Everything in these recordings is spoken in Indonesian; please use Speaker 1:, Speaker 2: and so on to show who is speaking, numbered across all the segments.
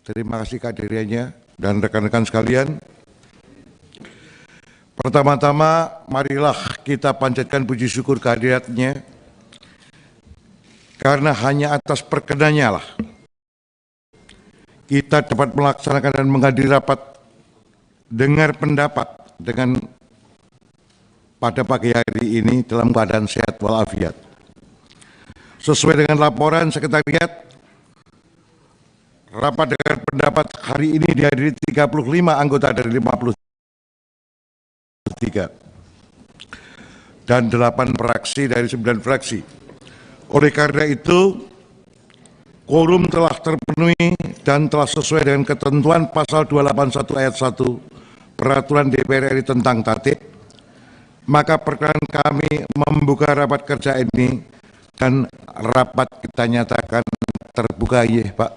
Speaker 1: Terima kasih kehadirannya dan rekan-rekan sekalian. Pertama-tama, marilah kita panjatkan puji syukur kehadiratnya, karena hanya atas perkenannya lah kita dapat melaksanakan dan menghadiri rapat dengar pendapat dengan pada pagi hari ini dalam keadaan sehat walafiat. Sesuai dengan laporan sekretariat, rapat dengar pendapat hari ini dihadiri 35 anggota dari 53 dan 8 fraksi dari 9 fraksi. Oleh karena itu, quorum telah terpenuhi dan telah sesuai dengan ketentuan pasal 281 ayat 1 Peraturan DPR RI tentang tatip, maka perkenan kami membuka rapat kerja ini dan rapat kita nyatakan terbuka. Ya, Pak.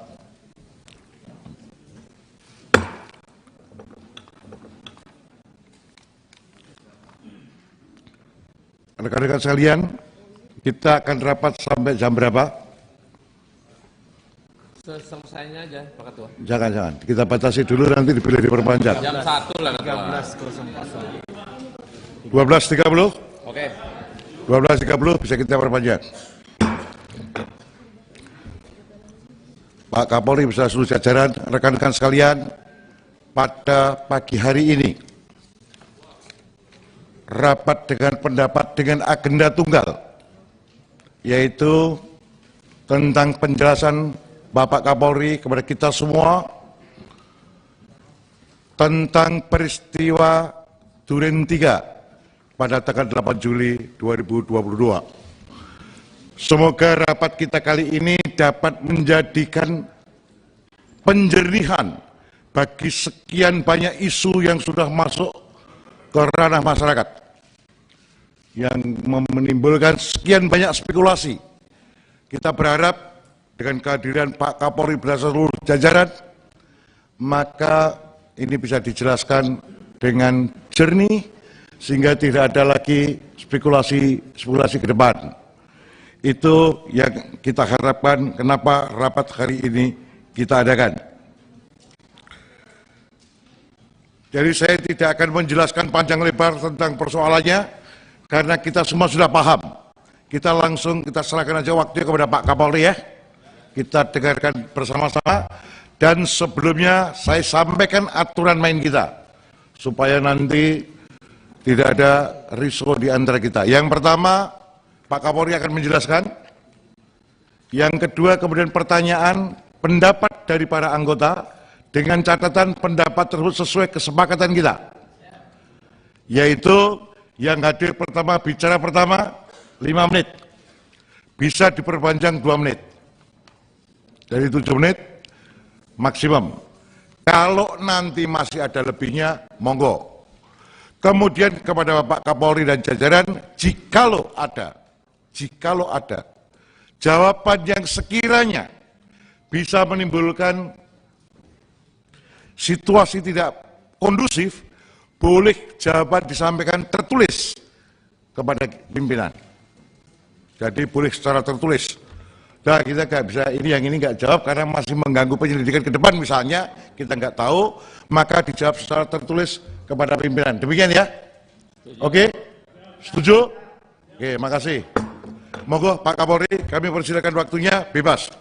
Speaker 1: Rekan-rekan sekalian, kita akan rapat sampai jam berapa?
Speaker 2: Selesainya aja, Pak Ketua.
Speaker 1: Jangan. Kita batasi dulu, nanti dipilih diperpanjang.
Speaker 2: Jam 1 lah, Ketua.
Speaker 1: 12.30?
Speaker 2: Oke.
Speaker 1: 12.30 bisa kita perpanjang. Pak Kapolri beserta seluruh jajaran, rekan-rekan sekalian, pada pagi hari ini, rapat dengan pendapat dengan agenda tunggal, yaitu tentang penjelasan Bapak Kapolri kepada kita semua tentang peristiwa Duren 3 pada tanggal 8 Juli 2022. Semoga rapat kita kali ini dapat menjadikan penjernihan bagi sekian banyak isu yang sudah masuk ke ranah masyarakat, yang menimbulkan sekian banyak spekulasi. Kita berharap dengan kehadiran Pak Kapolri beserta seluruh jajaran, maka ini bisa dijelaskan dengan jernih sehingga tidak ada lagi spekulasi ke depan. Itu yang kita harapkan, kenapa rapat hari ini kita adakan. Jadi saya tidak akan menjelaskan panjang lebar tentang persoalannya, karena kita semua sudah paham. Kita serahkan aja waktunya kepada Pak Kapolri ya. Kita dengarkan bersama-sama, dan sebelumnya saya sampaikan aturan main kita, supaya nanti tidak ada risiko di antara kita. Yang pertama, Pak Kapolri akan menjelaskan. Yang kedua, kemudian pertanyaan, pendapat dari para anggota, dengan catatan pendapat tersebut sesuai kesepakatan kita. Yaitu yang hadir pertama, bicara pertama 5 menit, bisa diperpanjang 2 menit. Dari 7 menit maksimum. Kalau nanti masih ada lebihnya, monggo. Kemudian kepada Bapak Kapolri dan jajaran, jikalau ada jawaban yang sekiranya bisa menimbulkan situasi tidak kondusif, boleh jawaban disampaikan tertulis kepada pimpinan. Jadi boleh secara tertulis. Nah, kita nggak bisa yang ini nggak jawab karena masih mengganggu penyelidikan ke depan misalnya, kita nggak tahu, maka dijawab secara tertulis kepada pimpinan. Demikian ya? Oke? Setuju? Oke, makasih. Monggo Pak Kapolri, kami persilakan waktunya, bebas.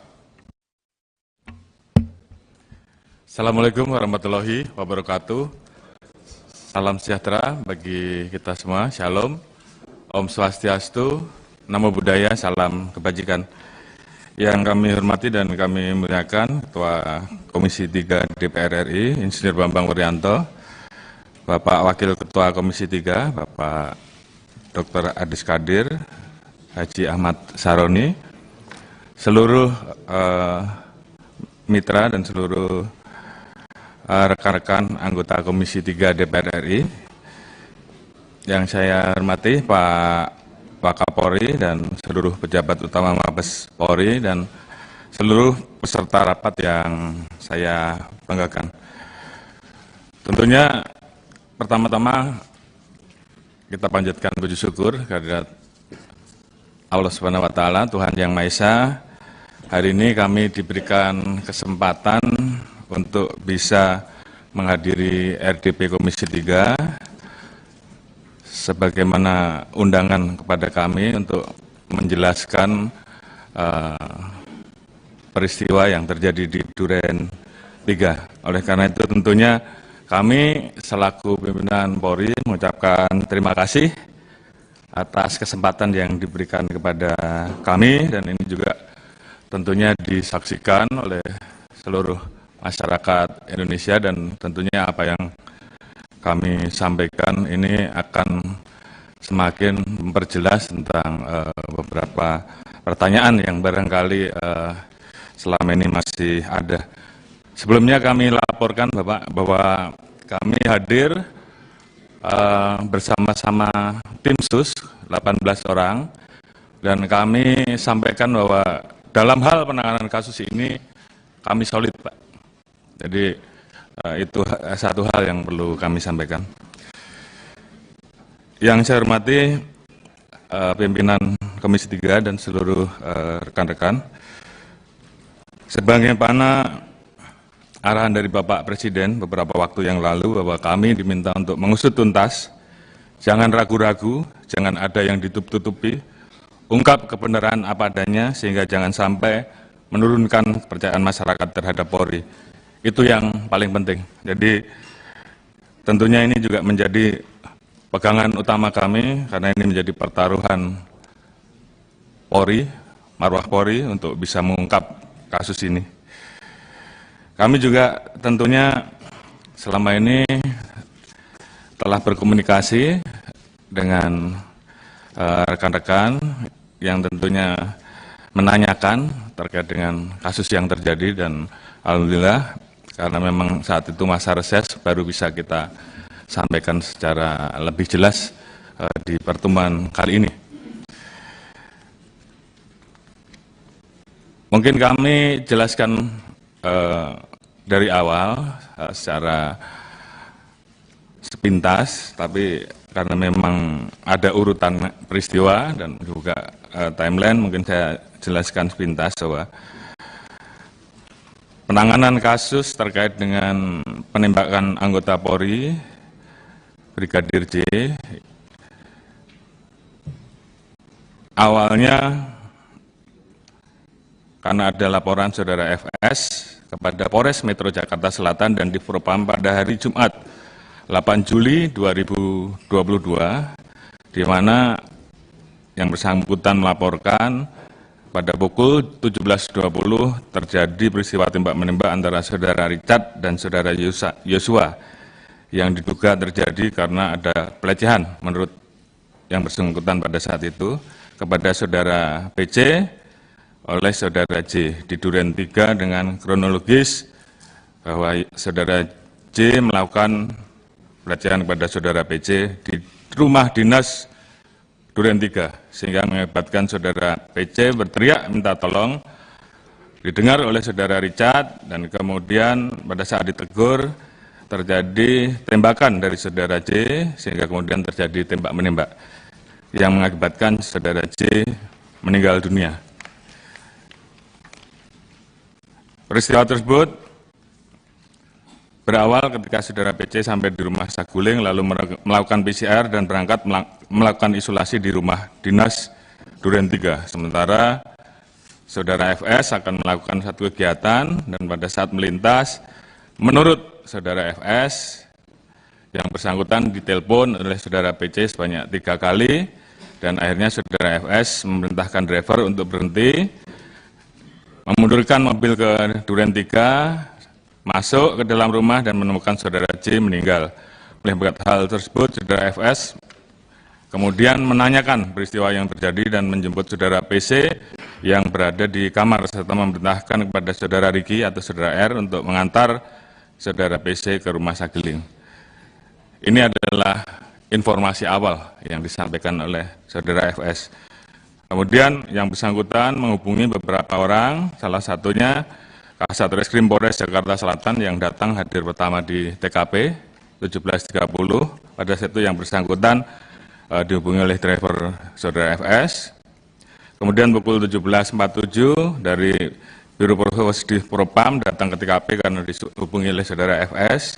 Speaker 3: Assalamualaikum warahmatullahi wabarakatuh. Salam sejahtera bagi kita semua. Shalom. Om Swastiastu. Namo Buddhaya. Salam kebajikan. Yang kami hormati dan kami muliakan Ketua Komisi 3 DPR RI, Insinyur Bambang Wuryanto, Bapak Wakil Ketua Komisi 3, Bapak Dr. Adis Kadir, Haji Ahmad Saroni, seluruh mitra dan seluruh rekan-rekan anggota Komisi 3 DPR RI. Yang saya hormati Pak Kapolri dan seluruh pejabat utama Mabes Polri dan seluruh peserta rapat yang saya banggakan. Tentunya pertama-tama kita panjatkan puji syukur kehadirat Allah Subhanahu wa taala, Tuhan Yang Maha Esa. Hari ini kami diberikan kesempatan untuk bisa menghadiri RDP Komisi 3 sebagaimana undangan kepada kami untuk menjelaskan peristiwa yang terjadi di Duren 3. Oleh karena itu tentunya kami selaku pimpinan Polri mengucapkan terima kasih atas kesempatan yang diberikan kepada kami, dan ini juga tentunya disaksikan oleh seluruh masyarakat Indonesia, dan tentunya apa yang kami sampaikan ini akan semakin memperjelas tentang beberapa pertanyaan yang barangkali selama ini masih ada. Sebelumnya kami laporkan Bapak bahwa kami hadir bersama-sama tim sus 18 orang, dan kami sampaikan bahwa dalam hal penanganan kasus ini kami solid, Pak. Jadi itu satu hal yang perlu kami sampaikan. Yang saya hormati pimpinan Komisi 3 dan seluruh rekan-rekan, sebagaimana arahan dari Bapak Presiden beberapa waktu yang lalu bahwa kami diminta untuk mengusut tuntas, jangan ragu-ragu, jangan ada yang ditutup-tutupi, ungkap kebenaran apa adanya sehingga jangan sampai menurunkan kepercayaan masyarakat terhadap Polri. Itu yang paling penting. Jadi tentunya ini juga menjadi pegangan utama kami karena ini menjadi pertaruhan Polri, marwah Polri untuk bisa mengungkap kasus ini. Kami juga tentunya selama ini telah berkomunikasi dengan rekan-rekan yang tentunya menanyakan terkait dengan kasus yang terjadi, dan alhamdulillah karena memang saat itu masa reses baru bisa kita sampaikan secara lebih jelas di pertemuan kali ini. Mungkin kami jelaskan dari awal secara sepintas, tapi karena memang ada urutan peristiwa dan juga timeline, mungkin saya jelaskan sepintas bahwa penanganan kasus terkait dengan penembakan anggota Polri, Brigadir J, awalnya karena ada laporan saudara FS kepada Polres Metro Jakarta Selatan dan Divpropam pada hari Jumat 8 Juli 2022, di mana yang bersangkutan melaporkan pada pukul 17.20 terjadi peristiwa tembak-menembak antara saudara Richard dan saudara Yosua yang diduga terjadi karena ada pelecehan menurut yang bersangkutan pada saat itu kepada saudara PC oleh saudara J di Duren 3 dengan kronologis bahwa saudara J melakukan pelecehan kepada saudara PC di rumah dinas Duren 3 sehingga mengakibatkan saudara PC berteriak minta tolong, didengar oleh saudara Richard, dan kemudian pada saat ditegur terjadi tembakan dari saudara J sehingga kemudian terjadi tembak-menembak yang mengakibatkan saudara J meninggal dunia. Peristiwa tersebut berawal ketika saudara PC sampai di rumah Saguling lalu melakukan PCR dan berangkat melakukan isolasi di rumah dinas Duren 3. Sementara saudara FS akan melakukan satu kegiatan dan pada saat melintas, menurut saudara FS, yang bersangkutan ditelepon oleh saudara PC sebanyak 3 kali dan akhirnya saudara FS memerintahkan driver untuk berhenti, memundurkan mobil ke Duren 3, masuk ke dalam rumah dan menemukan saudara J meninggal. Melihat hal tersebut, saudara FS kemudian menanyakan peristiwa yang terjadi dan menjemput saudara PC yang berada di kamar serta memerintahkan kepada saudara Riki atau saudara R untuk mengantar saudara PC ke rumah Saguling. Ini adalah informasi awal yang disampaikan oleh saudara FS. Kemudian yang bersangkutan menghubungi beberapa orang, salah satunya Kasat Reskrim Polres Jakarta Selatan yang datang hadir pertama di TKP 17.30. Pada saat itu yang bersangkutan dihubungi oleh driver saudara FS. Kemudian pukul 17.47 dari Biro Provos di Propam datang ke TKP karena dihubungi oleh saudara FS.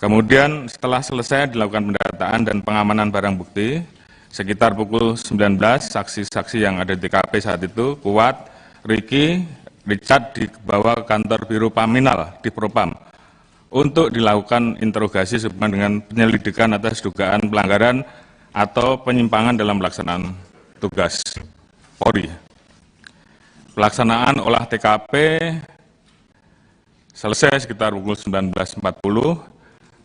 Speaker 3: Kemudian setelah selesai dilakukan pendataan dan pengamanan barang bukti, sekitar pukul 19, saksi-saksi yang ada di TKP saat itu, Kuat, Riki, Richard dibawa ke kantor Biro Paminal di Propam untuk dilakukan interogasi sehubungan dengan penyelidikan atas dugaan pelanggaran atau penyimpangan dalam pelaksanaan tugas Polri. Pelaksanaan olah TKP selesai sekitar pukul 19.40.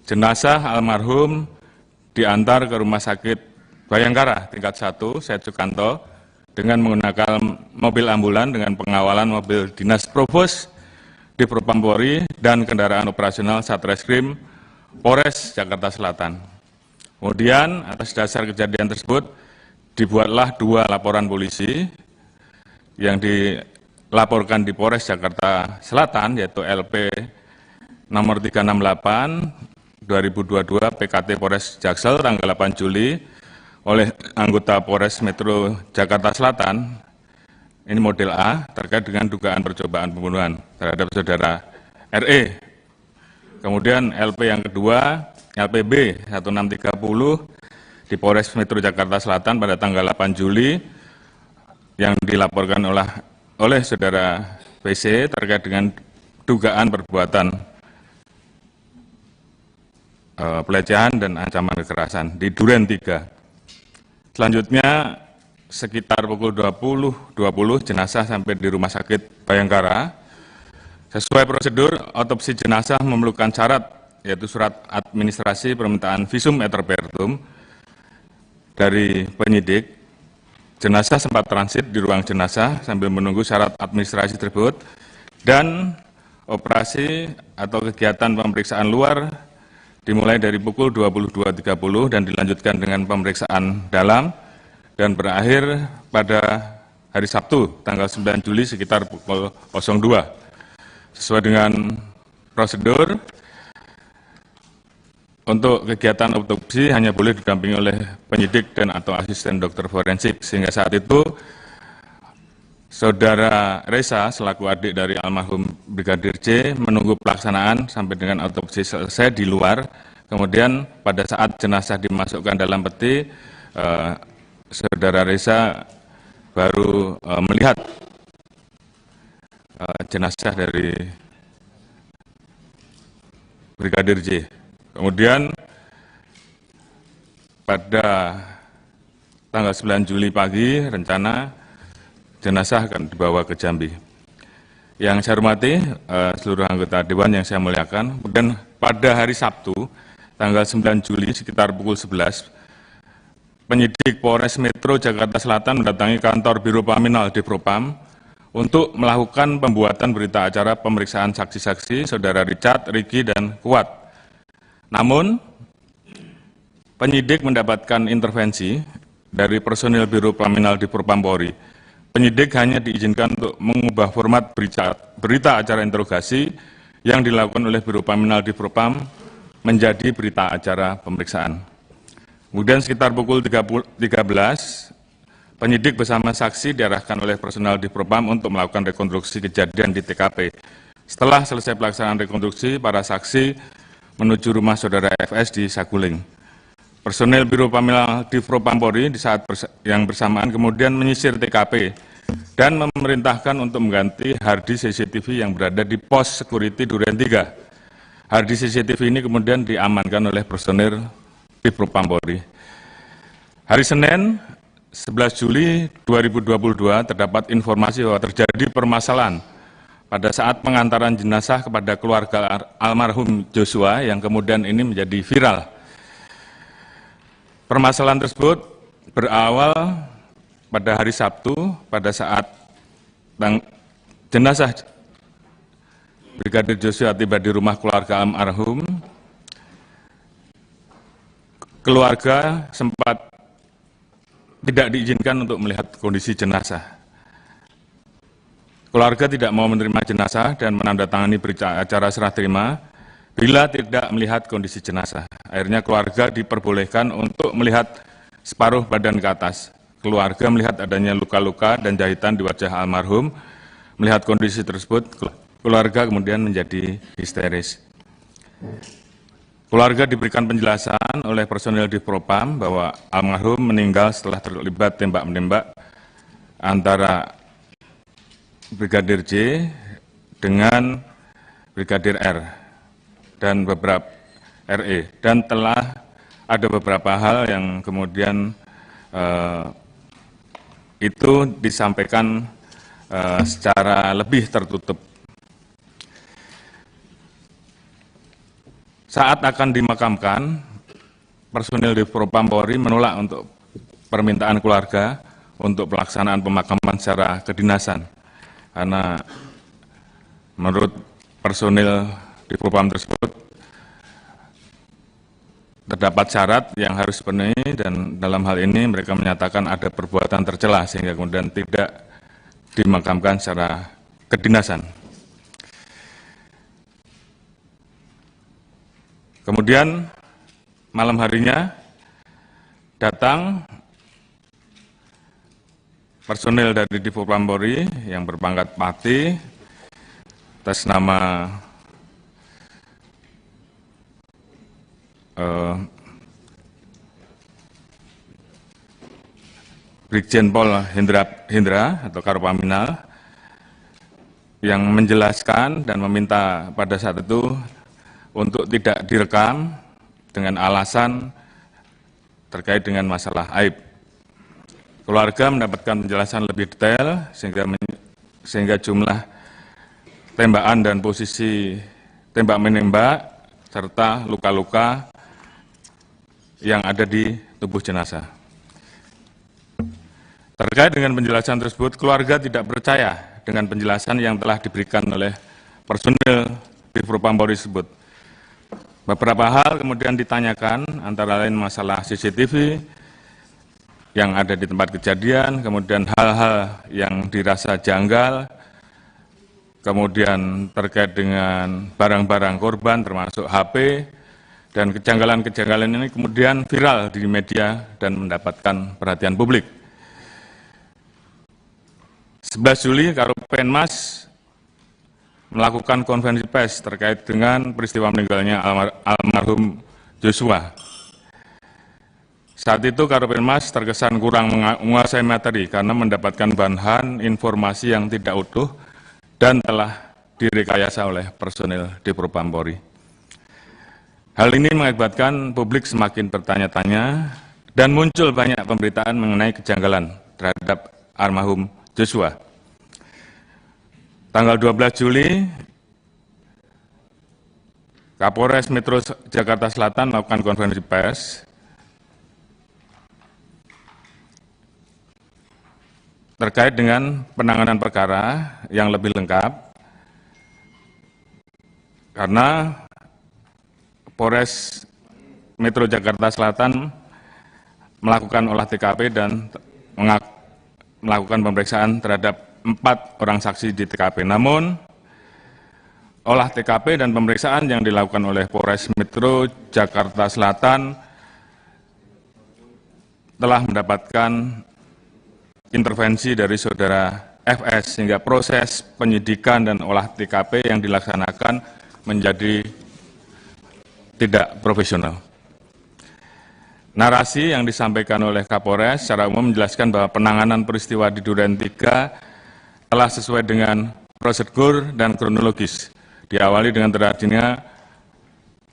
Speaker 3: Jenazah almarhum diantar ke Rumah Sakit Bayangkara tingkat 1, Syed Sukanto, dengan menggunakan mobil ambulan dengan pengawalan mobil dinas Provos di Propam Polri dan kendaraan operasional Satreskrim Polres Jakarta Selatan. Kemudian atas dasar kejadian tersebut dibuatlah 2 laporan polisi yang dilaporkan di Polres Jakarta Selatan, yaitu LP nomor 368 2022 PKT Polres Jaksel tanggal 8 Juli oleh anggota Polres Metro Jakarta Selatan, ini model A, terkait dengan dugaan percobaan pembunuhan terhadap saudara RE. Kemudian LP yang kedua, LPB 1630 di Polres Metro Jakarta Selatan pada tanggal 8 Juli yang dilaporkan oleh saudara PC terkait dengan dugaan perbuatan pelecehan dan ancaman kekerasan di Duren 3. Selanjutnya sekitar pukul 20.20 jenazah sampai di Rumah Sakit Bayangkara. Sesuai prosedur, otopsi jenazah memerlukan syarat, yaitu surat administrasi permintaan visum et repertum dari penyidik. Jenazah sempat transit di ruang jenazah sambil menunggu syarat administrasi tersebut, dan operasi atau kegiatan pemeriksaan luar dimulai dari pukul 22.30 dan dilanjutkan dengan pemeriksaan dalam dan berakhir pada hari Sabtu tanggal 9 Juli sekitar pukul 02. Sesuai dengan prosedur, untuk kegiatan autopsi hanya boleh didampingi oleh penyidik dan atau asisten dokter forensik, sehingga saat itu saudara Reza selaku adik dari almarhum Brigadir J menunggu pelaksanaan sampai dengan autopsi selesai di luar. Kemudian pada saat jenazah dimasukkan dalam peti, saudara Reza baru melihat jenazah dari Brigadir J. Kemudian pada tanggal 9 Juli pagi rencana jenazah akan dibawa ke Jambi. Yang saya hormati seluruh anggota Dewan yang saya muliakan. Kemudian pada hari Sabtu tanggal 9 Juli sekitar pukul 11, penyidik Polres Metro Jakarta Selatan mendatangi kantor Biro Paminal di Propam untuk melakukan pembuatan berita acara pemeriksaan saksi-saksi saudara Richard, Riki, dan Kuat. Namun, penyidik mendapatkan intervensi dari personil Biro Paminal di Propam Polri. Penyidik hanya diizinkan untuk mengubah format berita acara interogasi yang dilakukan oleh Biro Paminal di Propam menjadi berita acara pemeriksaan. Kemudian sekitar pukul 13, penyidik bersama saksi diarahkan oleh personel di Propam untuk melakukan rekonstruksi kejadian di TKP. Setelah selesai pelaksanaan rekonstruksi, para saksi menuju rumah saudara FS di Saguling. Personel Biro Paminal di Propam Polri di saat yang bersamaan kemudian menyisir TKP dan memerintahkan untuk mengganti harddisk CCTV yang berada di pos security Duren 3. Harddisk CCTV ini kemudian diamankan oleh personel di Propam Polri. Hari Senin 11 Juli 2022 terdapat informasi bahwa terjadi permasalahan pada saat pengantaran jenazah kepada keluarga almarhum Joshua yang kemudian ini menjadi viral. Permasalahan tersebut berawal pada hari Sabtu pada saat jenazah Brigadir Joshua tiba di rumah keluarga almarhum. Keluarga sempat tidak diizinkan untuk melihat kondisi jenazah. Keluarga tidak mau menerima jenazah dan menandatangani berita acara serah terima bila tidak melihat kondisi jenazah. Akhirnya keluarga diperbolehkan untuk melihat separuh badan ke atas. Keluarga melihat adanya luka-luka dan jahitan di wajah almarhum. melihat kondisi tersebut, keluarga kemudian menjadi histeris. Keluarga diberikan penjelasan oleh personil di Propam bahwa almarhum meninggal setelah terlibat tembak-menembak antara Brigadir J dengan Brigadir R dan beberapa RE, dan telah ada beberapa hal yang kemudian itu disampaikan secara lebih tertutup. Saat akan dimakamkan, personil di Propam Polri menolak untuk permintaan keluarga untuk pelaksanaan pemakaman secara kedinasan, karena menurut personil di Propam tersebut terdapat syarat yang harus dipenuhi, dan dalam hal ini mereka menyatakan ada perbuatan tercela sehingga kemudian tidak dimakamkan secara kedinasan. Kemudian malam harinya datang personil dari Divpropam Polri yang berpangkat Pati atas nama Brigjen Pol Hendra atau Karopaminal yang menjelaskan dan meminta pada saat itu untuk tidak direkam dengan alasan terkait dengan masalah aib. Keluarga mendapatkan penjelasan lebih detail sehingga jumlah tembakan dan posisi tembak menembak serta luka-luka yang ada di tubuh jenazah. Terkait dengan penjelasan tersebut, keluarga tidak percaya dengan penjelasan yang telah diberikan oleh personil Divpropam Polri tersebut. Beberapa hal kemudian ditanyakan, antara lain masalah CCTV yang ada di tempat kejadian, kemudian hal-hal yang dirasa janggal, kemudian terkait dengan barang-barang korban termasuk HP, dan kejanggalan-kejanggalan ini kemudian viral di media dan mendapatkan perhatian publik. 11 Juli, Karopenmas melakukan konferensi pers terkait dengan peristiwa meninggalnya almarhum Joshua. Saat itu Karopenmas terkesan kurang menguasai materi karena mendapatkan bahan informasi yang tidak utuh dan telah direkayasa oleh personil Divpropam Polri. Hal ini mengakibatkan publik semakin bertanya-tanya dan muncul banyak pemberitaan mengenai kejanggalan terhadap almarhum Joshua. Tanggal 12 Juli, Kapolres Metro Jakarta Selatan melakukan konferensi pers terkait dengan penanganan perkara yang lebih lengkap, karena Polres Metro Jakarta Selatan melakukan olah TKP dan melakukan pemeriksaan terhadap 4 orang saksi di TKP. Namun, olah TKP dan pemeriksaan yang dilakukan oleh Polres Metro Jakarta Selatan telah mendapatkan intervensi dari saudara FS, sehingga proses penyidikan dan olah TKP yang dilaksanakan menjadi tidak profesional. Narasi yang disampaikan oleh Kapolres secara umum menjelaskan bahwa penanganan peristiwa di Duren 3 telah sesuai dengan prosedur dan kronologis. Diawali dengan terjadinya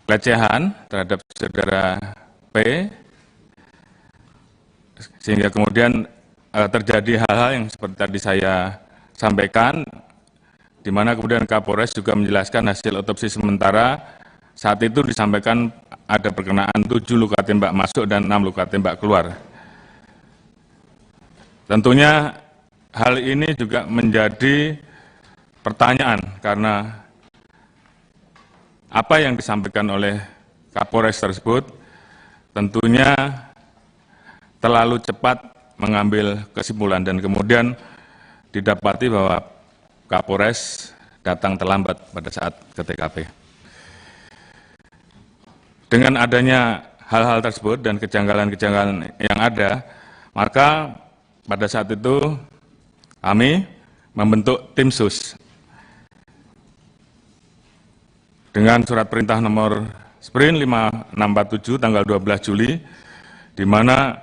Speaker 3: pelecehan terhadap saudara P, sehingga kemudian terjadi hal-hal yang seperti tadi saya sampaikan, di mana kemudian Kapolres juga menjelaskan hasil otopsi sementara saat itu disampaikan ada perkenaan 7 luka tembak masuk dan 6 luka tembak keluar. Tentunya hal ini juga menjadi pertanyaan karena apa yang disampaikan oleh Kapolres tersebut tentunya terlalu cepat mengambil kesimpulan dan kemudian didapati bahwa Kapolres datang terlambat pada saat ke TKP. Dengan adanya hal-hal tersebut dan kejanggalan-kejanggalan yang ada, maka pada saat itu kami membentuk tim sus dengan surat perintah nomor Sprint 5647 tanggal 12 Juli, di mana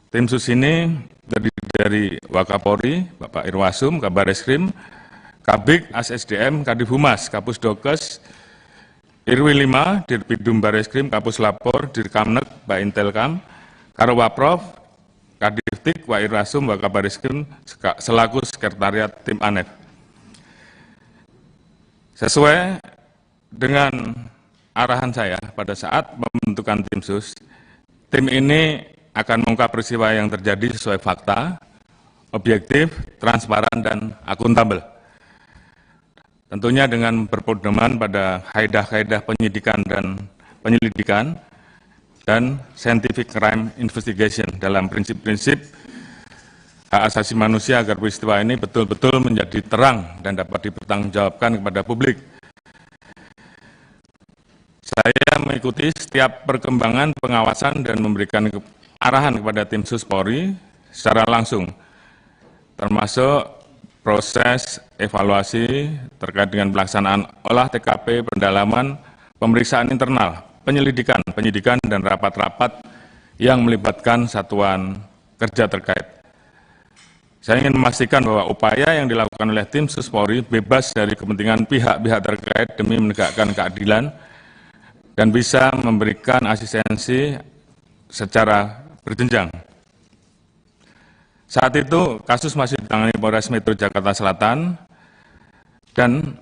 Speaker 3: tim sus ini terdiri dari Wakapolri, Bapak Irwasum, Kabar Eskrim, Kabik, ASSDM, Kadif Humas, Kapus Dokes, Irwi 5, Dirbidum Bareskrim, Kapus Lapor, Dirkamnek, Pak Intelkam, Karowaprof, Kadiftik, Wak Irwasum, Wak Kabar Eskrim, selaku Sekretariat Tim ANEF. Sesuai dengan arahan saya pada saat membentukan tim sus, tim ini akan mengungkap peristiwa yang terjadi sesuai fakta, objektif, transparan, dan akuntabel. Tentunya dengan berpedoman pada kaidah-kaidah penyidikan dan scientific crime investigation dalam prinsip-prinsip hak asasi manusia agar peristiwa ini betul-betul menjadi terang dan dapat dipertanggungjawabkan kepada publik. Saya mengikuti setiap perkembangan pengawasan dan memberikan arahan kepada tim sus Polri secara langsung, termasuk proses evaluasi terkait dengan pelaksanaan olah TKP, pendalaman, pemeriksaan internal, penyidikan, dan rapat-rapat yang melibatkan satuan kerja terkait. Saya ingin memastikan bahwa upaya yang dilakukan oleh tim sus Polri bebas dari kepentingan pihak-pihak terkait demi menegakkan keadilan dan bisa memberikan asistensi secara berjenjang. Saat itu kasus masih ditangani Polres Metro Jakarta Selatan dan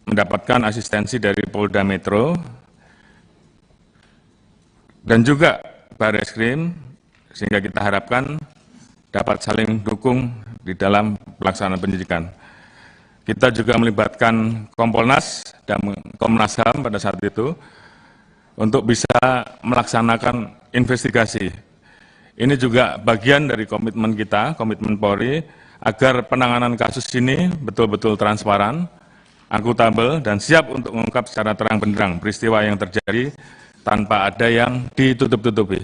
Speaker 3: mendapatkan asistensi dari Polda Metro dan juga Bareskrim, sehingga kita harapkan dapat saling dukung di dalam pelaksanaan penyidikan. Kita juga melibatkan Kompolnas dan Komnas HAM pada saat itu untuk bisa melaksanakan investigasi. Ini juga bagian dari komitmen kita, komitmen Polri, agar penanganan kasus ini betul-betul transparan, akuntabel, dan siap untuk mengungkap secara terang benderang peristiwa yang terjadi tanpa ada yang ditutup-tutupi.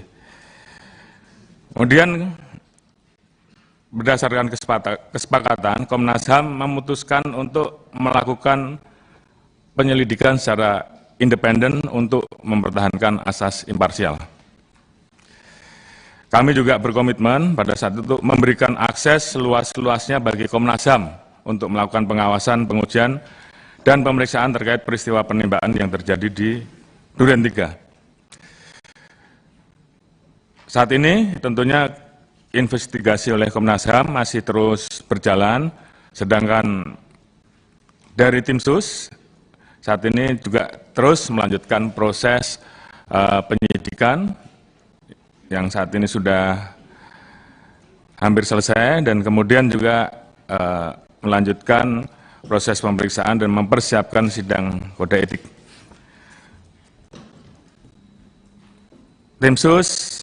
Speaker 3: Kemudian, berdasarkan kesepakatan, Komnas HAM memutuskan untuk melakukan penyelidikan secara independen untuk mempertahankan asas imparsial. Kami juga berkomitmen pada saat itu memberikan akses seluas-luasnya bagi Komnas HAM untuk melakukan pengawasan, pengujian, dan pemeriksaan terkait peristiwa penembakan yang terjadi di Duren 3. Saat ini tentunya investigasi oleh Komnas HAM masih terus berjalan, sedangkan dari tim sus saat ini juga terus melanjutkan proses penyidikan yang saat ini sudah hampir selesai, dan kemudian juga melanjutkan proses pemeriksaan dan mempersiapkan sidang kode etik. Tim sus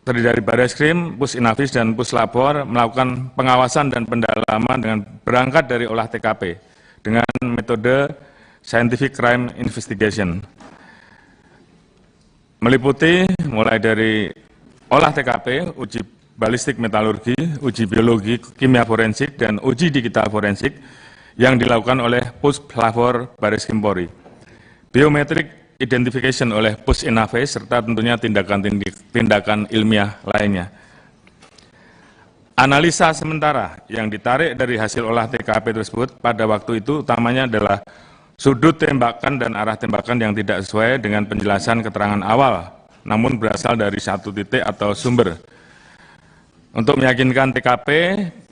Speaker 3: terdiri dari Bareskrim, Pus Inafis, dan Pus Lapor melakukan pengawasan dan pendalaman dengan berangkat dari olah TKP dengan metode scientific crime investigation, meliputi mulai dari olah TKP, uji balistik metalurgi, uji biologi, kimia forensik, dan uji digital forensik yang dilakukan oleh Pus Lapor Bareskrim Polri, biometric identification oleh Pus Inafis, serta tentunya tindakan ilmiah lainnya. Analisa sementara yang ditarik dari hasil olah TKP tersebut pada waktu itu utamanya adalah sudut tembakan dan arah tembakan yang tidak sesuai dengan penjelasan keterangan awal, namun berasal dari satu titik atau sumber. Untuk meyakinkan TKP,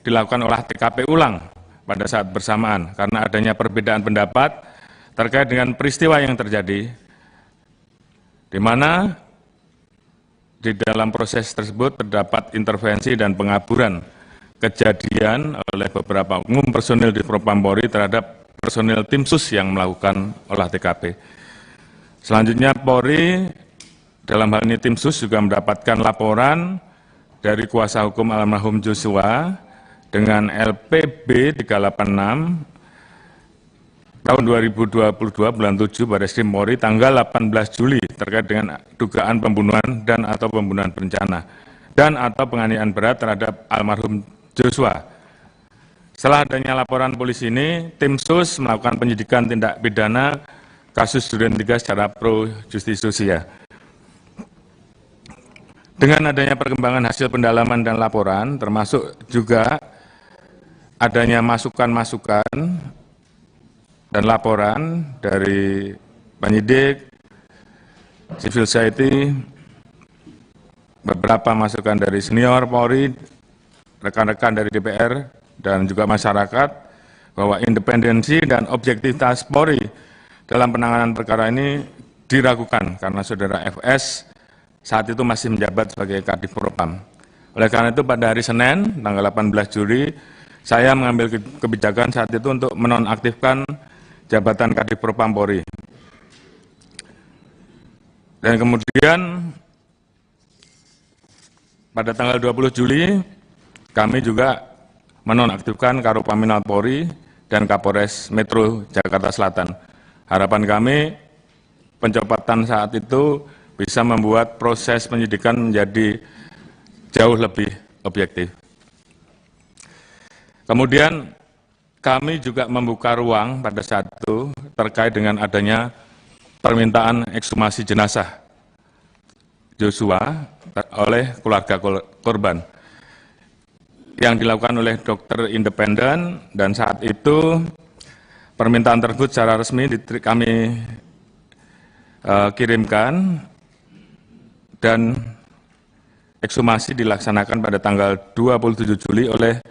Speaker 3: dilakukan olah TKP ulang pada saat bersamaan, karena adanya perbedaan pendapat terkait dengan peristiwa yang terjadi, di mana di dalam proses tersebut terdapat intervensi dan pengaburan kejadian oleh beberapa oknum personil di Propam Polri terhadap personil tim sus yang melakukan olah TKP. Selanjutnya Polri, dalam hal ini tim sus, juga mendapatkan laporan dari kuasa hukum almarhum Joshua dengan LPB 386 tahun 2022 bulan 7 Bareskrim Polri tanggal 18 Juli terkait dengan dugaan pembunuhan dan atau pembunuhan berencana dan atau penganiayaan berat terhadap almarhum Joshua. Setelah adanya laporan polisi ini, tim SUS melakukan penyidikan tindak pidana kasus Duren 3 secara pro justisia. Dengan adanya perkembangan hasil pendalaman dan laporan, termasuk juga adanya masukan-masukan dan laporan dari penyidik, civil society, beberapa masukan dari senior Polri, rekan-rekan dari DPR, dan juga masyarakat, bahwa independensi dan objektivitas Polri dalam penanganan perkara ini diragukan karena saudara FS saat itu masih menjabat sebagai Kadif Propam. Oleh karena itu pada hari Senin, tanggal 18 Juli, saya mengambil kebijakan saat itu untuk menonaktifkan jabatan Kadif Propam Polri. Dan kemudian pada tanggal 20 Juli, kami juga menonaktifkan Karopaminal Polri dan Kapolres Metro Jakarta Selatan. Harapan kami pencopotan saat itu bisa membuat proses penyidikan menjadi jauh lebih objektif. Kemudian kami juga membuka ruang pada saat itu terkait dengan adanya permintaan ekshumasi jenazah Joshua oleh keluarga korban yang dilakukan oleh dokter independen, dan saat itu permintaan tersebut secara resmi kami kirimkan dan ekshumasi dilaksanakan pada tanggal 27 Juli oleh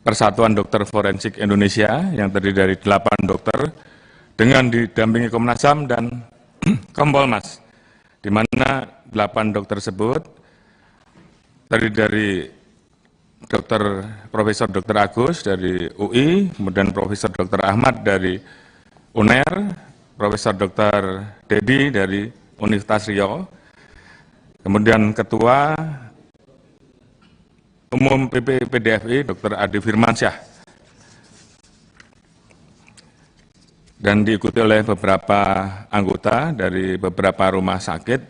Speaker 3: Persatuan Dokter Forensik Indonesia yang terdiri dari 8 dokter dengan didampingi Komnas HAM dan Kompolnas, di mana 8 dokter tersebut terdiri dari Profesor Dr. Agus dari UI, kemudian Profesor Dr. Ahmad dari UNER, Profesor Dr. Dedi dari Universitas Riau, kemudian Ketua Umum PDFI Dr. Adi Firmansyah, dan diikuti oleh beberapa anggota dari beberapa rumah sakit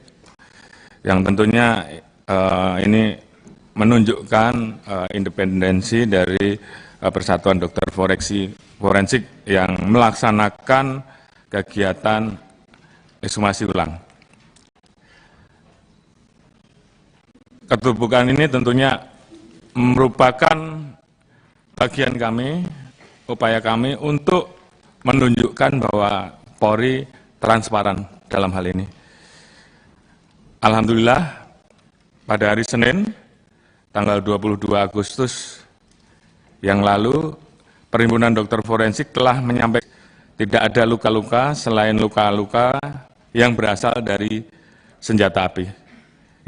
Speaker 3: yang tentunya ini menunjukkan independensi dari Persatuan Dokter Forensik yang melaksanakan kegiatan ekshumasi ulang. Keterbukaan ini tentunya merupakan bagian kami, upaya kami untuk menunjukkan bahwa Polri transparan dalam hal ini. Alhamdulillah, pada hari Senin, tanggal 22 Agustus yang lalu, Perhimpunan Dokter Forensik telah menyampaikan tidak ada luka-luka selain luka-luka yang berasal dari senjata api.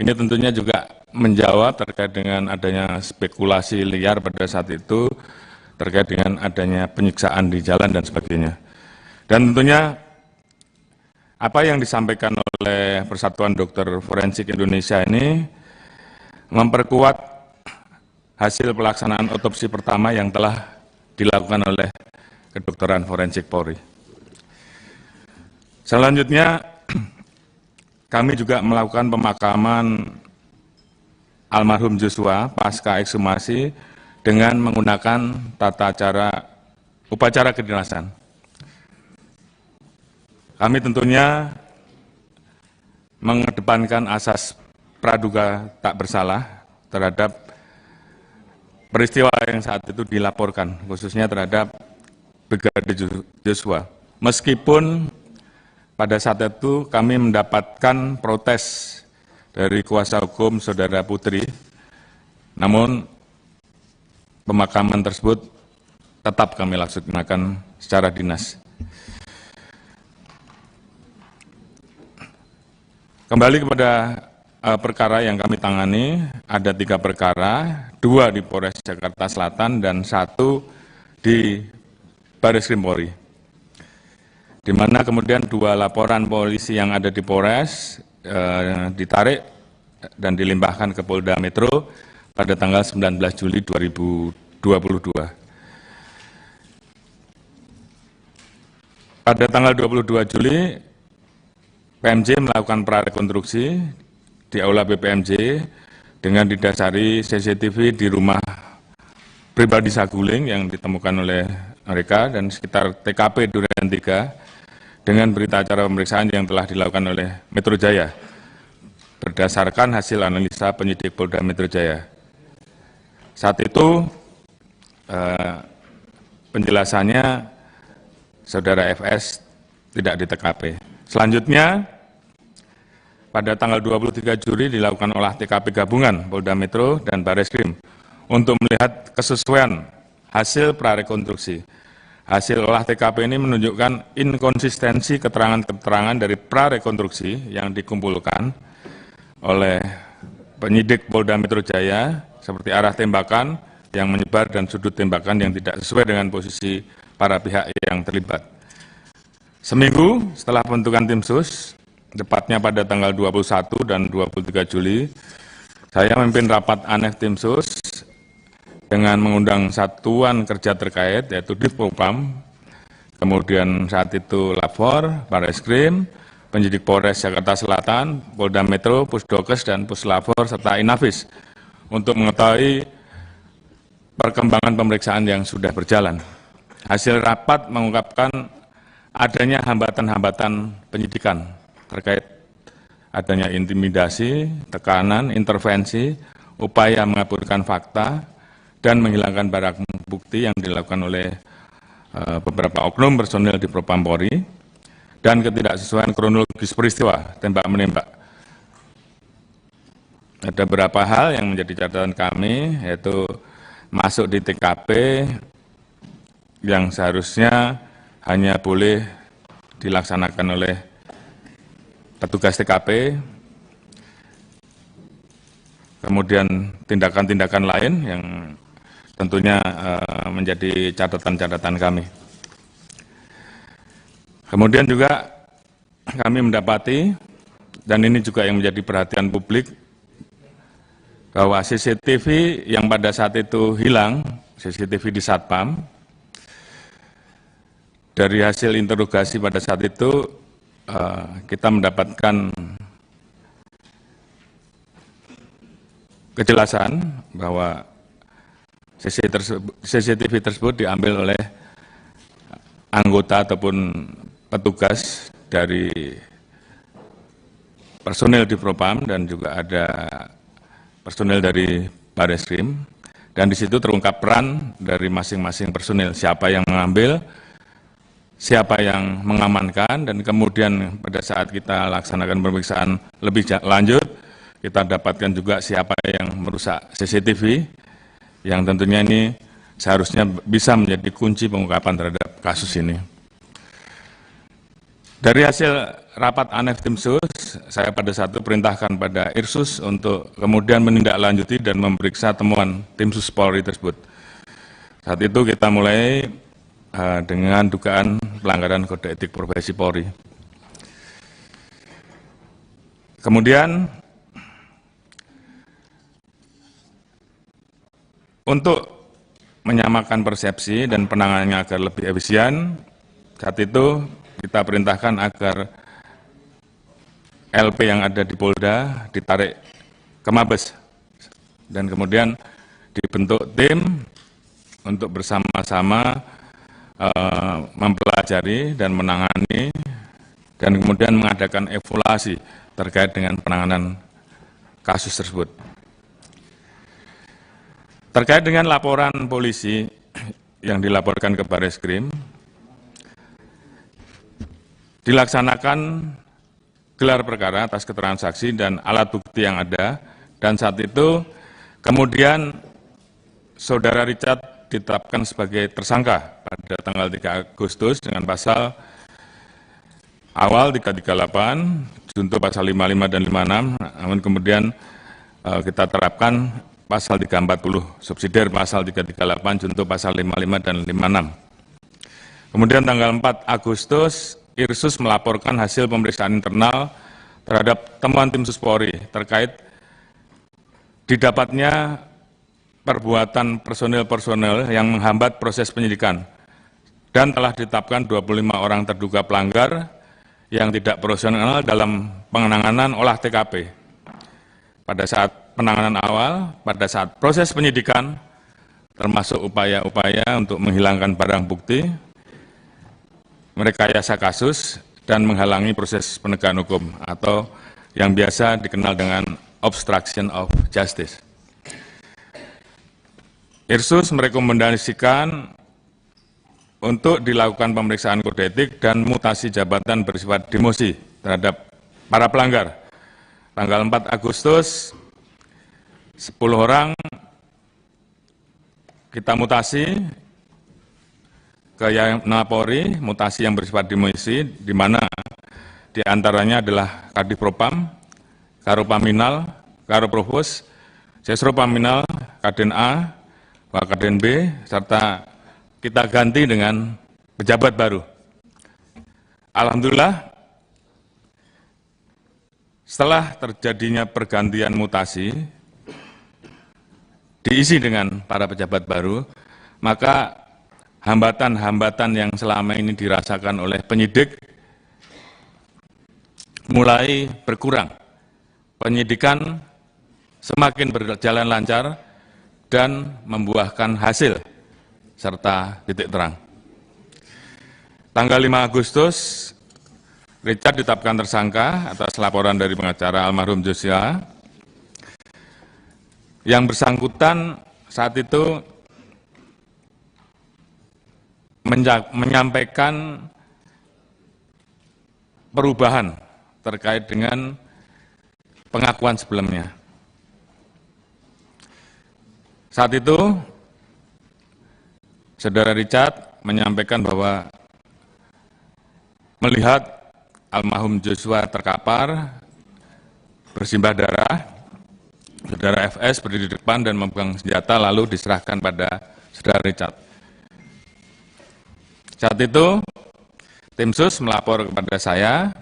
Speaker 3: Ini tentunya juga menjawab terkait dengan adanya spekulasi liar pada saat itu, terkait dengan adanya penyiksaan di jalan dan sebagainya. Dan tentunya apa yang disampaikan oleh Persatuan Dokter Forensik Indonesia ini memperkuat hasil pelaksanaan otopsi pertama yang telah dilakukan oleh kedokteran forensik Polri. Selanjutnya, kami juga melakukan pemakaman almarhum Joshua pasca ekshumasi dengan menggunakan upacara kedinasan. Kami tentunya mengedepankan asas praduga tak bersalah terhadap peristiwa yang saat itu dilaporkan, khususnya terhadap Brigadir Joshua. Meskipun pada saat itu kami mendapatkan protes dari kuasa hukum Saudara Putri, namun pemakaman tersebut tetap kami laksanakan secara dinas. Kembali kepada perkara yang kami tangani, ada 3 perkara, 2 di Polres Jakarta Selatan dan 1 di Barreskrim Polri. Di mana kemudian 2 laporan polisi yang ada di Polres ditarik dan dilimpahkan ke Polda Metro pada tanggal 19 Juli 2022. Pada tanggal 22 Juli, PMJ melakukan prarekonstruksi di Aula BPMJ dengan didasari CCTV di rumah pribadi Saguling yang ditemukan oleh mereka dan sekitar TKP Durian 3 dengan berita acara pemeriksaan yang telah dilakukan oleh Metro Jaya berdasarkan hasil analisa penyidik Polda Metro Jaya. Saat itu penjelasannya Saudara FS tidak di TKP. Selanjutnya, pada tanggal 23 Juli dilakukan olah TKP gabungan Polda Metro dan Bareskrim untuk melihat kesesuaian hasil prarekonstruksi. Hasil olah TKP ini menunjukkan inkonsistensi keterangan-keterangan dari prarekonstruksi yang dikumpulkan oleh penyidik Polda Metro Jaya seperti arah tembakan yang menyebar dan sudut tembakan yang tidak sesuai dengan posisi para pihak yang terlibat. Seminggu setelah pembentukan tim sus, tepatnya pada tanggal 21 dan 23 Juli, saya memimpin rapat ANEF tim sus dengan mengundang satuan kerja terkait, yaitu Divpropam, kemudian saat itu Lapor, Bareskrim, penyidik Polres Jakarta Selatan, Polda Metro, Pusdokes, dan Puslapor, serta Inafis, untuk mengetahui perkembangan pemeriksaan yang sudah berjalan. Hasil rapat mengungkapkan adanya hambatan-hambatan penyidikan terkait adanya intimidasi, tekanan, intervensi, upaya mengaburkan fakta, dan menghilangkan barang bukti yang dilakukan oleh beberapa oknum personil di Propam Polri, dan ketidaksesuaian kronologis peristiwa tembak-menembak. Ada beberapa hal yang menjadi catatan kami, yaitu masuk di TKP yang seharusnya hanya boleh dilaksanakan oleh petugas TKP, kemudian tindakan-tindakan lain yang tentunya menjadi catatan-catatan kami. Kemudian juga kami mendapati, dan ini juga yang menjadi perhatian publik, bahwa CCTV yang pada saat itu hilang, CCTV di Satpam, dari hasil interogasi pada saat itu kita mendapatkan kejelasan bahwa CCTV tersebut diambil oleh anggota ataupun petugas dari personil di Propam dan juga ada personil dari Bareskrim, dan di situ terungkap peran dari masing-masing personil, siapa yang mengambil, siapa yang mengamankan, dan kemudian pada saat kita laksanakan pemeriksaan lebih lanjut, kita dapatkan juga siapa yang merusak CCTV, yang tentunya ini seharusnya bisa menjadi kunci pengungkapan terhadap kasus ini. Dari hasil rapat ANEF tim sus, saya pada saat itu perintahkan pada Irsus untuk kemudian menindaklanjuti dan memeriksa temuan tim sus Polri tersebut. Saat itu kita mulai dengan dugaan pelanggaran kode etik profesi Polri. Kemudian untuk menyamakan persepsi dan penanganannya agar lebih efisien, saat itu kita perintahkan agar LP yang ada di Polda ditarik ke Mabes, dan kemudian dibentuk tim untuk bersama-sama mempelajari dan menangani, dan kemudian mengadakan evaluasi terkait dengan penanganan kasus tersebut. Terkait dengan laporan polisi yang dilaporkan ke Bareskrim, dilaksanakan gelar perkara atas keterangan saksi dan alat bukti yang ada, dan saat itu kemudian Saudara Richard ditetapkan sebagai tersangka pada tanggal 3 Agustus dengan pasal awal 338, junto pasal 55 dan 56, namun kemudian kita terapkan pasal 340, subsidiar pasal 338, junto pasal 55 dan 56. Kemudian tanggal 4 Agustus, Irsus melaporkan hasil pemeriksaan internal terhadap temuan tim sus Polri terkait didapatnya perbuatan personil-personil yang menghambat proses penyidikan, dan telah ditetapkan 25 orang terduga pelanggar yang tidak profesional dalam penanganan olah TKP. Pada saat penanganan awal, pada saat proses penyidikan, termasuk upaya-upaya untuk menghilangkan barang bukti, merekayasa kasus, dan menghalangi proses penegakan hukum atau yang biasa dikenal dengan obstruction of justice. Irsus merekomendasikan untuk dilakukan pemeriksaan kode etik dan mutasi jabatan bersifat demosi terhadap para pelanggar. Tanggal 4 Agustus, 10 orang kita mutasi ke Polri, mutasi yang bersifat demosi, di mana diantaranya adalah Kadif Propam, Karopaminal, Karoprovos, Sesropaminal, Kaden A, Wakaden B, serta kita ganti dengan pejabat baru. Alhamdulillah, setelah terjadinya pergantian mutasi, diisi dengan para pejabat baru, maka hambatan-hambatan yang selama ini dirasakan oleh penyidik mulai berkurang. Penyidikan semakin berjalan lancar dan membuahkan hasil serta titik terang. Tanggal 5 Agustus, Richard ditetapkan tersangka atas laporan dari pengacara almarhum Joshua. Yang bersangkutan saat itu menyampaikan perubahan terkait dengan pengakuan sebelumnya. Saat itu, Saudara Richard menyampaikan bahwa melihat almarhum Joshua terkapar, bersimbah darah, Saudara FS berdiri di depan dan memegang senjata lalu diserahkan pada Saudara Richard. Saat itu, tim sus melapor kepada saya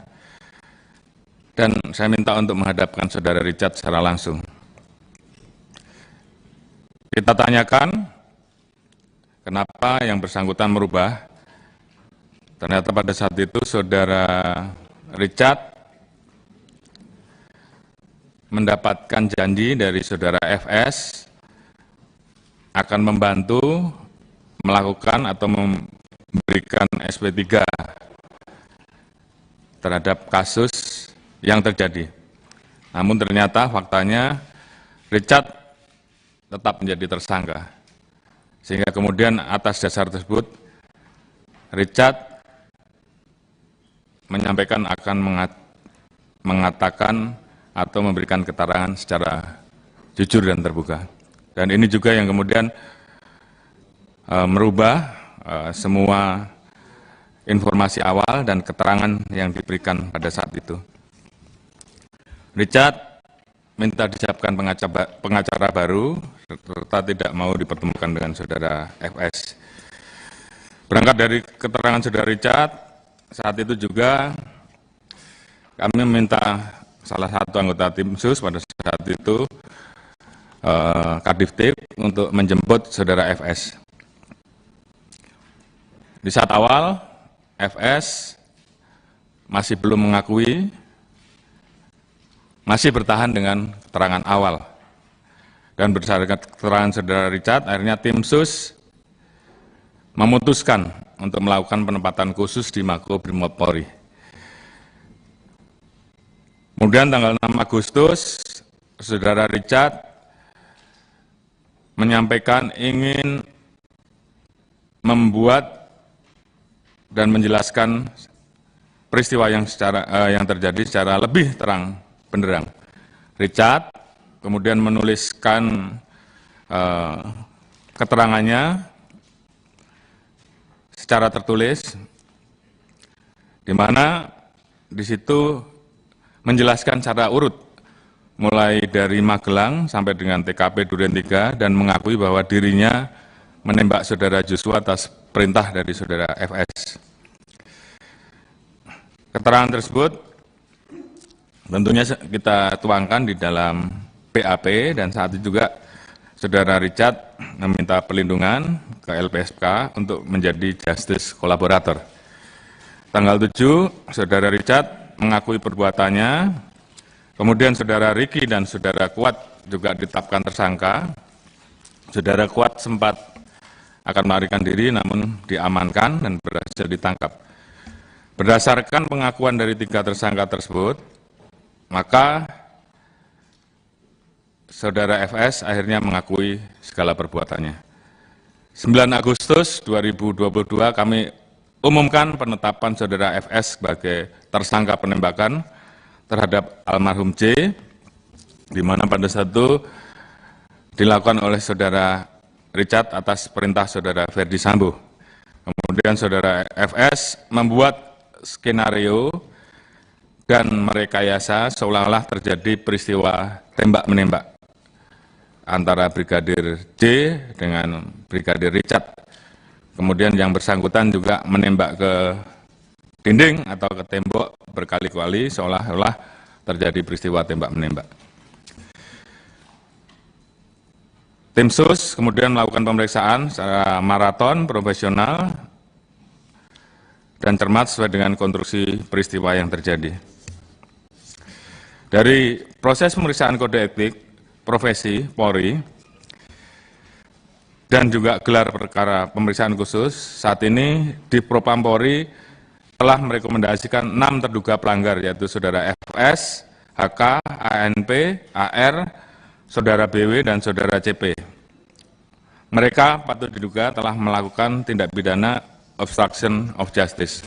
Speaker 3: dan saya minta untuk menghadapkan Saudara Richard secara langsung. Kita tanyakan kenapa yang bersangkutan merubah. Ternyata pada saat itu Saudara Richard mendapatkan janji dari Saudara FS akan membantu melakukan atau memberikan SP3 terhadap kasus yang terjadi. Namun ternyata faktanya Richard tetap menjadi tersangka. Sehingga kemudian atas dasar tersebut, Richard menyampaikan akan mengatakan atau memberikan keterangan secara jujur dan terbuka. Dan ini juga yang kemudian merubah semua informasi awal dan keterangan yang diberikan pada saat itu. Richard minta disiapkan pengacara baru, serta tidak mau dipertemukan dengan Saudara FS. Berangkat dari keterangan Saudara Richard, saat itu juga kami meminta salah satu anggota tim sus pada saat itu, Kadif Tip, untuk menjemput Saudara FS. Di saat awal, FS masih belum mengakui, masih bertahan dengan keterangan awal. Dan berdasarkan keterangan Saudara Richard, akhirnya tim sus memutuskan untuk melakukan penempatan khusus di Makobrimob Polri. Kemudian tanggal 6 Agustus, Saudara Richard menyampaikan ingin membuat dan menjelaskan peristiwa yang terjadi secara lebih terang benderang. Richard kemudian menuliskan keterangannya secara tertulis, di mana di situ menjelaskan secara urut, mulai dari Magelang sampai dengan TKP Duren 3 dan mengakui bahwa dirinya menembak Saudara Joshua atas perintah dari Saudara FS. Keterangan tersebut tentunya kita tuangkan di dalam BAP dan saat itu juga Saudara Richard meminta perlindungan ke LPSK untuk menjadi justice kolaborator. Tanggal 7, Saudara Richard mengakui perbuatannya, kemudian Saudara Riki dan Saudara Kuat juga ditetapkan tersangka. Saudara Kuat sempat akan melarikan diri namun diamankan dan berhasil ditangkap. Berdasarkan pengakuan dari 3 tersangka tersebut, maka Saudara FS akhirnya mengakui segala perbuatannya. 9 Agustus 2022 kami umumkan penetapan Saudara FS sebagai tersangka penembakan terhadap almarhum J, di mana pada saat itu dilakukan oleh Saudara Richard atas perintah Saudara Ferdi Sambo. Kemudian Saudara FS membuat skenario dan merekayasa seolah-olah terjadi peristiwa tembak-menembak antara Brigadir J dengan Brigadir Richard. Kemudian yang bersangkutan juga menembak ke dinding atau ke tembok berkali-kali seolah-olah terjadi peristiwa tembak-menembak. Tim SUS kemudian melakukan pemeriksaan secara maraton, profesional, dan cermat sesuai dengan konstruksi peristiwa yang terjadi. Dari proses pemeriksaan kode etik profesi Polri dan juga gelar perkara pemeriksaan khusus, saat ini di Propam Polri telah merekomendasikan 6 terduga pelanggar, yaitu Saudara FS, HK, ANP, AR, Saudara BW, dan Saudara CP. Mereka patut diduga telah melakukan tindak pidana obstruction of justice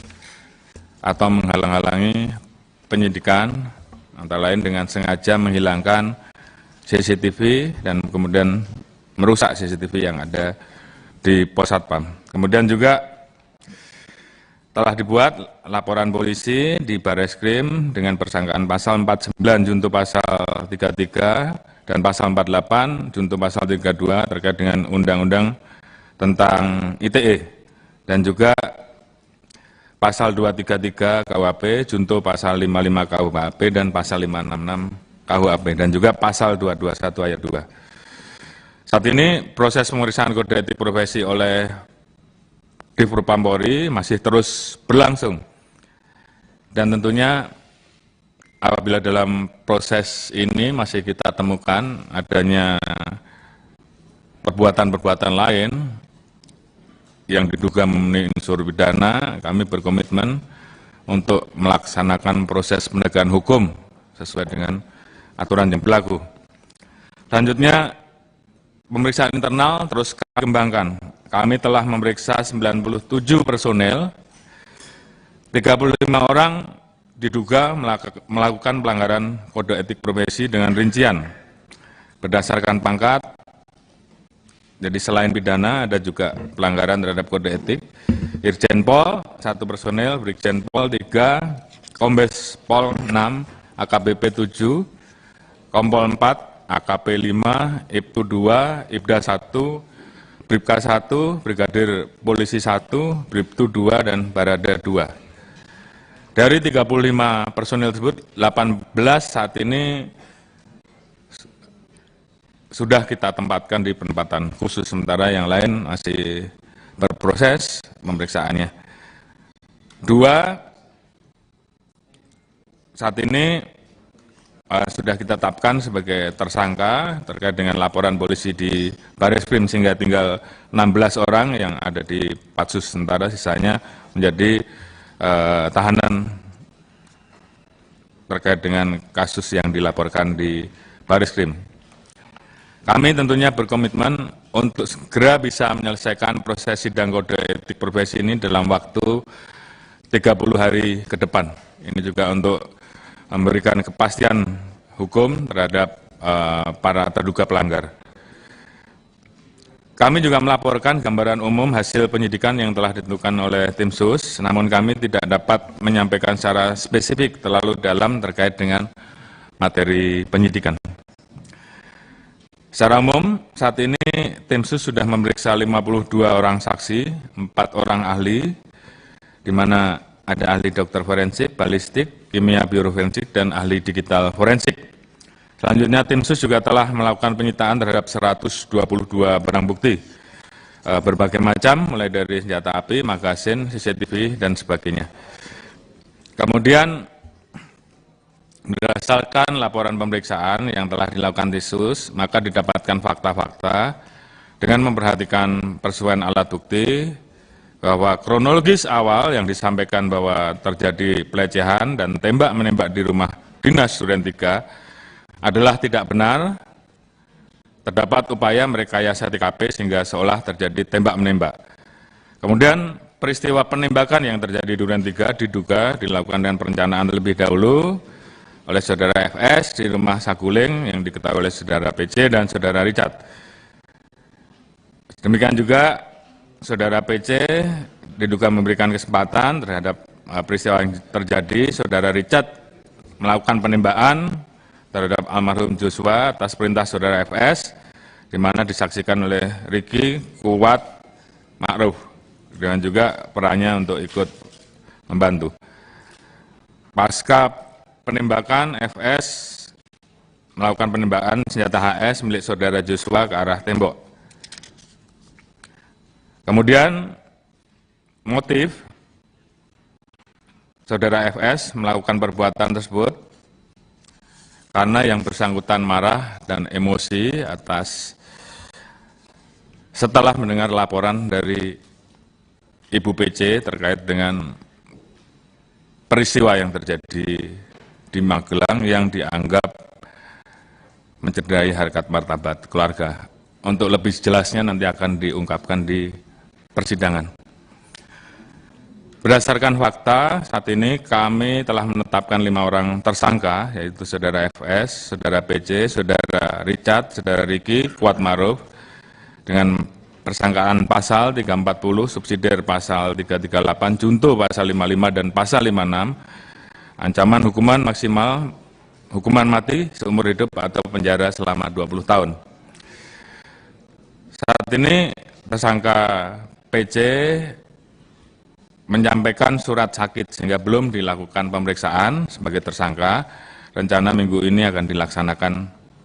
Speaker 3: atau menghalang-halangi penyidikan, antara lain dengan sengaja menghilangkan CCTV dan kemudian merusak CCTV yang ada di Pos Satpam. Kemudian juga telah dibuat laporan polisi di Bareskrim dengan persangkaan pasal 49 junto pasal 33 dan pasal 48 junto pasal 32 terkait dengan Undang-Undang tentang ITE dan juga pasal 233 KUHP junto pasal 55 KUHP dan pasal 566 KUHP dan juga pasal 221 ayat 2. Saat ini proses pemeriksaan kode etik profesi oleh Divpropam Polri masih terus berlangsung dan tentunya apabila dalam proses ini masih kita temukan adanya perbuatan-perbuatan lain yang diduga memenuhi unsur pidana, kami berkomitmen untuk melaksanakan proses penegakan hukum sesuai dengan aturan yang berlaku. Selanjutnya, pemeriksaan internal terus kami kembangkan. Kami telah memeriksa 97 personel, 35 orang diduga melakukan pelanggaran kode etik profesi dengan rincian berdasarkan pangkat. Jadi selain pidana ada juga pelanggaran terhadap kode etik. Irjen Pol 1 personel, Brigjen Pol 3, Kombes Pol 6, AKBP 7, Kompol 4, AKP 5, Ibtu 2, Ibda 1, Bribka 1, Brigadir Polisi 1, Bribtu 2, dan Barada 2. Dari 35 personil tersebut, 18 saat ini sudah kita tempatkan di penempatan khusus, sementara yang lain masih berproses pemeriksaannya. 2 saat ini sudah kita tetapkan sebagai tersangka terkait dengan laporan polisi di Bareskrim, sehingga tinggal 16 orang yang ada di Patsus, sementara sisanya menjadi tahanan terkait dengan kasus yang dilaporkan di Bareskrim. Kami tentunya berkomitmen untuk segera bisa menyelesaikan proses sidang kode etik profesi ini dalam waktu 30 hari ke depan. Ini juga untuk memberikan kepastian hukum terhadap para terduga pelanggar. Kami juga melaporkan gambaran umum hasil penyidikan yang telah ditentukan oleh tim SUS, namun kami tidak dapat menyampaikan secara spesifik terlalu dalam terkait dengan materi penyidikan. Secara umum, saat ini tim SUS sudah memeriksa 52 orang saksi, 4 orang ahli, di mana ada ahli dokter forensik, balistik, kimia bioforensik, dan ahli digital forensik. Selanjutnya, tim SUS juga telah melakukan penyitaan terhadap 122 barang bukti berbagai macam, mulai dari senjata api, magasin, CCTV, dan sebagainya. Kemudian, berdasarkan laporan pemeriksaan yang telah dilakukan tim SUS, maka didapatkan fakta-fakta dengan memperhatikan persesuaian alat bukti bahwa kronologis awal yang disampaikan bahwa terjadi pelecehan dan tembak-menembak di rumah dinas Duren 3 adalah tidak benar. Terdapat upaya merekayasa TKP sehingga seolah terjadi tembak-menembak. Kemudian peristiwa penembakan yang terjadi di Duren 3 diduga dilakukan dengan perencanaan terlebih dahulu oleh saudara FS di rumah Saguling yang diketahui oleh saudara PC dan saudara Richard. Demikian juga saudara PC diduga memberikan kesempatan terhadap peristiwa yang terjadi. Saudara Richard melakukan penembakan terhadap almarhum Joshua atas perintah saudara FS, di mana disaksikan oleh Ricky, Kuat, Ma'ruf, dengan juga perannya untuk ikut membantu. Pasca penembakan, FS melakukan penembakan senjata HS milik saudara Joshua ke arah tembok. Kemudian motif saudara FS melakukan perbuatan tersebut karena yang bersangkutan marah dan emosi setelah mendengar laporan dari Ibu PC terkait dengan peristiwa yang terjadi di Magelang yang dianggap mencederai harkat martabat keluarga. Untuk lebih jelasnya nanti akan diungkapkan di persidangan. Berdasarkan fakta, saat ini kami telah menetapkan 5 orang tersangka, yaitu saudara FS, saudara PC, saudara Richard, saudara Ricky, Kuat Ma'ruf, dengan persangkaan pasal 340, subsidiar pasal 338, junto pasal 55 dan pasal 56, ancaman hukuman maksimal hukuman mati seumur hidup atau penjara selama 20 tahun. Saat ini tersangka PC menyampaikan surat sakit sehingga belum dilakukan pemeriksaan sebagai tersangka. Rencana minggu ini akan dilaksanakan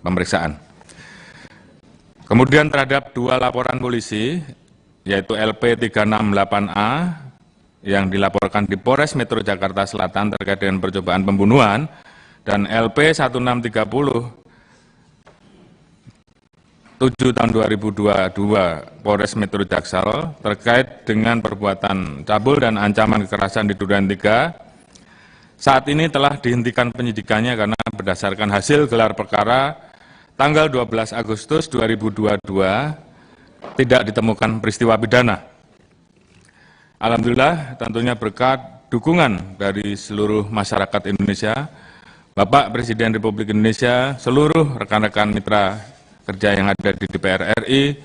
Speaker 3: pemeriksaan. Kemudian terhadap 2 laporan polisi, yaitu LP 368A yang dilaporkan di Polres Metro Jakarta Selatan terkait dengan percobaan pembunuhan, dan LP 1630 7 tahun 2022 Polres Metro Jaksel terkait dengan perbuatan cabul dan ancaman kekerasan di Duren 3, saat ini telah dihentikan penyidikannya karena berdasarkan hasil gelar perkara tanggal 12 Agustus 2022 tidak ditemukan peristiwa pidana. Alhamdulillah tentunya berkat dukungan dari seluruh masyarakat Indonesia, Bapak Presiden Republik Indonesia, seluruh rekan-rekan mitra kerja yang ada di DPR RI,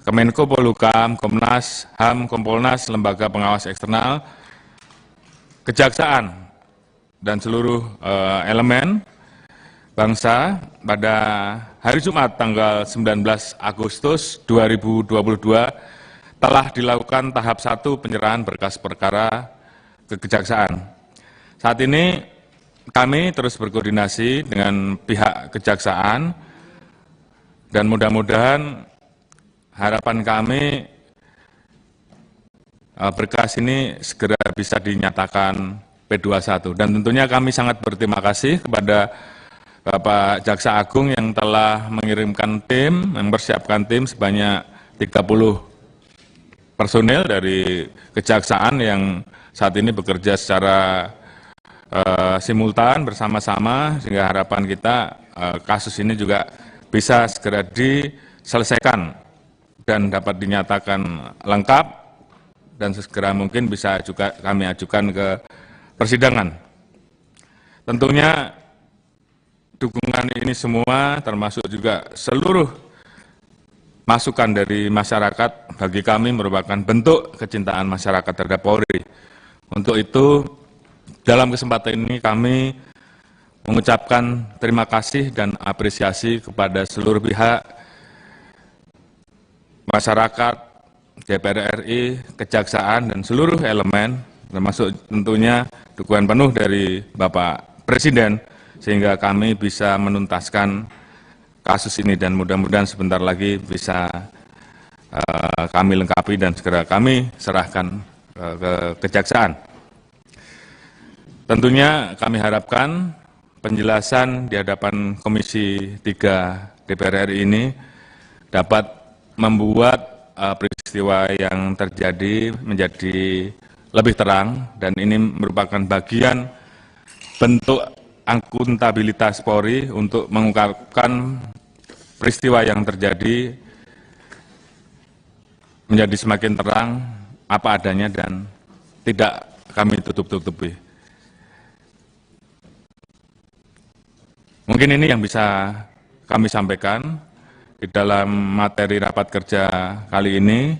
Speaker 3: Kemenko Polhukam, Komnas HAM, Kompolnas, Lembaga Pengawas Eksternal, Kejaksaan, dan seluruh elemen bangsa pada hari Jumat tanggal 19 Agustus 2022 telah dilakukan tahap 1 penyerahan berkas perkara ke Kejaksaan. Saat ini kami terus berkoordinasi dengan pihak Kejaksaan, dan mudah-mudahan harapan kami berkas ini segera bisa dinyatakan P21. Dan tentunya kami sangat berterima kasih kepada Bapak Jaksa Agung yang telah mengirimkan tim, mempersiapkan tim sebanyak 30 personil dari Kejaksaan yang saat ini bekerja secara simultan bersama-sama, sehingga harapan kita kasus ini juga bisa segera diselesaikan dan dapat dinyatakan lengkap dan segera mungkin bisa juga kami ajukan ke persidangan. Tentunya dukungan ini semua termasuk juga seluruh masukan dari masyarakat bagi kami merupakan bentuk kecintaan masyarakat terhadap Polri. Untuk itu dalam kesempatan ini kami mengucapkan terima kasih dan apresiasi kepada seluruh pihak, masyarakat, DPR RI, Kejaksaan, dan seluruh elemen, termasuk tentunya dukungan penuh dari Bapak Presiden, sehingga kami bisa menuntaskan kasus ini dan mudah-mudahan sebentar lagi bisa kami lengkapi dan segera kami serahkan ke Kejaksaan. Tentunya kami harapkan penjelasan di hadapan Komisi 3 DPR RI ini dapat membuat peristiwa yang terjadi menjadi lebih terang, dan ini merupakan bagian bentuk akuntabilitas Polri untuk mengungkapkan peristiwa yang terjadi menjadi semakin terang apa adanya dan tidak kami tutup-tutupi. Mungkin ini yang bisa kami sampaikan di dalam materi rapat kerja kali ini.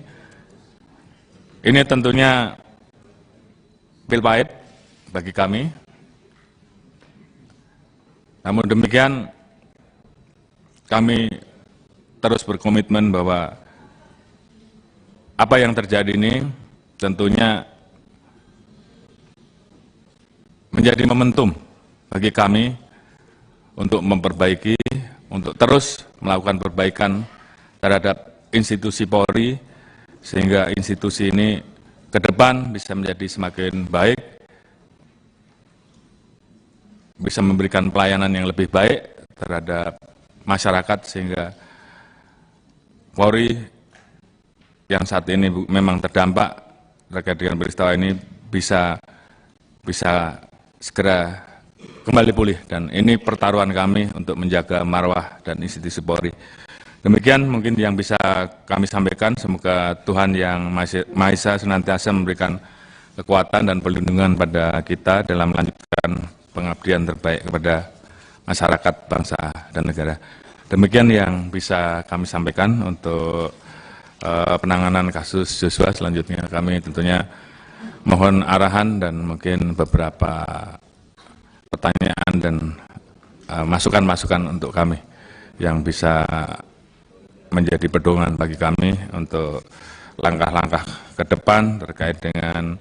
Speaker 3: Ini tentunya pil pahit bagi kami. Namun demikian, kami terus berkomitmen bahwa apa yang terjadi ini tentunya menjadi momentum bagi kami untuk memperbaiki, untuk terus melakukan perbaikan terhadap institusi Polri, sehingga institusi ini ke depan bisa menjadi semakin baik, bisa memberikan pelayanan yang lebih baik terhadap masyarakat, sehingga Polri yang saat ini memang terdampak terkait dengan peristiwa ini bisa segera kembali pulih, dan ini pertaruhan kami untuk menjaga marwah dan institusi Polri. Demikian mungkin yang bisa kami sampaikan. Semoga Tuhan Yang Maha Esa senantiasa memberikan kekuatan dan perlindungan pada kita dalam melanjutkan pengabdian terbaik kepada masyarakat, bangsa, dan negara. Demikian yang bisa kami sampaikan untuk penanganan kasus Joshua. Selanjutnya kami tentunya mohon arahan dan mungkin beberapa pertanyaan dan masukan-masukan untuk kami yang bisa menjadi pedoman bagi kami untuk langkah-langkah ke depan terkait dengan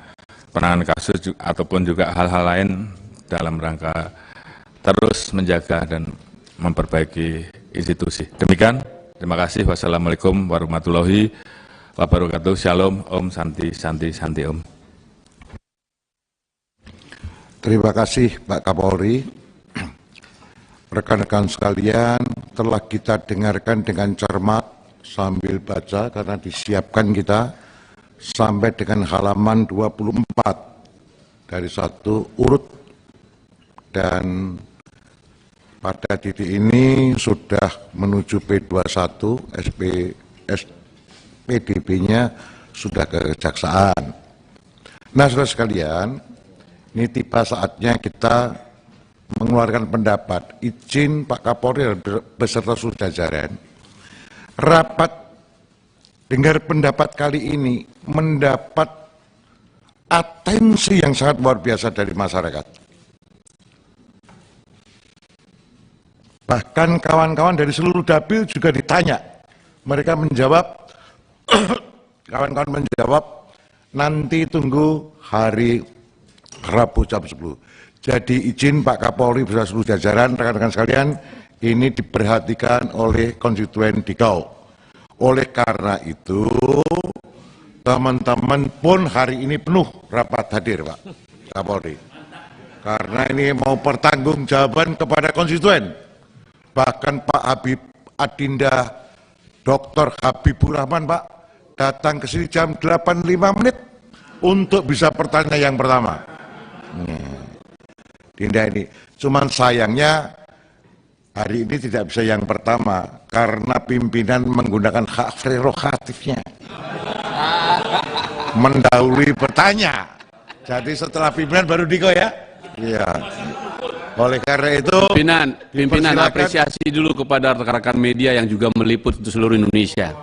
Speaker 3: penanganan kasus ataupun juga hal-hal lain dalam rangka terus menjaga dan memperbaiki institusi. Demikian, terima kasih. Wassalamualaikum warahmatullahi wabarakatuh. Shalom, Om, Santi, Santi, Santi, Om.
Speaker 1: Terima kasih Pak Kapolri. Rekan-rekan sekalian, telah kita dengarkan dengan cermat sambil baca karena disiapkan kita sampai dengan halaman 24 dari satu urut, dan pada titik ini sudah menuju P21, SPDB-nya sudah ke kejaksaan. Nah, saudara sekalian, ini tiba saatnya kita mengeluarkan pendapat. Izin Pak Kapolri beserta seluruh jajaran, rapat dengar pendapat kali ini mendapat atensi yang sangat luar biasa dari masyarakat. Bahkan kawan-kawan dari seluruh dapil juga ditanya. Mereka menjawab, kawan-kawan menjawab, nanti tunggu hari Rabu jam 10. Jadi izin Pak Kapolri beserta seluruh jajaran, rekan-rekan sekalian, ini diperhatikan oleh konstituen di Kau. Oleh karena itu, teman-teman pun hari ini penuh rapat hadir Pak Kapolri. Karena ini mau pertanggungjawaban kepada konstituen. Bahkan Pak Habib Adinda, Dr. Habibur Rahman Pak, datang ke sini jam 8.05 menit untuk bisa bertanya yang pertama. Dinda ini, cuman sayangnya hari ini tidak bisa yang pertama karena pimpinan menggunakan hak prerogatifnya mendahului bertanya. Jadi setelah pimpinan baru Diko ya. Iya. Oleh karena itu,
Speaker 4: pimpinan apresiasi dulu kepada rekan-rekan media yang juga meliput untuk seluruh Indonesia.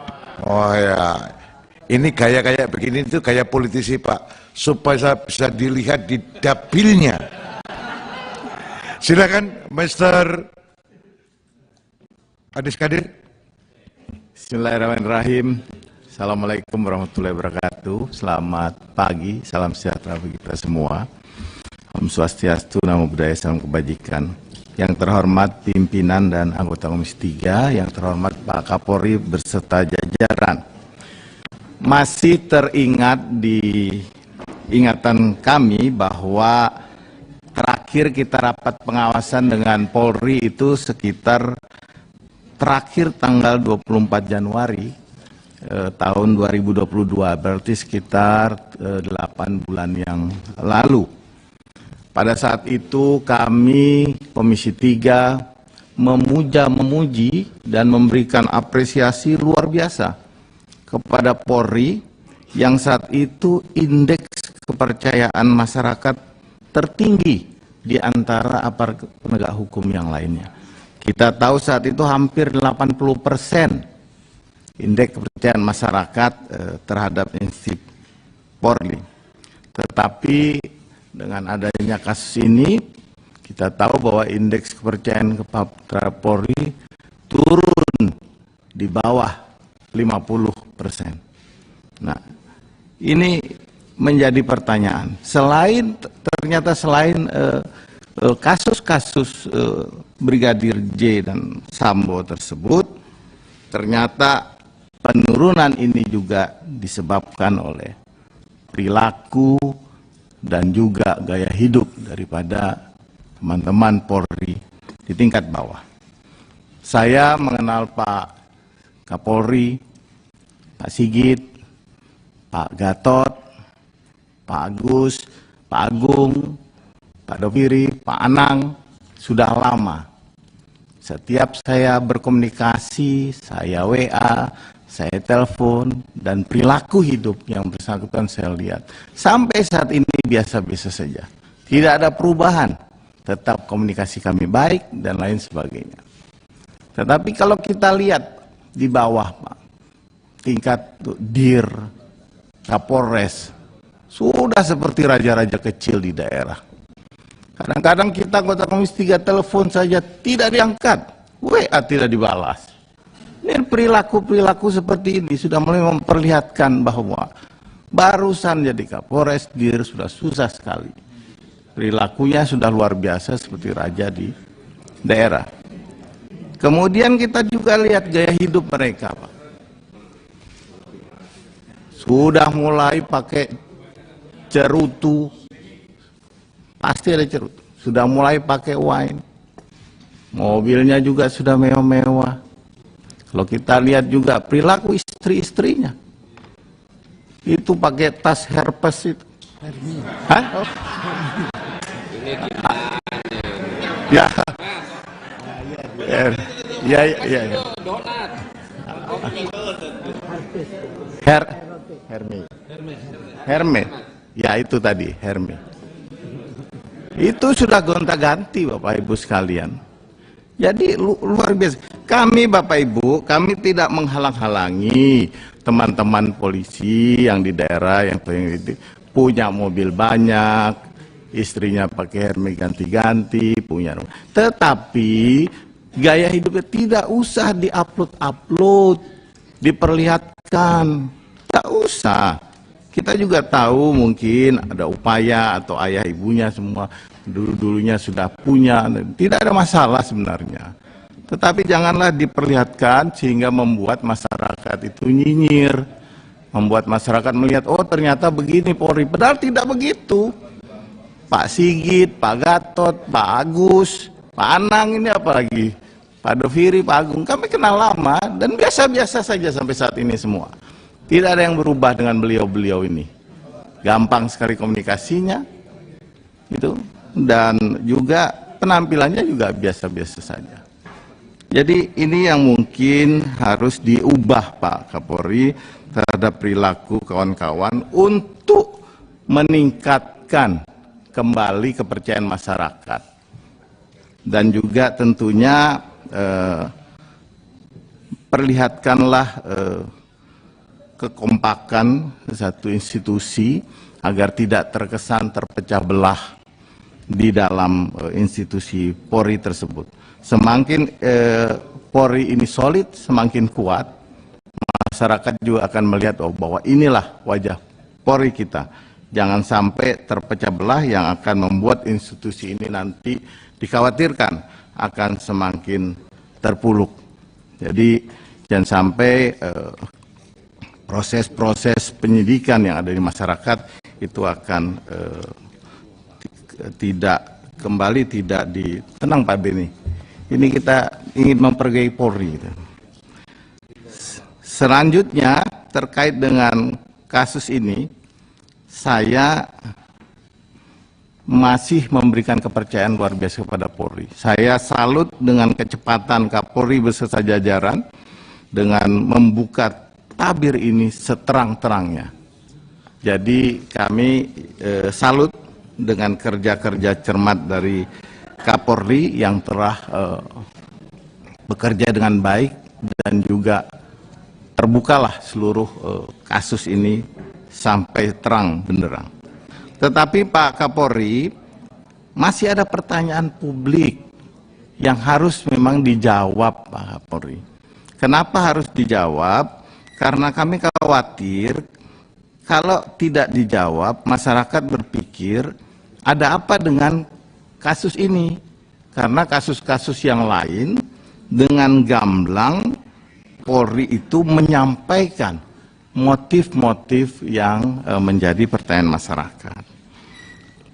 Speaker 1: Oh ya, ini gaya-gaya begini itu gaya politisi Pak, supaya bisa dilihat di dapilnya. Silakan, Mr. Adis Kadir.
Speaker 5: Bismillahirrahmanirrahim. Assalamualaikum warahmatullahi wabarakatuh. Selamat pagi, salam sejahtera bagi kita semua. Om Swastiastu, Namo Buddhaya, salam kebajikan. Yang terhormat pimpinan dan anggota Komisi 3, yang terhormat Pak Kapolri beserta jajaran. Masih teringat di ingatan kami bahwa terakhir kita rapat pengawasan dengan Polri itu sekitar terakhir tanggal 24 Januari tahun 2022, berarti sekitar 8 bulan yang lalu. Pada saat itu kami Komisi 3 memuji dan memberikan apresiasi luar biasa kepada Polri yang saat itu indeks kepercayaan masyarakat tertinggi di antara aparat penegak hukum yang lainnya. Kita tahu saat itu hampir 80% indeks kepercayaan masyarakat terhadap institusi Polri. Tetapi dengan adanya kasus ini, kita tahu bahwa indeks kepercayaan terhadap Polri turun di bawah 50%. Nah, ini menjadi pertanyaan. Ternyata selain kasus-kasus Brigadir J dan Sambo tersebut, ternyata penurunan ini juga disebabkan oleh perilaku dan juga gaya hidup daripada teman-teman Polri di tingkat bawah. Saya mengenal Pak Kapolri, Pak Sigit, Pak Gatot, Pak Agus, Pak Agung, Pak Doviri, Pak Anang, sudah lama. Setiap saya berkomunikasi, saya WA, saya telepon, dan perilaku hidup yang bersangkutan saya lihat. Sampai saat ini biasa-biasa saja. Tidak ada perubahan. Tetap komunikasi kami baik dan lain sebagainya. Tetapi kalau kita lihat di bawah, Pak, tingkat Dir, Kapolres, sudah seperti raja-raja kecil di daerah. Kadang-kadang kita anggota Komisi 3 telepon saja tidak diangkat, WA tidak dibalas. Ini perilaku-perilaku seperti ini sudah mulai memperlihatkan bahwa barusan jadi Kapolres Dir sudah susah sekali. Perilakunya sudah luar biasa seperti raja di daerah. Kemudian kita juga lihat gaya hidup mereka, Pak. Sudah mulai pakai cerutu, pasti ada cerutu. Sudah mulai pakai wine. Mobilnya juga sudah mewah-mewah. Kalau kita lihat juga perilaku istri-istrinya, itu pakai tas Hermes itu. Hah? Ya. Ya. Hermes. Ya itu tadi, Hermes. Itu sudah gonta-ganti Bapak Ibu sekalian. Jadi luar biasa. Kami Bapak Ibu, kami tidak menghalang-halangi teman-teman polisi yang di daerah yang punya mobil banyak, istrinya pakai Hermes ganti-ganti, punya rumah. Tetapi gaya hidupnya tidak usah di-upload, diperlihatkan. Tak usah. Kita juga tahu mungkin ada upaya atau ayah ibunya semua dulunya sudah punya, tidak ada masalah sebenarnya. Tetapi janganlah diperlihatkan sehingga membuat masyarakat itu nyinyir, membuat masyarakat melihat, oh ternyata begini Polri, padahal tidak begitu. Pak Sigit, Pak Gatot, Pak Agus, Pak Anang, ini apalagi Pak Doviri, Pak Agung, kami kenal lama dan biasa-biasa saja sampai saat ini semua. Tidak ada yang berubah dengan beliau-beliau ini. Gampang sekali komunikasinya, gitu. Dan juga penampilannya juga biasa-biasa saja. Jadi ini yang mungkin harus diubah Pak Kapolri terhadap perilaku kawan-kawan untuk meningkatkan kembali kepercayaan masyarakat. Dan juga tentunya perlihatkanlah kekompakan satu institusi agar tidak terkesan terpecah belah di dalam institusi Polri tersebut. Semakin Polri ini solid, semakin kuat, masyarakat juga akan melihat bahwa inilah wajah Polri kita. Jangan sampai terpecah belah yang akan membuat institusi ini nanti dikhawatirkan akan semakin terpuruk. Jadi jangan sampai proses-proses penyidikan yang ada di masyarakat itu akan tidak tenang Pak Beni. Ini kita ingin memperbaiki Polri. Selanjutnya terkait dengan kasus ini, saya masih memberikan kepercayaan luar biasa kepada Polri. Saya salut dengan kecepatan Kapolri beserta jajaran dengan membuka tabir ini seterang-terangnya. Jadi kami salut dengan kerja-kerja cermat dari Kapolri yang telah bekerja dengan baik dan juga terbukalah seluruh kasus ini sampai terang benderang. Tetapi Pak Kapolri, masih ada pertanyaan publik yang harus memang dijawab Pak Kapolri. Kenapa harus dijawab? Karena kami khawatir kalau tidak dijawab, masyarakat berpikir ada apa dengan kasus ini. Karena kasus-kasus yang lain dengan gamblang Polri itu menyampaikan motif-motif yang menjadi pertanyaan masyarakat.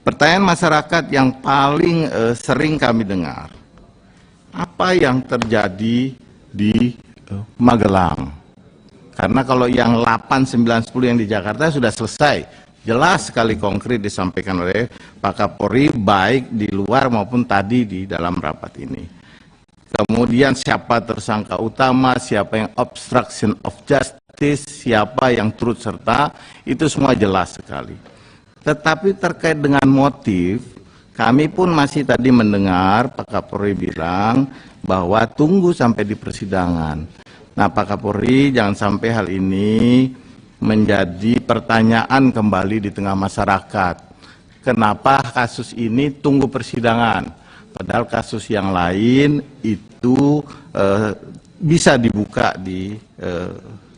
Speaker 5: Pertanyaan masyarakat yang paling sering kami dengar, apa yang terjadi di Magelang? Karena kalau yang 8, 9, 10 yang di Jakarta sudah selesai, jelas sekali konkret disampaikan oleh Pak Kapolri, baik di luar maupun tadi di dalam rapat ini. Kemudian siapa tersangka utama, siapa yang obstruction of justice, siapa yang turut serta, itu semua jelas sekali. Tetapi terkait dengan motif, kami pun masih tadi mendengar Pak Kapolri bilang bahwa tunggu sampai di persidangan. Nah Pak Kapolri, jangan sampai hal ini menjadi pertanyaan kembali di tengah masyarakat. Kenapa kasus ini tunggu persidangan? Padahal kasus yang lain itu bisa dibuka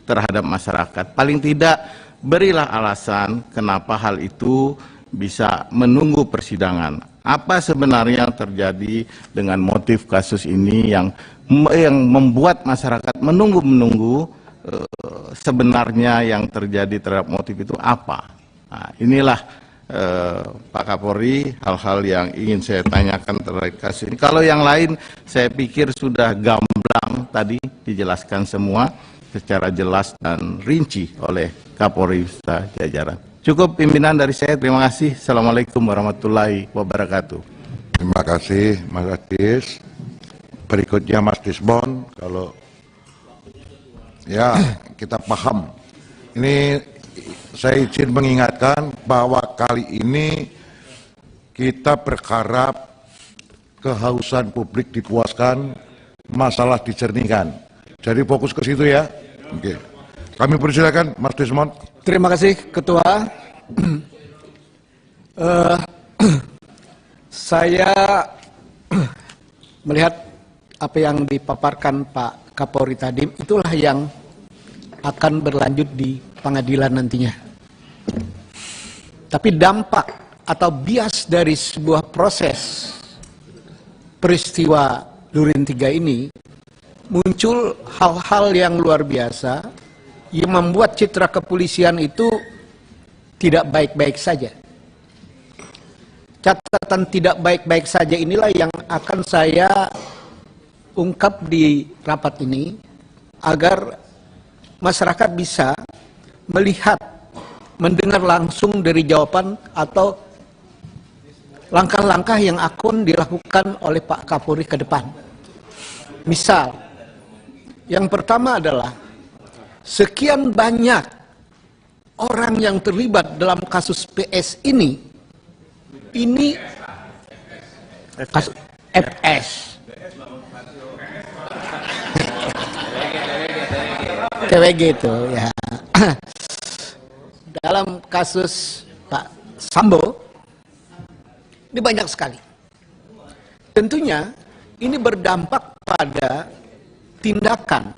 Speaker 5: terhadap masyarakat. Paling tidak berilah alasan kenapa hal itu bisa menunggu persidangan. Apa sebenarnya yang terjadi dengan motif kasus ini yang membuat masyarakat menunggu-menunggu sebenarnya yang terjadi terhadap motif itu apa? Nah, inilah Pak Kapolri hal-hal yang ingin saya tanyakan terkait kasus ini. Kalau yang lain saya pikir sudah gamblang tadi dijelaskan semua secara jelas dan rinci oleh Kapolri beserta jajaran. Cukup pimpinan dari saya, terima kasih. Assalamualaikum warahmatullahi wabarakatuh.
Speaker 1: Terima kasih Mas Adis. Berikutnya Mas Disbon. Kalau ya kita paham. Ini saya izin mengingatkan bahwa kali ini kita berharap kehausan publik dipuaskan, masalah dijernihkan. Jadi fokus ke situ ya. Oke. Kami persilakan Mas Desmond.
Speaker 6: Terima kasih Ketua. Saya melihat apa yang dipaparkan Pak Kapolri tadi, itulah yang akan berlanjut di pengadilan nantinya. Tapi dampak atau bias dari sebuah proses peristiwa Duren 3 ini muncul hal-hal yang luar biasa yang membuat citra kepolisian itu tidak baik-baik saja. Catatan tidak baik-baik saja inilah yang akan saya ungkap di rapat ini agar masyarakat bisa melihat, mendengar langsung dari jawaban atau langkah-langkah yang akan dilakukan oleh Pak Kapolri ke depan. Misal, yang pertama adalah sekian banyak orang yang terlibat dalam kasus PS ini kasus FS. TWG itu ya. Dalam kasus Pak Sambo ini banyak sekali. Tentunya ini berdampak pada tindakan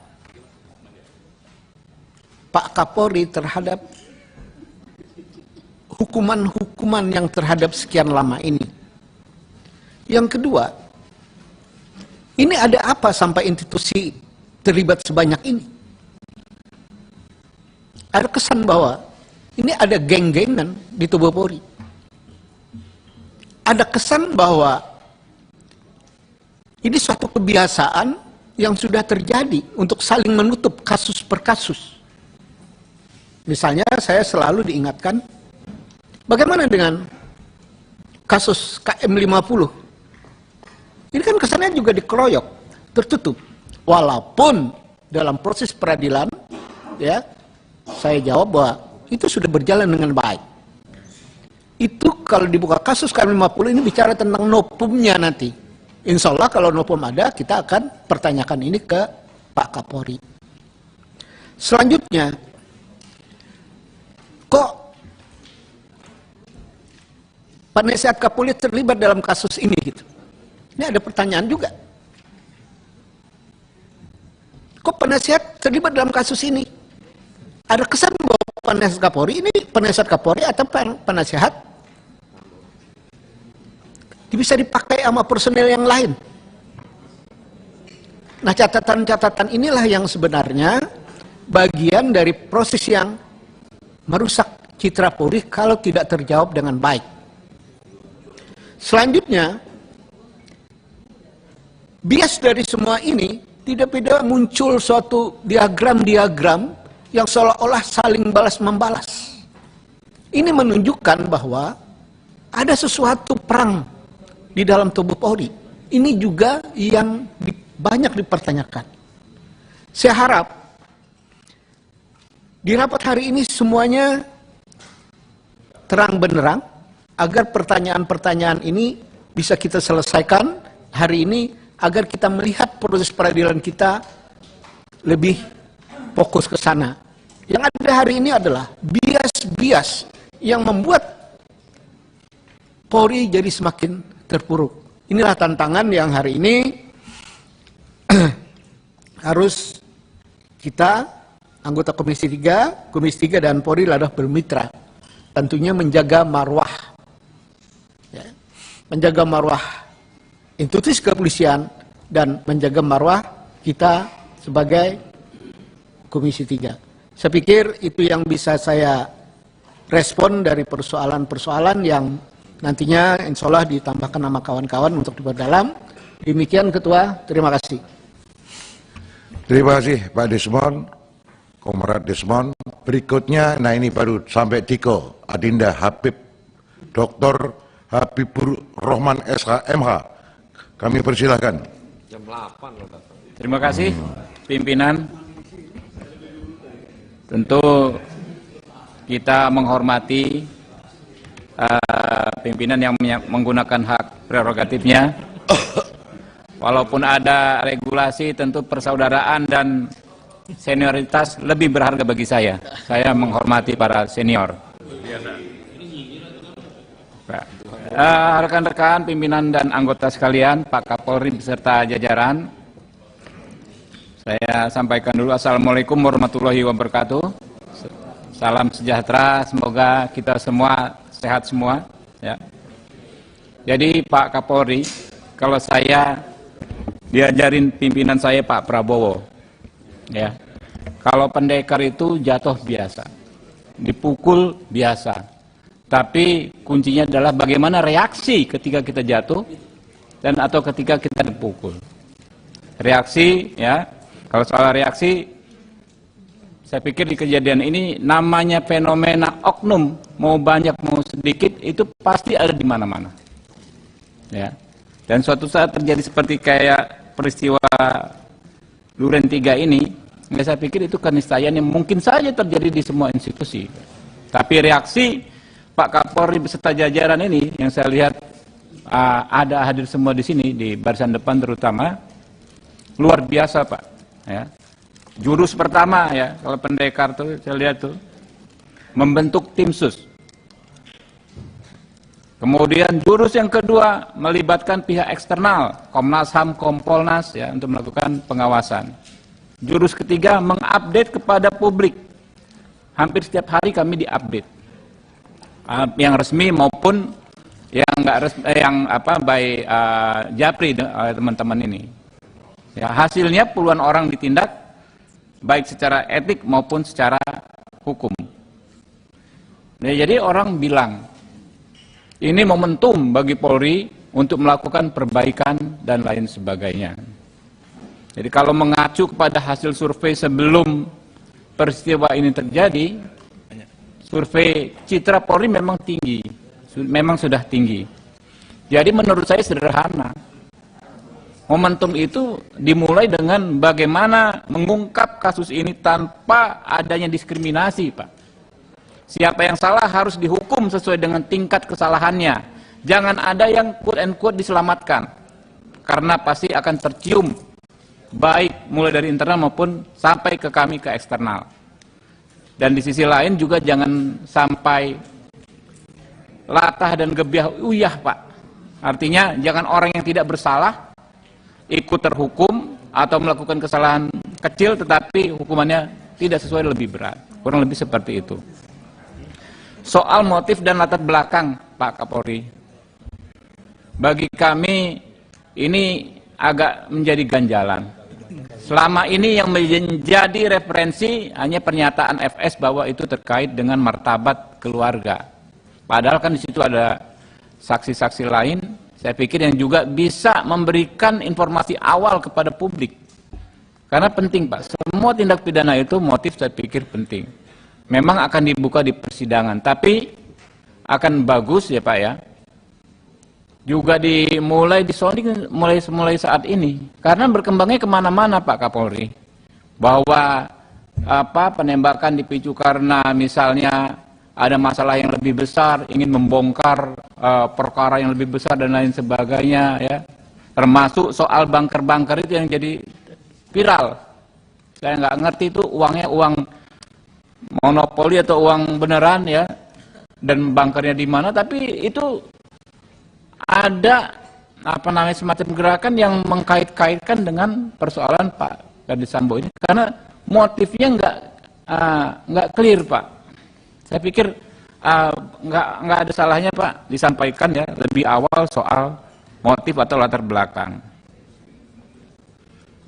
Speaker 6: Pak Kapolri terhadap hukuman-hukuman yang terhadap sekian lama ini. Yang kedua, ini ada apa sampai institusi terlibat sebanyak ini? Ada kesan bahwa ini ada geng-gengan di tubuh Polri. Ada kesan bahwa ini suatu kebiasaan yang sudah terjadi untuk saling menutup kasus per kasus. Misalnya saya selalu diingatkan, bagaimana dengan kasus KM50? Ini kan kesannya juga dikeroyok, tertutup. Walaupun dalam proses peradilan, ya, saya jawab bahwa itu sudah berjalan dengan baik. Itu kalau dibuka kasus KM50 ini bicara tentang nopumnya nanti. Insya Allah kalau nopum ada, kita akan pertanyakan ini ke Pak Kapolri. Selanjutnya, kok penasihat Kapolri terlibat dalam kasus ini gitu? Ini ada pertanyaan juga. Kok penasihat terlibat dalam kasus ini? Ada kesan bahwa penasihat Kapolri ini penasihat Kapolri atau penasihat bisa dipakai sama personel yang lain. Nah, catatan-catatan inilah yang sebenarnya bagian dari proses yang merusak citra Polri kalau tidak terjawab dengan baik. Selanjutnya, bias dari semua ini tidak beda muncul suatu diagram-diagram yang seolah-olah saling balas-membalas. Ini menunjukkan bahwa ada sesuatu perang di dalam tubuh Polri. Ini juga yang banyak dipertanyakan. Saya harap di rapat hari ini semuanya terang benderang agar pertanyaan-pertanyaan ini bisa kita selesaikan hari ini agar kita melihat proses peradilan kita lebih fokus ke sana. Yang ada hari ini adalah bias-bias yang membuat Polri jadi semakin terpuruk. Inilah tantangan yang hari ini harus kita, anggota Komisi 3 dan Polri adalah bermitra. Tentunya menjaga marwah. Ya, menjaga marwah institusi kepolisian dan menjaga marwah kita sebagai Komisi 3. Saya pikir itu yang bisa saya respon dari persoalan-persoalan yang nantinya insya Allah ditambahkan nama kawan-kawan untuk diperdalam. Demikian Ketua, terima kasih.
Speaker 1: Terima kasih Pak Desmond, Komrad Desmond. Berikutnya, nah ini baru sampai Diko, Adinda Habib, Dr. Habibur Rahman SHMH. Kami persilahkan.
Speaker 2: Jam 8 loh datang.
Speaker 7: Terima kasih pimpinan. Tentu kita menghormati pimpinan yang menggunakan hak prerogatifnya. Walaupun ada regulasi, tentu persaudaraan dan senioritas lebih berharga bagi saya. Saya menghormati para senior. Rekan-rekan pimpinan dan anggota sekalian, Pak Kapolri beserta jajaran, saya sampaikan dulu Assalamualaikum warahmatullahi wabarakatuh. Salam sejahtera, semoga kita semua sehat semua. Ya. Jadi Pak Kapolri, kalau saya diajarin pimpinan saya Pak Prabowo, ya, kalau pendekar itu jatuh biasa, dipukul biasa, tapi kuncinya adalah bagaimana reaksi ketika kita jatuh dan atau ketika kita dipukul. Reaksi, ya, kalau soal reaksi, saya pikir di kejadian ini namanya fenomena oknum, mau banyak mau sedikit itu pasti ada di mana-mana. Ya. Dan suatu saat terjadi seperti kayak peristiwa Duren 3 ini, ya saya pikir itu keniscayaan yang mungkin saja terjadi di semua institusi. Tapi reaksi Pak Kapolri beserta jajaran ini yang saya lihat ada hadir semua di sini di barisan depan terutama, luar biasa Pak. Ya. Jurus pertama ya, kalau pendekar tuh saya lihat tuh membentuk tim sus. Kemudian jurus yang kedua melibatkan pihak eksternal, Komnas HAM, Kompolnas ya untuk melakukan pengawasan. Jurus ketiga mengupdate kepada publik. Hampir setiap hari kami diupdate. Yang resmi maupun yang enggak resmi, by Japri teman-teman ini. Ya, hasilnya puluhan orang ditindak baik secara etik maupun secara hukum. Nah, jadi orang bilang ini momentum bagi Polri untuk melakukan perbaikan dan lain sebagainya. Jadi kalau mengacu kepada hasil survei sebelum peristiwa ini terjadi, survei citra Polri memang tinggi, memang sudah tinggi. Jadi menurut saya sederhana. Momentum itu dimulai dengan bagaimana mengungkap kasus ini tanpa adanya diskriminasi, Pak. Siapa yang salah harus dihukum sesuai dengan tingkat kesalahannya. Jangan ada yang quote and quote diselamatkan. Karena pasti akan tercium baik mulai dari internal maupun sampai ke kami ke eksternal. Dan di sisi lain juga jangan sampai latah dan gebiah uyah, Pak. Artinya jangan orang yang tidak bersalah ikut terhukum atau melakukan kesalahan kecil tetapi hukumannya tidak sesuai, lebih berat. Kurang lebih seperti itu. Soal motif dan latar belakang Pak Kapolri, bagi kami ini agak menjadi ganjalan. Selama ini yang menjadi referensi hanya pernyataan FS bahwa itu terkait dengan martabat keluarga. Padahal kan di situ ada saksi-saksi lain, saya pikir yang juga bisa memberikan informasi awal kepada publik. Karena penting, Pak, semua tindak pidana itu motif saya pikir penting. Memang akan dibuka di persidangan, tapi akan bagus ya Pak ya, juga dimulai disonding mulai saat ini. Karena berkembangnya kemana-mana Pak Kapolri, bahwa penembakan dipicu karena misalnya ada masalah yang lebih besar, ingin membongkar perkara yang lebih besar dan lain sebagainya ya. Termasuk soal bunker-bunker itu yang jadi viral. Saya nggak ngerti itu uangnya uang monopoli atau uang beneran ya, dan bunkernya di mana, tapi itu ada semacam gerakan yang mengkait-kaitkan dengan persoalan Pak Ferdy Sambo ini karena motifnya nggak clear Pak. Saya pikir nggak ada salahnya Pak disampaikan ya lebih awal soal motif atau latar belakang.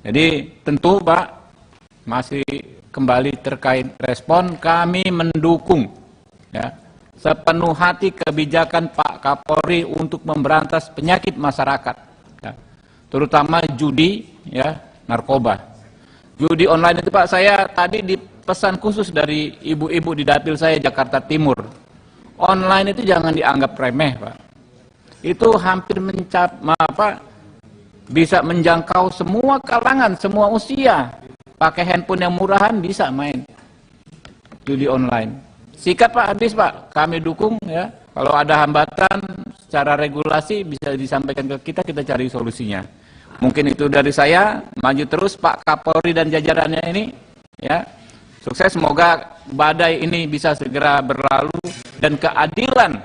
Speaker 7: Jadi tentu Pak masih kembali terkait respon, kami mendukung ya sepenuh hati kebijakan Pak Kapolri untuk memberantas penyakit masyarakat, ya, terutama judi, ya, narkoba. Judi online itu Pak, saya tadi dipesan khusus dari ibu-ibu di dapil saya Jakarta Timur. Online itu jangan dianggap remeh Pak. Itu hampir bisa menjangkau semua kalangan, semua usia. Pakai handphone yang murahan bisa main judi online. Sikat Pak, habis Pak, kami dukung ya. Kalau ada hambatan secara regulasi bisa disampaikan ke kita cari solusinya. Mungkin itu dari saya, maju terus Pak Kapolri dan jajarannya ini ya. Sukses, semoga badai ini bisa segera berlalu dan keadilan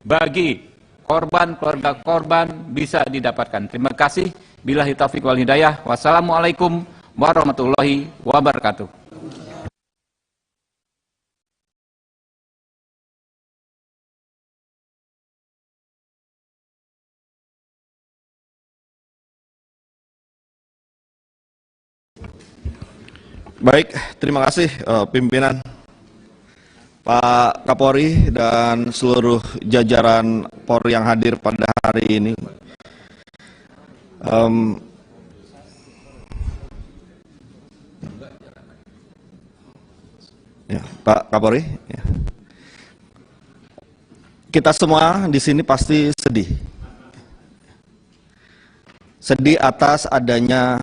Speaker 7: bagi korban, keluarga korban bisa didapatkan. Terima kasih. Billahi taufiq wal hidayah. Wassalamualaikum warahmatullahi wabarakatuh.
Speaker 8: Baik, terima kasih pimpinan Pak Kapolri dan seluruh jajaran Polri yang hadir pada hari ini. Ya, Pak Kapolri, ya. Kita semua di sini pasti sedih. Sedih atas adanya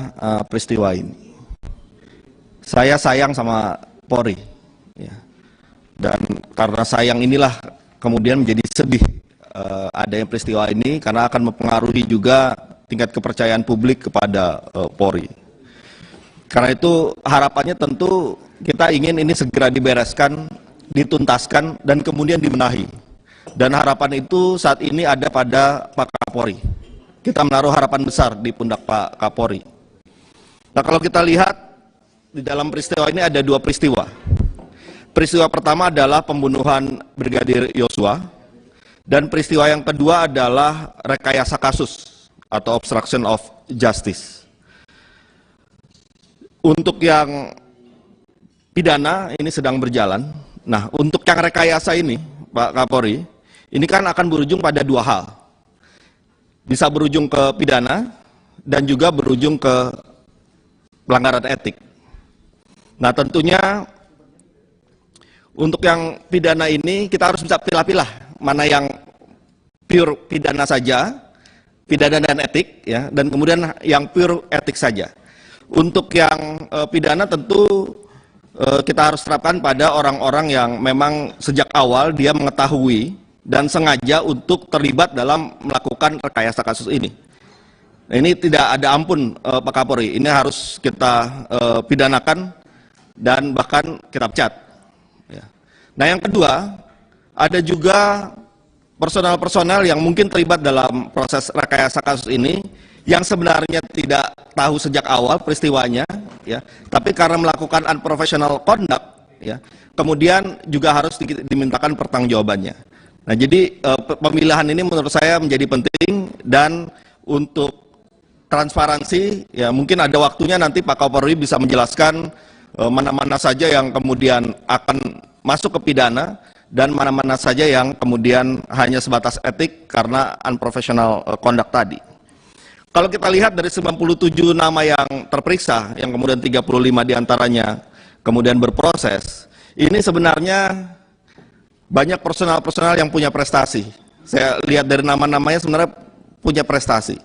Speaker 8: peristiwa ini. Saya sayang sama Polri, ya. Dan karena sayang inilah kemudian menjadi sedih adanya peristiwa ini karena akan mempengaruhi juga tingkat kepercayaan publik kepada Polri. Karena itu harapannya tentu kita ingin ini segera dibereskan, dituntaskan, dan kemudian dibenahi. Dan harapan itu saat ini ada pada Pak Kapolri. Kita menaruh harapan besar di pundak Pak Kapolri. Nah, kalau kita lihat di dalam peristiwa ini ada dua peristiwa. Peristiwa pertama adalah pembunuhan Brigadir Yosua, dan peristiwa yang kedua adalah rekayasa kasus atau obstruction of justice. Untuk yang pidana ini sedang berjalan. Nah, untuk yang rekayasa ini, Pak Kapolri, ini kan akan berujung pada dua hal. Bisa berujung ke pidana dan juga berujung ke pelanggaran etik. Nah, tentunya untuk yang pidana ini kita harus bisa pilah-pilah mana yang pure pidana saja, pidana dan etik, ya, dan kemudian yang pure etik saja. Untuk yang pidana tentu kita harus terapkan pada orang-orang yang memang sejak awal dia mengetahui dan sengaja untuk terlibat dalam melakukan rekayasa kasus ini. Nah, ini tidak ada ampun, Pak Kapolri. Ini harus kita pidanakan dan bahkan kita pecat. Ya. Nah, yang kedua, ada juga personal-personal yang mungkin terlibat dalam proses rekayasa kasus ini yang sebenarnya tidak tahu sejak awal peristiwanya, ya, tapi karena melakukan unprofessional conduct, ya, kemudian juga harus dimintakan pertanggungjawabannya. Nah, jadi pemilihan ini menurut saya menjadi penting, dan untuk transparansi, ya mungkin ada waktunya nanti Pak Kapolri bisa menjelaskan mana-mana saja yang kemudian akan masuk ke pidana dan mana-mana saja yang kemudian hanya sebatas etik karena unprofessional conduct tadi. Kalau kita lihat dari 97 nama yang terperiksa, yang kemudian 35 diantaranya kemudian berproses, ini sebenarnya banyak personal-personal yang punya prestasi. Saya lihat dari nama-namanya sebenarnya punya prestasi.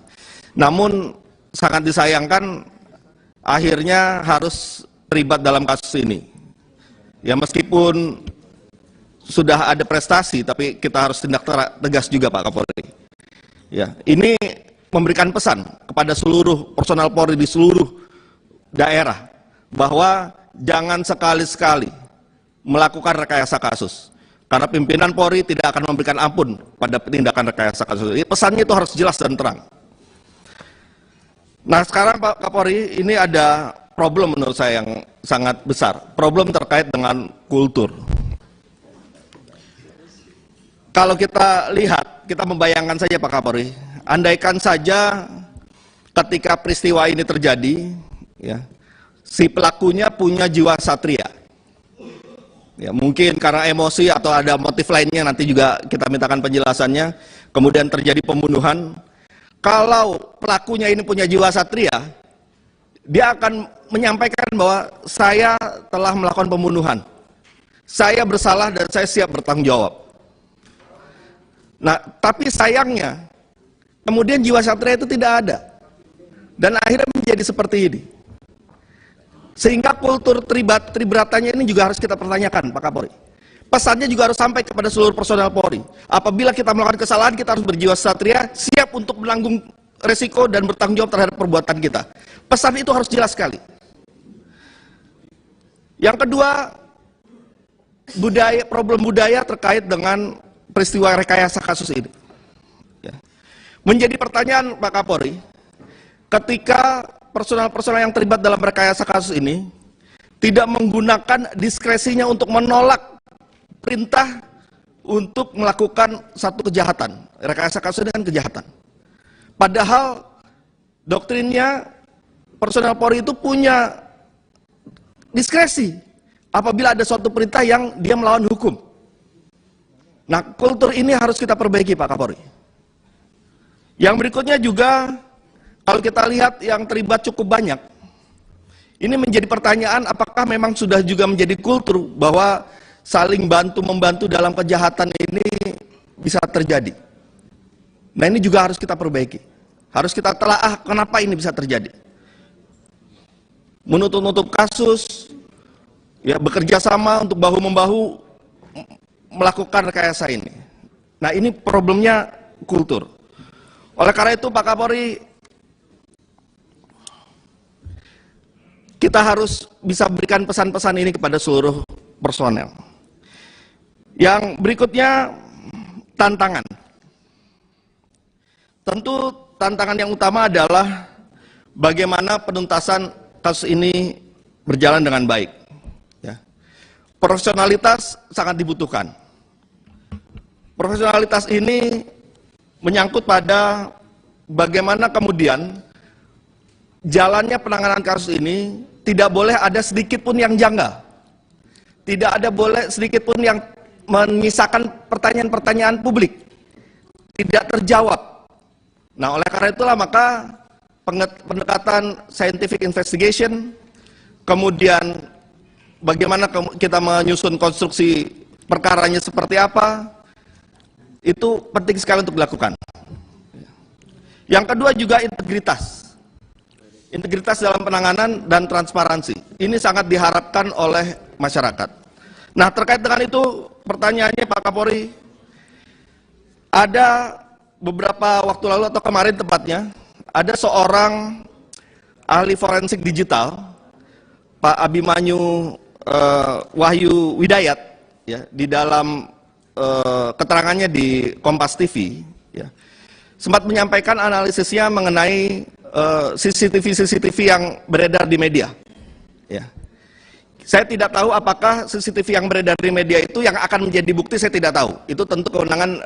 Speaker 8: Namun sangat disayangkan akhirnya harus terlibat dalam kasus ini. Ya, meskipun sudah ada prestasi, tapi kita harus tindak tegas juga, Pak Kapolri. Ya, ini memberikan pesan kepada seluruh personal Polri di seluruh daerah bahwa jangan sekali-sekali melakukan rekayasa kasus. Karena pimpinan Polri tidak akan memberikan ampun pada tindakan rekayasa kasus ini. Pesannya itu harus jelas dan terang. Nah, sekarang Pak Kapolri, ini ada problem menurut saya yang sangat besar. Problem terkait dengan kultur. Kalau kita lihat, kita membayangkan saja Pak Kapolri, andaikan saja ketika peristiwa ini terjadi, ya, si pelakunya punya jiwa satria. Ya, mungkin karena emosi atau ada motif lainnya, nanti juga kita mintakan penjelasannya, kemudian terjadi pembunuhan. Kalau pelakunya ini punya jiwa satria, dia akan menyampaikan bahwa saya telah melakukan pembunuhan, saya bersalah dan saya siap bertanggung jawab. Nah, tapi sayangnya, kemudian jiwa satria itu tidak ada, dan akhirnya menjadi seperti ini. Sehingga kultur tribratannya ini juga harus kita pertanyakan, Pak Kapolri. Pesannya juga harus sampai kepada seluruh personel Polri. Apabila kita melakukan kesalahan, kita harus berjiwa satria, siap untuk menanggung resiko dan bertanggung jawab terhadap perbuatan kita. Pesan itu harus jelas sekali. Yang kedua, problem budaya terkait dengan peristiwa rekayasa kasus ini. Ya. Menjadi pertanyaan, Pak Kapolri, ketika personal-personal yang terlibat dalam rekayasa kasus ini tidak menggunakan diskresinya untuk menolak perintah untuk melakukan satu kejahatan. Rekayasa kasus ini kan kejahatan. Padahal doktrinnya personal Polri itu punya diskresi apabila ada suatu perintah yang dia melawan hukum. Nah, kultur ini harus kita perbaiki, Pak Kapolri. Yang berikutnya juga, kalau kita lihat yang terlibat cukup banyak, ini menjadi pertanyaan apakah memang sudah juga menjadi kultur bahwa saling bantu-membantu dalam kejahatan ini bisa terjadi. Nah, ini juga harus kita perbaiki. Harus kita telaah kenapa ini bisa terjadi. Menutup-nutup kasus, ya, bekerja sama untuk bahu-membahu melakukan rekayasa ini. Nah, ini problemnya kultur. Oleh karena itu, Pak Kapolri, kita harus bisa berikan pesan-pesan ini kepada seluruh personel. Yang berikutnya, tantangan. Tentu tantangan yang utama adalah bagaimana penuntasan kasus ini berjalan dengan baik. Ya. Profesionalitas sangat dibutuhkan. Profesionalitas ini menyangkut pada bagaimana kemudian jalannya penanganan kasus ini tidak boleh ada sedikit pun yang janggal. Tidak ada boleh sedikit pun yang menyisakan pertanyaan-pertanyaan publik. Tidak terjawab. Nah, oleh karena itulah maka pendekatan scientific investigation, kemudian bagaimana kita menyusun konstruksi perkaranya seperti apa, itu penting sekali untuk dilakukan. Yang kedua juga integritas. Integritas dalam penanganan dan transparansi. Ini sangat diharapkan oleh masyarakat. Nah, terkait dengan itu, pertanyaannya Pak Kapolri, ada beberapa waktu lalu atau kemarin tepatnya, ada seorang ahli forensik digital, Pak Abimanyu Wahyu Widayat, ya, di dalam keterangannya di Kompas TV, ya, sempat menyampaikan analisisnya mengenai CCTV yang beredar di media. Ya. Saya tidak tahu apakah CCTV yang beredar di media itu yang akan menjadi bukti, saya tidak tahu. Itu tentu kewenangan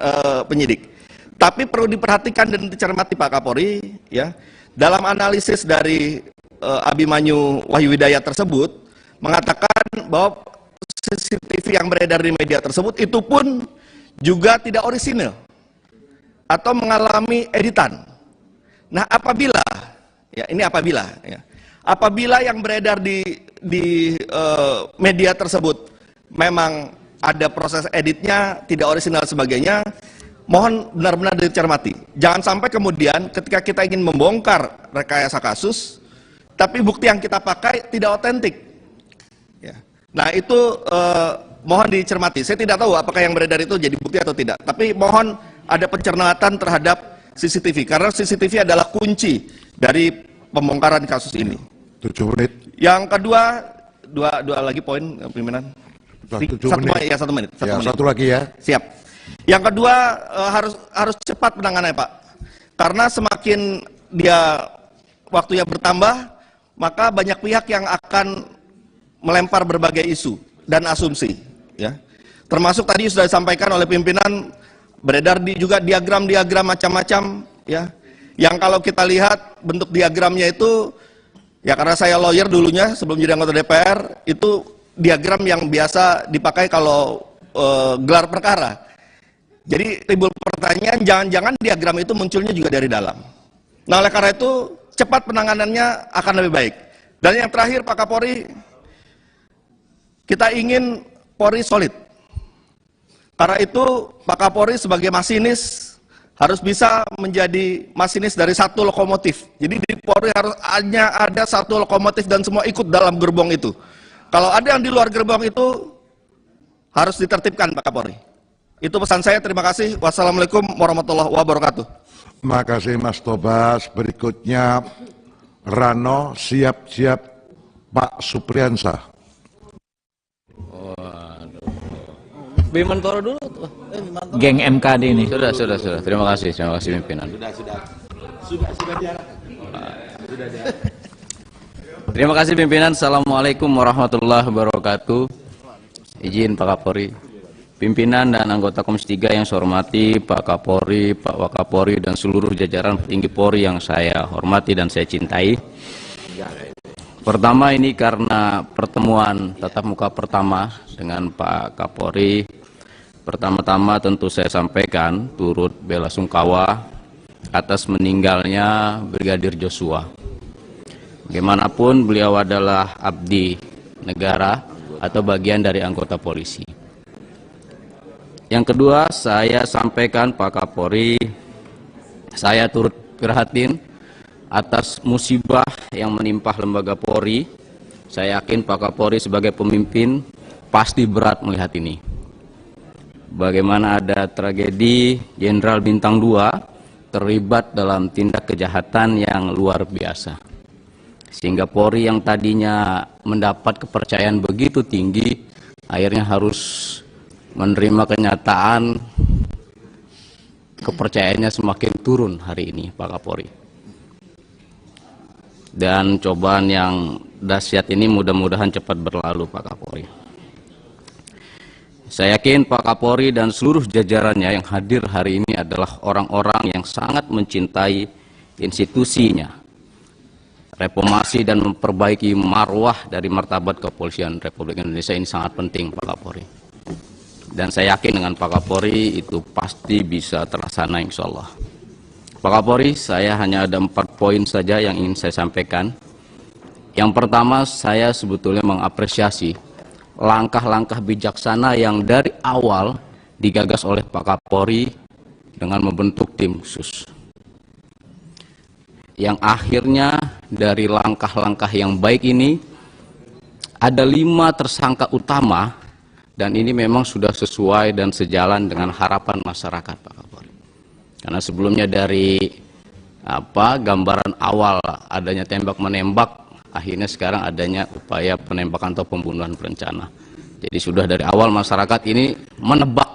Speaker 8: penyidik. Tapi perlu diperhatikan dan dicermati Pak Kapolri, ya, dalam analisis dari Abimanyu Wahyu Widayat tersebut mengatakan bahwa CCTV yang beredar di media tersebut itu pun juga tidak orisinal atau mengalami editan. Nah, apabila, ya, ini apabila, ya, apabila yang beredar di media tersebut memang ada proses editnya, tidak orisinal sebagainya, mohon benar-benar dicermati. Jangan sampai kemudian ketika kita ingin membongkar rekayasa kasus, tapi bukti yang kita pakai tidak otentik. Ya. Nah, itu mohon dicermati. Saya tidak tahu apakah yang beredar itu jadi bukti atau tidak, tapi mohon ada pencermatan terhadap CCTV, karena CCTV adalah kunci dari pembongkaran kasus ini.
Speaker 1: 7 menit.
Speaker 8: Yang kedua, dua lagi poin, pimpinan.
Speaker 1: 1 menit.
Speaker 8: Ya, 1 menit.
Speaker 1: Satu lagi ya.
Speaker 8: Siap. Yang kedua, harus cepat penanganannya, Pak. Karena semakin dia waktunya bertambah, maka banyak pihak yang akan melempar berbagai isu dan asumsi, ya. Termasuk tadi sudah disampaikan oleh pimpinan, beredar juga diagram-diagram macam-macam, ya. Yang kalau kita lihat bentuk diagramnya itu, ya karena saya lawyer dulunya sebelum jadi anggota DPR, itu diagram yang biasa dipakai kalau gelar perkara. Jadi timbul pertanyaan, jangan-jangan diagram itu munculnya juga dari dalam. Nah, oleh karena itu cepat penanganannya akan lebih baik. Dan yang terakhir Pak Kapolri, kita ingin Polri solid. Karena itu Pak Kapolri sebagai masinis harus bisa menjadi masinis dari satu lokomotif. Jadi di Polri harus hanya ada satu lokomotif dan semua ikut dalam gerbong itu. Kalau ada yang di luar gerbong itu harus ditertibkan Pak Kapolri. Itu pesan saya, terima kasih. Wassalamualaikum warahmatullahi wabarakatuh.
Speaker 1: Terima kasih Mas Tobas. Berikutnya Rano, siap-siap Pak Supriyansa.
Speaker 9: Bimantoro dulu.
Speaker 7: Geng MKD ini.
Speaker 9: Sudah. Terima kasih pimpinan. Terima kasih pimpinan. Assalamualaikum warahmatullahi wabarakatuh. Izin Pak Kapolri, pimpinan dan anggota Komisi 3 yang saya hormati, Pak Kapolri, Pak Wakapolri, dan seluruh jajaran petinggi Polri yang saya hormati dan saya cintai. Pertama, ini karena pertemuan tatap muka pertama dengan Pak Kapolri. Pertama-tama tentu saya sampaikan turut bela sungkawa atas meninggalnya Brigadir Joshua. Bagaimanapun beliau adalah abdi negara atau bagian dari anggota polisi. Yang kedua, saya sampaikan Pak Kapolri, saya turut prihatin atas musibah yang menimpa lembaga Polri. Saya yakin Pak Kapolri sebagai pemimpin pasti berat melihat ini. Bagaimana ada tragedi Jenderal Bintang 2 terlibat dalam tindak kejahatan yang luar biasa. Sehingga Polri yang tadinya mendapat kepercayaan begitu tinggi, akhirnya harus menerima kenyataan kepercayaannya semakin turun hari ini, Pak Kapolri. Dan cobaan yang dahsyat ini mudah-mudahan cepat berlalu, Pak Kapolri. Saya yakin Pak Kapolri dan seluruh jajarannya yang hadir hari ini adalah orang-orang yang sangat mencintai institusinya. Reformasi dan memperbaiki marwah dari martabat kepolisian Republik Indonesia ini sangat penting, Pak Kapolri. Dan saya yakin dengan Pak Kapolri itu pasti bisa terlaksana, insya Allah. Pak Kapolri, saya hanya ada 4 poin saja yang ingin saya sampaikan. Yang pertama, saya sebetulnya mengapresiasi langkah-langkah bijaksana yang dari awal digagas oleh Pak Kapolri dengan membentuk tim khusus. Yang akhirnya dari langkah-langkah yang baik ini ada 5 tersangka utama, dan ini memang sudah sesuai dan sejalan dengan harapan masyarakat, Pak Kapolri. Karena sebelumnya dari gambaran awal adanya tembak-menembak, akhirnya sekarang adanya upaya penembakan atau pembunuhan berencana. Jadi sudah dari awal masyarakat ini menebak,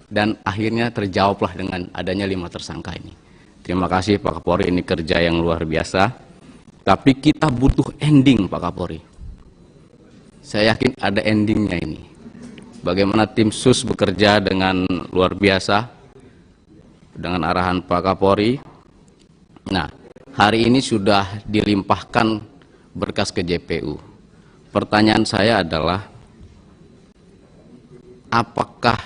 Speaker 9: dan akhirnya terjawablah dengan adanya 5 tersangka ini. Terima kasih Pak Kapolri, ini kerja yang luar biasa. Tapi kita butuh ending, Pak Kapolri. Saya yakin ada endingnya ini. Bagaimana tim sus bekerja dengan luar biasa dengan arahan Pak Kapolri. Nah, hari ini sudah dilimpahkan berkas ke JPU. Pertanyaan saya adalah, apakah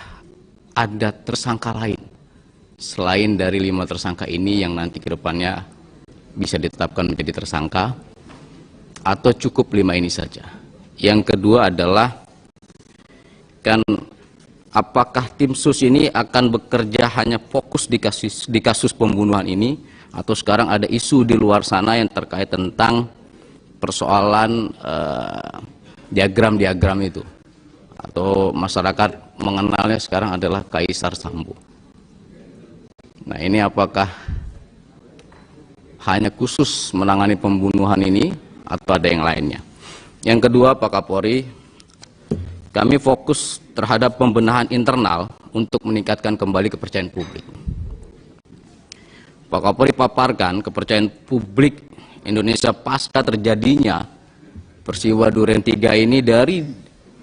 Speaker 9: ada tersangka lain selain dari 5 tersangka ini yang nanti ke depannya bisa ditetapkan menjadi tersangka, atau cukup 5 ini saja? Yang kedua adalah, kan apakah tim sus ini akan bekerja hanya fokus di kasus pembunuhan ini, atau sekarang ada isu di luar sana yang terkait tentang persoalan diagram-diagram itu, atau masyarakat mengenalnya sekarang adalah Kaisar Sambo. Nah, ini apakah hanya khusus menangani pembunuhan ini atau ada yang lainnya? Yang kedua, Pak Kapolri, kami fokus terhadap pembenahan internal untuk meningkatkan kembali kepercayaan publik. Pak Kapolri paparkan kepercayaan publik Indonesia pasca terjadinya peristiwa Duren 3 ini dari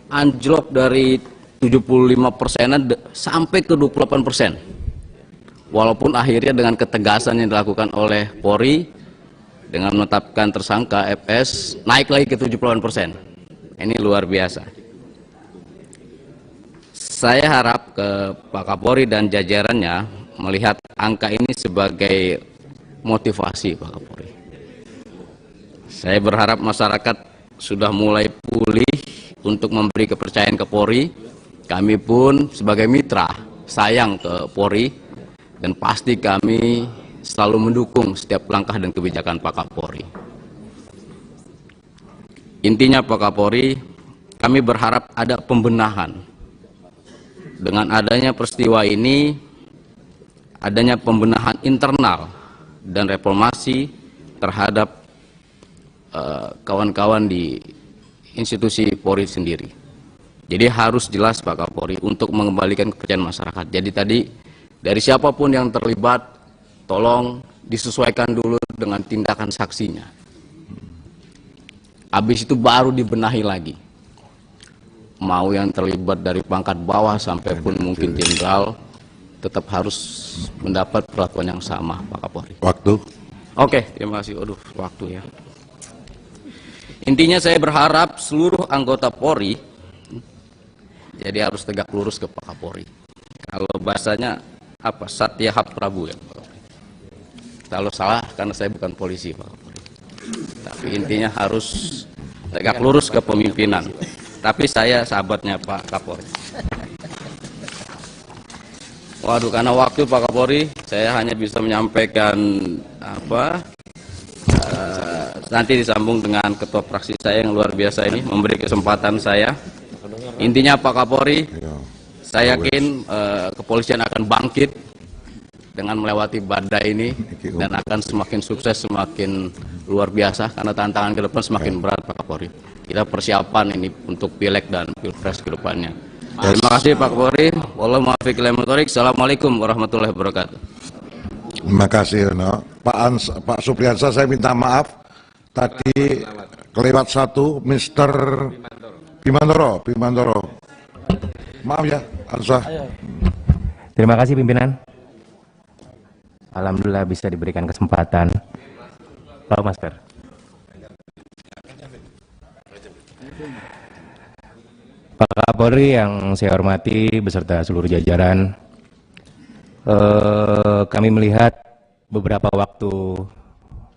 Speaker 9: anjlok dari 75% sampai ke 28%. Walaupun akhirnya dengan ketegasan yang dilakukan oleh Polri dengan menetapkan tersangka FS naik lagi ke 78%. Ini luar biasa. Saya harap ke Pak Kapolri dan jajarannya melihat angka ini sebagai motivasi, Pak Kapolri. Saya berharap masyarakat sudah mulai pulih untuk memberi kepercayaan ke Polri. Kami pun sebagai mitra sayang ke Polri, dan pasti kami selalu mendukung setiap langkah dan kebijakan Pak Kapolri. Intinya Pak Kapolri, kami berharap ada pembenahan. Dengan adanya peristiwa ini, adanya pembenahan internal dan reformasi terhadap kawan-kawan di institusi Polri sendiri. Jadi harus jelas Pak Kapolri untuk mengembalikan kepercayaan masyarakat. Jadi tadi dari siapapun yang terlibat, tolong disesuaikan dulu dengan tindakan saksinya. Habis itu baru dibenahi lagi. Mau yang terlibat dari pangkat bawah sampai pun mungkin jenderal, tetap harus mendapat perlakuan yang sama, Pak Kapolri.
Speaker 1: Waktu.
Speaker 9: Oke, terima kasih. Aduh, waktu ya. Intinya saya berharap seluruh anggota Polri jadi harus tegak lurus ke Pak Kapolri. Kalau bahasanya apa? Satya Hak Prabu ya, Pak Kapolri. Kalau salah karena saya bukan polisi, Pak Kapolri. Tapi intinya harus tegak lurus ke pemimpinan. Tapi saya sahabatnya Pak Kapolri. Waduh, karena waktu Pak Kapolri, saya hanya bisa menyampaikan nanti disambung dengan ketua fraksi saya yang luar biasa ini memberi kesempatan saya. Intinya Pak Kapolri, saya yakin kepolisian akan bangkit dengan melewati badai ini dan akan semakin sukses, semakin luar biasa karena tantangan ke depan semakin berat Pak Kapolri. Kita persiapan ini untuk pileg dan pilpres ke depannya. Terima kasih Pak Kapolri. Assalamualaikum warahmatullahi wabarakatuh.
Speaker 1: Terima kasih, no. Pak Supriyansa, saya minta maaf tadi kelewat satu, Mr. Bimantoro. Maaf ya, Ansah.
Speaker 10: Terima kasih pimpinan. Alhamdulillah bisa diberikan kesempatan. Bawa masker. Pak Kapolri yang saya hormati beserta seluruh jajaran, kami melihat beberapa waktu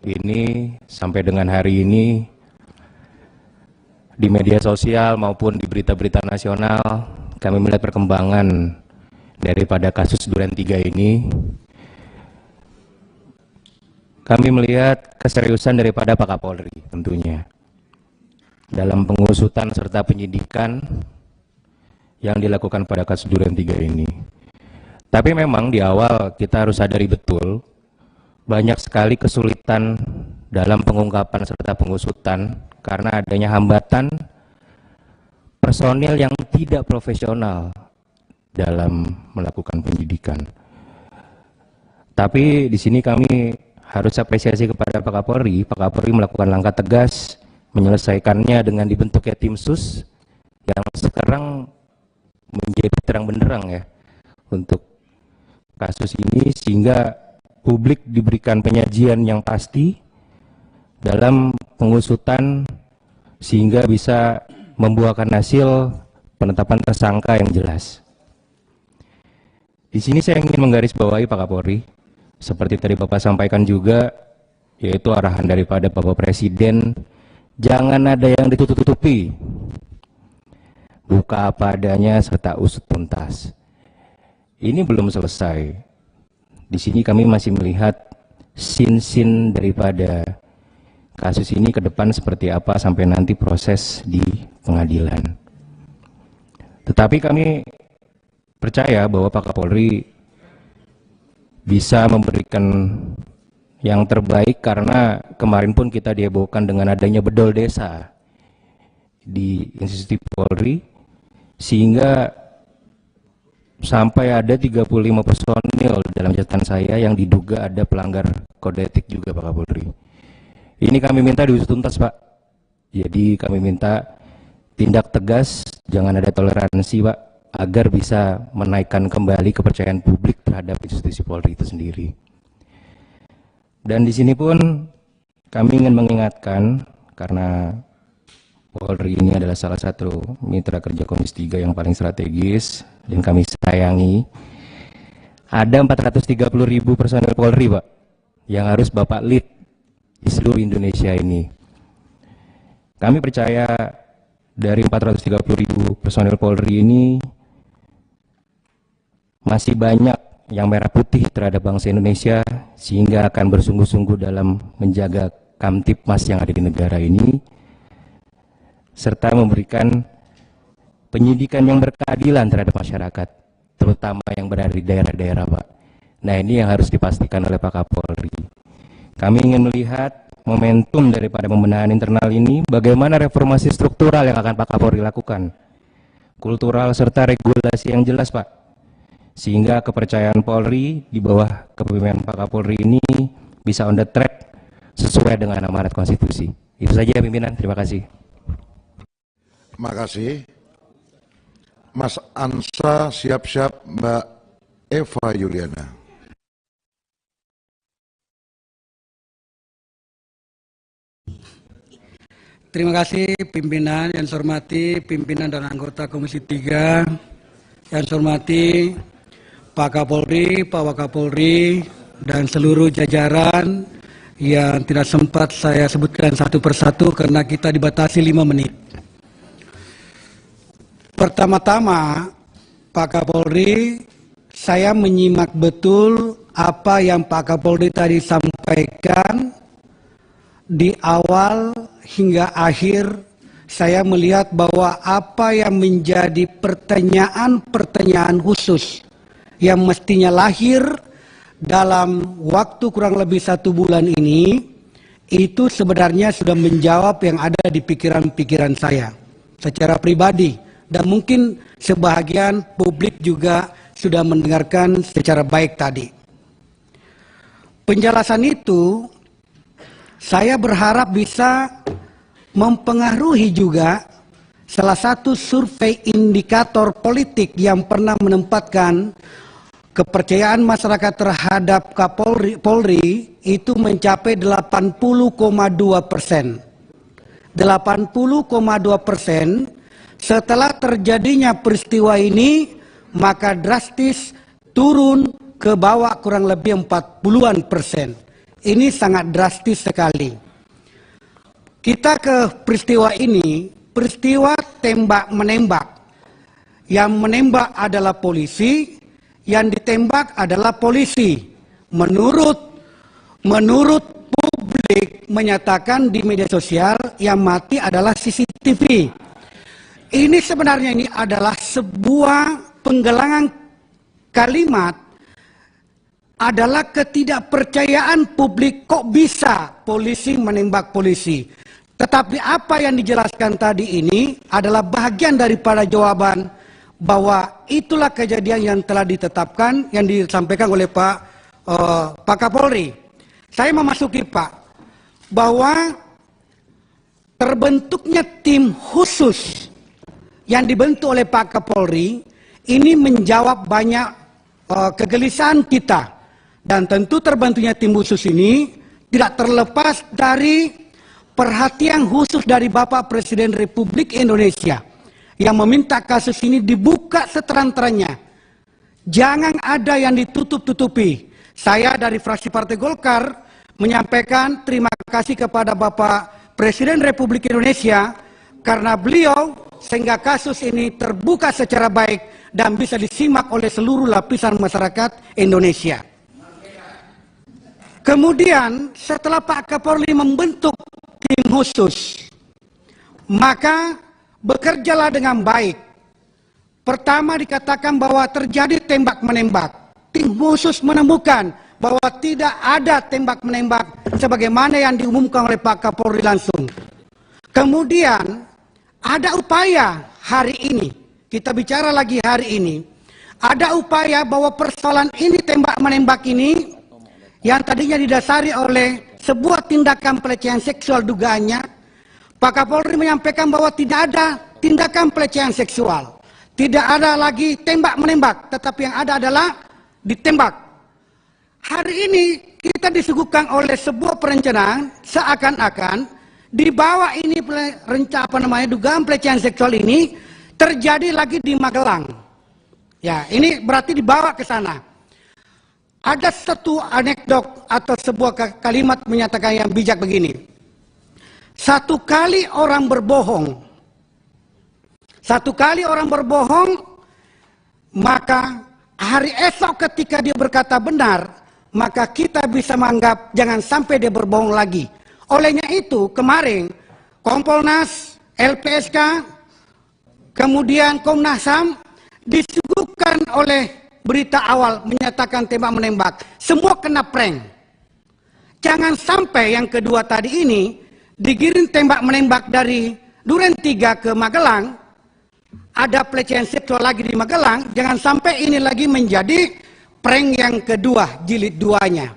Speaker 10: ini sampai dengan hari ini di media sosial maupun di berita-berita nasional, kami melihat perkembangan daripada kasus Duren 3 ini. Kami melihat keseriusan daripada Pak Kapolri tentunya dalam pengusutan serta penyidikan yang dilakukan pada kasus Duren 3 ini. Tapi memang di awal kita harus sadari betul banyak sekali kesulitan dalam pengungkapan serta pengusutan karena adanya hambatan personil yang tidak profesional dalam melakukan penyidikan. Tapi di sini kami harus apresiasi kepada Pak Kapolri. Pak Kapolri melakukan langkah tegas menyelesaikannya dengan dibentuknya tim sus yang sekarang menjadi terang benderang ya untuk kasus ini, sehingga publik diberikan penyajian yang pasti dalam pengusutan sehingga bisa membuahkan hasil penetapan tersangka yang jelas. Di sini saya ingin menggarisbawahi Pak Kapolri, seperti tadi Bapak sampaikan juga, yaitu arahan daripada Bapak Presiden, jangan ada yang ditutup-tutupi, buka apa adanya serta usut tuntas. Ini belum selesai. Di sini kami masih melihat sin-sin daripada kasus ini ke depan seperti apa sampai nanti proses di pengadilan. Tetapi kami percaya bahwa Pak Kapolri bisa memberikan yang terbaik, karena kemarin pun kita dihebohkan dengan adanya bedol desa di institusi Polri, sehingga sampai ada 35 personil dalam catatan saya yang diduga ada pelanggar kode etik juga Pak Kapolri. Ini kami minta diusut tuntas Pak. Jadi kami minta tindak tegas, jangan ada toleransi Pak, agar bisa menaikkan kembali kepercayaan publik terhadap institusi Polri itu sendiri. Dan di sini pun kami ingin mengingatkan, karena Polri ini adalah salah satu mitra kerja Komisi 3 yang paling strategis dan kami sayangi. Ada 430.000 personel Polri Pak, yang harus Bapak lead di seluruh Indonesia ini. Kami percaya dari 430.000 personel Polri ini masih banyak yang merah putih terhadap bangsa Indonesia, sehingga akan bersungguh-sungguh dalam menjaga Kamtipmas yang ada di negara ini, serta memberikan penyidikan yang berkeadilan terhadap masyarakat, terutama yang berada di daerah-daerah Pak. Nah, ini yang harus dipastikan oleh Pak Kapolri. Kami ingin melihat momentum daripada pembenahan internal ini, bagaimana reformasi struktural yang akan Pak Kapolri lakukan, kultural serta regulasi yang jelas Pak, sehingga kepercayaan Polri di bawah kepemimpinan Pak Kapolri ini bisa on the track sesuai dengan amanat konstitusi. Itu saja pimpinan, terima kasih.
Speaker 1: Terima kasih. Mas Ansa siap-siap, Mbak Eva Yuliana.
Speaker 11: Terima kasih pimpinan, yang saya hormati pimpinan dan anggota Komisi 3, yang saya hormati Pak Kapolri, Pak Wakapolri, dan seluruh jajaran yang tidak sempat saya sebutkan satu persatu karena kita dibatasi 5 menit. Pertama-tama, Pak Kapolri, saya menyimak betul apa yang Pak Kapolri tadi sampaikan di awal hingga akhir. Saya melihat bahwa apa yang menjadi pertanyaan-pertanyaan khusus yang mestinya lahir dalam waktu kurang lebih 1 bulan ini, itu sebenarnya sudah menjawab yang ada di pikiran-pikiran saya secara pribadi, dan mungkin sebahagian publik juga sudah mendengarkan secara baik tadi. Penjelasan itu saya berharap bisa mempengaruhi juga salah satu survei indikator politik yang pernah menempatkan kepercayaan masyarakat terhadap Polri itu mencapai 80,2%. 80,2%. Setelah terjadinya peristiwa ini, maka drastis turun ke bawah kurang lebih 40-an%. Ini sangat drastis sekali. Kita ke peristiwa ini, peristiwa tembak-menembak. Yang menembak adalah polisi, yang ditembak adalah polisi. Menurut publik menyatakan di media sosial yang mati adalah CCTV. Ini sebenarnya ini adalah sebuah penggelangan kalimat, adalah ketidakpercayaan publik, kok bisa polisi menembak polisi. Tetapi apa yang dijelaskan tadi ini adalah bagian daripada jawaban bahwa itulah kejadian yang telah ditetapkan, yang disampaikan oleh Pak Kapolri. Saya memasuki Pak, bahwa terbentuknya tim khusus yang dibentuk oleh Pak Kapolri ini menjawab banyak kegelisahan kita. Dan tentu terbentuknya tim khusus ini tidak terlepas dari perhatian khusus dari Bapak Presiden Republik Indonesia yang meminta kasus ini dibuka seterang-terangnya. Jangan ada yang ditutup-tutupi. Saya dari fraksi Partai Golkar menyampaikan terima kasih kepada Bapak Presiden Republik Indonesia karena beliau sehingga kasus ini terbuka secara baik dan bisa disimak oleh seluruh lapisan masyarakat Indonesia. Kemudian setelah Pak Kapolri membentuk tim khusus, maka bekerjalah dengan baik. Pertama dikatakan bahwa terjadi tembak-menembak. Tim khusus menemukan bahwa tidak ada tembak-menembak sebagaimana yang diumumkan oleh Pak Kapolri langsung. Kemudian ada upaya hari ini, kita bicara lagi hari ini, ada upaya bahwa persoalan ini tembak-menembak ini yang tadinya didasari oleh sebuah tindakan pelecehan seksual dugaannya, Pak Kapolri menyampaikan bahwa tidak ada tindakan pelecehan seksual. Tidak ada lagi tembak-menembak, tetapi yang ada adalah ditembak. Hari ini kita disuguhkan oleh sebuah perencanaan seakan-akan di bawah ini dugaan pelecehan seksual ini terjadi lagi di Magelang. Ya, ini berarti dibawa ke sana. Ada satu anekdot atau sebuah kalimat menyatakan yang bijak begini. Satu kali orang berbohong, maka hari esok ketika dia berkata benar, maka kita bisa menganggap jangan sampai dia berbohong lagi. Olehnya itu kemarin Kompolnas, LPSK, kemudian Komnas HAM disuguhkan oleh berita awal menyatakan tembak-menembak. Semua kena prank. Jangan sampai yang kedua tadi ini digiring tembak-menembak dari Duren 3 ke Magelang. Ada pelecehan seksual lagi di Magelang. Jangan sampai ini lagi menjadi prank yang kedua, jilid 2-nya.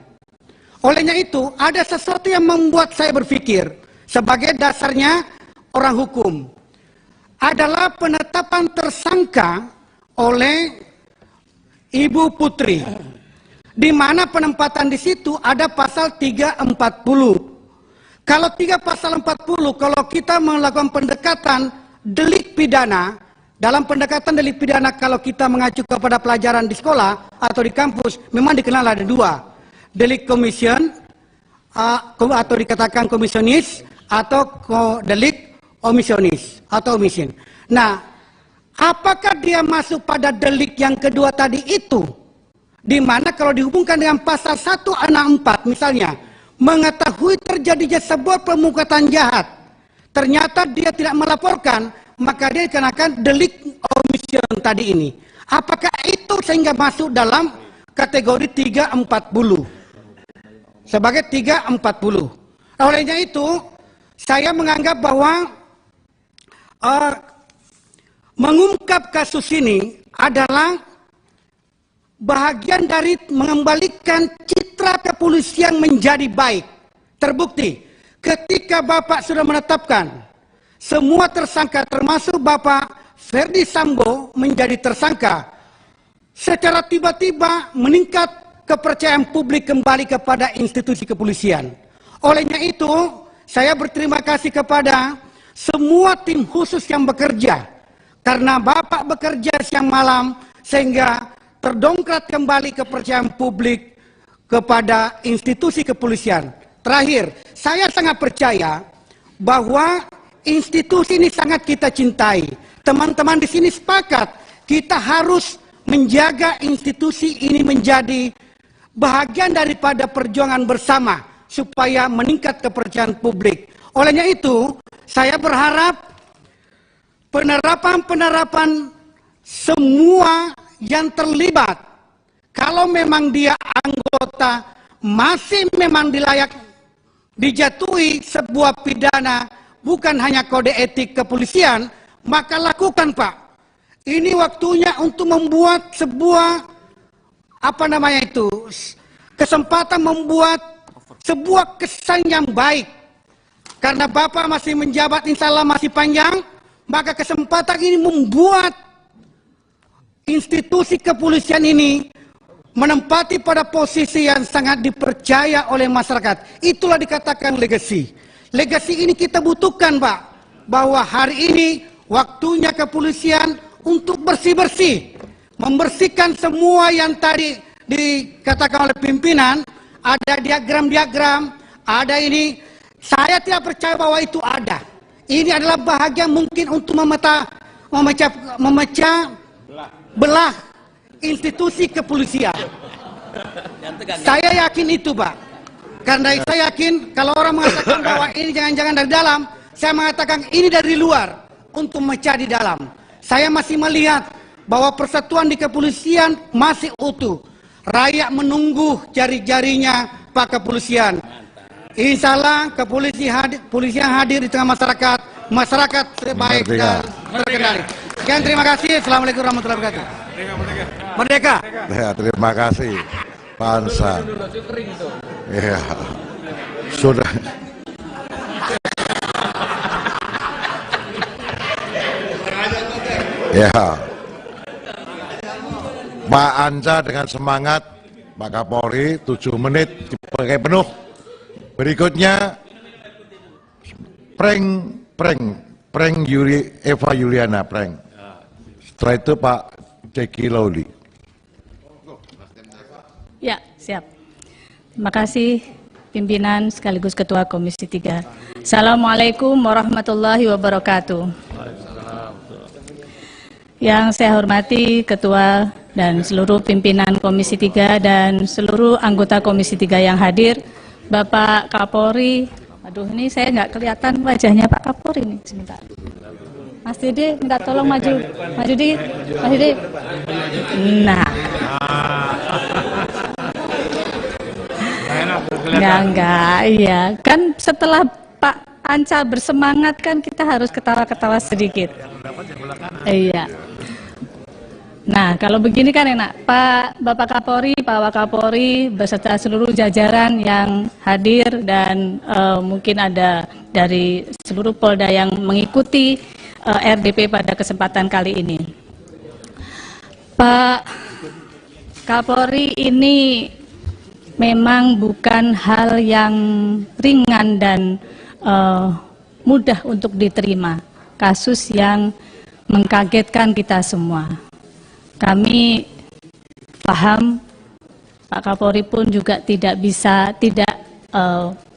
Speaker 11: Olehnya itu ada sesuatu yang membuat saya berpikir sebagai dasarnya orang hukum. Adalah penetapan tersangka oleh Ibu Putri, di mana penempatan di situ ada pasal 340. Kalau pasal 40, kalau kita melakukan pendekatan delik pidana, dalam pendekatan delik pidana kalau kita mengacu kepada pelajaran di sekolah atau di kampus, memang dikenal ada dua. Delik komision, atau dikatakan komisionis, atau delik omisionis, atau omission. Nah, apakah dia masuk pada delik yang kedua tadi itu? Di mana kalau dihubungkan dengan pasal 164 misalnya, mengetahui terjadinya sebuah pemukatan jahat, ternyata dia tidak melaporkan, maka dia dikenakan delik omission tadi ini. Apakah itu sehingga masuk dalam kategori 340? Sebagai 340. Olehnya itu, saya menganggap bahwa mengungkap kasus ini adalah bahagian dari mengembalikan citra kepolisian menjadi baik. Terbukti ketika Bapak sudah menetapkan semua tersangka termasuk Bapak Ferdi Sambo menjadi tersangka, secara tiba-tiba meningkat kepercayaan publik kembali kepada institusi kepolisian. Olehnya itu, saya berterima kasih kepada semua tim khusus yang bekerja. Karena Bapak bekerja siang malam sehingga terdongkrak kembali kepercayaan publik kepada institusi kepolisian. Terakhir, saya sangat percaya bahwa institusi ini sangat kita cintai. Teman-teman di sini sepakat, kita harus menjaga institusi ini menjadi bahagian daripada perjuangan bersama supaya meningkat kepercayaan publik. Olehnya itu, saya berharap penerapan semua yang terlibat, kalau memang dia anggota masih memang dilayak dijatuhi sebuah pidana, bukan hanya kode etik kepolisian, maka lakukan, Pak. Ini waktunya untuk membuat sebuah kesempatan membuat sebuah kesan yang baik. Karena Bapak masih menjabat, insya Allah masih panjang, maka kesempatan ini membuat institusi kepolisian ini menempati pada posisi yang sangat dipercaya oleh masyarakat. Itulah dikatakan legasi. Legasi ini kita butuhkan, Pak. Bahwa hari ini waktunya kepolisian untuk bersih-bersih. Membersihkan semua yang tadi dikatakan oleh pimpinan. Ada diagram-diagram, ada ini. Saya tidak percaya bahwa itu ada. Ini adalah bahagian mungkin untuk memecah belah institusi kepolisian. Saya yakin itu, Pak. Karena saya yakin kalau orang mengatakan bahwa ini jangan-jangan dari dalam, saya mengatakan ini dari luar untuk memecah di dalam. Saya masih melihat bahwa persatuan di kepolisian masih utuh. Rakyat menunggu jari-jarinya Pak Kepolisian. Insya Allah kepolisian hadir di tengah masyarakat terbaik dan terkendali. Sekian, terima kasih. Assalamualaikum warahmatullahi wabarakatuh. Merdeka.
Speaker 1: Ya, terima kasih, Pak Ansa. Ya, sudah. Ya, Pak Ansa dengan semangat, Pak Kapolri 7 menit dipakai penuh. Berikutnya prank Eva Yuliana prank. Setelah itu Pak Deki Lowli.
Speaker 12: Ya, siap. Terima kasih pimpinan sekaligus Ketua Komisi 3. Assalamualaikum warahmatullahi wabarakatuh. Yang saya hormati Ketua dan seluruh pimpinan Komisi 3 dan seluruh anggota Komisi 3 yang hadir, Bapak Kapolri. Aduh, ini saya nggak kelihatan wajahnya Pak Kapolri ini, sebentar. Mas Didi, minta tolong maju. Mas Didi. Nah. Enggak, iya. Kan setelah Pak Anca bersemangat kan kita harus ketawa-ketawa sedikit. Iya. Nah, kalau begini kan enak. Bapak Kapolri, Pak Wakapolri beserta seluruh jajaran yang hadir dan mungkin ada dari seluruh Polda yang mengikuti RDP pada kesempatan kali ini. Pak Kapolri, ini memang bukan hal yang ringan dan mudah untuk diterima. Kasus yang mengkagetkan kita semua. Kami paham, Pak Kapolri pun juga tidak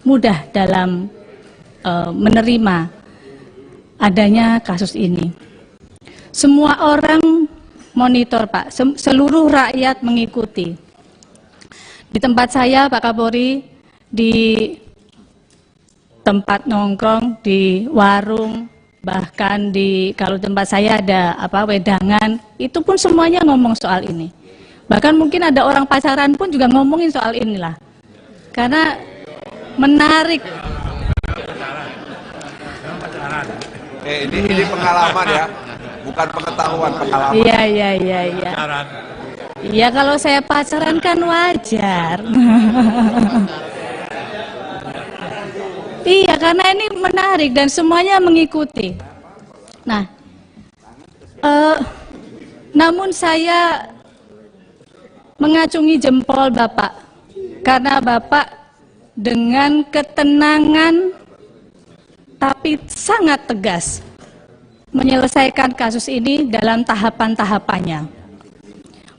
Speaker 12: mudah dalam menerima adanya kasus ini. Semua orang monitor, Pak, seluruh rakyat mengikuti. Di tempat saya, Pak Kapolri, di tempat nongkrong, di warung, bahkan kalau tempat saya ada wedangan, itu pun semuanya ngomong soal ini. Bahkan mungkin ada orang pacaran pun juga ngomongin soal inilah. Karena menarik.
Speaker 2: Ini pengalaman ya, bukan pengetahuan, pengalaman.
Speaker 12: Iya. Iya, kalau saya pacaran kan wajar. Iya, karena ini menarik dan semuanya mengikuti. Nah, namun saya mengacungi jempol Bapak, karena Bapak dengan ketenangan tapi sangat tegas menyelesaikan kasus ini dalam tahapan-tahapannya.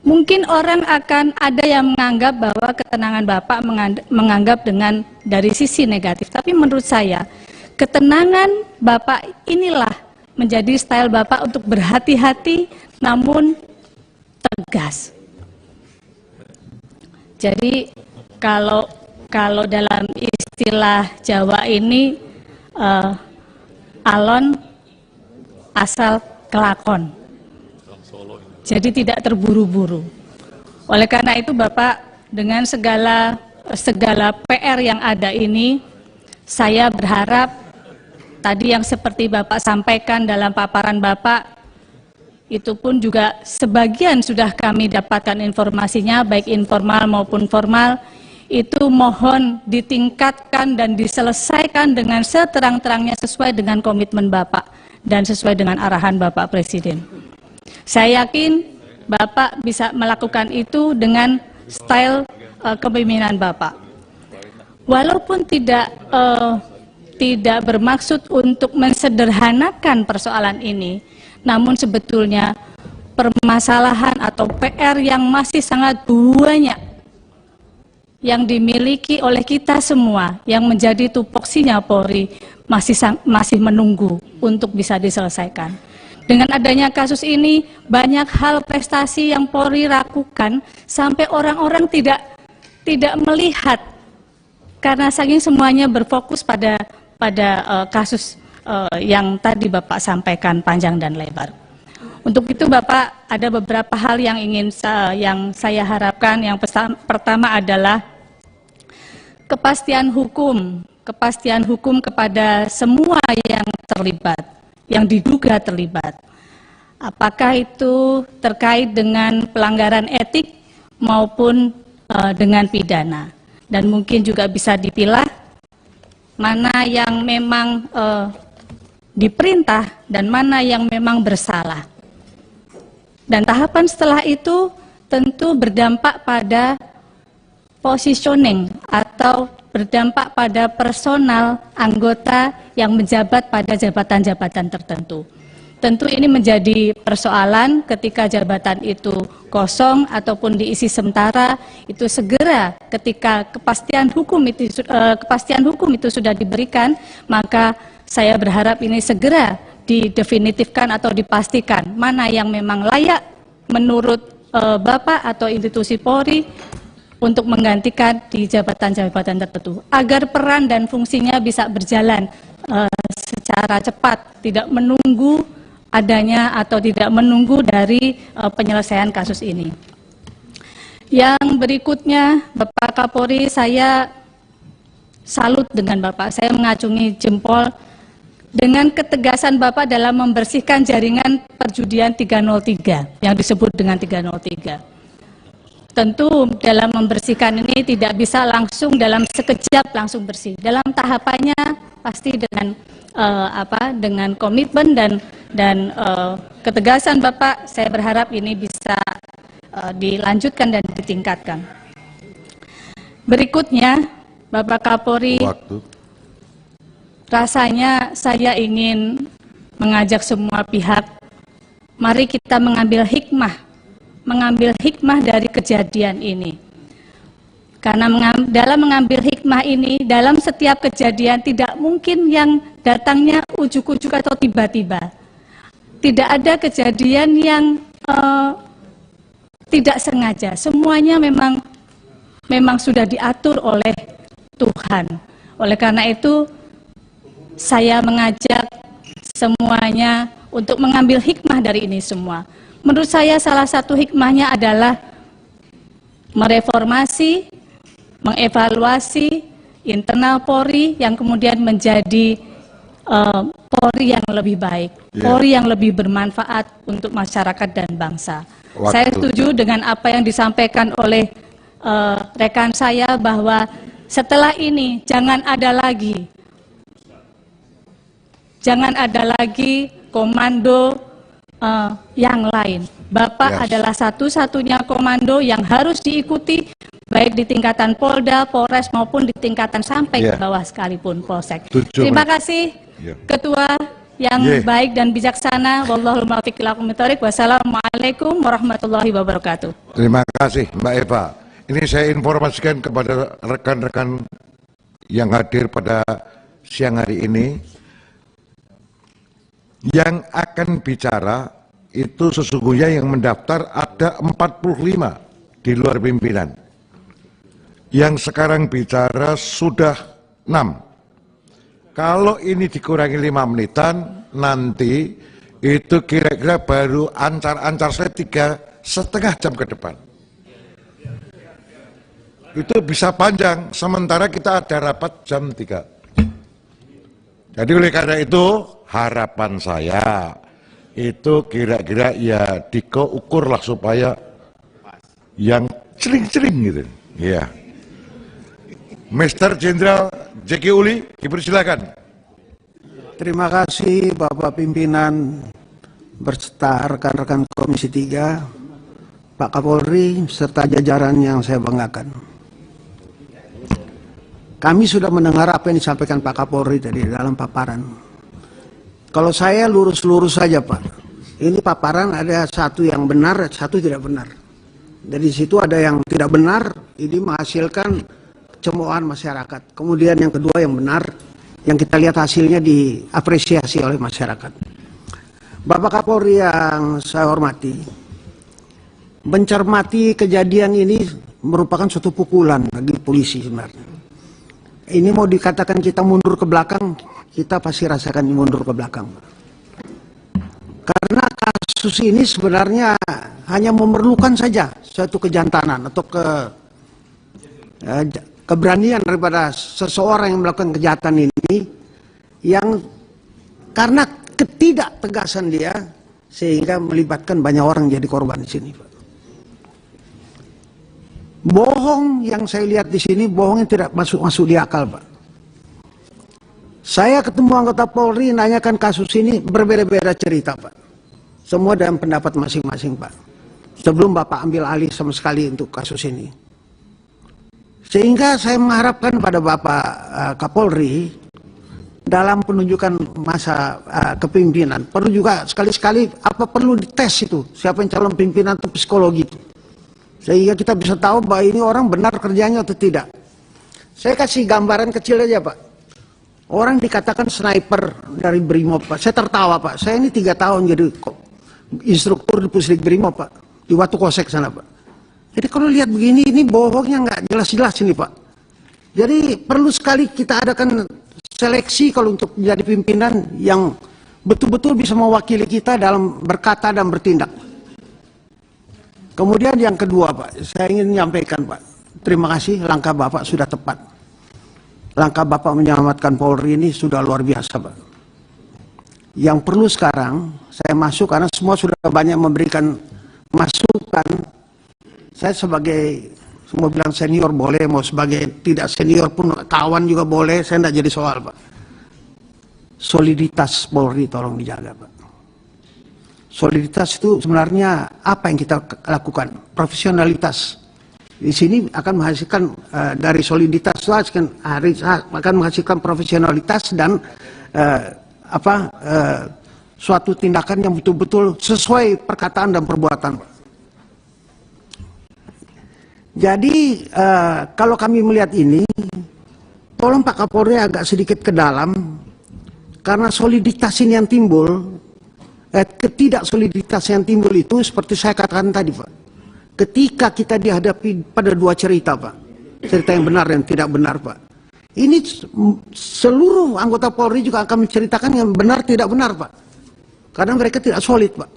Speaker 12: Mungkin orang akan ada yang menganggap bahwa ketenangan Bapak menganggap dari sisi negatif, tapi menurut saya ketenangan Bapak inilah menjadi style Bapak untuk berhati-hati namun tegas. Jadi kalau dalam istilah Jawa ini alon asal kelakon. Jadi tidak terburu-buru. Oleh karena itu Bapak, dengan segala PR yang ada ini, saya berharap tadi yang seperti Bapak sampaikan dalam paparan Bapak, itu pun juga sebagian sudah kami dapatkan informasinya, baik informal maupun formal, itu mohon ditingkatkan dan diselesaikan dengan seterang-terangnya sesuai dengan komitmen Bapak dan sesuai dengan arahan Bapak Presiden. Saya yakin Bapak bisa melakukan itu dengan style kepemimpinan Bapak. Walaupun tidak bermaksud untuk mensederhanakan persoalan ini, namun sebetulnya permasalahan atau PR yang masih sangat banyak yang dimiliki oleh kita semua yang menjadi tupoksinya Polri masih menunggu untuk bisa diselesaikan. Dengan adanya kasus ini, banyak hal prestasi yang Polri lakukan sampai orang-orang tidak melihat karena saking semuanya berfokus pada kasus yang tadi Bapak sampaikan panjang dan lebar. Untuk itu Bapak, ada beberapa hal yang yang saya harapkan. Yang pertama adalah kepastian hukum kepada semua yang terlibat, yang diduga terlibat. Apakah itu terkait dengan pelanggaran etik maupun dengan pidana. Dan mungkin juga bisa dipilah mana yang memang diperintah dan mana yang memang bersalah. Dan tahapan setelah itu tentu berdampak pada positioning atau berdampak pada personal anggota yang menjabat pada jabatan-jabatan tertentu. Tentu ini menjadi persoalan ketika jabatan itu kosong ataupun diisi sementara, itu segera ketika kepastian hukum itu sudah diberikan, maka saya berharap ini segera didefinitifkan atau dipastikan mana yang memang layak menurut Bapak atau institusi Polri untuk menggantikan di jabatan-jabatan tertentu, agar peran dan fungsinya bisa berjalan secara cepat, tidak menunggu adanya atau tidak menunggu dari penyelesaian kasus ini. Yang berikutnya, Bapak Kapolri, saya salut dengan Bapak, saya mengacungi jempol dengan ketegasan Bapak dalam membersihkan jaringan perjudian 303 yang disebut dengan 303. Tentu dalam membersihkan ini tidak bisa langsung dalam sekejap langsung bersih. Dalam tahapannya pasti dengan komitmen dan ketegasan Bapak, saya berharap ini bisa dilanjutkan dan ditingkatkan. Berikutnya, Bapak Kapolri, rasanya saya ingin mengajak semua pihak, mari kita mengambil hikmah dari kejadian ini. Karena dalam mengambil hikmah ini, dalam setiap kejadian tidak mungkin yang datangnya ujuk-ujuk atau tiba-tiba. Tidak ada kejadian yang tidak sengaja. Semuanya memang sudah diatur oleh Tuhan. Oleh karena itu, saya mengajak semuanya untuk mengambil hikmah dari ini semua. Menurut saya salah satu hikmahnya adalah mereformasi, mengevaluasi internal Polri yang kemudian menjadi Polri yang lebih baik, Polri yang lebih bermanfaat untuk masyarakat dan bangsa. Saya setuju dengan apa yang disampaikan oleh rekan saya bahwa setelah ini jangan ada lagi komando yang lain. Bapak adalah satu-satunya komando yang harus diikuti baik di tingkatan Polda, Polres maupun di tingkatan sampai ke bawah sekalipun Polsek. Terima kasih Ketua yang baik dan bijaksana. Wallahul muwaffiq ila aqwamit thoriq. Wassalamualaikum warahmatullahi wabarakatuh.
Speaker 1: Terima kasih Mbak Eva. Ini saya informasikan kepada rekan-rekan yang hadir pada siang hari ini, yang akan bicara itu sesungguhnya yang mendaftar ada 45 di luar pimpinan. Yang sekarang bicara sudah 6. Kalau ini dikurangi 5 menitan, nanti itu kira-kira baru ancar-ancar saya 3,5 jam ke depan. Itu bisa panjang, sementara kita ada rapat jam 3. Jadi oleh karena itu, harapan saya itu kira-kira ya Diko ukurlah supaya yang cering-cering gitu. Ya. Mr. Jenderal Jeki Uli, dipersilakan.
Speaker 6: Terima kasih Bapak Pimpinan berserta rekan-rekan Komisi 3, Pak Kapolri, serta jajaran yang saya banggakan. Kami sudah mendengar apa yang disampaikan Pak Kapolri tadi dalam paparan. Kalau saya lurus-lurus saja Pak, ini paparan ada satu yang benar, satu tidak benar. Dari situ ada yang tidak benar, ini menghasilkan cemoohan masyarakat. Kemudian yang kedua yang benar, yang kita lihat hasilnya diapresiasi oleh masyarakat. Bapak Kapolri yang saya hormati, mencermati kejadian ini merupakan suatu pukulan bagi polisi sebenarnya. Ini mau dikatakan kita mundur ke belakang, kita pasti rasakan mundur ke belakang. Karena kasus ini sebenarnya hanya memerlukan saja suatu kejantanan atau keberanian daripada seseorang yang melakukan kejahatan ini, yang karena ketidaktegasan dia sehingga melibatkan banyak orang jadi korban di sini, Pak. Bohong yang saya lihat di sini, bohong yang tidak masuk di akal, Pak. Saya ketemu anggota Polri nanyakan kasus ini berbeda-beda cerita, Pak. Semua dalam pendapat masing-masing, Pak. Sebelum Bapak ambil alih sama sekali untuk kasus ini. Sehingga saya mengharapkan pada Bapak Kapolri dalam penunjukan masa kepimpinan perlu juga sekali-sekali apa perlu dites itu siapa yang calon pimpinan itu psikologi itu. Sehingga kita bisa tahu bahwa ini orang benar kerjanya atau tidak. Saya kasih gambaran kecil aja Pak. Orang dikatakan sniper dari Brimob Pak. Saya tertawa Pak. Saya ini 3 tahun jadi instruktur di Pusdik Brimob Pak. Di Watu Kosek sana Pak. Jadi kalau lihat begini ini bohongnya nggak jelas-jelas ini Pak. Jadi perlu sekali kita adakan seleksi kalau untuk menjadi pimpinan yang betul-betul bisa mewakili kita dalam berkata dan bertindak. Kemudian yang kedua Pak, saya ingin menyampaikan Pak, terima kasih langkah Bapak sudah tepat. Langkah Bapak menyelamatkan Polri ini sudah luar biasa Pak. Yang perlu sekarang, saya masuk karena semua sudah banyak memberikan masukan. Saya sebagai, semua bilang senior boleh, mau sebagai tidak senior pun kawan juga boleh, saya tidak jadi soal Pak. Soliditas Polri tolong dijaga Pak. Soliditas itu sebenarnya apa yang kita lakukan? Profesionalitas. Di sini akan menghasilkan dari soliditas itu akan menghasilkan profesionalitas dan suatu tindakan yang betul-betul sesuai perkataan dan perbuatan. Jadi kalau kami melihat ini, tolong Pak Kapolri agak sedikit ke dalam, karena soliditas ini yang timbul. Ketidaksoliditas yang timbul itu seperti saya katakan tadi Pak, ketika kita dihadapi pada 2 cerita Pak, cerita yang benar dan tidak benar Pak, ini seluruh anggota Polri juga akan menceritakan yang benar tidak benar Pak, karena mereka tidak solid Pak.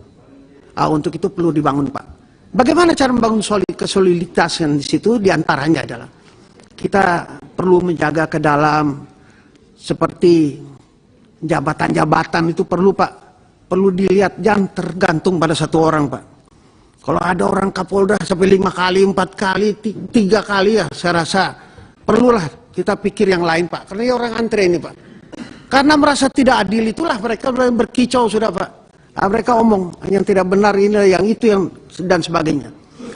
Speaker 6: Untuk itu perlu dibangun Pak. Bagaimana cara membangun kesoliditas yang di situ? Diantaranya adalah kita perlu menjaga ke dalam, seperti jabatan-jabatan itu perlu Pak. Perlu dilihat, jangan tergantung pada satu orang Pak. Kalau ada orang Kapolda sampai 5 kali, 4 kali, 3 kali ya saya rasa perlulah kita pikir yang lain Pak. Karena ya orang antre ini Pak. Karena merasa tidak adil itulah mereka berkicau sudah Pak. Mereka omong yang tidak benar ini, yang itu, yang dan sebagainya.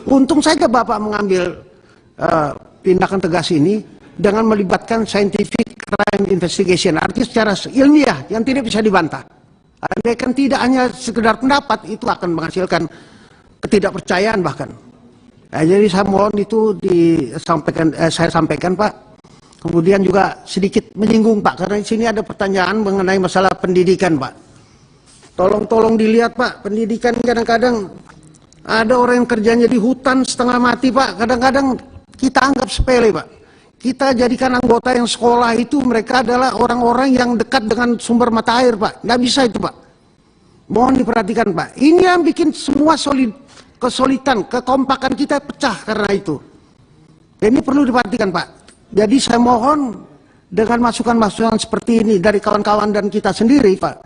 Speaker 6: Untung saja Bapak mengambil tindakan tegas ini dengan melibatkan scientific crime investigation. Artinya secara ilmiah yang tidak bisa dibantah. Andai kan tidak hanya sekedar pendapat, itu akan menghasilkan ketidakpercayaan bahkan. Jadi saya mohon itu saya sampaikan Pak. Kemudian juga sedikit menyinggung Pak, karena di sini ada pertanyaan mengenai masalah pendidikan Pak. Tolong dilihat Pak, pendidikan kadang-kadang ada orang yang kerjanya di hutan setengah mati Pak. Kadang-kadang kita anggap sepele Pak. Kita jadikan anggota yang sekolah itu mereka adalah orang-orang yang dekat dengan sumber mata air Pak. Nggak bisa itu Pak. Mohon diperhatikan Pak. Ini yang bikin semua kesulitan, kekompakan kita pecah karena itu. Dan ini perlu diperhatikan Pak. Jadi saya mohon dengan masukan-masukan seperti ini dari kawan-kawan dan kita sendiri Pak,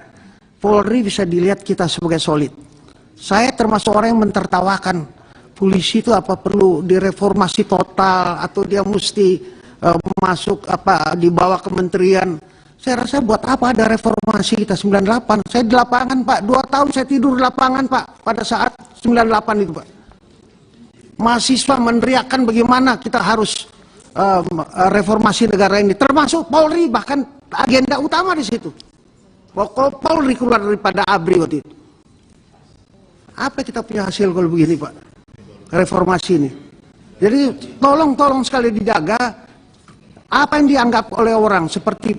Speaker 6: Polri bisa dilihat kita sebagai solid. Saya termasuk orang yang mentertawakan polisi itu apa perlu direformasi total atau dia mesti masuk apa di bawah kementerian. Saya rasa buat apa ada reformasi kita 98. Saya di lapangan Pak, 2 tahun saya tidur di lapangan Pak pada saat 98 itu Pak. Mahasiswa meneriakkan bagaimana kita harus reformasi negara ini, termasuk Polri, bahkan agenda utama di situ. Pokok Polri keluar daripada ABRI waktu itu. Apa kita punya hasil kalau begini Pak? Reformasi ini. Jadi tolong sekali dijaga apa yang dianggap oleh orang seperti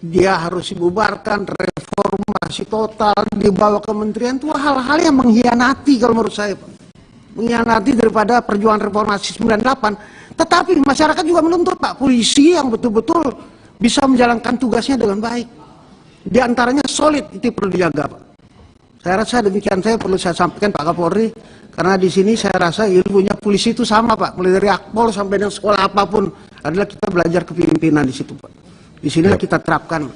Speaker 6: dia harus dibubarkan, reformasi total, dibawa kementerian, itu hal-hal yang mengkhianati kalau menurut saya Pak. Mengkhianati daripada perjuangan reformasi 98. Tetapi masyarakat juga menuntut Pak, polisi yang betul-betul bisa menjalankan tugasnya dengan baik. Di antaranya solid, itu perlu dijaga Pak. Saya rasa demikian saya perlu saya sampaikan Pak Kapolri, karena di sini saya rasa ilmunya polisi itu sama Pak, mulai dari Akpol sampai dengan sekolah apapun adalah kita belajar kepemimpinan di situ Pak. Di sinilah kita terapkan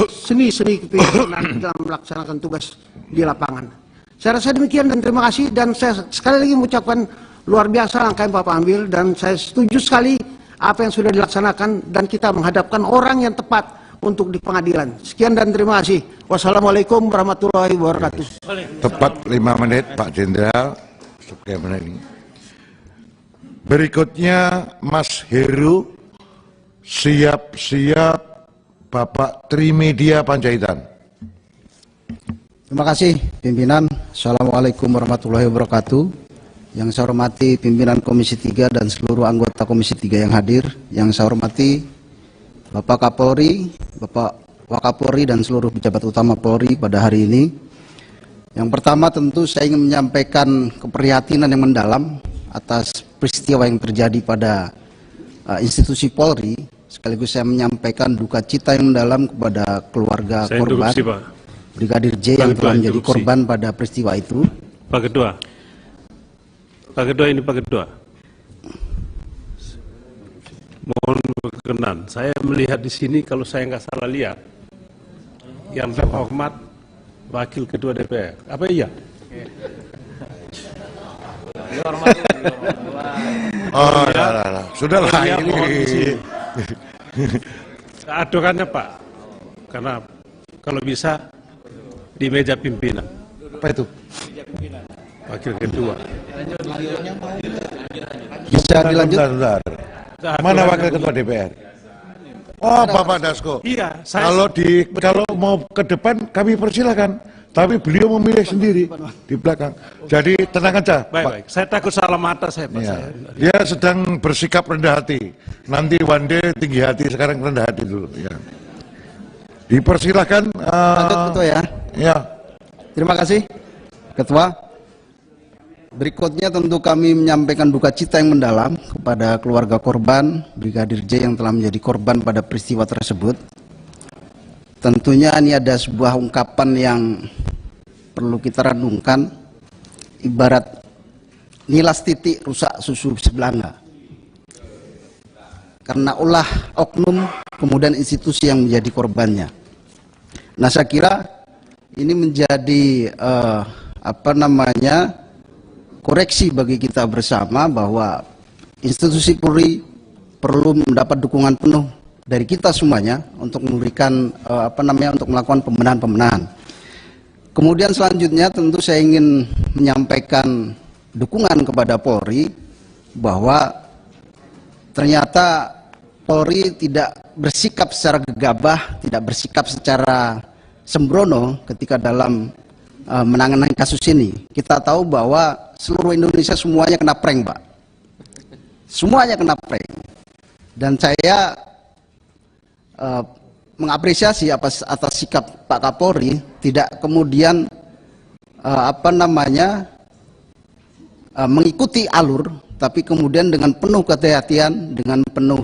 Speaker 6: seni-seni kepemimpinan dalam melaksanakan tugas di lapangan. Saya rasa demikian dan terima kasih, dan saya sekali lagi mengucapkan luar biasa langkah yang Bapak ambil, dan saya setuju sekali apa yang sudah dilaksanakan dan kita menghadapkan orang yang tepat untuk di pengadilan. Sekian dan terima kasih. Wassalamualaikum warahmatullahi wabarakatuh.
Speaker 1: Tepat 5 menit Pak Jenderal. Sekian menit ini. Berikutnya Mas Heru, siap-siap Bapak Trimedia Panjaitan.
Speaker 13: Terima kasih pimpinan. Assalamualaikum warahmatullahi wabarakatuh. Yang saya hormati pimpinan Komisi 3 dan seluruh anggota Komisi 3 yang hadir. Yang saya hormati Bapak Kapolri, Bapak Wakapolri dan seluruh pejabat utama Polri pada hari ini. Yang pertama tentu saya ingin menyampaikan keprihatinan yang mendalam atas peristiwa yang terjadi pada institusi Polri. Sekaligus saya menyampaikan duka cita yang mendalam kepada keluarga korban Brigadir J yang telah menjadi korban pada peristiwa itu.
Speaker 4: Pak Ketua. Pak Ketua, ini Pak Ketua. Mohon berkenan, saya melihat di sini kalau saya nggak salah lihat, yang terhormat Wakil Ketua DPR. Apa iya?
Speaker 1: Oh, sudahlah ini.
Speaker 4: Aturannya Pak, karena kalau bisa di meja pimpinan.
Speaker 1: Apa itu?
Speaker 4: Wakil Ketua.
Speaker 13: Bisa dilanjut?
Speaker 1: Bentar. Mana Wakil Ketua DPR? Oh, Bapak Dasko.
Speaker 4: Iya,
Speaker 1: kalau mau ke depan kami persilakan, tapi beliau memilih sendiri di belakang. Jadi tenang aja.
Speaker 4: Baik. Saya takut salah mata saya, Pak.
Speaker 1: Ya. Dia sedang bersikap rendah hati. Nanti one day tinggi hati, sekarang rendah hati dulu. Ya. Dipersilakan.
Speaker 13: Lanjut Ketua ya.
Speaker 1: Ya.
Speaker 13: Terima kasih Ketua. Berikutnya tentu kami menyampaikan duka cita yang mendalam kepada keluarga korban Brigadir J yang telah menjadi korban pada peristiwa tersebut. Tentunya ini ada sebuah ungkapan yang perlu kita renungkan, ibarat nilas titik rusak susu sebelanga. Karena ulah oknum kemudian institusi yang menjadi korbannya. Nah, saya kira ini menjadi koreksi bagi kita bersama bahwa institusi Polri perlu mendapat dukungan penuh dari kita semuanya untuk memberikan untuk melakukan pembenahan. Kemudian selanjutnya tentu saya ingin menyampaikan dukungan kepada Polri bahwa ternyata Polri tidak bersikap secara gegabah, tidak bersikap secara sembrono ketika dalam menangani kasus ini. Kita tahu bahwa seluruh Indonesia semuanya kena prank, Pak. Semuanya kena prank. Dan saya mengapresiasi atas sikap Pak Kapolri, tidak kemudian mengikuti alur, tapi kemudian dengan penuh kehati-hatian, dengan penuh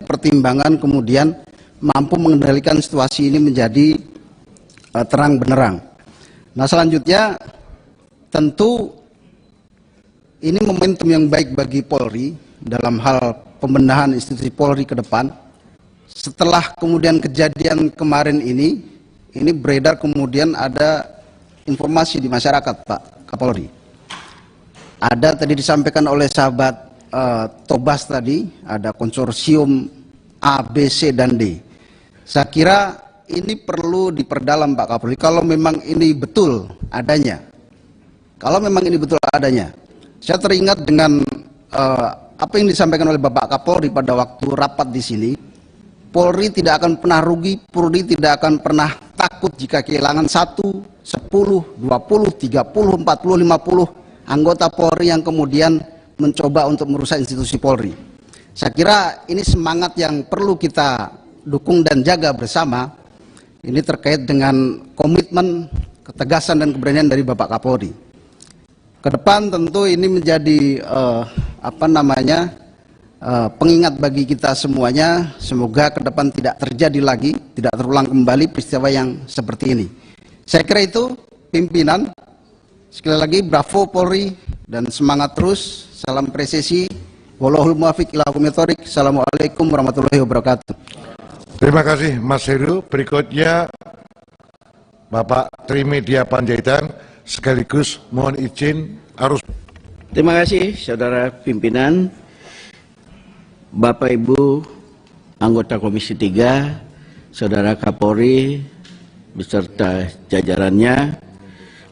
Speaker 13: pertimbangan, kemudian mampu mengendalikan situasi ini menjadi terang benderang. Nah, selanjutnya tentu ini momentum yang baik bagi Polri dalam hal pembenahan institusi Polri ke depan. Setelah kemudian kejadian kemarin ini beredar kemudian ada informasi di masyarakat, Pak Kapolri. Ada tadi disampaikan oleh sahabat Tobas tadi, ada konsorsium A, B, C, dan D. Saya kira ini perlu diperdalam, Pak Kapolri, kalau memang ini betul adanya. Kalau memang ini betul adanya. Saya teringat dengan apa yang disampaikan oleh Bapak Kapolri pada waktu rapat di sini. Polri tidak akan pernah rugi, Polri tidak akan pernah takut jika kehilangan 1, 10, 20, 30, 40, 50 anggota Polri yang kemudian mencoba untuk merusak institusi Polri. Saya kira ini semangat yang perlu kita dukung dan jaga bersama. Ini terkait dengan komitmen, ketegasan dan keberanian dari Bapak Kapolri. Ke depan tentu ini menjadi pengingat bagi kita semuanya. Semoga ke depan tidak terjadi lagi, tidak terulang kembali peristiwa yang seperti ini. Saya kira itu pimpinan. Sekali lagi bravo Polri dan semangat terus. Salam presisi. Wallahul muwaffiq ila aqwamit thoriq. Assalamualaikum warahmatullahi wabarakatuh.
Speaker 1: Terima kasih Mas Heru. Berikutnya Bapak Trimedia Panjaitan, sekaligus mohon izin arus.
Speaker 14: Terima kasih saudara pimpinan, Bapak Ibu anggota Komisi 3, Saudara Kapolri beserta jajarannya.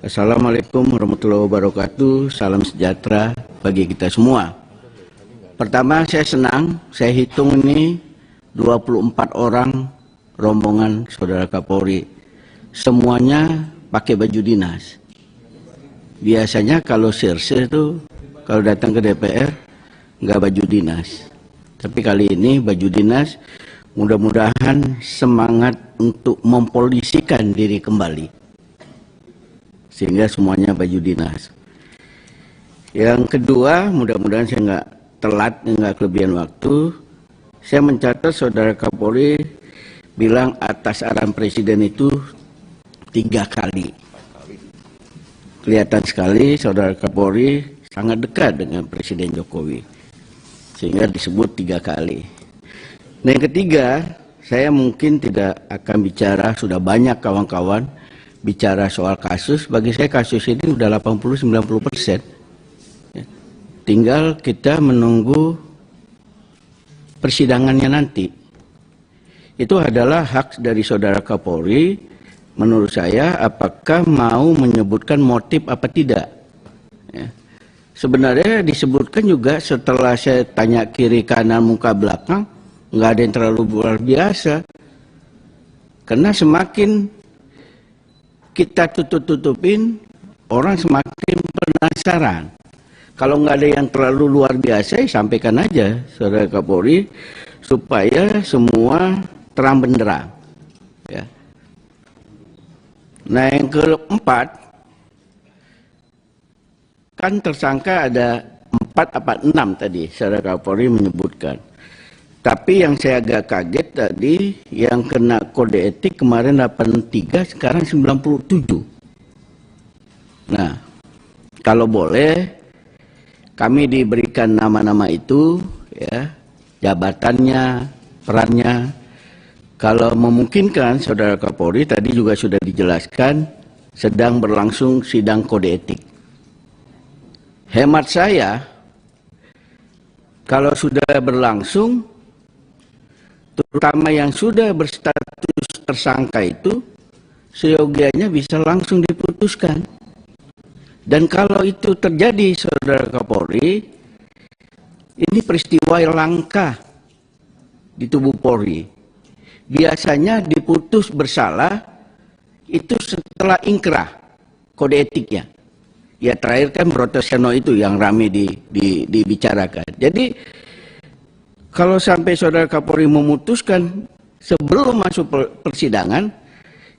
Speaker 14: Assalamualaikum warahmatullahi wabarakatuh. Salam sejahtera bagi kita semua. Pertama, saya senang, saya hitung ini 24 orang rombongan Saudara Kapolri. Semuanya pakai baju dinas. Biasanya kalau serse itu kalau datang ke DPR nggak baju dinas. Tapi kali ini baju dinas, mudah-mudahan semangat untuk mempolisikan diri kembali. Sehingga semuanya baju dinas. Yang kedua, mudah-mudahan saya nggak telat, nggak kelebihan waktu. Saya mencatat Saudara Kapolri bilang atas arahan Presiden itu 3 kali. Kelihatan sekali Saudara Kapolri sangat dekat dengan Presiden Jokowi. Sehingga disebut 3 kali. Nah, yang ketiga, saya mungkin tidak akan bicara, sudah banyak kawan-kawan bicara soal kasus. Bagi saya kasus ini sudah 80-90%. Tinggal kita menunggu persidangannya nanti. Itu adalah hak dari Saudara Kapolri, menurut saya, apakah mau menyebutkan motif apa tidak. Ya. Sebenarnya disebutkan juga setelah saya tanya kiri kanan muka belakang, nggak ada yang terlalu luar biasa. Karena semakin kita tutup-tutupin, orang semakin penasaran. Kalau nggak ada yang terlalu luar biasa, ya sampaikan aja, Saudara Kapolri, supaya semua terang benderang. Ya. Nah, yang keempat, kan tersangka ada 4 apa 6 tadi, Saudara Kapolri menyebutkan. Tapi yang saya agak kaget tadi, yang kena kode etik kemarin 83, sekarang 97. Nah, kalau boleh, kami diberikan nama-nama itu, ya, jabatannya, perannya. Kalau memungkinkan, Saudara Kapolri tadi juga sudah dijelaskan, sedang berlangsung sidang kode etik. Hemat saya, kalau sudah berlangsung, terutama yang sudah berstatus tersangka itu, seyogianya bisa langsung diputuskan. Dan kalau itu terjadi, Saudara Kapolri, ini peristiwa yang langka di tubuh Polri. Biasanya diputus bersalah itu setelah ingkrah kode etiknya. Ya terakhir kan Brotoseno itu yang ramai dibicarakan. Jadi kalau sampai saudara Kapolri memutuskan sebelum masuk persidangan,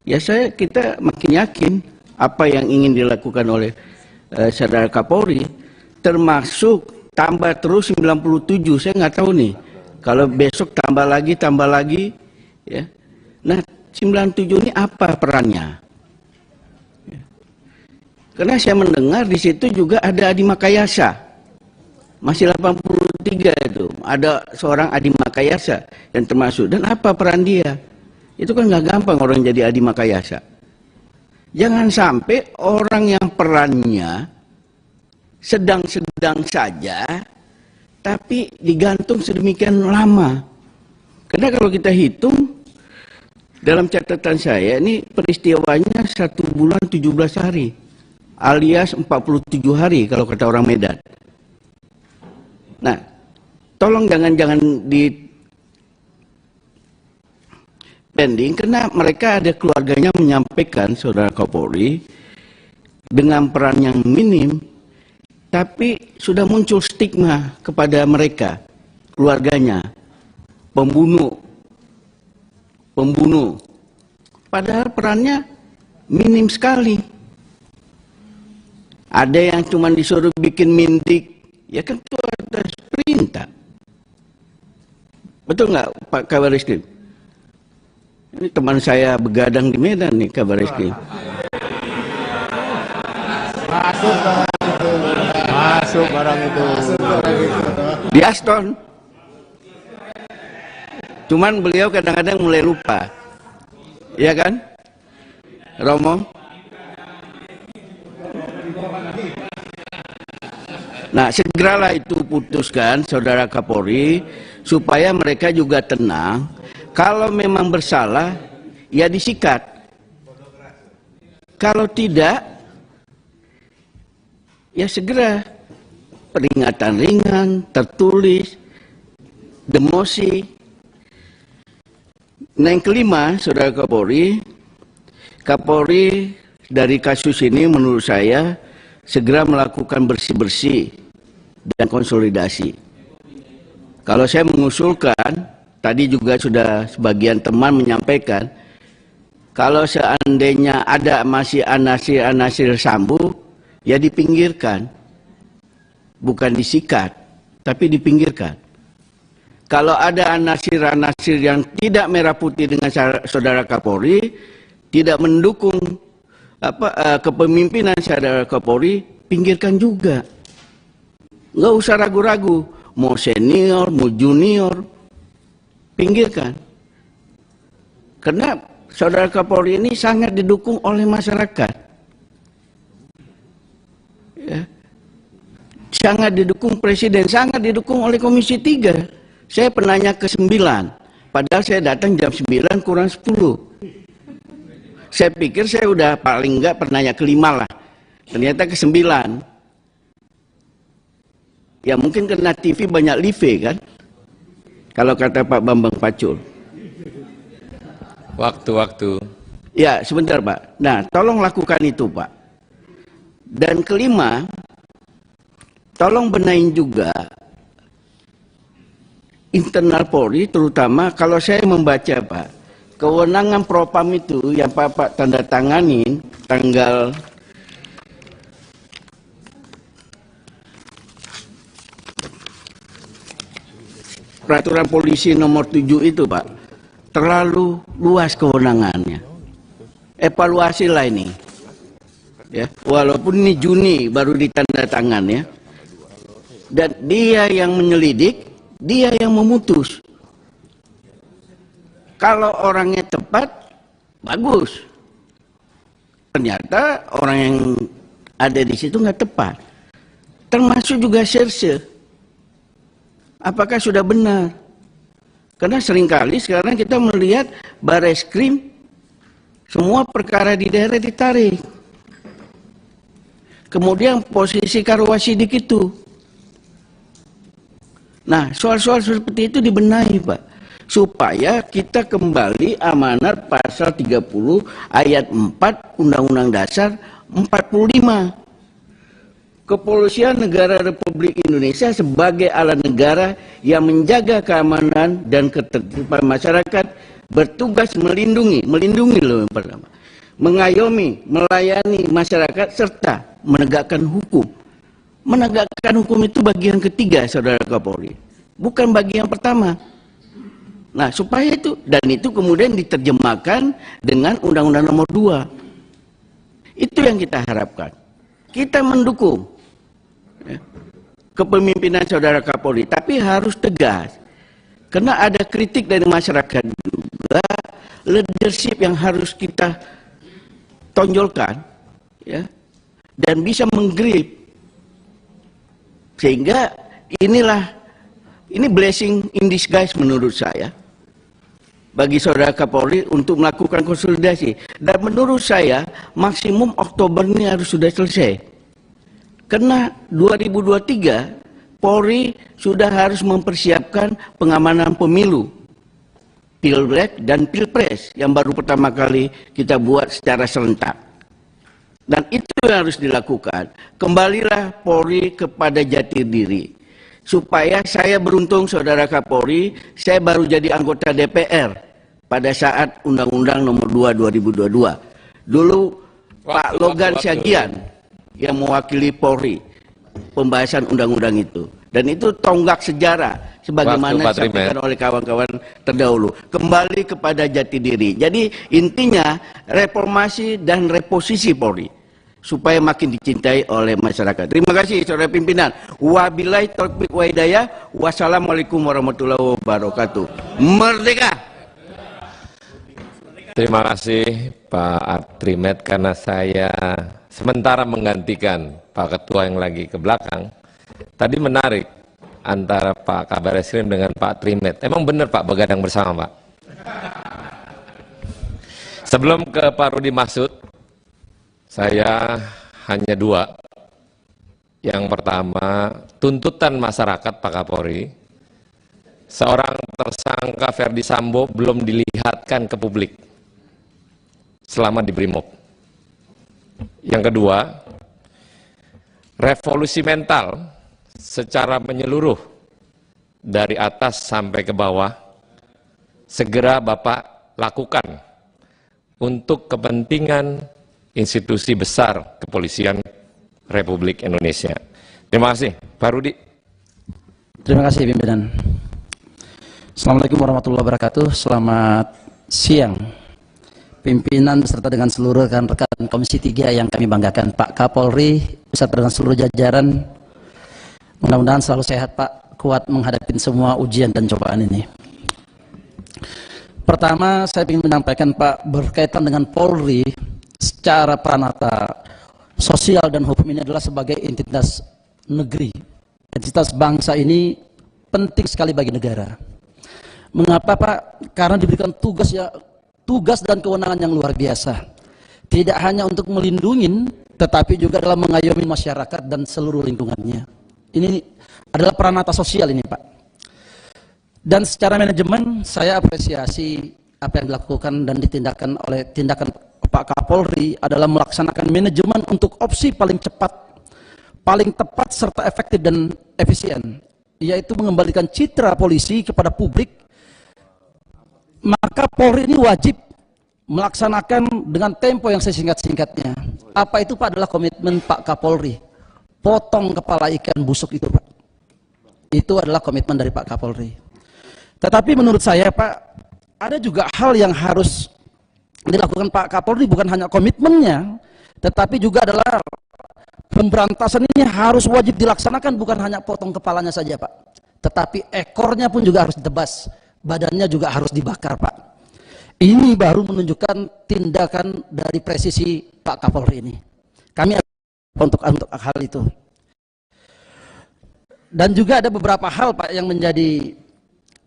Speaker 14: ya kita makin yakin apa yang ingin dilakukan oleh saudara Kapolri, termasuk tambah terus 97, saya nggak tahu nih, kalau besok tambah lagi, ya. Nah, 97 ini apa perannya? Karena saya mendengar di situ juga ada Adi Makayasa, masih 83 itu, ada seorang Adi Makayasa yang termasuk, dan apa peran dia? Itu kan nggak gampang orang jadi Adi Makayasa. Jangan sampai orang yang perannya sedang-sedang saja, tapi digantung sedemikian lama. Karena kalau kita hitung, dalam catatan saya ini peristiwanya 1 bulan 17 hari, alias 47 hari kalau kata orang Medan. Nah, tolong jangan di pending, karena mereka ada keluarganya menyampaikan saudara Kapolri dengan peran yang minim, tapi sudah muncul stigma kepada mereka, keluarganya, pembunuh. Padahal perannya minim sekali. Ada yang cuma disuruh bikin mindik, ya kan itu atas perintah. Betul nggak Pak Kabar Eskrim? Ini teman saya begadang di Medan nih, Kabar Eskrim.
Speaker 5: Masuk barang itu.
Speaker 14: Di Aston. Cuman beliau kadang-kadang mulai lupa. Iya kan? Romo? Nah, segeralah itu putuskan saudara Kapolri supaya mereka juga tenang. Kalau memang bersalah, ya disikat. Kalau tidak, ya segera peringatan ringan, tertulis, demosi. Nah, yang kelima, saudara Kapolri dari kasus ini menurut saya segera melakukan bersih-bersih dan konsolidasi. Kalau saya mengusulkan, tadi juga sudah sebagian teman menyampaikan, kalau seandainya ada masih anasir-anasir Sambo, ya dipinggirkan. Bukan disikat, tapi dipinggirkan. Kalau ada anasir-anasir yang tidak merah putih dengan saudara Kapolri, tidak mendukung kepemimpinan saudara Kapolri, pinggirkan juga. Nggak usah ragu-ragu, mau senior, mau junior, pinggirkan. Karena saudara Kapolri ini sangat didukung oleh masyarakat. Ya. Sangat didukung Presiden, sangat didukung oleh Komisi 3. Saya penanya ke-9, padahal saya datang jam 9 kurang 10. Saya pikir saya udah paling enggak penanya ke-5 lah. Ternyata ke-9. Ya mungkin karena TV banyak live kan? Kalau kata Pak Bambang Pacul.
Speaker 3: Waktu-waktu.
Speaker 14: Ya, sebentar Pak. Nah, tolong lakukan itu Pak. Dan kelima, tolong benahin juga internal Polri, terutama kalau saya membaca Pak, kewenangan Propam itu yang Pak tanda tanganin tanggal peraturan polisi nomor 7 itu Pak, terlalu luas kewenangannya. Evaluasi lah ini. Ya, walaupun ini Juni baru ditandatangan ya. Dan dia yang menyelidik, dia yang memutus. Kalau orangnya tepat, bagus. Ternyata orang yang ada di situ nggak tepat. Termasuk juga serse. Apakah sudah benar? Karena seringkali sekarang kita melihat Bareskrim, semua perkara di daerah ditarik. Kemudian posisi Karwasidik itu. Nah, soal-soal seperti itu dibenahi, Pak. Supaya kita kembali amanat pasal 30 ayat 4 Undang-Undang Dasar 45. Kepolisian Negara Republik Indonesia sebagai alat negara yang menjaga keamanan dan ketertiban masyarakat bertugas melindungi loh yang pertama, mengayomi, melayani masyarakat serta menegakkan hukum. Menegakkan hukum itu bagian ketiga, Saudara Kapolri, bukan bagian pertama. Nah, supaya itu, dan itu kemudian diterjemahkan dengan Undang-Undang Nomor 2. Itu yang kita harapkan. Kita mendukung kepemimpinan Saudara Kapolri, tapi harus tegas. Karena ada kritik dari masyarakat juga, leadership yang harus kita tonjolkan, ya, dan bisa menggrip. Sehingga ini blessing in disguise menurut saya bagi Saudara Kapolri untuk melakukan konsolidasi. Dan menurut saya maksimum Oktober ini harus sudah selesai. Karena 2023 Polri sudah harus mempersiapkan pengamanan pemilu, Pilek dan Pilpres yang baru pertama kali kita buat secara serentak. Dan itu yang harus dilakukan. Kembalilah Polri kepada jati diri. Supaya saya beruntung, Saudara Kapolri, saya baru jadi anggota DPR pada saat Undang-Undang Nomor 2 2022. Dulu Pak Logan Syagian yang mewakili Polri pembahasan undang-undang itu, dan itu tonggak sejarah sebagaimana disampaikan oleh kawan-kawan terdahulu. Kembali kepada jati diri. Jadi intinya reformasi dan reposisi Polri supaya makin dicintai oleh masyarakat. Terima kasih Saudara Pimpinan. Wabillahi taufiq wa hidayah. Wassalamualaikum warahmatullahi wabarakatuh. Merdeka.
Speaker 15: Terima kasih Pak Artrimet, karena saya sementara menggantikan Pak Ketua yang lagi ke belakang. Tadi menarik antara Pak Kabar Eskrim dengan Pak Trimet. Emang benar Pak begadang bersama Pak? Sebelum ke Pak Rudi Maksud, saya hanya dua. Yang pertama, tuntutan masyarakat Pak Kapolri, seorang tersangka Ferdi Sambo belum dilihatkan ke publik selama di Brimob. Yang kedua, revolusi mental secara menyeluruh dari atas sampai ke bawah segera Bapak lakukan untuk kepentingan institusi besar kepolisian Republik Indonesia. Terima kasih, Pak Rudi.
Speaker 16: Terima kasih pimpinan. Assalamualaikum warahmatullahi wabarakatuh. Selamat siang pimpinan beserta dengan seluruh rekan-rekan Komisi 3 yang kami banggakan, Pak Kapolri beserta dengan seluruh jajaran. Mudah-mudahan selalu sehat Pak, kuat menghadapi semua ujian dan cobaan ini. Pertama, saya ingin menyampaikan Pak, berkaitan dengan Polri secara peranata sosial dan hukum ini adalah sebagai entitas negeri. Entitas bangsa ini penting sekali bagi negara. Mengapa Pak? Karena diberikan tugas dan kewenangan yang luar biasa. Tidak hanya untuk melindungi, tetapi juga dalam mengayomi masyarakat dan seluruh lingkungannya. Ini adalah peranata sosial ini Pak. Dan secara manajemen saya apresiasi apa yang dilakukan dan ditindakan oleh tindakan Pak Kapolri adalah melaksanakan manajemen untuk opsi paling cepat, paling tepat serta efektif dan efisien, yaitu mengembalikan citra polisi kepada publik. Maka Polri ini wajib melaksanakan dengan tempo yang sesingkat-singkatnya. Apa itu Pak? Adalah komitmen Pak Kapolri. Potong kepala ikan busuk itu Pak. Itu adalah komitmen dari Pak Kapolri. Tetapi menurut saya Pak, ada juga hal yang harus dilakukan Pak Kapolri, bukan hanya komitmennya, tetapi juga adalah pemberantasan ini harus wajib dilaksanakan, bukan hanya potong kepalanya saja Pak. Tetapi ekornya pun juga harus ditebas. Badannya juga harus dibakar Pak. Ini baru menunjukkan tindakan dari presisi Pak Kapolri ini. Kami untuk hal itu. Dan juga ada beberapa hal Pak yang menjadi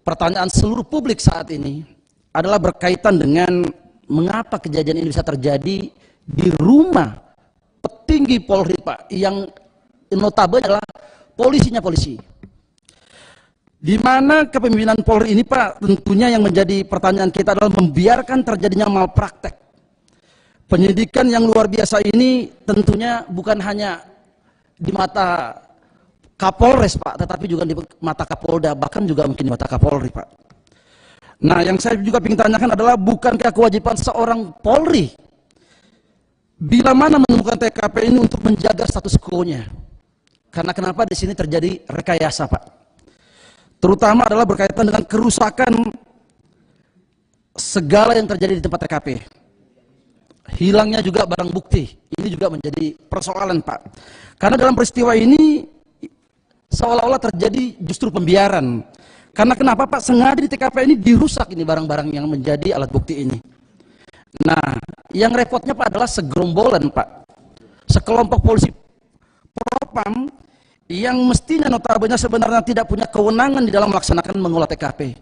Speaker 16: pertanyaan seluruh publik saat ini adalah berkaitan dengan mengapa kejadian ini bisa terjadi di rumah petinggi Polri Pak, yang notabene adalah polisinya polisi. Di mana kepemimpinan Polri ini Pak, tentunya yang menjadi pertanyaan kita adalah membiarkan terjadinya malpraktek. Penyidikan yang luar biasa ini tentunya bukan hanya di mata Kapolres Pak, tetapi juga di mata Kapolda, bahkan juga mungkin di mata Kapolri Pak. Nah, yang saya juga ingin tanyakan adalah bukankah kewajiban seorang Polri bila mana menemukan TKP ini untuk menjaga status quo-nya? Karena kenapa di sini terjadi rekayasa Pak? Terutama adalah berkaitan dengan kerusakan segala yang terjadi di tempat TKP. Hilangnya juga barang bukti, ini juga menjadi persoalan Pak. Karena dalam peristiwa ini seolah-olah terjadi justru pembiaran. Karena kenapa Pak? Sengaja di TKP ini dirusak ini barang-barang yang menjadi alat bukti ini. Nah, yang repotnya Pak adalah segerombolan Pak, sekelompok polisi propam yang mestinya notabene sebenarnya tidak punya kewenangan di dalam melaksanakan mengolah TKP.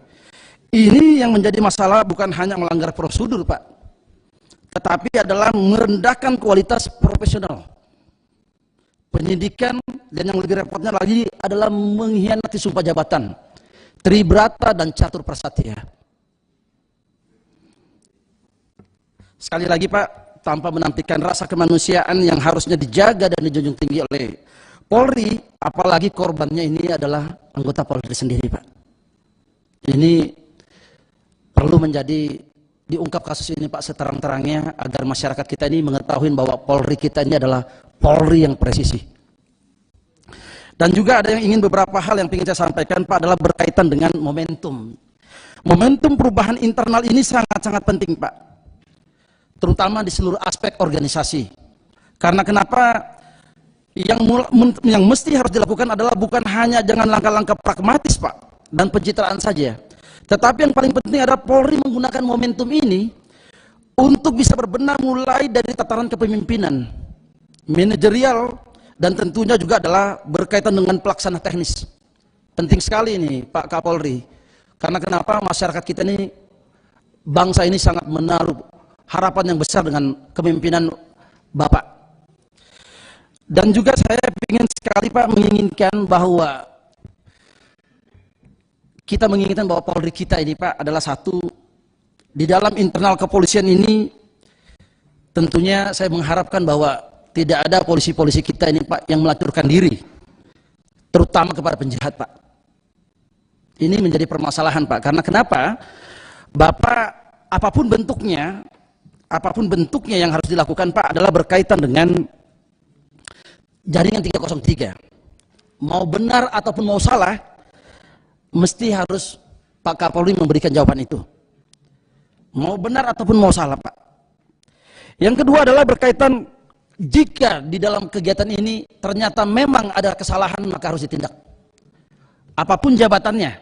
Speaker 16: Ini yang menjadi masalah, bukan hanya melanggar prosedur Pak, tetapi adalah merendahkan kualitas profesional penyidikan, dan yang lebih repotnya lagi adalah mengkhianati sumpah jabatan, tribrata dan catur prasatya. Sekali lagi Pak, tanpa menampilkan rasa kemanusiaan yang harusnya dijaga dan dijunjung tinggi oleh Polri, apalagi korbannya ini adalah anggota Polri sendiri Pak. Ini perlu menjadi diungkap kasus ini Pak seterang-terangnya, agar masyarakat kita ini mengetahui bahwa Polri kita ini adalah Polri yang presisi. Dan juga ada yang ingin beberapa hal yang ingin saya sampaikan Pak, adalah berkaitan dengan momentum. Momentum perubahan internal ini sangat-sangat penting Pak, terutama di seluruh aspek organisasi. Karena kenapa? Yang mesti harus dilakukan adalah bukan hanya jangan langkah-langkah pragmatis Pak dan pencitraan saja, tetapi yang paling penting adalah Polri menggunakan momentum ini untuk bisa berbenah mulai dari tataran kepemimpinan, manajerial, dan tentunya juga adalah berkaitan dengan pelaksana teknis. Penting sekali ini Pak Kapolri. Karena kenapa? Masyarakat kita ini, bangsa ini sangat menaruh harapan yang besar dengan kepemimpinan Bapak. Dan juga saya ingin sekali Pak menginginkan bahwa kita menginginkan bahwa Polri kita ini Pak adalah satu, di dalam internal kepolisian ini tentunya saya mengharapkan bahwa tidak ada polisi-polisi kita ini Pak yang melacurkan diri, terutama kepada penjahat Pak. Ini menjadi permasalahan Pak. Karena kenapa? Bapak, apapun bentuknya yang harus dilakukan Pak adalah berkaitan dengan jaringan 303. Mau benar ataupun mau salah, mesti harus Pak Kapolri memberikan jawaban itu. Mau benar ataupun mau salah Pak. Yang kedua adalah berkaitan, jika di dalam kegiatan ini ternyata memang ada kesalahan, maka harus ditindak. Apapun jabatannya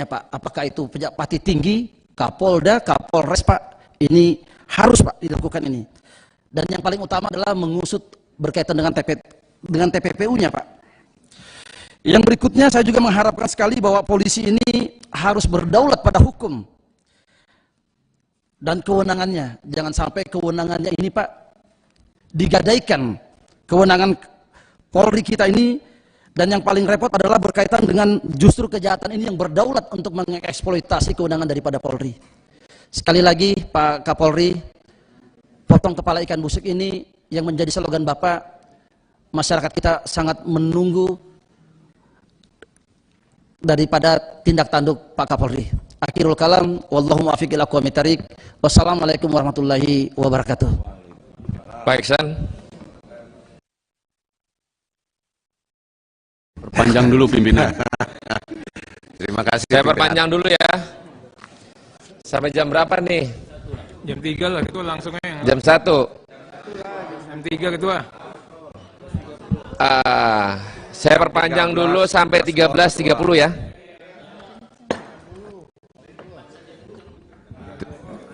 Speaker 16: Pak, apakah itu pejabat tinggi, Kapolda, Kapolres Pak, ini harus Pak dilakukan ini. Dan yang paling utama adalah mengusut berkaitan dengan TPPU-nya Pak. Yang berikutnya saya juga mengharapkan sekali bahwa polisi ini harus berdaulat pada hukum dan kewenangannya. Jangan sampai kewenangannya ini Pak digadaikan, kewenangan Polri kita ini. Dan yang paling repot adalah berkaitan dengan justru kejahatan ini yang berdaulat untuk mengeksploitasi kewenangan daripada Polri. Sekali lagi Pak Kapolri, potong kepala ikan busuk ini yang menjadi slogan Bapak, masyarakat kita sangat menunggu daripada tindak tanduk Pak Kapolri. Akhirul kalam, wallahu muwaffiq ila aqwamit thariq. Wassalamualaikum warahmatullahi wabarakatuh.
Speaker 15: Pak Iksan.
Speaker 17: Perpanjang dulu pimpinan.
Speaker 15: Terima kasih. Saya perpanjang dulu ya. Sampai jam berapa nih?
Speaker 18: Jam 3 lah Ketua, langsungnya yang
Speaker 15: Jam 1.
Speaker 18: Jam 3 Ketua.
Speaker 15: Saya perpanjang dulu sampai 13.30 ya.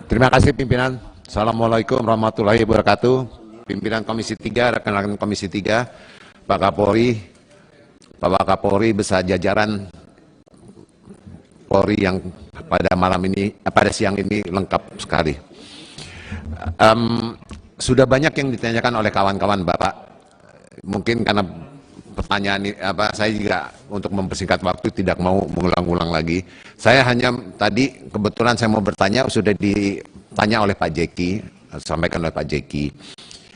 Speaker 2: Terima kasih pimpinan. Assalamualaikum warahmatullahi wabarakatuh. Pimpinan Komisi 3, rekan-rekan Komisi 3, Pak Kapolri, Bapak Kapolri beserta jajaran Polri yang pada siang ini lengkap sekali. Sudah banyak yang ditanyakan oleh kawan-kawan Bapak. Mungkin karena pertanyaan saya juga untuk mempersingkat waktu tidak mau mengulang-ulang lagi. Saya hanya tadi kebetulan saya mau bertanya, sudah ditanya oleh Pak Jeki, sampaikan oleh Pak Jeki.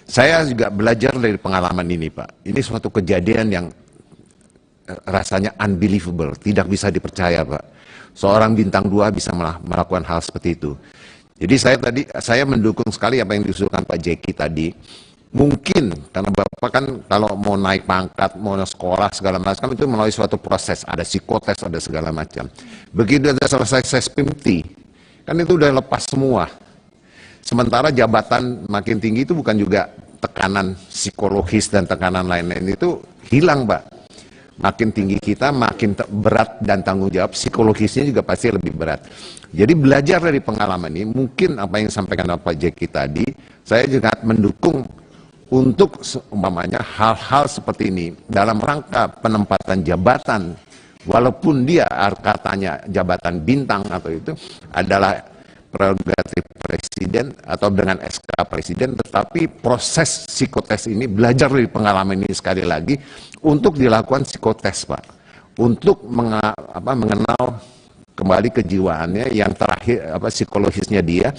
Speaker 2: Saya juga belajar dari pengalaman ini, Pak. Ini suatu kejadian yang rasanya unbelievable, tidak bisa dipercaya, Pak. Seorang bintang 2 bisa melakukan hal seperti itu. Jadi saya mendukung sekali apa yang diusulkan Pak Jeki tadi. Mungkin karena Bapak kan kalau mau naik pangkat, mau sekolah segala macam itu melalui suatu proses, ada psikotes, ada segala macam. Begitu ada selesai sespimti, kan itu udah lepas semua. Sementara jabatan makin tinggi itu bukan juga tekanan psikologis dan tekanan lain-lain itu hilang, Pak. Makin tinggi kita, makin berat dan tanggung jawab psikologisnya juga pasti lebih berat. Jadi belajar dari pengalaman ini, mungkin apa yang disampaikan Pak Jeki tadi, saya juga mendukung untuk umpamanya hal-hal seperti ini dalam rangka penempatan jabatan, walaupun dia katanya jabatan bintang atau itu adalah prerogatif presiden atau dengan SK presiden, tetapi proses psikotes ini belajar dari pengalaman ini sekali lagi untuk dilakukan psikotes, Pak, untuk mengenal kembali kejiwaannya yang terakhir psikologisnya dia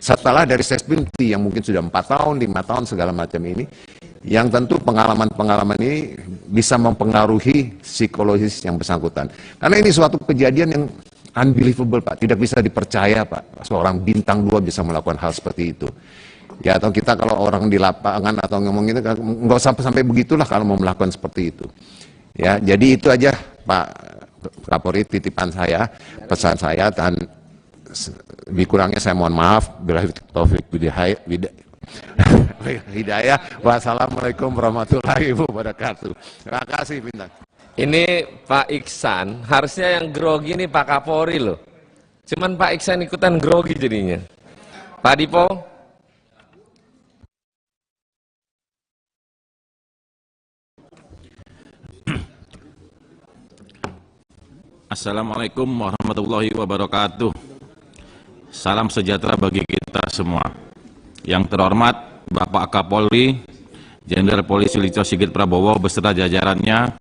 Speaker 2: setelah dari sespimti yang mungkin sudah 4 tahun, 5 tahun segala macam ini, yang tentu pengalaman-pengalaman ini bisa mempengaruhi psikologis yang bersangkutan. Karena ini suatu kejadian yang unbelievable, Pak, tidak bisa dipercaya, Pak, seorang bintang 2 bisa melakukan hal seperti itu. Ya, atau kita kalau orang di lapangan atau ngomong itu nggak usah sampai begitulah kalau mau melakukan seperti itu. Ya, jadi itu aja Pak Kapolri titipan saya, pesan saya, dan lebih kurangnya saya mohon maaf. Billahi taufik hidayah. Wassalamualaikum warahmatullahi wabarakatuh. Terima kasih, Bintang.
Speaker 15: Ini Pak Iksan, harusnya yang grogi nih Pak Kapolri loh. Cuman Pak Iksan ikutan grogi jadinya. Pak Dipo.
Speaker 17: Assalamualaikum warahmatullahi wabarakatuh. Salam sejahtera bagi kita semua. Yang terhormat Bapak Kapolri, Jenderal Polisi Listio Sigit Prabowo beserta jajarannya,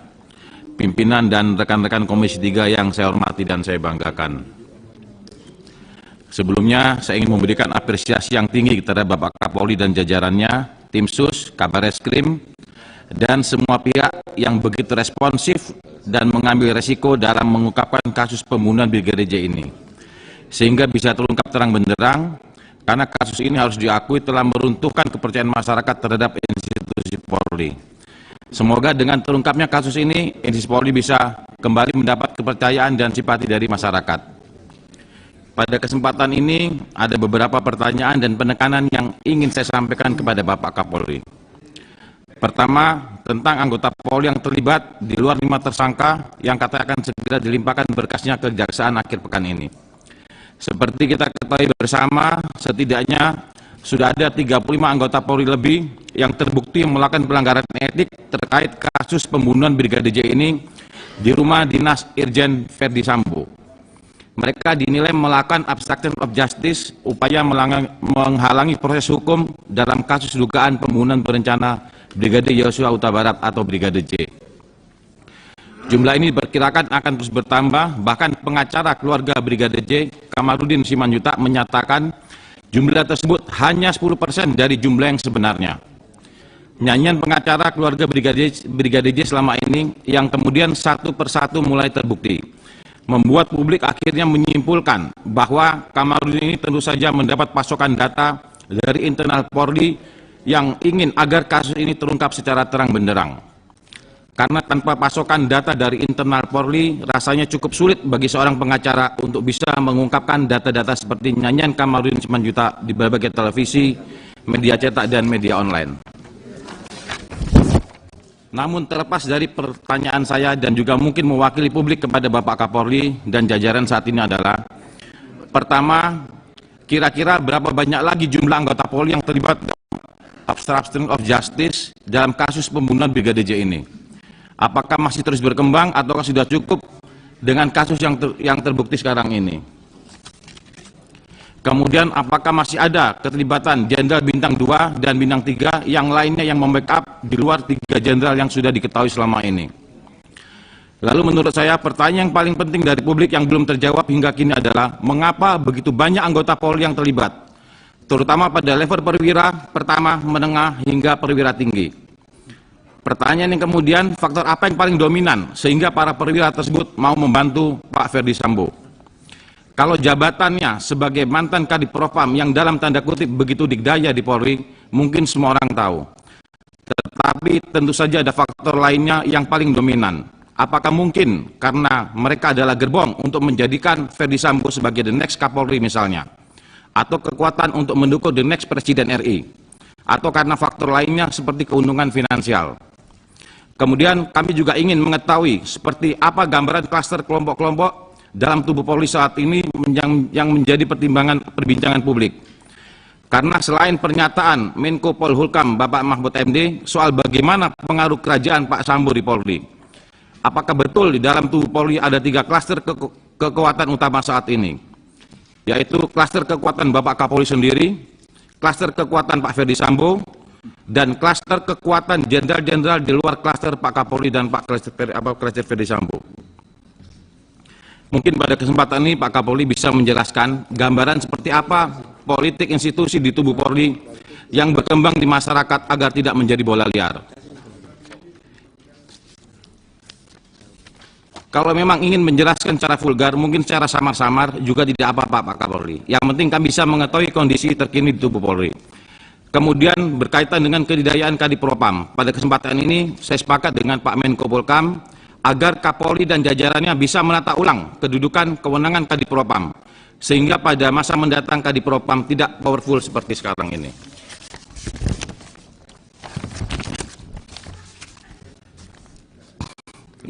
Speaker 17: pimpinan dan rekan-rekan Komisi 3 yang saya hormati dan saya banggakan. Sebelumnya saya ingin memberikan apresiasi yang tinggi terhadap Bapak Kapolri dan jajarannya, tim sus, Kabar Eskrim, dan semua pihak yang begitu responsif dan mengambil resiko dalam mengungkapkan kasus pembunuhan Brigadir J ini, sehingga bisa terungkap terang benderang, karena kasus ini harus diakui telah meruntuhkan kepercayaan masyarakat terhadap institusi Polri. Semoga dengan terungkapnya kasus ini, institusi Polri bisa kembali mendapat kepercayaan dan simpati dari masyarakat. Pada kesempatan ini, ada beberapa pertanyaan dan penekanan yang ingin saya sampaikan kepada Bapak Kapolri. Pertama, tentang anggota Polri yang terlibat di luar 5 tersangka yang katakan segera dilimpahkan berkasnya ke Kejaksaan akhir pekan ini. Seperti kita ketahui bersama, setidaknya sudah ada 35 anggota Polri lebih yang terbukti melakukan pelanggaran etik terkait kasus pembunuhan Brigadir J ini di rumah dinas Irjen Verdi Sambo. Mereka dinilai melakukan obstruction of justice, upaya menghalangi proses hukum dalam kasus dugaan pembunuhan berencana Brigadir Yosua Huta Barat atau Brigadir J. Jumlah ini diperkirakan akan terus bertambah, bahkan pengacara keluarga Brigadir J, Kamarudin Simanjuntak, menyatakan jumlah tersebut hanya 10% dari jumlah yang sebenarnya. Nyanyian pengacara keluarga Brigadir J selama ini yang kemudian satu persatu mulai terbukti, membuat publik akhirnya menyimpulkan bahwa Kamarudin ini tentu saja mendapat pasokan data dari internal Polri yang ingin agar kasus ini terungkap secara terang benderang. Karena tanpa pasokan data dari internal Polri, rasanya cukup sulit bagi seorang pengacara untuk bisa mengungkapkan data-data seperti nyanyian Kamarudin Simanjuntak di berbagai televisi, media cetak, dan media online. Namun terlepas dari pertanyaan saya dan juga mungkin mewakili publik kepada Bapak Kapolri dan jajaran saat ini adalah, pertama, kira-kira berapa banyak lagi jumlah anggota Polri yang terlibat obstruction of justice dalam kasus pembunuhan Brigadir J ini? Apakah masih terus berkembang atau sudah cukup dengan kasus yang terbukti sekarang ini? Kemudian apakah masih ada keterlibatan Jenderal Bintang 2 dan Bintang 3 yang lainnya yang membackup di luar 3 jenderal yang sudah diketahui selama ini? Lalu menurut saya pertanyaan yang paling penting dari publik yang belum terjawab hingga kini adalah mengapa begitu banyak anggota Polri yang terlibat? terutama pada level perwira pertama, menengah, hingga perwira tinggi. Pertanyaan yang kemudian, faktor apa yang paling dominan sehingga para perwira tersebut mau membantu Pak Ferdi Sambo? Kalau jabatannya sebagai mantan Kadif Propam yang dalam tanda kutip begitu dikdaya di Polri, mungkin semua orang tahu. Tetapi tentu saja ada faktor lainnya yang paling dominan. Apakah mungkin karena mereka adalah gerbong untuk menjadikan Ferdi Sambo sebagai the next Kapolri misalnya? Atau kekuatan untuk mendukung the next Presiden RI, atau karena faktor lainnya seperti keuntungan finansial. Kemudian kami juga ingin mengetahui seperti apa gambaran klaster kelompok-kelompok dalam tubuh Polri saat ini yang menjadi perbincangan publik. Karena selain pernyataan Menko Polhukam Bapak Mahfud MD soal bagaimana pengaruh kerajaan Pak Sambo di Polri, apakah betul di dalam tubuh Polri ada 3 klaster kekuatan utama saat ini? Yaitu klaster kekuatan Bapak Kapolri sendiri, klaster kekuatan Pak Ferdi Sambo, dan klaster kekuatan jenderal-jenderal di luar klaster Pak Kapolri dan Pak klaster Ferdi Sambo. Mungkin pada kesempatan ini Pak Kapolri bisa menjelaskan gambaran seperti apa politik institusi di tubuh Polri yang berkembang di masyarakat agar tidak menjadi bola liar. Kalau memang ingin menjelaskan secara vulgar, mungkin secara samar-samar juga tidak apa-apa Pak Kapolri. Yang penting kami bisa mengetahui kondisi terkini di tubuh Polri. Kemudian berkaitan dengan kedidayaan Kadif Propam. Pada kesempatan ini saya sepakat dengan Pak Menko Polhukam agar Kapolri dan jajarannya bisa menata ulang kedudukan kewenangan Kadif Propam, sehingga pada masa mendatang Kadif Propam tidak powerful seperti sekarang ini.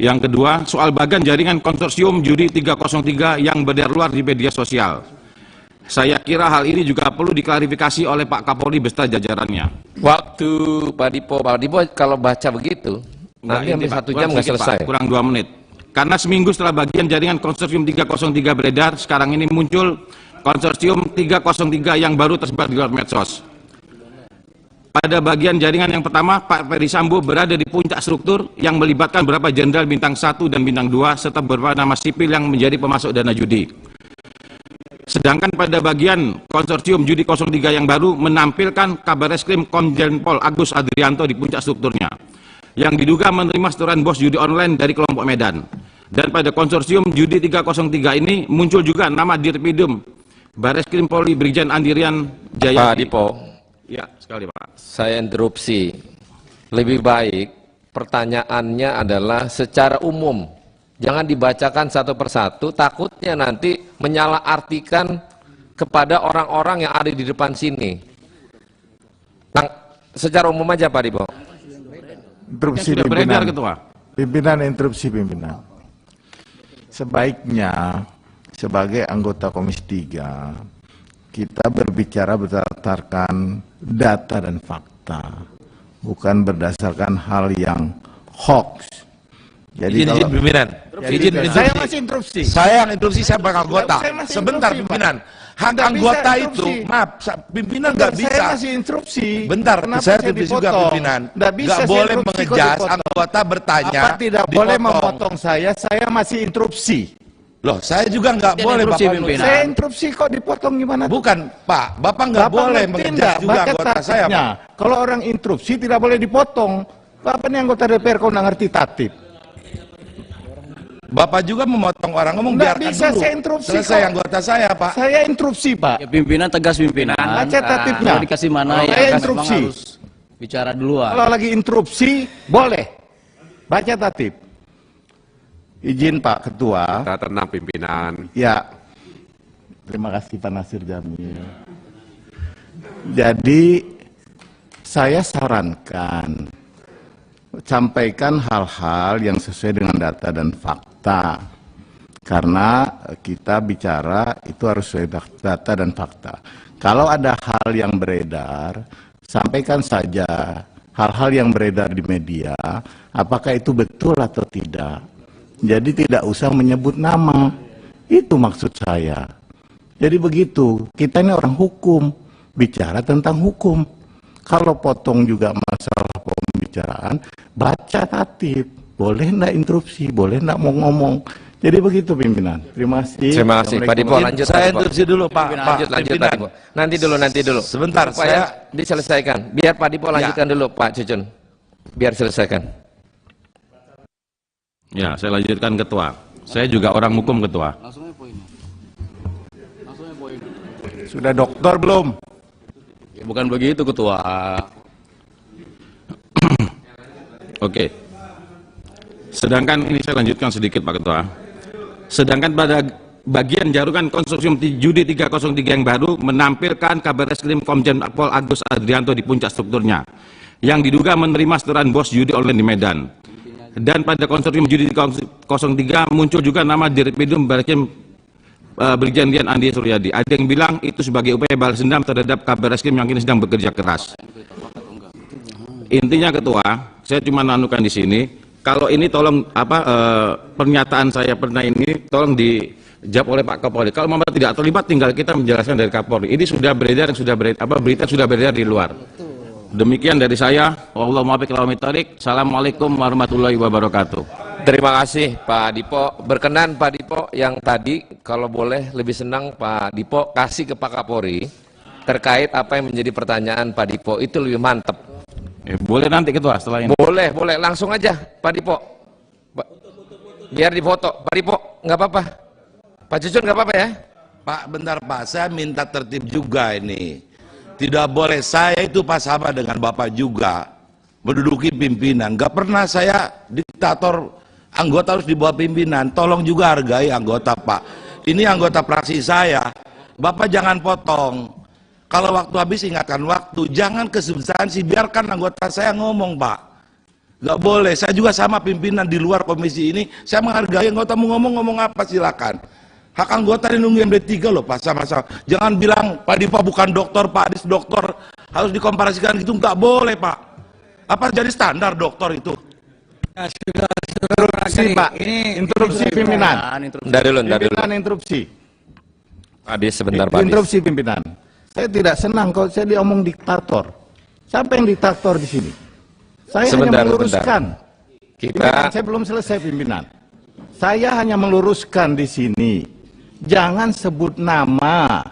Speaker 17: Yang kedua, soal bagan jaringan konsorsium judi 303 yang beredar luar di media sosial. Saya kira hal ini juga perlu diklarifikasi oleh Pak Kapolri beserta jajarannya.
Speaker 15: Waktu Pak Dipo kalau baca begitu, nanti
Speaker 17: ini,
Speaker 15: hampir 1
Speaker 17: Pak,
Speaker 15: jam nggak
Speaker 17: sedikit,
Speaker 15: selesai.
Speaker 17: Pak, kurang 2 menit. Karena seminggu setelah bagian jaringan konsorsium 303 beredar, sekarang ini muncul konsorsium 303 yang baru tersebar di luar medsos. Pada bagian jaringan yang pertama, Pak Ferdi Sambo berada di puncak struktur yang melibatkan beberapa jenderal bintang 1 dan bintang 2 serta beberapa nama sipil yang menjadi pemasok dana judi. Sedangkan pada bagian konsorsium judi 03 yang baru menampilkan Kabareskrim Komjen Pol Agus Adrianto di puncak strukturnya, yang diduga menerima setoran bos judi online dari kelompok Medan. Dan pada konsorsium judi 303 ini muncul juga nama Dirpidum Bareskrim Polri Brigjen Andirian Jaya.
Speaker 15: Pak Dipo.
Speaker 17: Ya, sekali Pak.
Speaker 15: Saya interupsi. Lebih baik pertanyaannya adalah secara umum. Jangan dibacakan satu persatu, takutnya nanti menyalahartikan kepada orang-orang yang ada di depan sini. Nah, secara umum aja Pak Dipo.
Speaker 5: Interupsi pimpinan. Pimpinan, interupsi pimpinan. Sebaiknya sebagai anggota Komisi 3 kita berbicara berdasarkan data dan fakta, bukan berdasarkan hal yang hoax. Jadi
Speaker 2: izin pimpinan.
Speaker 5: Saya masih interupsi.
Speaker 2: Saya yang interupsi, saya bakal anggota.
Speaker 5: Saya masih
Speaker 2: Sebentar
Speaker 5: interupsi,
Speaker 2: pimpinan.
Speaker 5: Pak.
Speaker 2: Hak
Speaker 5: Nggak
Speaker 2: anggota
Speaker 5: bisa
Speaker 2: itu,
Speaker 5: interupsi.
Speaker 2: maaf, pimpinan nggak bisa.
Speaker 5: Saya masih interupsi.
Speaker 2: Bentar,
Speaker 5: Kenapa
Speaker 2: saya
Speaker 5: saya
Speaker 2: interupsi juga
Speaker 5: dipotong?
Speaker 2: pimpinan.
Speaker 5: Nggak bisa
Speaker 2: Nggak
Speaker 5: saya
Speaker 2: boleh
Speaker 5: interupsi, kok
Speaker 2: mengejas
Speaker 5: dipotong.
Speaker 2: anggota bertanya.
Speaker 5: Apa tidak boleh memotong saya masih interupsi.
Speaker 2: Loh, saya juga nggak boleh
Speaker 5: interupsi,
Speaker 2: Bapak.
Speaker 5: pimpinan. Saya interupsi kok dipotong gimana?
Speaker 2: Bukan, Pak. Bapak nggak boleh
Speaker 5: ngerti
Speaker 2: mengejas
Speaker 5: nggak?
Speaker 2: juga
Speaker 5: Baca
Speaker 2: anggota saya,
Speaker 5: tatipnya.
Speaker 2: Pak.
Speaker 5: Kalau orang interupsi tidak boleh dipotong. Bapak ini anggota DPR kok nggak ngerti tatip?
Speaker 2: Bapak juga memotong orang ngomong,
Speaker 5: Nggak
Speaker 2: biarkan
Speaker 5: bisa,
Speaker 2: dulu.
Speaker 5: saya interupsi
Speaker 2: Selesai
Speaker 5: kok.
Speaker 2: anggota saya, Pak.
Speaker 5: Saya interupsi, Pak.
Speaker 16: Ya, pimpinan tegas pimpinan.
Speaker 5: Baca tatipnya.
Speaker 16: Kalau dikasih mana
Speaker 5: Kalau
Speaker 16: ya
Speaker 5: saya
Speaker 16: memang
Speaker 5: interupsi.
Speaker 16: harus bicara duluan.
Speaker 5: Kalau lagi interupsi, boleh. Baca tatip. Izin Pak Ketua.
Speaker 19: Tenang pimpinan.
Speaker 5: Ya. Terima kasih Pak Nasir Jamil. Jadi saya sarankan sampaikan hal-hal yang sesuai dengan data dan fakta. Karena kita bicara itu harus sesuai data dan fakta. Kalau ada hal yang beredar, sampaikan saja hal-hal yang beredar di media, apakah itu betul atau tidak. Jadi tidak usah menyebut nama. Itu maksud saya. Jadi begitu, kita ini orang hukum, bicara tentang hukum. Kalau potong juga masalah pembicaraan, baca tatip. Boleh enggak interupsi, boleh enggak mau ngomong. Jadi begitu pimpinan. Terima kasih.
Speaker 15: Terima kasih. Pak Dipo lanjut.
Speaker 19: Saya
Speaker 15: Pak Dipo.
Speaker 19: interupsi dulu Pak.
Speaker 15: Lanjut
Speaker 19: Pimpinan.
Speaker 15: Pak Dipo. Nanti dulu.
Speaker 19: Sebentar,
Speaker 15: Supaya diselesaikan. Biar Pak Dipo lanjutkan dulu Pak Cucun. Biar selesaikan.
Speaker 17: Ya, saya lanjutkan ketua. Saya juga orang hukum ketua.
Speaker 1: Sudah dokter belum?
Speaker 9: Ya, bukan begitu ketua.
Speaker 17: Oke. Sedangkan ini saya lanjutkan sedikit Pak Ketua. Sedangkan pada bagian jarukan konsorsium judi 303 yang baru menampilkan kabar reskrim Komjen Pol Agus Adrianto di puncak strukturnya yang diduga menerima setoran bos judi online di Medan. Dan pada konsorsium judi 03 muncul juga nama Direpidum Barreskrim Brigjen Dian Andi Suryadi. Ada yang bilang itu sebagai upaya balas dendam terhadap kabar reskrim yang kini sedang bekerja keras. Intinya ketua, saya cuma nanukan di sini. Kalau ini tolong pernyataan saya pernah ini tolong dijawab oleh Pak Kapolri. Kalau memang tidak terlibat tinggal kita menjelaskan dari Kapolri. Ini sudah beredar berita sudah beredar di luar. Demikian dari saya. Wallahu muwaffiq ila aqwamit thoriq. Assalamualaikum warahmatullahi wabarakatuh.
Speaker 15: Terima kasih Pak Dipo. Berkenan Pak Dipo yang tadi kalau boleh lebih senang Pak Dipo kasih ke Pak Kapolri terkait apa yang menjadi pertanyaan Pak Dipo, itu lebih mantap.
Speaker 17: Boleh nanti ketua setelah ini.
Speaker 15: Boleh langsung aja Pak Dipo. Biar difoto Pak Dipo, nggak apa-apa. Pak Cucun nggak apa-apa ya.
Speaker 19: Pak, bentar Pak, saya minta tertib juga ini. Tidak boleh, saya itu pas sama dengan Bapak juga menduduki pimpinan. Gak pernah saya diktator, anggota harus di bawah pimpinan. Tolong juga hargai anggota Pak. Ini anggota praksi saya. Bapak jangan potong. Kalau waktu habis ingatkan waktu, jangan ke substansi, biarkan anggota saya ngomong Pak. Gak boleh, saya juga sama pimpinan di luar komisi ini, saya menghargai anggota mau ngomong apa silakan. Hak anggota dilindungi MD3 loh Pak, sama-sama. Jangan bilang Pak Dipo bukan dokter, Pak Adis dokter, harus dikomparasikan gitu, nggak boleh Pak. Apa jadi standar dokter itu?
Speaker 11: Ya, sudah
Speaker 5: Interupsi Pak, interupsi pimpinan.
Speaker 15: Ntar dulu.
Speaker 5: Pimpinan interupsi.
Speaker 15: Adis sebentar Pak Adis.
Speaker 5: Interupsi pimpinan. Saya tidak senang kalau saya diomong diktator. Siapa yang diktator di sini? Saya hanya meluruskan. Pimpinan, saya belum selesai pimpinan. Saya hanya meluruskan di sini. Jangan sebut nama.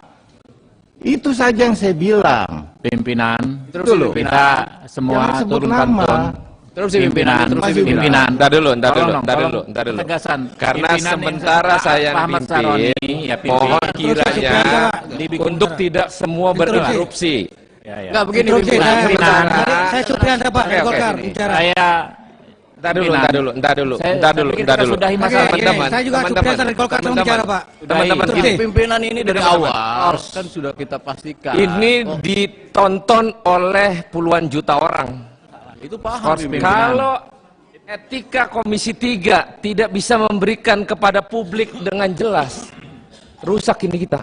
Speaker 5: Itu saja yang saya bilang.
Speaker 7: Pimpinan,
Speaker 5: Dulu.
Speaker 7: kita semua turunkan ton.
Speaker 15: Terus pimpinan. Entar dulu.
Speaker 7: Tegasan.
Speaker 15: Karena sementara saya mimpin, mohon kiranya untuk tidak semua berinterupsi. Enggak begini pimpinan.
Speaker 11: Saya Supriyan Pak dari Golkar bicara.
Speaker 15: Entar dulu.
Speaker 7: Sudahi masalah
Speaker 15: teman-teman.
Speaker 11: Saya juga Supriyan dari Golkar mau bicara Pak.
Speaker 15: Teman-teman,
Speaker 9: Jadi pimpinan ini dari awal kan sudah kita pastikan.
Speaker 15: ini ditonton oleh puluhan juta orang.
Speaker 9: Itu paham pimpinan.
Speaker 15: Kalau etika Komisi 3 tidak bisa memberikan kepada publik dengan jelas, rusak ini kita.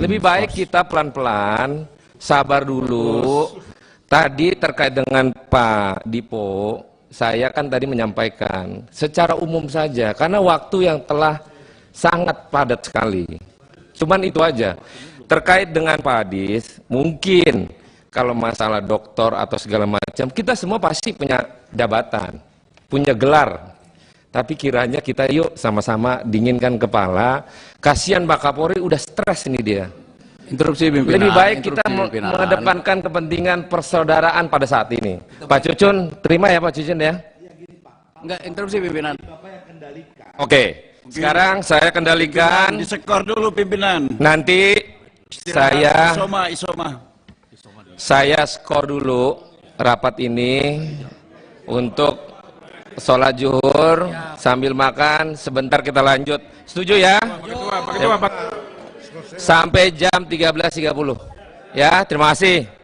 Speaker 15: Lebih baik kita pelan-pelan, sabar dulu. Tadi terkait dengan Pak Dipo, saya kan tadi menyampaikan secara umum saja, karena waktu yang telah sangat padat sekali. Cuman itu aja. Terkait dengan Pak Adis, mungkin kalau masalah doktor atau segala macam, kita semua pasti punya jabatan, punya gelar. Tapi kiranya kita yuk sama-sama dinginkan kepala. Kasihan Pak Kapolri udah stres ini dia.
Speaker 9: Interupsi pimpinan.
Speaker 15: Lebih baik kita mengedepankan kepentingan persaudaraan pada saat ini. Pak Cucun, terima ya Pak Cucun ya.
Speaker 9: Enggak, interupsi pimpinan.
Speaker 15: Oke, sekarang saya kendalikan.
Speaker 14: Disekor dulu pimpinan.
Speaker 15: Nanti saya
Speaker 14: Isoma.
Speaker 15: Saya skor dulu rapat ini untuk sholat zuhur sambil makan, sebentar kita lanjut. Setuju ya? Sampai jam 13.30. Ya, terima kasih.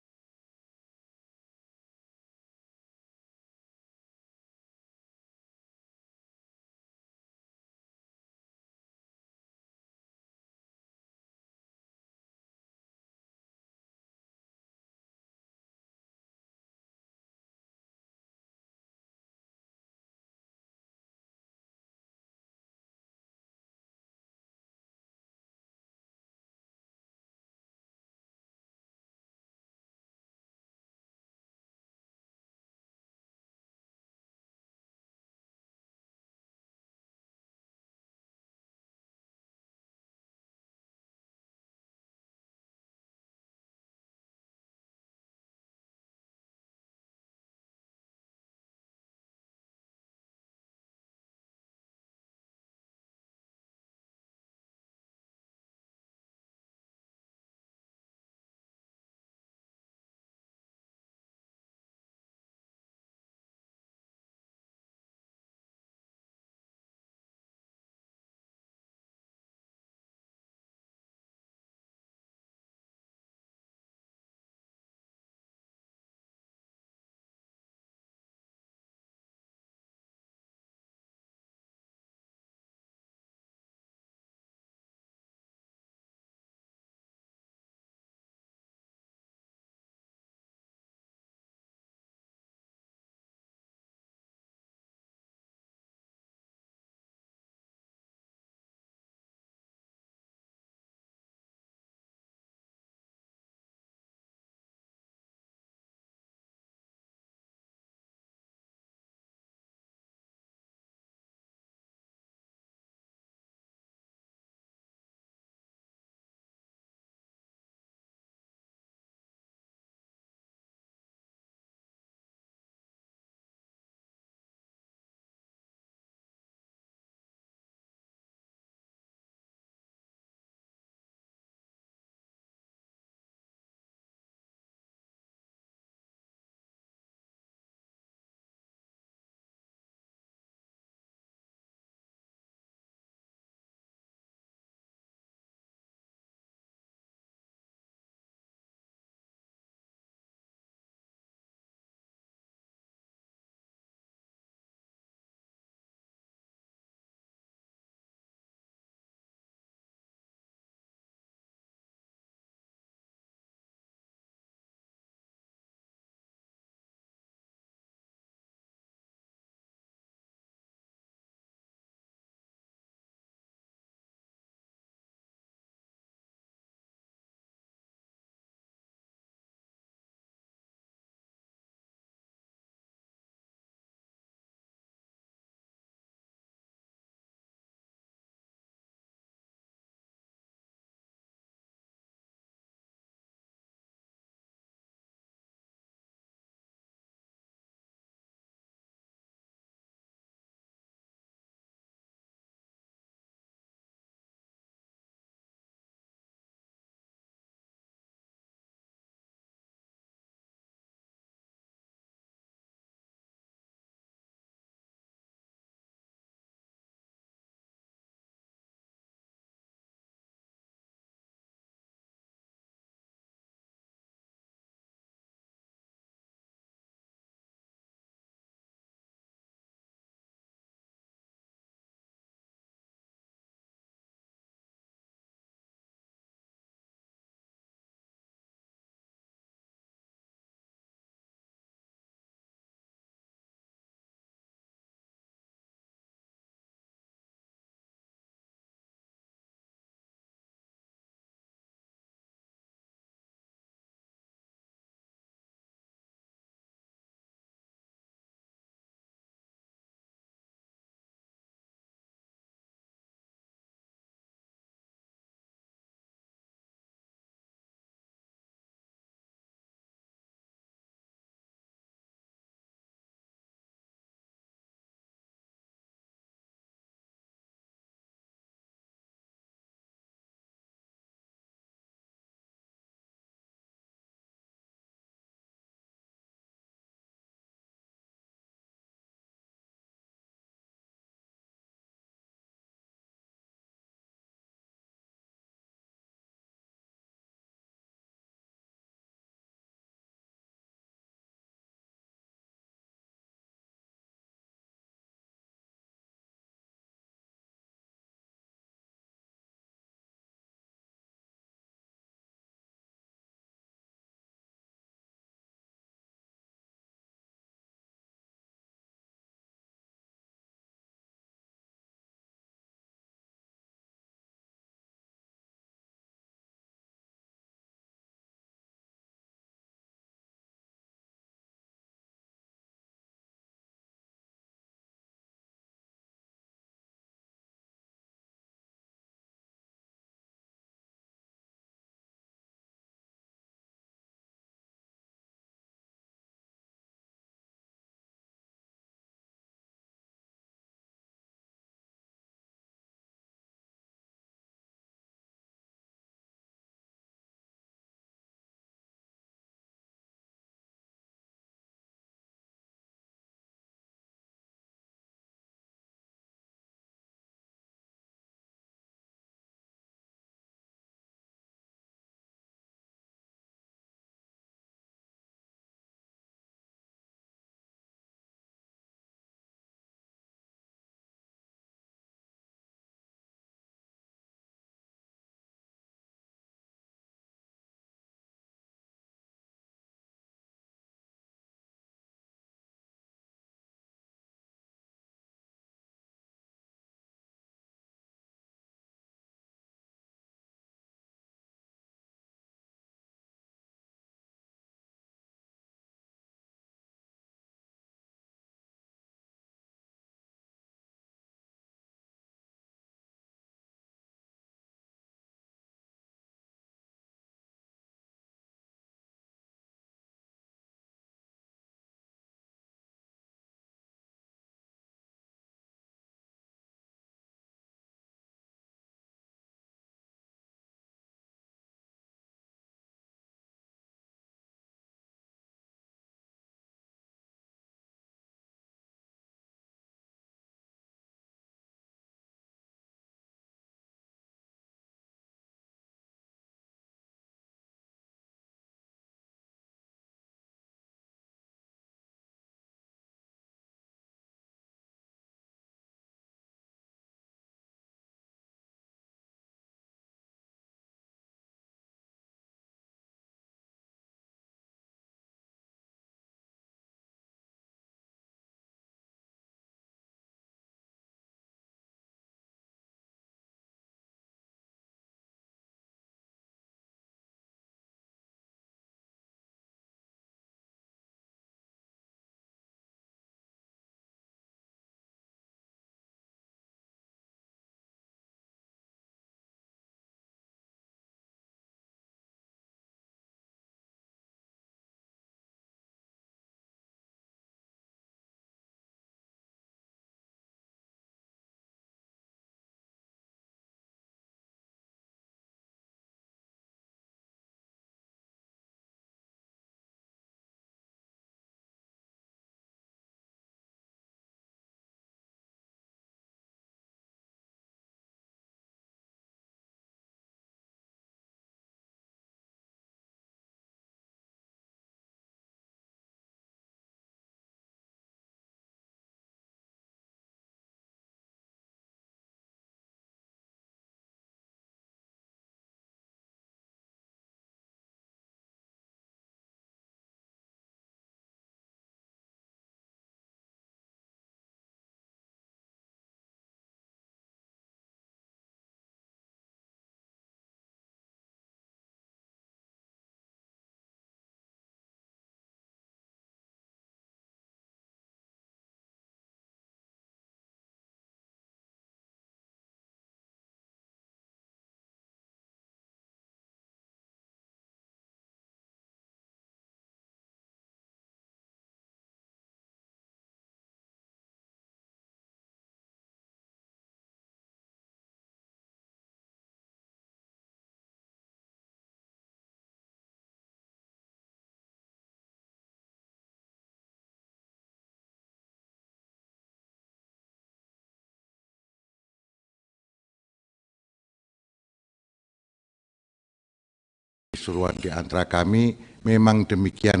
Speaker 1: Suruhan di antara kami memang demikian.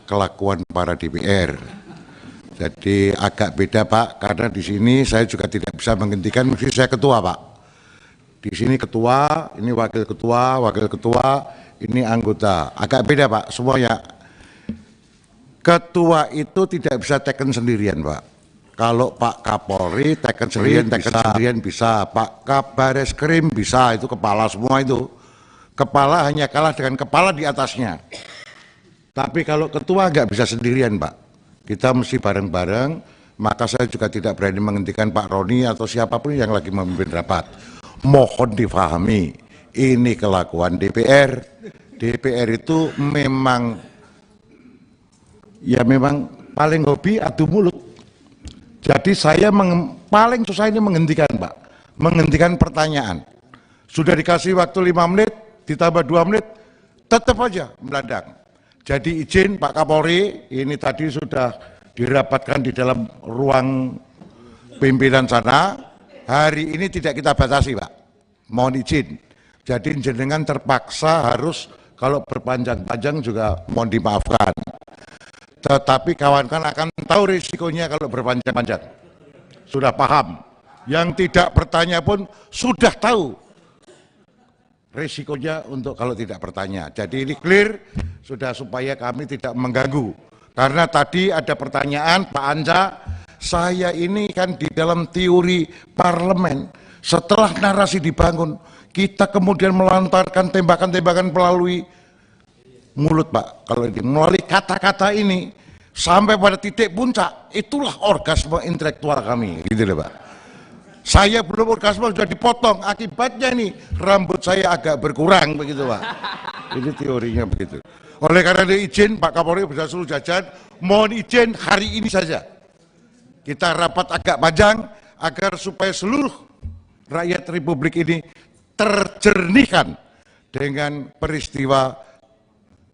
Speaker 1: Kelakuan para DPR. Jadi agak beda Pak, karena di sini saya juga tidak bisa menghentikan, mesti saya ketua Pak. Di sini ketua, ini wakil ketua, ini anggota. Agak beda Pak, semuanya. Ketua itu tidak bisa teken sendirian Pak. Kalau Pak Kapolri teken sendirian bisa. Pak Kabareskrim bisa, itu kepala semua itu. Kepala hanya kalah dengan kepala di atasnya. Tapi kalau ketua nggak bisa sendirian Pak. Kita mesti bareng-bareng, maka saya juga tidak berani menghentikan Pak Roni atau siapapun yang lagi memimpin rapat. Mohon difahami, ini kelakuan DPR. DPR itu memang paling hobi adu mulut. Jadi saya paling susah ini menghentikan Pak, menghentikan pertanyaan. Sudah dikasih waktu 5 menit, ditambah 2 menit, tetap aja meladang. Jadi izin Pak Kapolri, ini tadi sudah dirapatkan di dalam ruang pimpinan sana, hari ini tidak kita batasi Pak, mohon izin. Jadi jenengan terpaksa harus kalau berpanjang-panjang juga mohon dimaafkan. Tetapi kawan-kawan akan tahu risikonya kalau berpanjang-panjang. Sudah paham. Yang tidak bertanya pun sudah tahu risikonya untuk kalau tidak bertanya. Jadi ini clear, sudah supaya kami tidak mengganggu. Karena tadi ada pertanyaan Pak Anca, saya ini kan di dalam teori parlemen, setelah narasi dibangun, kita kemudian melontarkan tembakan-tembakan melalui mulut Pak. Kalau ini melalui kata-kata ini sampai pada titik puncak, itulah orgasme intelektual kami, gitu loh Pak. Saya belum orgasme sudah dipotong, akibatnya ini rambut saya agak berkurang begitu Pak. Ini teorinya begitu. Oleh karena itu izin Pak Kapolri beserta seluruh jajaran, mohon izin hari ini saja kita rapat agak panjang agar supaya seluruh rakyat Republik ini terjernihkan dengan peristiwa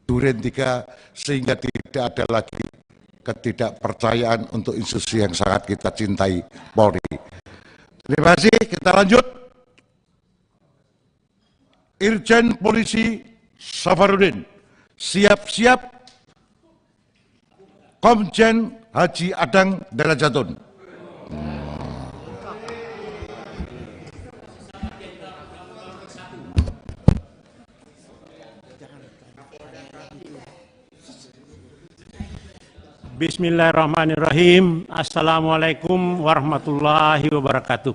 Speaker 1: Duren 3 sehingga tidak ada lagi ketidakpercayaan untuk institusi yang sangat kita cintai, Polri. Terima kasih, kita lanjut. Irjen Polisi Safarudin, siap-siap. Komjen Haji Adang Darajatun.
Speaker 4: Bismillahirrahmanirrahim. Assalamualaikum warahmatullahi wabarakatuh.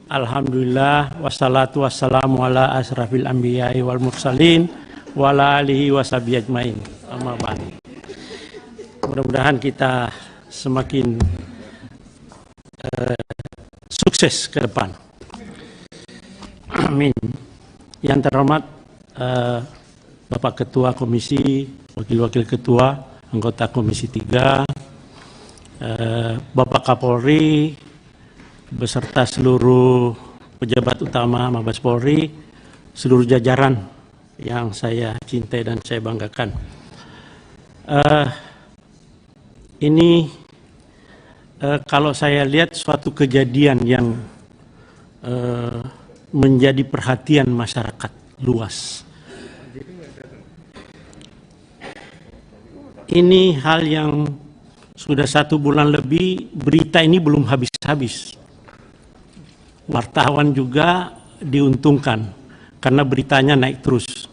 Speaker 4: Alhamdulillah wassalatu wassalamu ala asrafil anbiya'i wal mursalin wa ala alihi washabihi ajmain. Amma ba'd. Mudah-mudahan kita semakin sukses ke depan. Amin. Yang terhormat Bapak Ketua Komisi, Wakil-Wakil Ketua, anggota Komisi 3, Bapak Kapolri, beserta seluruh pejabat utama Mabes Polri, seluruh jajaran yang saya cintai dan saya banggakan. Ini kalau saya lihat suatu kejadian yang menjadi perhatian masyarakat luas. Ini hal yang sudah 1 bulan lebih, berita ini belum habis-habis. Wartawan juga diuntungkan karena beritanya naik terus.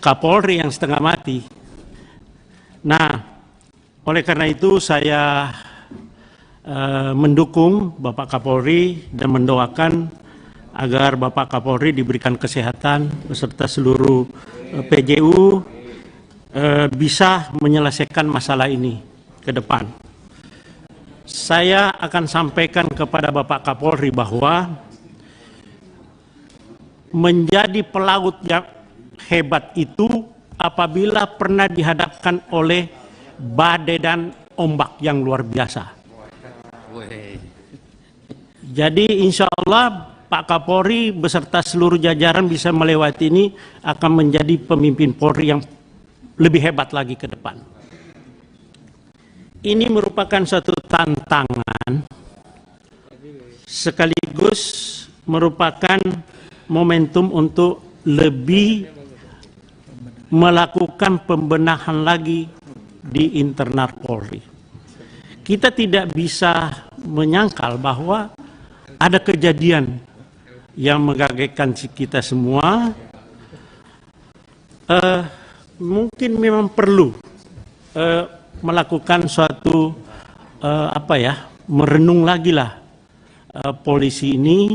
Speaker 4: Kapolri yang setengah mati. Nah, oleh karena itu saya mendukung Bapak Kapolri dan mendoakan agar Bapak Kapolri diberikan kesehatan beserta seluruh PJU bisa menyelesaikan masalah ini ke depan. Saya akan sampaikan kepada Bapak Kapolri bahwa menjadi pelaut yang hebat itu apabila pernah dihadapkan oleh badai dan ombak yang luar biasa. Jadi insya Allah Pak Kapolri beserta seluruh jajaran bisa melewati ini, akan menjadi pemimpin Polri yang lebih hebat lagi ke depan. ini merupakan suatu tantangan sekaligus merupakan momentum untuk lebih melakukan pembenahan lagi di internal Polri. Kita tidak bisa menyangkal bahwa ada kejadian yang mengagetkan kita semua. Mungkin memang perlu melakukan suatu merenung lagi lah polisi ini,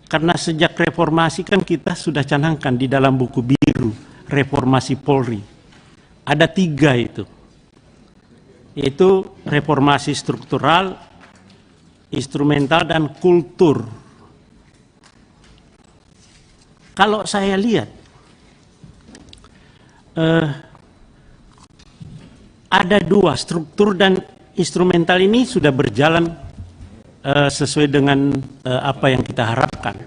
Speaker 4: karena sejak reformasi kan kita sudah canangkan di dalam buku biru reformasi Polri. Ada 3 itu, yaitu reformasi struktural, instrumental, dan kultur. Kalau saya lihat, ada 2, struktur dan instrumental ini sudah berjalan sesuai dengan apa yang kita harapkan.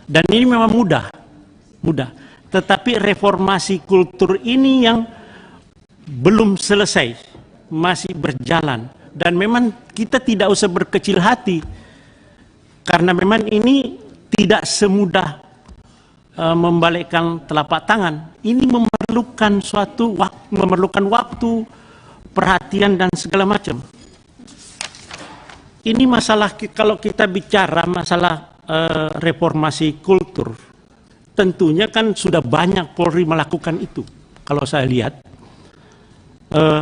Speaker 4: Dan ini memang mudah. Tetapi reformasi kultur ini yang belum selesai, masih berjalan. Dan memang kita tidak usah berkecil hati, karena memang ini tidak semudah membalikkan telapak tangan. Ini memerlukan memerlukan waktu, perhatian, dan segala macam. Ini masalah, kalau kita bicara masalah reformasi kultur, tentunya kan sudah banyak Polri melakukan itu. Kalau saya lihat,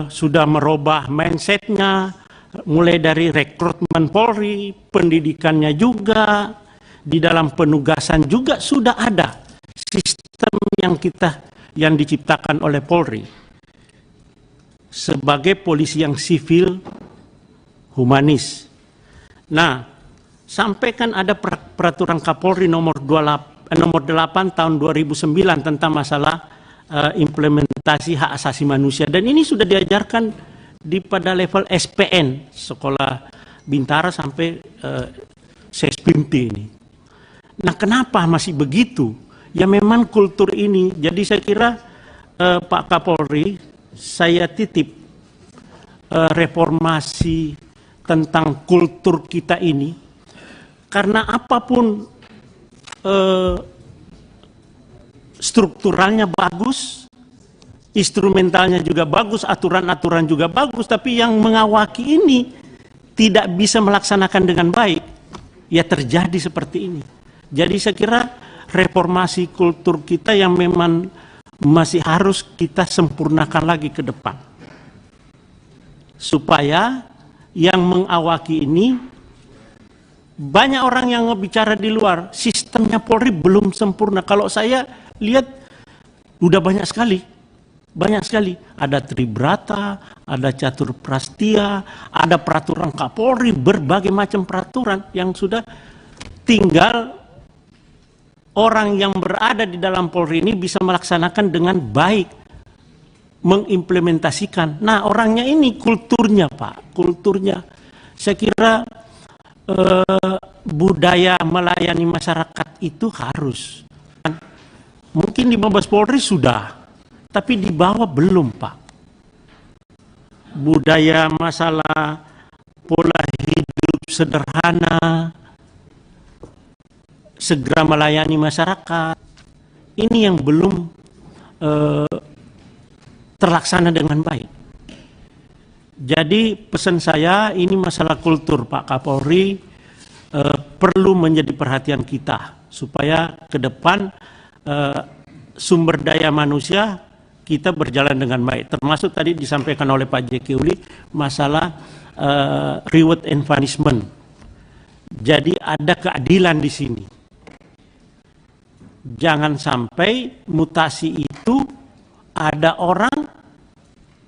Speaker 4: sudah merubah mindsetnya, mulai dari rekrutmen Polri, pendidikannya juga, di dalam penugasan juga sudah ada sistem yang diciptakan oleh Polri sebagai polisi yang sivil, humanis. Nah, sampai kan ada peraturan Kapolri nomor 8 tahun 2009 tentang masalah implementasi hak asasi manusia, dan ini sudah diajarkan pada level SPN, Sekolah Bintara, sampai Sespimti ini. Nah, kenapa masih begitu? Ya memang kultur ini. Jadi saya kira Pak Kapolri, saya titip reformasi tentang kultur kita ini, karena apapun strukturalnya bagus, instrumentalnya juga bagus, aturan-aturan juga bagus, tapi yang mengawaki ini tidak bisa melaksanakan dengan baik, ya terjadi seperti ini. Jadi saya kira reformasi kultur kita yang memang masih harus kita sempurnakan lagi ke depan, supaya yang mengawaki ini, banyak orang yang bicara di luar, sistemnya Polri belum sempurna. Kalau saya lihat udah banyak sekali. Ada Tribrata, ada Catur Prastia, ada peraturan Kapolri, berbagai macam peraturan yang sudah tinggal orang yang berada di dalam Polri ini bisa melaksanakan dengan baik, mengimplementasikan. Nah, orangnya ini kulturnya, Pak, kulturnya. Saya kira budaya melayani masyarakat itu harus. Mungkin di Mabes Polri sudah, tapi di bawah belum, Pak. Budaya masalah pola hidup sederhana, segera melayani masyarakat, ini yang belum terlaksana dengan baik. Jadi pesan saya, ini masalah kultur, Pak Kapolri, perlu menjadi perhatian kita, supaya ke depan sumber daya manusia kita berjalan dengan baik. Termasuk tadi disampaikan oleh Pak Jeki Uli, masalah reward and punishment. Jadi ada keadilan di sini. Jangan sampai mutasi itu ada orang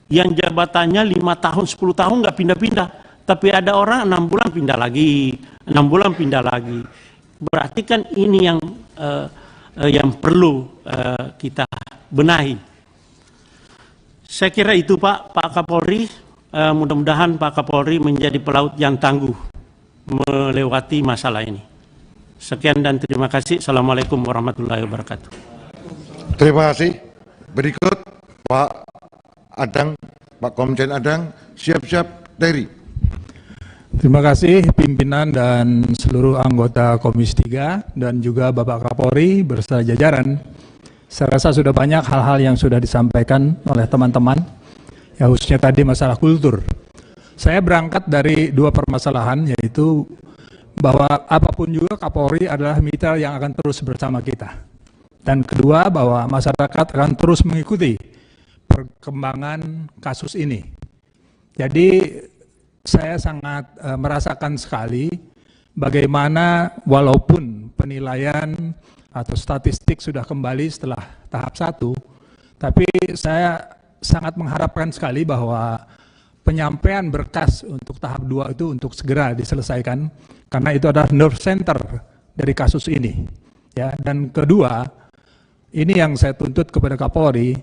Speaker 4: yang jabatannya 5 tahun, 10 tahun nggak pindah-pindah, tapi ada orang 6 bulan pindah lagi, 6 bulan pindah lagi. Berarti kan ini yang perlu kita benahi. Saya kira itu, Pak Kapolri. Mudah-mudahan Pak Kapolri menjadi pelaut yang tangguh melewati masalah ini. Sekian dan terima kasih. Assalamualaikum warahmatullahi wabarakatuh.
Speaker 1: Terima kasih. Berikut Pak Adang, Pak Komjen Adang. Siap-siap, Terry.
Speaker 20: Terima kasih pimpinan dan seluruh anggota Komisi 3 dan juga Bapak Kapolri beserta jajaran. Saya rasa sudah banyak hal-hal yang sudah disampaikan oleh teman-teman, ya khususnya tadi masalah kultur. Saya berangkat dari dua permasalahan, yaitu bahwa apapun juga Kapolri adalah mitra yang akan terus bersama kita. Dan kedua, bahwa masyarakat akan terus mengikuti perkembangan kasus ini. Jadi saya sangat merasakan sekali bagaimana walaupun penilaian atau statistik sudah kembali setelah tahap 1, tapi saya sangat mengharapkan sekali bahwa penyampaian berkas untuk tahap 2 itu untuk segera diselesaikan, karena itu adalah nerve center dari kasus ini. Ya, dan kedua, ini yang saya tuntut kepada Kapolri,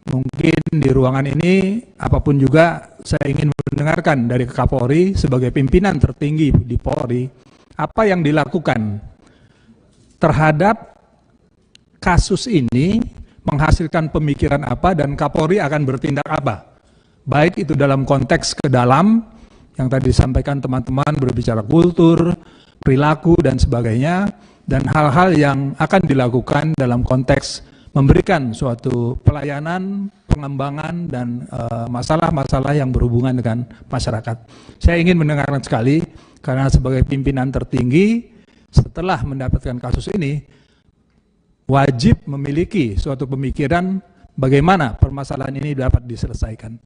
Speaker 20: mungkin di ruangan ini apapun juga saya ingin mendengarkan dari Kapolri sebagai pimpinan tertinggi di Polri, apa yang dilakukan terhadap kasus ini, menghasilkan pemikiran apa, dan Kapolri akan bertindak apa. Baik itu dalam konteks ke dalam, yang tadi disampaikan teman-teman berbicara kultur, perilaku, dan sebagainya, dan hal-hal yang akan dilakukan dalam konteks memberikan suatu pelayanan, pengembangan, dan masalah-masalah yang berhubungan dengan masyarakat. Saya ingin mendengarkan sekali, karena sebagai pimpinan tertinggi, setelah mendapatkan kasus ini, wajib memiliki suatu pemikiran bagaimana permasalahan ini dapat diselesaikan.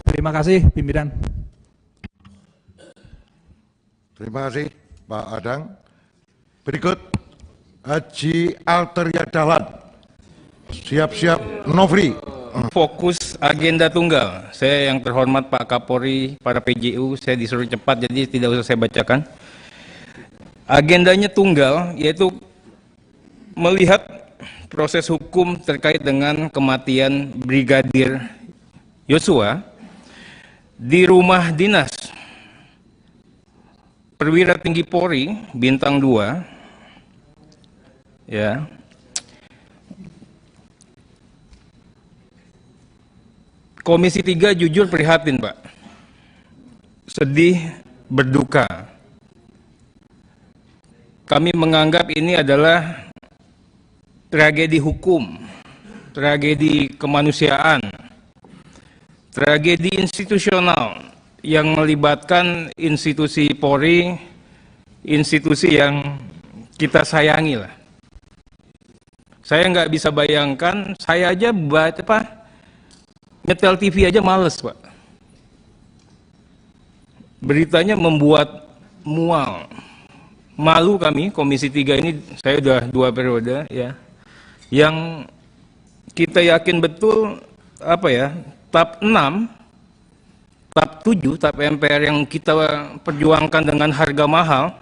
Speaker 20: Terima kasih, pimpinan.
Speaker 1: Terima kasih, Pak Adang. Berikut, Haji Alteria Dahlan. Siap-siap, Novri.
Speaker 18: Fokus agenda tunggal. Saya yang terhormat Pak Kapolri, para PJU, saya disuruh cepat jadi tidak usah saya bacakan. Agendanya tunggal, yaitu melihat proses hukum terkait dengan kematian Brigadir Yosua di rumah dinas Perwira Tinggi Polri Bintang 2, ya. Komisi 3 jujur prihatin, Pak. Sedih, berduka. Kami menganggap ini adalah tragedi hukum, tragedi kemanusiaan, tragedi institusional yang melibatkan institusi Polri, institusi yang kita sayangi lah. Saya nggak bisa bayangkan, saya aja nyetel TV aja males, Pak. Beritanya membuat mual. Malu kami, Komisi 3 ini, saya udah 2 periode, ya. Yang kita yakin betul, TAP 6, TAP 7, TAP MPR yang kita perjuangkan dengan harga mahal,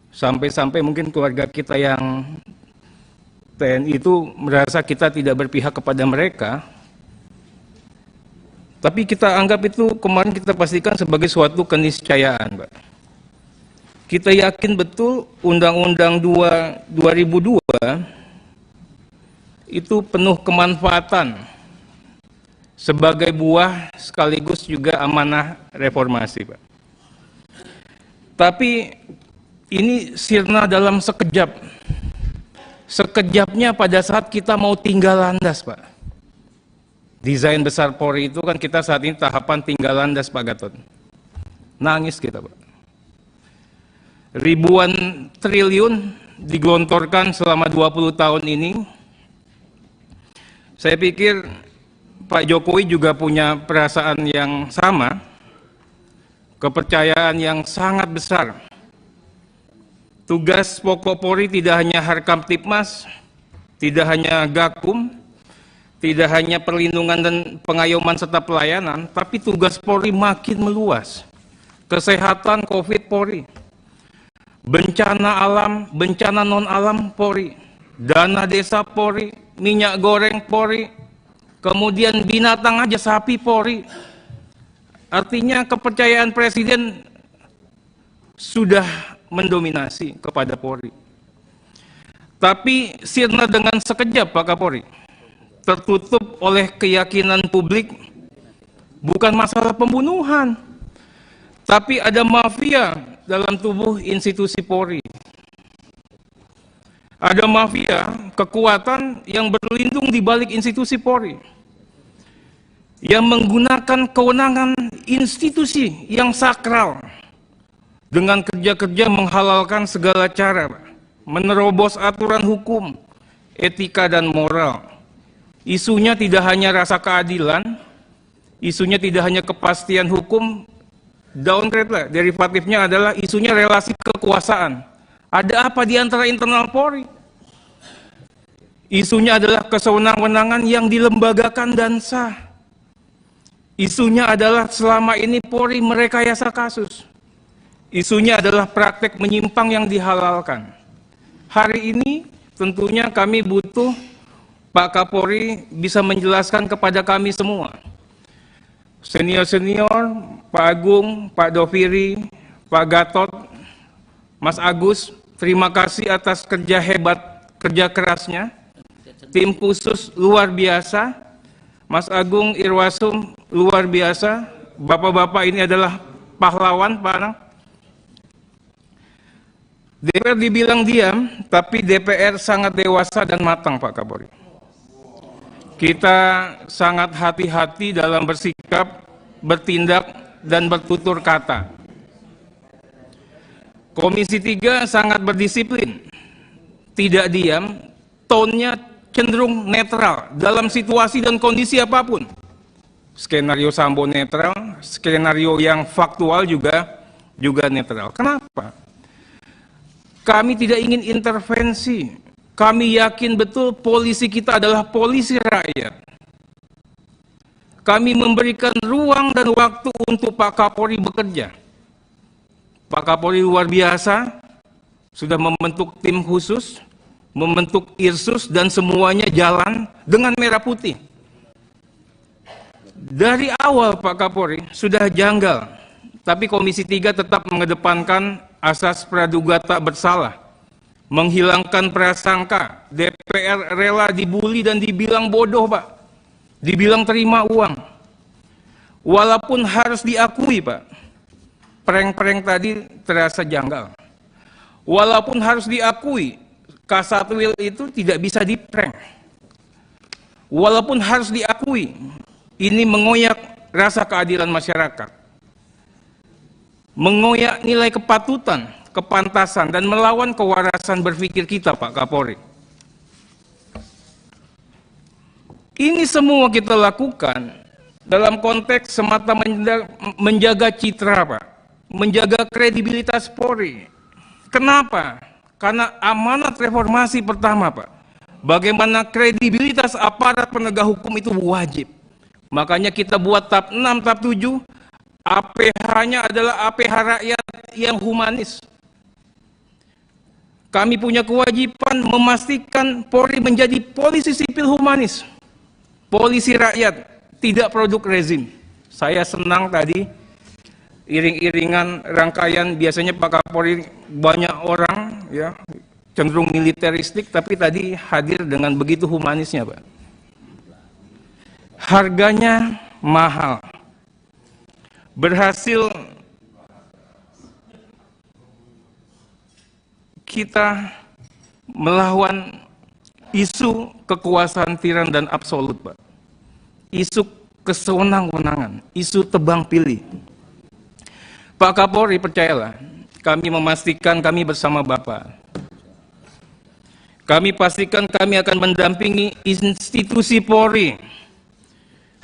Speaker 18: sampai-sampai mungkin keluarga kita yang TNI itu merasa kita tidak berpihak kepada mereka. Tapi kita anggap itu kemarin kita pastikan sebagai suatu keniscayaan, Pak. Kita yakin betul Undang-Undang 2002 itu penuh kemanfaatan sebagai buah sekaligus juga amanah reformasi, Pak. Tapi ini sirna dalam sekejap. Sekejapnya pada saat kita mau tinggal landas, Pak. Desain besar Polri itu kan kita saat ini tahapan tinggal landas, Pak Gatot. Nangis kita, Pak. Ribuan triliun digelontorkan selama 20 tahun ini. Saya pikir Pak Jokowi juga punya perasaan yang sama, kepercayaan yang sangat besar. Tugas pokok Polri tidak hanya Harkamtipmas, tidak hanya Gakum, tidak hanya perlindungan dan pengayoman serta pelayanan, tapi tugas Polri makin meluas. Kesehatan COVID Polri, bencana alam, bencana non-alam Polri, dana desa Polri, minyak goreng Polri, kemudian binatang aja sapi Polri. Artinya kepercayaan Presiden sudah mendominasi kepada Polri. Tapi sirna dengan sekejap, Pak Kapolri, tertutup oleh keyakinan publik bukan masalah pembunuhan, tapi ada mafia dalam tubuh institusi Polri. Ada mafia kekuatan yang berlindung di balik institusi Polri, yang menggunakan kewenangan institusi yang sakral dengan kerja-kerja menghalalkan segala cara, menerobos aturan hukum, etika dan moral. Isunya tidak hanya rasa keadilan, isunya tidak hanya kepastian hukum, downgrade lah, derivatifnya adalah isunya relasi kekuasaan. Ada apa di antara internal Polri? Isunya adalah kesewenang-wenangan yang dilembagakan dan sah. Isunya adalah selama ini Polri merekayasa kasus. Isunya adalah praktek menyimpang yang dihalalkan. Hari ini tentunya kami butuh Pak Kapolri bisa menjelaskan kepada kami semua. Senior-senior, Pak Agung, Pak Doviri, Pak Gatot, Mas Agus, terima kasih atas kerja hebat, kerja kerasnya. Tim khusus luar biasa. Mas Agung, Irwasum luar biasa. Bapak-bapak ini adalah pahlawan, Pak Anang. DPR dibilang diam, tapi DPR sangat dewasa dan matang, Pak Kapolri. Kita sangat hati-hati dalam bersikap, bertindak, dan bertutur kata. Komisi 3 sangat berdisiplin, tidak diam, tone-nya cenderung netral dalam situasi dan kondisi apapun. Skenario Sambo netral, skenario yang faktual juga netral. Kenapa? Kami tidak ingin intervensi. Kami yakin betul polisi kita adalah polisi rakyat. Kami memberikan ruang dan waktu untuk Pak Kapolri bekerja. Pak Kapolri luar biasa, sudah membentuk tim khusus, membentuk Irsus, dan semuanya jalan dengan merah putih. Dari awal Pak Kapolri sudah janggal, tapi Komisi 3 tetap mengedepankan asas praduga tak bersalah, menghilangkan prasangka. DPR rela dibully dan dibilang bodoh, Pak, dibilang terima uang. Walaupun harus diakui, Pak, prank-prank tadi terasa janggal. Walaupun harus diakui, Kasatwil itu tidak bisa diprank. Walaupun harus diakui, ini mengoyak rasa keadilan masyarakat, mengoyak nilai kepatutan, kepantasan, dan melawan kewarasan berpikir kita, Pak Kapolri. Ini semua kita lakukan dalam konteks semata menjaga citra, Pak, menjaga kredibilitas Polri. Kenapa? Karena amanat reformasi pertama, Pak, bagaimana kredibilitas aparat penegak hukum itu wajib. Makanya kita buat tab 6, tab 7, APH-nya adalah APH rakyat yang humanis. Kami punya kewajiban memastikan Polri menjadi polisi sipil humanis, polisi rakyat, tidak produk rezim. Saya senang tadi iring-iringan rangkaian, biasanya Pak Kapolri banyak orang ya cenderung militeristik, tapi tadi hadir dengan begitu humanisnya, Pak. Harganya mahal. Berhasil kita melawan isu kekuasaan tiran dan absolut, Pak. Isu kesewenang-wenangan, isu tebang pilih. Pak Kapolri, percayalah, kami memastikan kami bersama Bapak. Kami pastikan kami akan mendampingi institusi Polri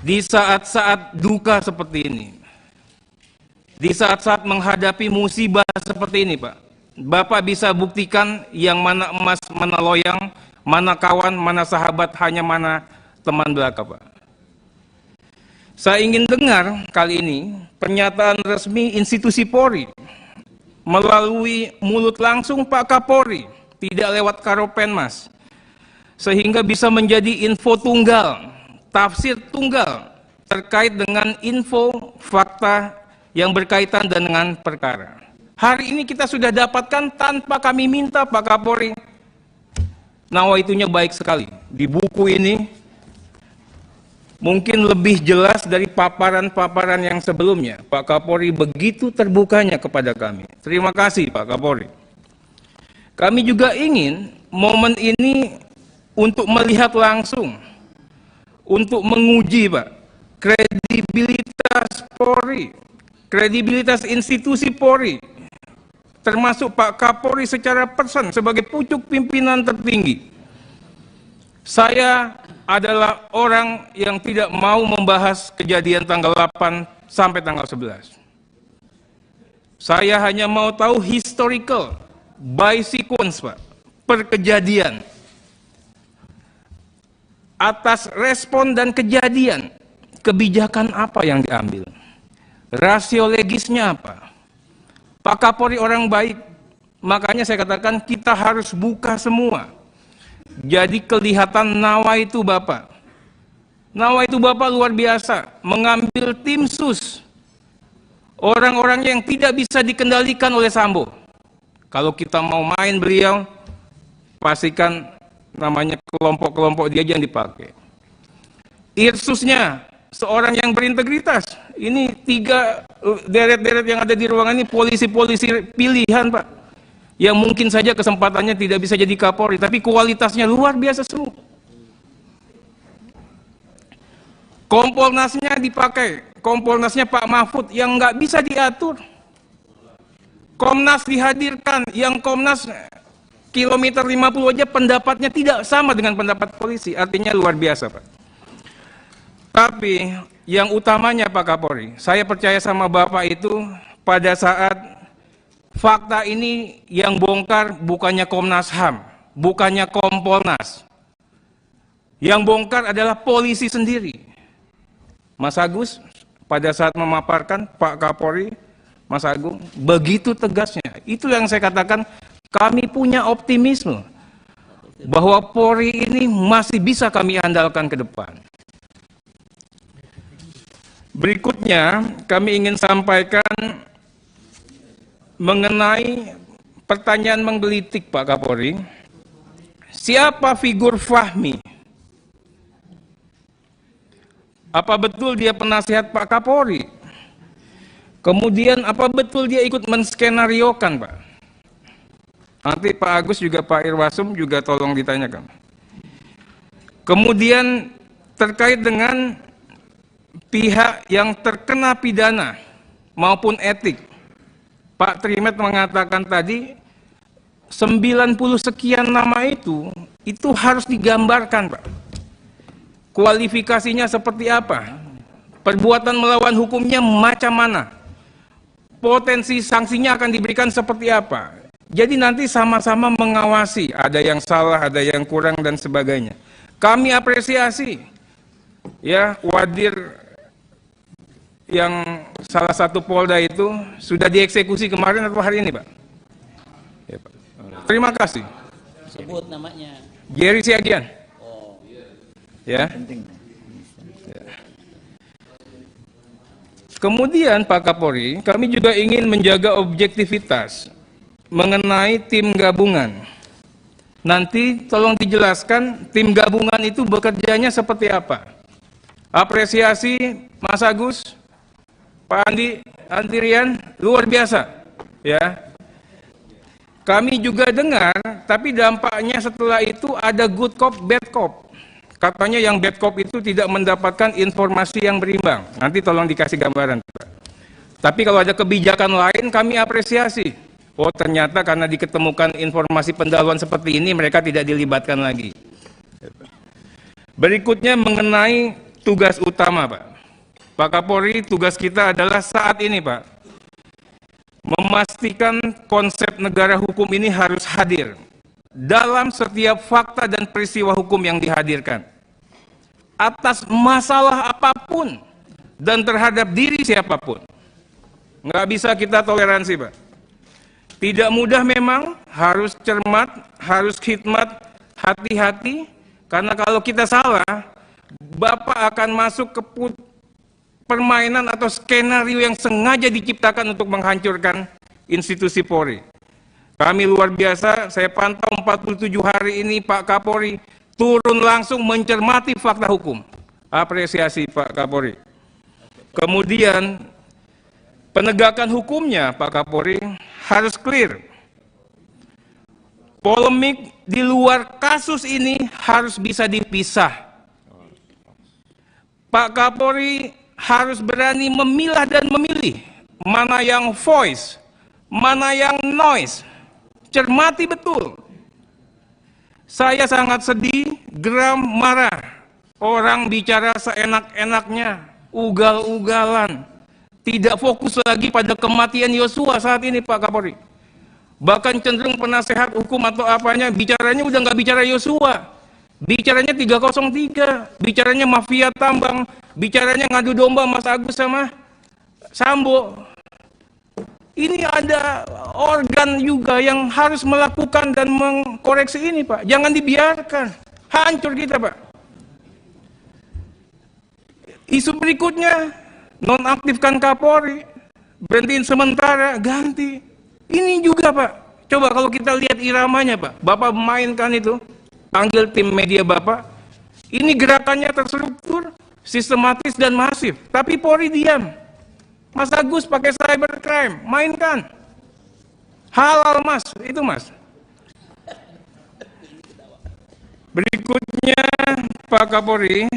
Speaker 18: di saat-saat duka seperti ini. Di saat-saat menghadapi musibah seperti ini, Pak. Bapak bisa buktikan yang mana emas, mana loyang, mana kawan, mana sahabat, hanya mana teman belaka, Pak. Saya ingin dengar kali ini pernyataan resmi institusi Polri melalui mulut langsung Pak Kapolri, tidak lewat Karopenmas, sehingga bisa menjadi info tunggal, tafsir tunggal terkait dengan info fakta yang berkaitan dengan perkara. Hari ini kita sudah dapatkan tanpa kami minta, Pak Kapolri. Nawaitunya baik sekali. Di buku ini mungkin lebih jelas dari paparan-paparan yang sebelumnya. Pak Kapolri begitu terbukanya kepada kami. Terima kasih Pak Kapolri. Kami juga ingin momen ini untuk melihat langsung, untuk menguji Pak, kredibilitas Polri, kredibilitas institusi Polri, termasuk Pak Kapolri secara person sebagai pucuk pimpinan tertinggi. Saya adalah orang yang tidak mau membahas kejadian tanggal 8 sampai tanggal 11. Saya hanya mau tahu historical, by sequence Pak, per kejadian. Atas respon dan kejadian, kebijakan apa yang diambil? Rasio legisnya apa? Pak Kapolri orang baik, makanya saya katakan kita harus buka semua. Jadi kelihatan nawa itu Bapak. Nawa itu Bapak luar biasa, mengambil tim sus. Orang-orang yang tidak bisa dikendalikan oleh Sambo. Kalau kita mau main beliau, pastikan namanya kelompok-kelompok dia yang dipakai. Irsusnya, seorang yang berintegritas. Ini 3 deret-deret yang ada di ruangan ini polisi-polisi pilihan Pak. Yang mungkin saja kesempatannya tidak bisa jadi Kapolri, tapi kualitasnya luar biasa semua. Kompolnasnya dipakai, Kompolnasnya Pak Mahfud yang nggak bisa diatur. Komnas dihadirkan, yang Komnas kilometer 50 aja pendapatnya tidak sama dengan pendapat polisi, artinya luar biasa Pak. Tapi yang utamanya Pak Kapolri, saya percaya sama Bapak itu pada saat fakta ini yang bongkar bukannya Komnas HAM, bukannya Kompolnas. Yang bongkar adalah polisi sendiri. Mas Agus pada saat memaparkan Pak Kapolri, Mas Agung, begitu tegasnya. Itu yang saya katakan kami punya optimisme bahwa Polri ini masih bisa kami andalkan ke depan. Berikutnya kami ingin sampaikan mengenai pertanyaan menggelitik Pak Kapolri, siapa figur Fahmi? Apa betul dia penasihat Pak Kapolri? Kemudian apa betul dia ikut menskenariokan Pak? Nanti Pak Agus juga Pak Irwasum juga tolong ditanyakan. Kemudian terkait dengan pihak yang terkena pidana maupun etik, Pak Trimet mengatakan tadi 90 sekian nama itu harus digambarkan Pak. Kualifikasinya seperti apa? Perbuatan melawan hukumnya macam mana? Potensi sanksinya akan diberikan seperti apa? Jadi nanti sama-sama mengawasi, ada yang salah, ada yang kurang dan sebagainya. Kami apresiasi ya Wadir yang salah satu Polda itu sudah dieksekusi kemarin atau hari ini, Pak? Ya, Pak. Terima kasih.
Speaker 16: Sebut namanya.
Speaker 18: Jerry Siagian.
Speaker 16: Oh.
Speaker 18: Ya. Kemudian Pak Kapolri, kami juga ingin menjaga objektivitas mengenai tim gabungan. Nanti tolong dijelaskan tim gabungan itu bekerjanya seperti apa. Apresiasi Mas Agus, Pak Andirian, luar biasa. Ya. Kami juga dengar, tapi dampaknya setelah itu ada good cop, bad cop. Katanya yang bad cop itu tidak mendapatkan informasi yang berimbang. Nanti tolong dikasih gambaran, Pak. Tapi kalau ada kebijakan lain, kami apresiasi. Oh, ternyata karena diketemukan informasi pendahuluan seperti ini, mereka tidak dilibatkan lagi. Berikutnya mengenai tugas utama, Pak. Pak Kapolri, tugas kita adalah saat ini, Pak, memastikan konsep negara hukum ini harus hadir dalam setiap fakta dan peristiwa hukum yang dihadirkan. Atas masalah apapun dan terhadap diri siapapun. Nggak bisa kita toleransi, Pak. Tidak mudah memang, harus cermat, harus khidmat, hati-hati, karena kalau kita salah, Bapak akan masuk ke permainan atau skenario yang sengaja diciptakan untuk menghancurkan institusi Polri. Kami luar biasa, saya pantau 47 hari ini Pak Kapolri turun langsung mencermati fakta hukum. Apresiasi Pak Kapolri. Kemudian penegakan hukumnya Pak Kapolri harus clear. Polemik di luar kasus ini harus bisa dipisah. Pak Kapolri harus berani memilah dan memilih mana yang voice, mana yang noise. Cermati betul. Saya sangat sedih, geram, marah. Orang bicara seenak-enaknya, ugal-ugalan. Tidak fokus lagi pada kematian Yosua saat ini Pak Kapolri. Bahkan cenderung penasehat hukum atau apanya, bicaranya udah nggak bicara Yosua. Bicaranya 303, bicaranya mafia tambang, bicaranya ngadu domba Mas Agus sama Sambo. Ini ada organ juga yang harus melakukan dan mengkoreksi ini Pak. Jangan dibiarkan, hancur kita Pak. Isu berikutnya, nonaktifkan Kapolri, berhentiin sementara, ganti. Ini juga Pak, coba kalau kita lihat iramanya Pak, Bapak mainkan itu, panggil tim media Bapak, ini gerakannya terstruktur, sistematis dan masif, tapi Polri diam. Mas Agus pakai cybercrime, mainkan. Halal Mas, itu Mas. Berikutnya Pak Kapolri,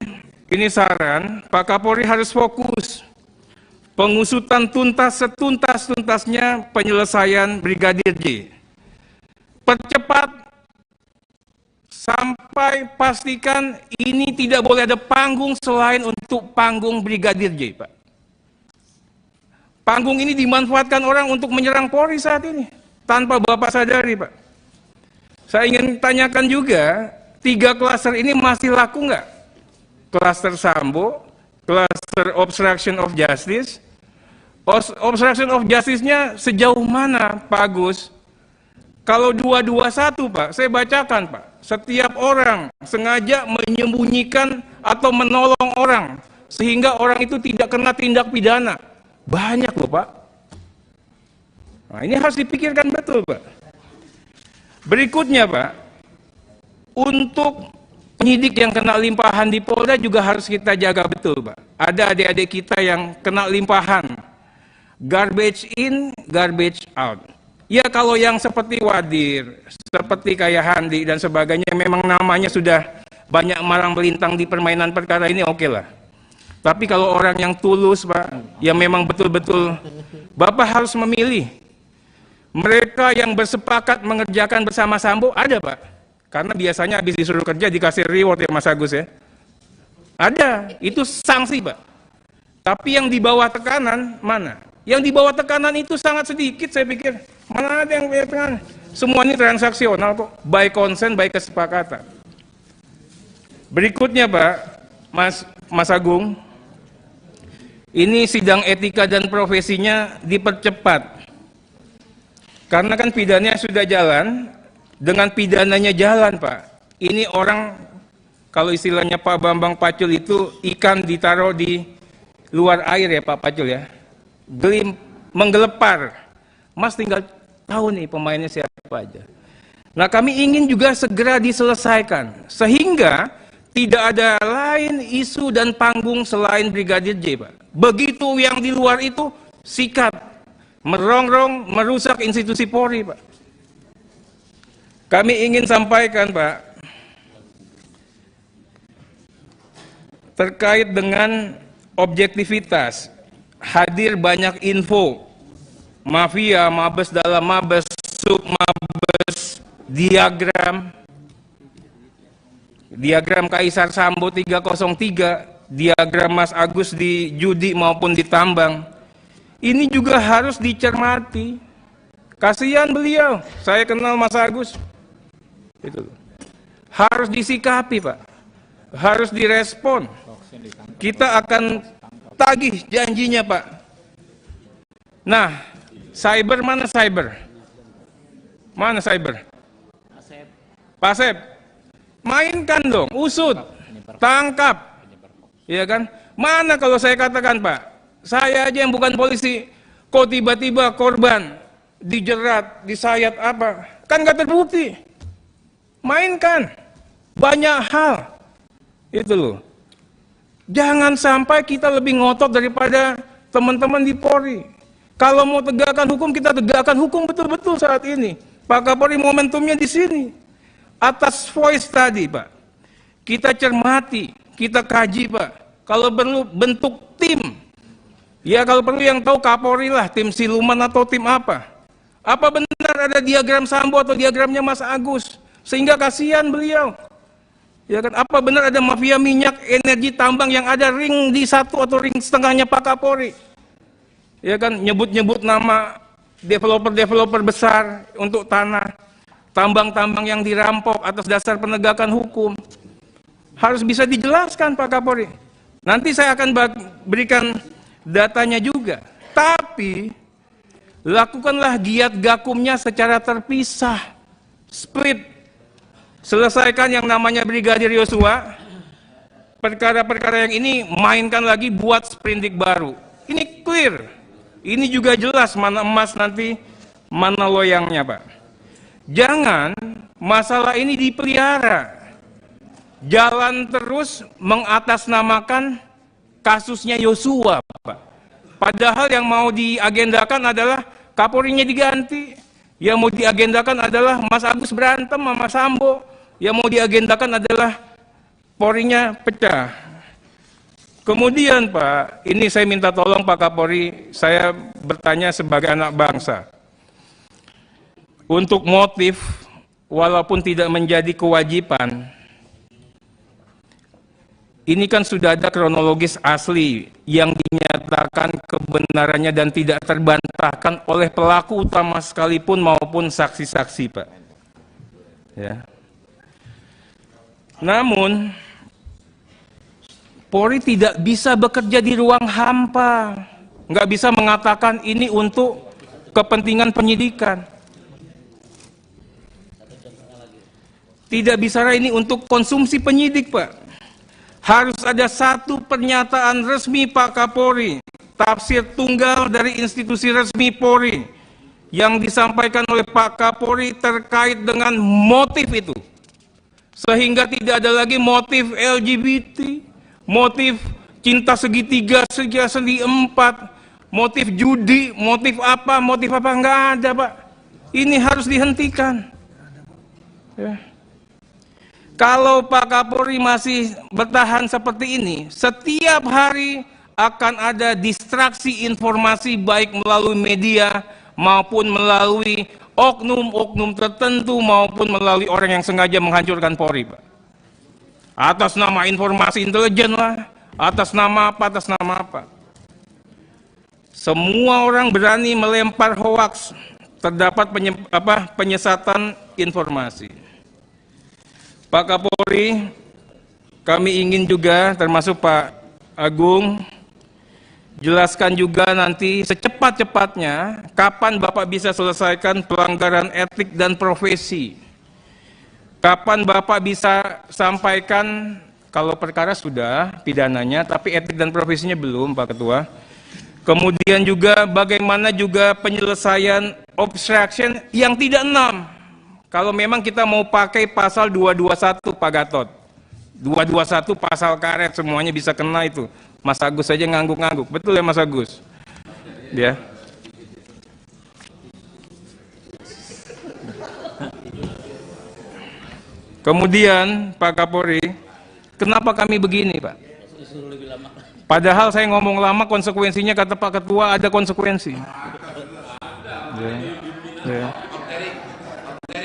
Speaker 18: ini saran, Pak Kapolri harus fokus pengusutan tuntas setuntas-tuntasnya penyelesaian Brigadir J. Percepat sampai pastikan ini tidak boleh ada panggung selain untuk panggung Brigadir J, Pak. Panggung ini dimanfaatkan orang untuk menyerang Polri saat ini, tanpa Bapak sadari, Pak. Saya ingin tanyakan juga, 3 klaster ini masih laku nggak? Klaster Sambo, klaster obstruction of justice. Obstruction of justice-nya sejauh mana, Pak Agus? Kalau 221, Pak, saya bacakan, Pak. Setiap orang sengaja menyembunyikan atau menolong orang, sehingga orang itu tidak kena tindak pidana. Banyak loh, Pak. Nah, ini harus dipikirkan betul, Pak. Berikutnya, Pak, untuk penyidik yang kena limpahan di Polda juga harus kita jaga betul, Pak. Ada adik-adik kita yang kena limpahan. Garbage in, garbage out. Ya kalau yang seperti Wadir, seperti kayak Handi dan sebagainya, memang namanya sudah banyak malang melintang di permainan perkara ini, oke lah. Tapi kalau orang yang tulus, Pak, yang memang betul-betul, Bapak harus memilih. Mereka yang bersepakat mengerjakan bersama Sambo, ada Pak. Karena biasanya habis disuruh kerja dikasih reward ya Mas Agus ya. Ada, itu sanksi Pak. Tapi yang di bawah tekanan, mana? Yang di bawah tekanan itu sangat sedikit saya pikir. Mana ada yang punya tekanan? Semua ini transaksional kok, by consent, by kesepakatan. Berikutnya Pak, Mas Agung, ini sidang etika dan profesinya dipercepat. Karena kan pidananya sudah jalan, dengan pidananya jalan Pak. Ini orang, kalau istilahnya Pak Bambang Pacul itu, ikan ditaruh di luar air ya Pak Pacul ya. Menggelepar. Mas tinggal tahu nih pemainnya siapa aja. Nah kami ingin juga segera diselesaikan. Sehingga tidak ada lain isu dan panggung selain Brigadir J, Pak. Begitu yang di luar itu sikat, merongrong, merusak institusi Polri, Pak. Kami ingin sampaikan, Pak, terkait dengan objektivitas, hadir banyak info, mafia, mabes dalam mabes, sub mabes, diagram Kaisar Sambo 303, diagram Mas Agus di judi maupun di tambang. Ini juga harus dicermati. Kasihan beliau, saya kenal Mas Agus. Itu harus disikapi, Pak. Harus direspon. Kita akan tagih janjinya, Pak. Nah, cyber mana cyber? Mana cyber? Pak Sep, mainkan dong, usut, tangkap, ya kan? Mana kalau saya katakan Pak, saya aja yang bukan polisi, kok tiba-tiba korban dijerat, disayat apa, kan nggak terbukti. Mainkan, banyak hal, itu loh. Jangan sampai kita lebih ngotot daripada teman-teman di Polri. Kalau mau tegakkan hukum, kita tegakkan hukum betul-betul saat ini. Pak Kapolri, momentumnya di sini. Atas voice tadi, Pak. Kita cermati, kita kaji, Pak. Kalau perlu bentuk tim. Ya kalau perlu yang tahu Kapolri lah, tim siluman atau tim apa. Apa benar ada diagram Sambo atau diagramnya Mas Agus? Sehingga kasihan beliau. Ya kan, apa benar ada mafia minyak energi tambang yang ada ring di 1 atau ring setengahnya Pak Kapolri? Ya kan, nyebut-nyebut nama developer-developer besar untuk tanah, tambang-tambang yang dirampok atas dasar penegakan hukum. Harus bisa dijelaskan Pak Kapolri. Nanti saya akan berikan datanya juga. Tapi lakukanlah giat gakumnya secara terpisah. Split. Selesaikan yang namanya Brigadir Yosua. Perkara-perkara yang ini mainkan lagi, buat sprindik baru. Ini clear. Ini juga jelas mana emas nanti, mana loyangnya, Pak. Jangan masalah ini dipelihara. Jalan terus mengatasnamakan kasusnya Yosua, Pak. Padahal yang mau diagendakan adalah Kapolrinya diganti. Yang mau diagendakan adalah Mas Agus berantem sama Sambo. Yang mau diagendakan adalah Polrinya pecah. Kemudian Pak, ini saya minta tolong Pak Kapolri, saya bertanya sebagai anak bangsa. Untuk motif, walaupun tidak menjadi kewajiban, ini kan sudah ada kronologis asli yang dinyatakan kebenarannya dan tidak terbantahkan oleh pelaku utama sekalipun maupun saksi-saksi, Pak. Ya. Namun, Polri tidak bisa bekerja di ruang hampa. Nggak bisa mengatakan ini untuk kepentingan penyidikan. Tidak bisa ini untuk konsumsi penyidik, Pak. Harus ada satu pernyataan resmi Pak Kapolri, tafsir tunggal dari institusi resmi Polri yang disampaikan oleh Pak Kapolri terkait dengan motif itu. Sehingga tidak ada lagi motif LGBT, motif cinta segitiga, segi 4, motif judi, motif apa, nggak ada, Pak. Ini harus dihentikan. Ya. Kalau Pak Kapolri masih bertahan seperti ini, setiap hari akan ada distraksi informasi baik melalui media maupun melalui oknum-oknum tertentu maupun melalui orang yang sengaja menghancurkan Polri, Pak. Atas nama informasi intelijen lah, atas nama apa. Semua orang berani melempar hoaks, terdapat penyesatan informasi. Pak Kapolri, kami ingin juga termasuk Pak Agung, jelaskan juga nanti secepat-cepatnya kapan Bapak bisa selesaikan pelanggaran etik dan profesi. Kapan Bapak bisa sampaikan, kalau perkara sudah pidananya, tapi etik dan profesinya belum, Pak Ketua. Kemudian juga bagaimana juga penyelesaian obstruction yang tidak 6. Kalau memang kita mau pakai pasal 221 Pak Gatot. 221 pasal karet semuanya bisa kena itu. Mas Agus saja ngangguk-ngangguk. Betul ya Mas Agus? Ya. Kemudian Pak Kapolri, kenapa kami begini, Pak? Padahal saya ngomong lama, konsekuensinya kata Pak Ketua ada konsekuensi. Ya.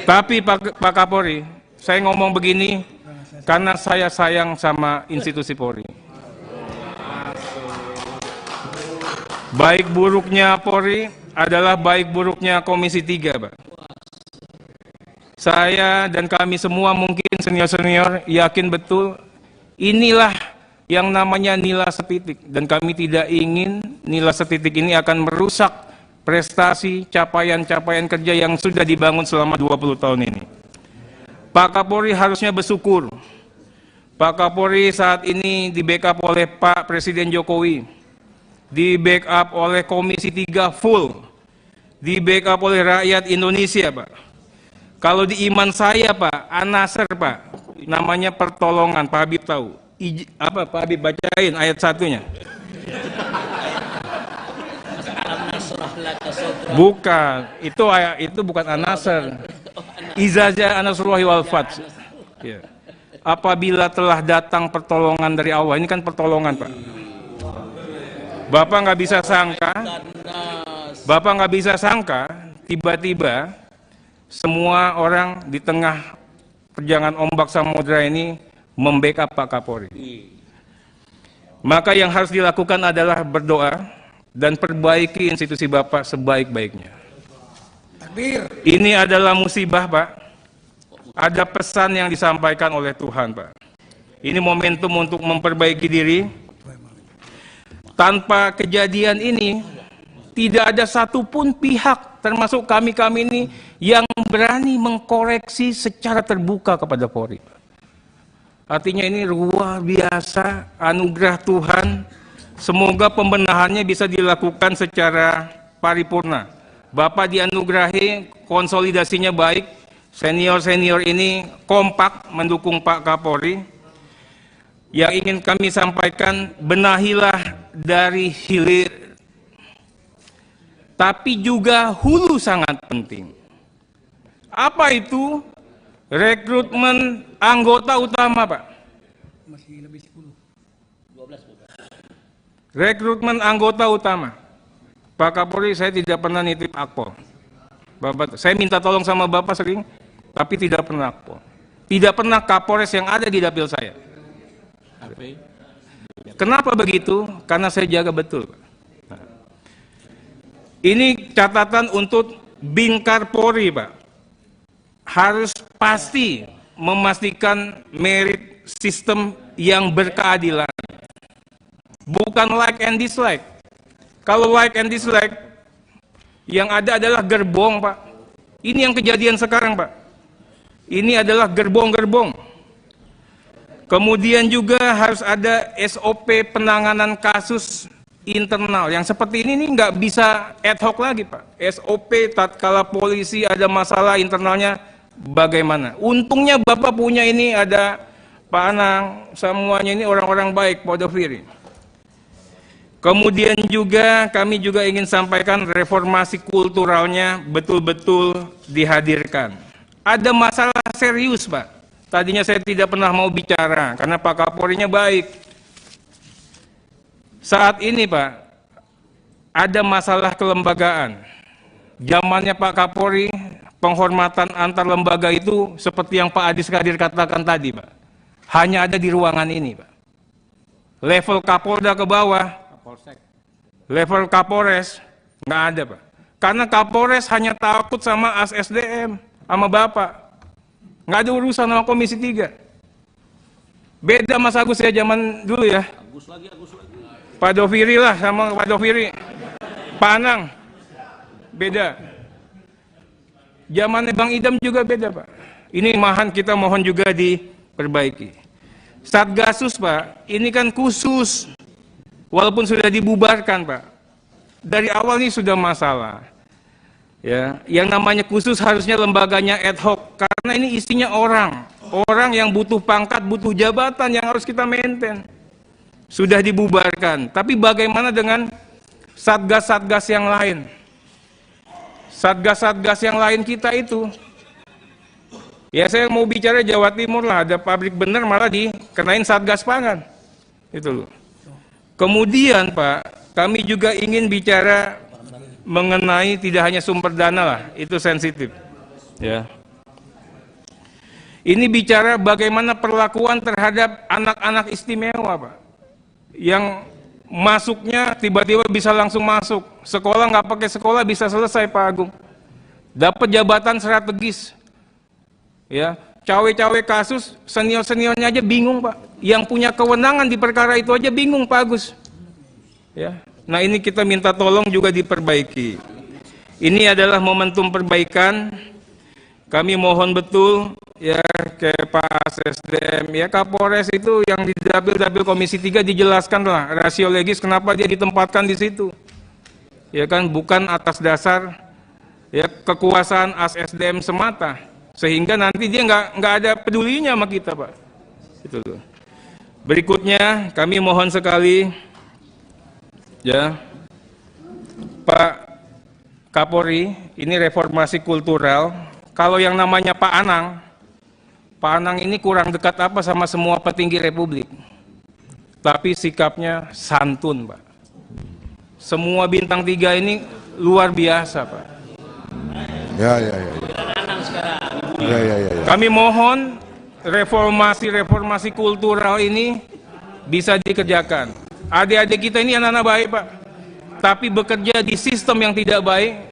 Speaker 18: Tapi Pak Kapolri, saya ngomong begini karena saya sayang sama institusi Polri. Baik buruknya Polri adalah baik buruknya Komisi 3, Pak. Saya dan kami semua mungkin senior-senior yakin betul inilah yang namanya nilai setitik. Dan kami tidak ingin nilai setitik ini akan merusak prestasi, capaian-capaian kerja yang sudah dibangun selama 20 tahun ini. Pak Kapolri harusnya bersyukur. Pak Kapolri saat ini di backup oleh Pak Presiden Jokowi, di backup oleh Komisi 3 full, di backup oleh rakyat Indonesia, Pak. Kalau di iman saya, Pak, An-Nasr, Pak, namanya pertolongan, Pak Habib tahu. apa Pak Habib bacain ayat satunya. Bukan, itu bukan An-Nasr. Iza ja'a nasrullahi wal fath. Ya. Apabila telah datang pertolongan dari Allah, ini kan pertolongan Pak. Bapak nggak bisa sangka, tiba-tiba semua orang di tengah perjalanan ombak samudra ini membackup Pak Kapolri. Maka yang harus dilakukan adalah berdoa dan perbaiki institusi Bapak sebaik-baiknya. Ini adalah musibah Pak. Ada pesan yang disampaikan oleh Tuhan Pak. Ini momentum untuk memperbaiki diri. Tanpa kejadian ini, tidak ada satupun pihak, termasuk kami-kami ini, yang berani mengkoreksi secara terbuka kepada Polri. Artinya ini luar biasa anugerah Tuhan. Semoga pembenahannya bisa dilakukan secara paripurna. Bapak dianugerahi, konsolidasinya baik, senior-senior ini kompak mendukung Pak Kapolri. Yang ingin kami sampaikan, benahilah dari hilir, tapi juga hulu sangat penting. Apa itu? Rekrutmen anggota utama, Pak. Rekrutmen anggota utama. Pak Kapolri, saya tidak pernah nitip akpol. Bapak, saya minta tolong sama Bapak sering, tapi tidak pernah akpol. Tidak pernah Kapolres yang ada di dapil saya. Kenapa begitu? Karena saya jaga betul. Ini catatan untuk Bingkar Polri, Pak. Harus pasti memastikan merit sistem yang berkeadilan. Bukan like and dislike. Kalau like and dislike, yang ada adalah gerbong, Pak. Ini yang kejadian sekarang, Pak. Ini adalah gerbong-gerbong. Kemudian juga harus ada SOP penanganan kasus internal. Yang seperti ini nggak bisa ad hoc lagi, Pak. SOP tatkala polisi ada masalah internalnya bagaimana. Untungnya Bapak punya ini, ada Pak Anang, semuanya ini orang-orang baik, Pak Doviri. Kemudian juga kami juga ingin sampaikan reformasi kulturalnya betul-betul dihadirkan. Ada masalah serius, Pak. Tadinya saya tidak pernah mau bicara karena Pak Kapolrinya baik. Saat ini Pak, ada masalah kelembagaan. Zamannya Pak Kapolri, penghormatan antar lembaga itu seperti yang Pak Adis Kadir katakan tadi, Pak. Hanya ada di ruangan ini, Pak. Level Kapolda ke bawah, level Kapolres nggak ada, Pak. Karena Kapolres hanya takut sama ASSDM, sama Bapak. Nggak ada urusan sama Komisi 3. Beda Mas Agus ya zaman dulu ya. Agus lagi. Pak Doviri lah sama Pak Doviri. Pak Anang. Beda. Zamannya Bang Idam juga beda, Pak. Ini kita mohon juga diperbaiki. Satgasus, Pak, ini kan khusus. Walaupun sudah dibubarkan, Pak. Dari awal ini sudah masalah. Ya, yang namanya khusus harusnya lembaganya ad hoc karena ini isinya orang yang butuh pangkat, butuh jabatan yang harus kita maintain. Sudah dibubarkan. Tapi bagaimana dengan satgas-satgas yang lain? Satgas-satgas yang lain kita itu. Ya saya mau bicara Jawa Timur lah, ada pabrik bener malah dikenain satgas pangan. Itu loh. Kemudian Pak, kami juga ingin bicara mengenai tidak hanya sumber dana lah, itu sensitif. Ya. Ini bicara bagaimana perlakuan terhadap anak-anak istimewa, Pak. Yang masuknya tiba-tiba bisa langsung masuk. Sekolah nggak pakai sekolah bisa selesai, Pak Agung. Dapat jabatan strategis. Ya, cawe-cawe kasus, senior-seniornya aja bingung, Pak. Yang punya kewenangan di perkara itu aja bingung, Pak Agus. Ya. Nah ini kita minta tolong juga diperbaiki. Ini adalah momentum perbaikan. Kami mohon betul ya ke Pak SDM, ya Kapolres itu yang di dapil Komisi 3 dijelaskan lah rasio legis kenapa dia ditempatkan di situ. Ya kan bukan atas dasar ya kekuasaan ASDM semata, sehingga nanti dia nggak ada pedulinya sama kita, Pak. Itu loh. Berikutnya kami mohon sekali ya Pak Kapolri, ini reformasi kultural. Kalau yang namanya Pak Anang ini kurang dekat apa sama semua petinggi Republik. Tapi sikapnya santun, Pak. Semua bintang 3 ini luar biasa, Pak.
Speaker 1: Ya.
Speaker 18: Kami mohon reformasi kultural ini bisa dikerjakan. Adik-adik kita ini anak-anak baik, Pak. Tapi bekerja di sistem yang tidak baik,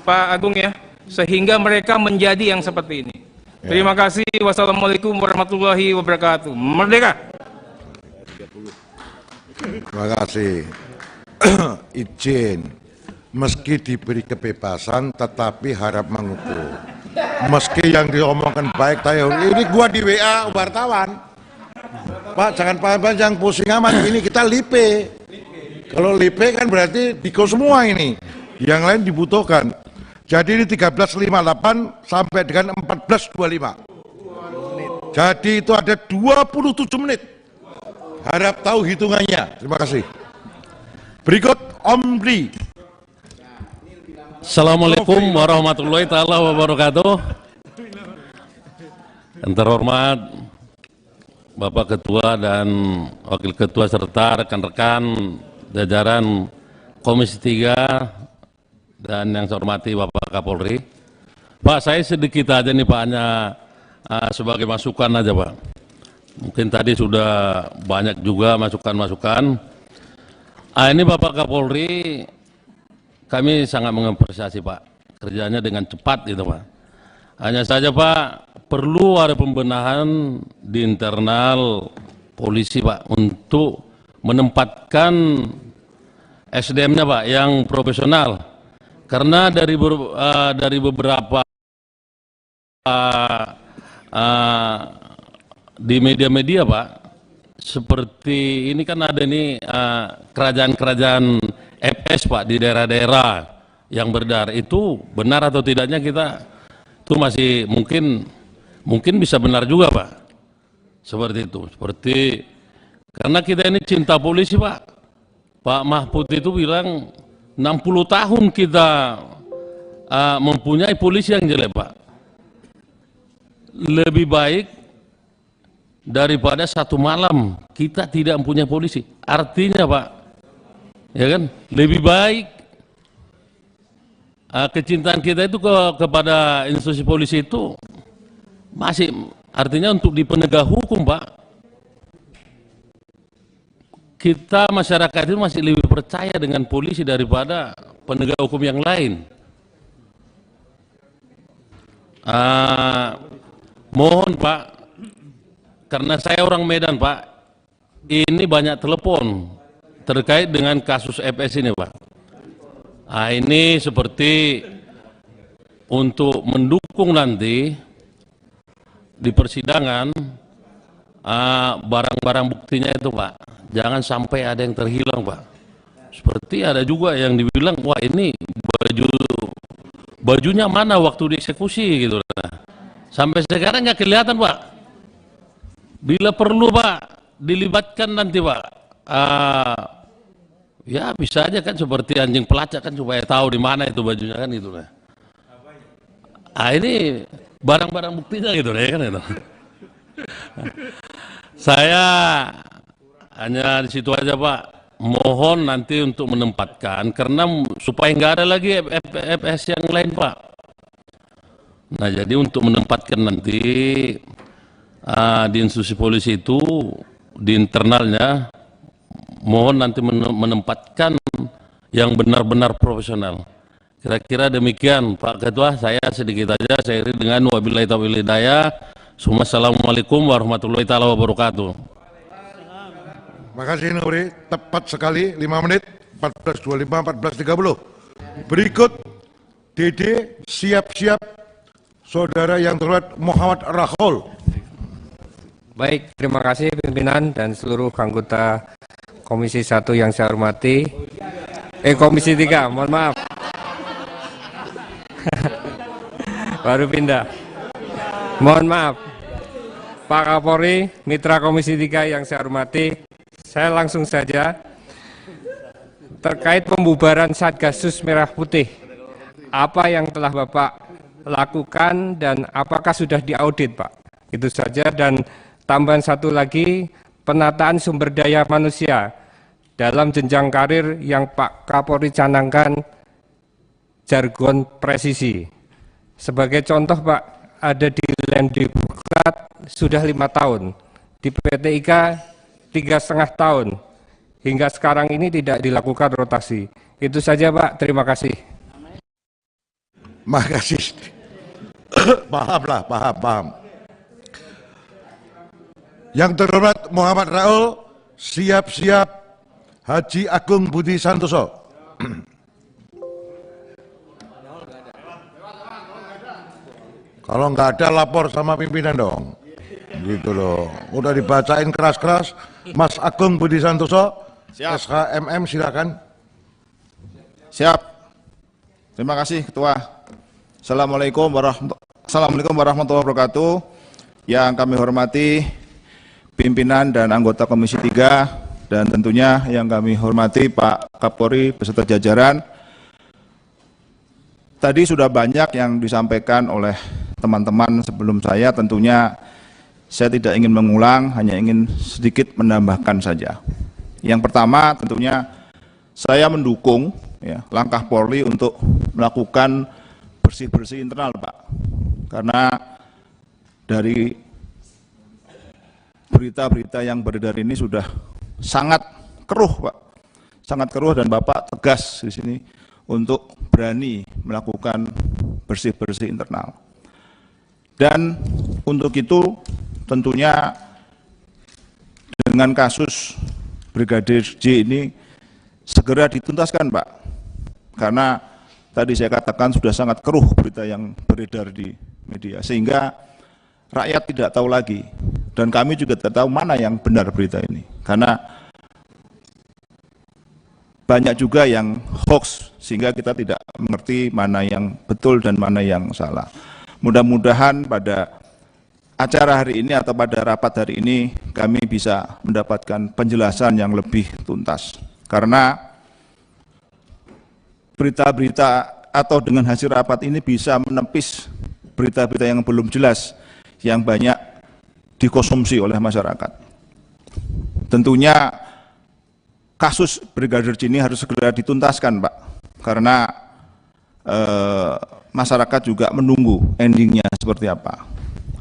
Speaker 18: Pak Agung ya, sehingga mereka menjadi yang seperti ini. Terima kasih. Wassalamualaikum warahmatullahi wabarakatuh. Merdeka.
Speaker 1: Terima kasih. Izin, meski diberi kebebasan tetapi harap mengukur. Meski yang diomongkan baik tayo, ini gua di WA wartawan. Pak, jangan panjang pusing amat, ini kita lipe. Kalau lipe kan berarti diko semua ini. Yang lain dibutuhkan. Jadi ini 13.58 sampai dengan 14.25. Jadi itu ada 27 menit. Harap tahu hitungannya. Terima kasih. Berikut Om Dri.
Speaker 21: Assalamualaikum warahmatullahi taala wabarakatuh. Yang terhormat Bapak Ketua dan Wakil Ketua serta rekan-rekan jajaran Komisi 3 dan yang saya hormati Bapak Kapolri. Pak, saya sedikit aja nih Pak, hanya sebagai masukan aja Pak. Mungkin tadi sudah banyak juga masukan-masukan. Ini Bapak Kapolri, kami sangat mengapresiasi Pak, kerjanya dengan cepat gitu Pak. Hanya saja Pak, perlu ada pembenahan di internal polisi Pak, untuk menempatkan SDM-nya Pak, yang profesional. Karena dari beberapa di media-media Pak, seperti ini kan ada nih kerajaan-kerajaan FS Pak di daerah-daerah yang berdar, itu benar atau tidaknya kita itu masih mungkin bisa benar juga Pak, seperti itu. Seperti karena kita ini cinta polisi Pak. Pak Mahfud itu bilang 60 tahun kita mempunyai polisi yang jelek Pak. Lebih baik daripada satu malam kita tidak mempunyai polisi. Artinya Pak, ya kan, lebih baik kecintaan kita itu kepada institusi polisi itu masih, artinya untuk di penegak hukum Pak. Kita masyarakat itu masih lebih percaya dengan polisi daripada penegak hukum yang lain. Mohon Pak, karena saya orang Medan Pak, ini banyak telepon terkait dengan kasus FS ini Pak. Ini seperti untuk mendukung nanti di persidangan barang-barang buktinya itu Pak. Jangan sampai ada yang terhilang Pak. Seperti ada juga yang dibilang, wah ini bajunya mana waktu dieksekusi gitu. Nah, sampai sekarang nggak kelihatan Pak. Bila perlu Pak, dilibatkan nanti Pak. Ya bisa aja kan seperti anjing pelacak kan, supaya tahu di mana itu bajunya kan gitu lah. Ini barang-barang buktinya gitu ya kan itu. Saya hanya di situ aja Pak, mohon nanti untuk menempatkan, karena supaya nggak ada lagi FS yang lain Pak. Nah jadi untuk menempatkan nanti di institusi polisi itu, di internalnya, mohon nanti menempatkan yang benar-benar profesional. Kira-kira demikian Pak Ketua, saya sedikit aja, saya iri dengan wabillahi taufiq wal hidayah. Assalamualaikum warahmatullahi wabarakatuh.
Speaker 1: Terima kasih Nuri, tepat sekali 5 menit, 14.25, 14.30. Berikut Dede, siap-siap saudara yang terhormat Muhammad Rahul.
Speaker 22: Baik, terima kasih pimpinan dan seluruh anggota Komisi 1 yang saya hormati. Komisi 3, mohon maaf. Baru pindah. Mohon maaf. Pak Kapolri, Mitra Komisi 3 yang saya hormati, saya langsung saja terkait pembubaran Satgasus Merah Putih. Apa yang telah Bapak lakukan dan apakah sudah diaudit, Pak? Itu saja. Dan tambahan satu lagi, penataan sumber daya manusia dalam jenjang karir yang Pak Kapolri canangkan jargon presisi. Sebagai contoh, Pak, ada di Lemdikbud sudah 5 tahun, di PT IKA 3,5 tahun, hingga sekarang ini tidak dilakukan rotasi. Itu saja, Pak. Terima kasih.
Speaker 1: Makasih. Paham. Yang terhormat Muhammad Raul, siap-siap Haji Agung Budi Santoso. Kalau nggak ada lapor sama pimpinan dong. Gitu loh. Udah dibacain keras-keras. Mas Agung Budi Santoso, SHMM, silakan.
Speaker 8: Siap. Terima kasih Ketua. Assalamualaikum warahmatullahi wabarakatuh. Yang kami hormati pimpinan dan anggota Komisi 3 dan tentunya yang kami hormati Pak Kapolri beserta jajaran. Tadi sudah banyak yang disampaikan oleh teman-teman sebelum saya, tentunya saya tidak ingin mengulang, hanya ingin sedikit menambahkan saja. Yang pertama tentunya saya mendukung langkah Polri untuk melakukan bersih-bersih internal, Pak. Karena dari berita-berita yang beredar ini sudah sangat keruh, Pak. Sangat keruh dan Bapak tegas di sini untuk berani melakukan bersih-bersih internal. Dan untuk itu tentunya dengan kasus Brigadir J ini segera dituntaskan, Pak. Karena tadi saya katakan sudah sangat keruh berita yang beredar di media, sehingga rakyat tidak tahu lagi. Dan kami juga tidak tahu mana yang benar berita ini. Karena banyak juga yang hoax, sehingga kita tidak mengerti mana yang betul dan mana yang salah. Mudah-mudahan pada acara hari ini atau pada rapat hari ini kami bisa mendapatkan penjelasan yang lebih tuntas. Karena berita-berita atau dengan hasil rapat ini bisa menepis berita-berita yang belum jelas yang banyak dikonsumsi oleh masyarakat. Tentunya kasus Brigadir J ini harus segera dituntaskan, Pak, karena masyarakat juga menunggu endingnya seperti apa.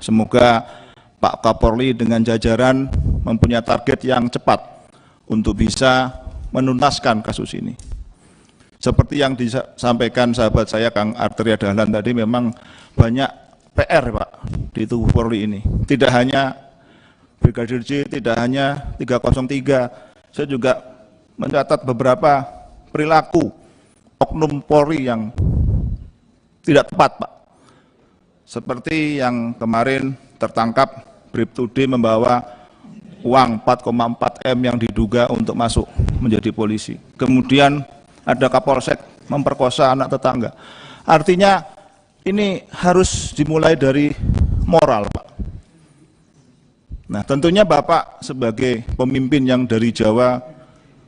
Speaker 8: Semoga Pak Kapolri dengan jajaran mempunyai target yang cepat untuk bisa menuntaskan kasus ini. Seperti yang disampaikan sahabat saya Kang Arteria Dahlan tadi, memang banyak PR, Pak, di tubuh Polri ini. Tidak hanya Brigadir J, tidak hanya 303, saya juga mencatat beberapa perilaku oknum Polri yang tidak tepat, Pak. Seperti yang kemarin tertangkap Bribtu D membawa uang 4,4 M yang diduga untuk masuk menjadi polisi. Kemudian ada Kapolsek memperkosa anak tetangga. Artinya ini harus dimulai dari moral, Pak. Nah, tentunya Bapak sebagai pemimpin yang dari Jawa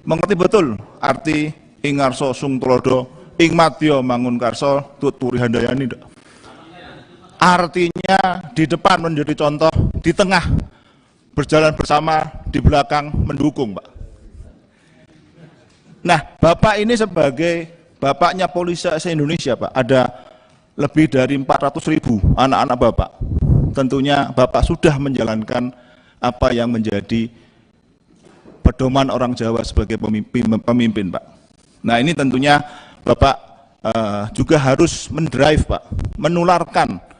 Speaker 8: mengerti betul arti ingarso sung tulodo ing madya mangun karso tuturi handayani. Artinya di depan menjadi contoh, di tengah berjalan bersama, di belakang mendukung, Pak. Nah, Bapak ini sebagai bapaknya polisi se-Indonesia, Pak, ada lebih dari 400.000 anak-anak Bapak. Tentunya Bapak sudah menjalankan apa yang menjadi pedoman orang Jawa sebagai pemimpin, Pak. Nah, ini tentunya Bapak juga harus mendrive, Pak, menularkan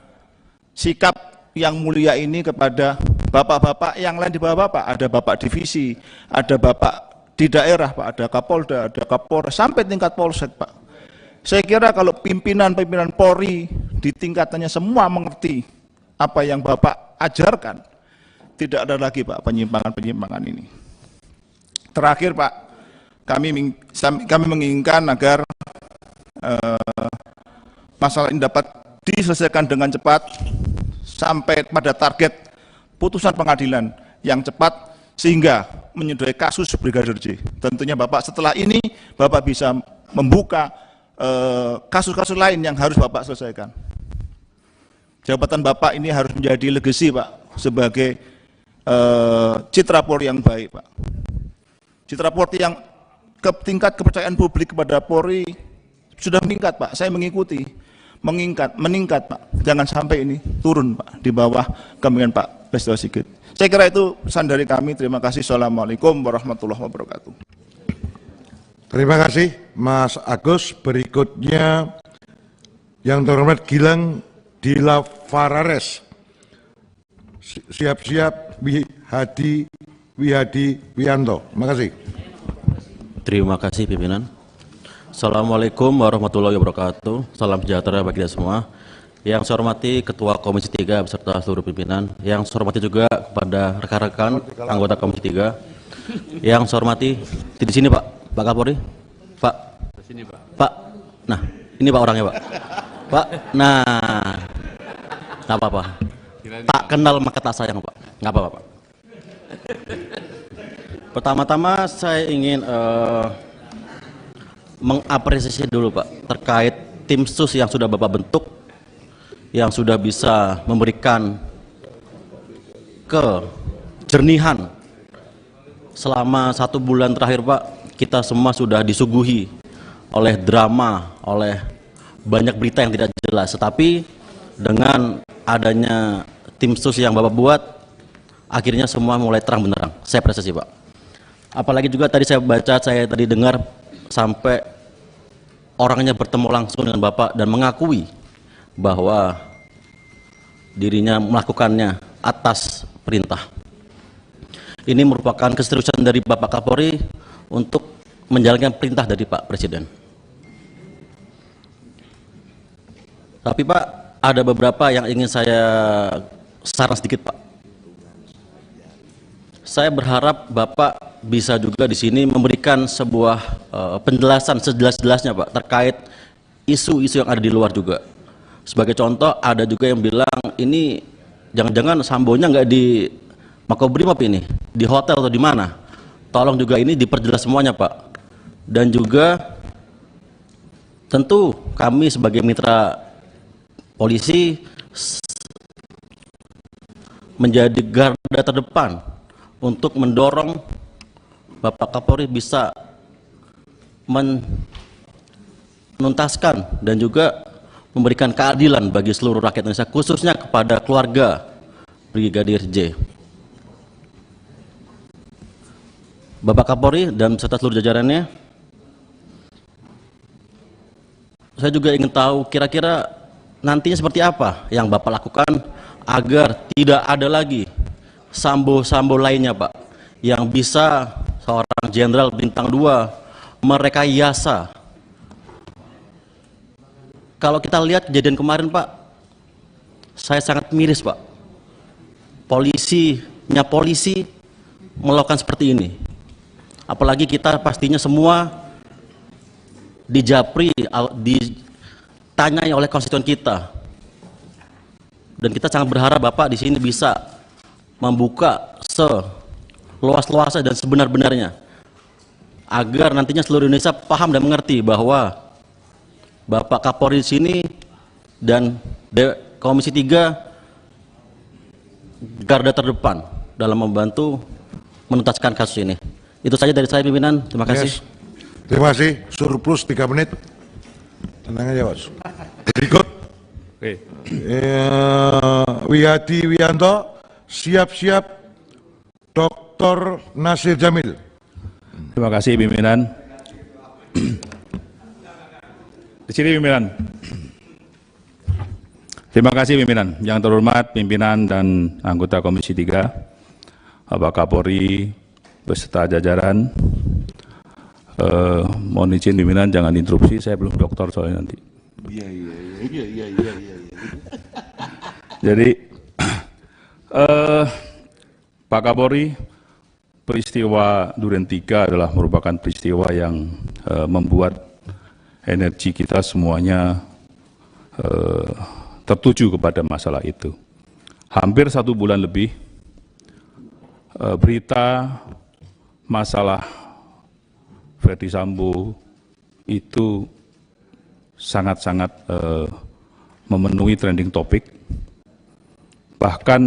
Speaker 8: sikap yang mulia ini kepada bapak-bapak yang lain di bawah Bapak. Ada Bapak divisi, ada Bapak di daerah, Pak, ada Kapolda, ada Kapolres, sampai tingkat Polsek, Pak. Saya kira kalau pimpinan-pimpinan Polri di tingkatannya semua mengerti apa yang Bapak ajarkan, tidak ada lagi, Pak, penyimpangan-penyimpangan ini. Terakhir, Pak, kami menginginkan agar masalah ini dapat diselesaikan dengan cepat sampai pada target putusan pengadilan yang cepat sehingga menyudahi kasus Brigadir J. Tentunya Bapak setelah ini Bapak bisa membuka kasus-kasus lain yang harus Bapak selesaikan. Jabatan Bapak ini harus menjadi legasi Pak, sebagai citra Polri yang baik Pak. Citra Polri yang tingkat kepercayaan publik kepada Polri sudah meningkat Pak, saya mengikuti, meningkat Pak, jangan sampai ini turun Pak, di bawah kepemimpinan Pak Listio Sigit. Saya kira itu pesan dari kami, terima kasih. Assalamualaikum warahmatullahi wabarakatuh.
Speaker 1: Terima kasih Mas Agus. Berikutnya yang terhormat Gilang Dila Farares. Siap-siap Wihadi Wianto. Terima kasih.
Speaker 10: Terima kasih pimpinan. Assalamualaikum warahmatullahi wabarakatuh. Salam sejahtera bagi kita semua. Yang saya hormati Ketua Komisi 3 beserta seluruh pimpinan. Yang saya hormati juga kepada rekan-rekan anggota Komisi 3. Yang saya hormati di sini Pak Kapolri. Pak. Di sini Pak. Pak. Nah, ini Pak orangnya Pak. Pak. Nah. Enggak apa-apa. Tak kenal maka tak sayang Pak. Enggak apa-apa Pak. Pertama-tama saya ingin mengapresiasi dulu Pak terkait tim sus yang sudah Bapak bentuk, yang sudah bisa memberikan kejernihan selama 1 bulan terakhir Pak. Kita semua sudah disuguhi oleh drama, oleh banyak berita yang tidak jelas, tetapi dengan adanya tim sus yang Bapak buat, akhirnya semua mulai terang benderang. Saya apresiasi Pak. Apalagi juga tadi saya baca, saya tadi dengar sampai orangnya bertemu langsung dengan Bapak dan mengakui bahwa dirinya melakukannya atas perintah. Ini merupakan keseriusan dari Bapak Kapolri untuk menjalankan perintah dari Pak Presiden. Tapi Pak, ada beberapa yang ingin saya saran sedikit Pak. Saya berharap Bapak bisa juga di sini memberikan sebuah penjelasan sejelas-jelasnya Pak terkait isu-isu yang ada di luar juga. Sebagai contoh, ada juga yang bilang ini jangan-jangan Sambonya nggak di Makobrimob ini, di hotel atau di mana. Tolong juga ini diperjelas semuanya Pak. Dan juga tentu kami sebagai mitra polisi menjadi garda terdepan untuk mendorong Bapak Kapolri bisa menuntaskan dan juga memberikan keadilan bagi seluruh rakyat Indonesia, khususnya kepada keluarga Brigadir J. Bapak Kapolri dan beserta seluruh jajarannya, saya juga ingin tahu kira-kira nantinya seperti apa yang Bapak lakukan agar tidak ada lagi Sambo-Sambo lainnya Pak yang bisa seorang jenderal bintang 2 merekayasa. Kalau kita lihat kejadian kemarin Pak, saya sangat miris Pak. Polisi melakukan seperti ini. Apalagi kita pastinya semua dijapri, ditanyai oleh konstituen kita. Dan kita sangat berharap Bapak di sini bisa membuka seluas-luasnya dan sebenar-benarnya agar nantinya seluruh Indonesia paham dan mengerti bahwa Bapak Kapolri di sini dan Komisi 3 garda terdepan dalam membantu menuntaskan kasus ini. Itu saja dari saya pimpinan. Terima kasih.
Speaker 1: Terima kasih. Surplus 3 menit. Tenang aja Pak. Berikut Wihadi Wianto. Siap-siap Dr. Nasir Jamil.
Speaker 12: Terima kasih pimpinan. Di sini pimpinan. Terima kasih pimpinan. Yang terhormat pimpinan dan anggota Komisi 3, Bapak Kapolri beserta jajaran. Mohon izin pimpinan jangan interupsi, saya belum dokter soalnya nanti. Iya. Jadi Pak Kapolri, peristiwa Duren 3 adalah merupakan peristiwa yang membuat energi kita semuanya tertuju kepada masalah itu. Hampir 1 bulan lebih berita masalah Ferdi Sambo itu sangat-sangat memenuhi trending topik. Bahkan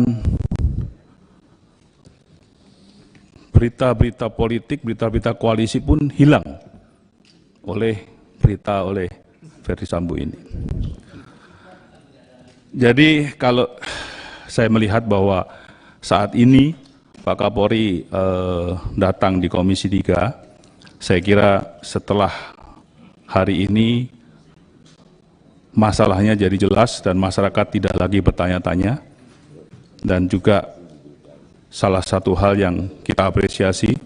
Speaker 12: berita-berita politik, berita-berita koalisi pun hilang oleh Ferdi Sambo ini. Jadi kalau saya melihat bahwa saat ini Pak Kapolri datang di Komisi 3, saya kira setelah hari ini masalahnya jadi jelas dan masyarakat tidak lagi bertanya-tanya. Dan juga salah satu hal yang kita apresiasi,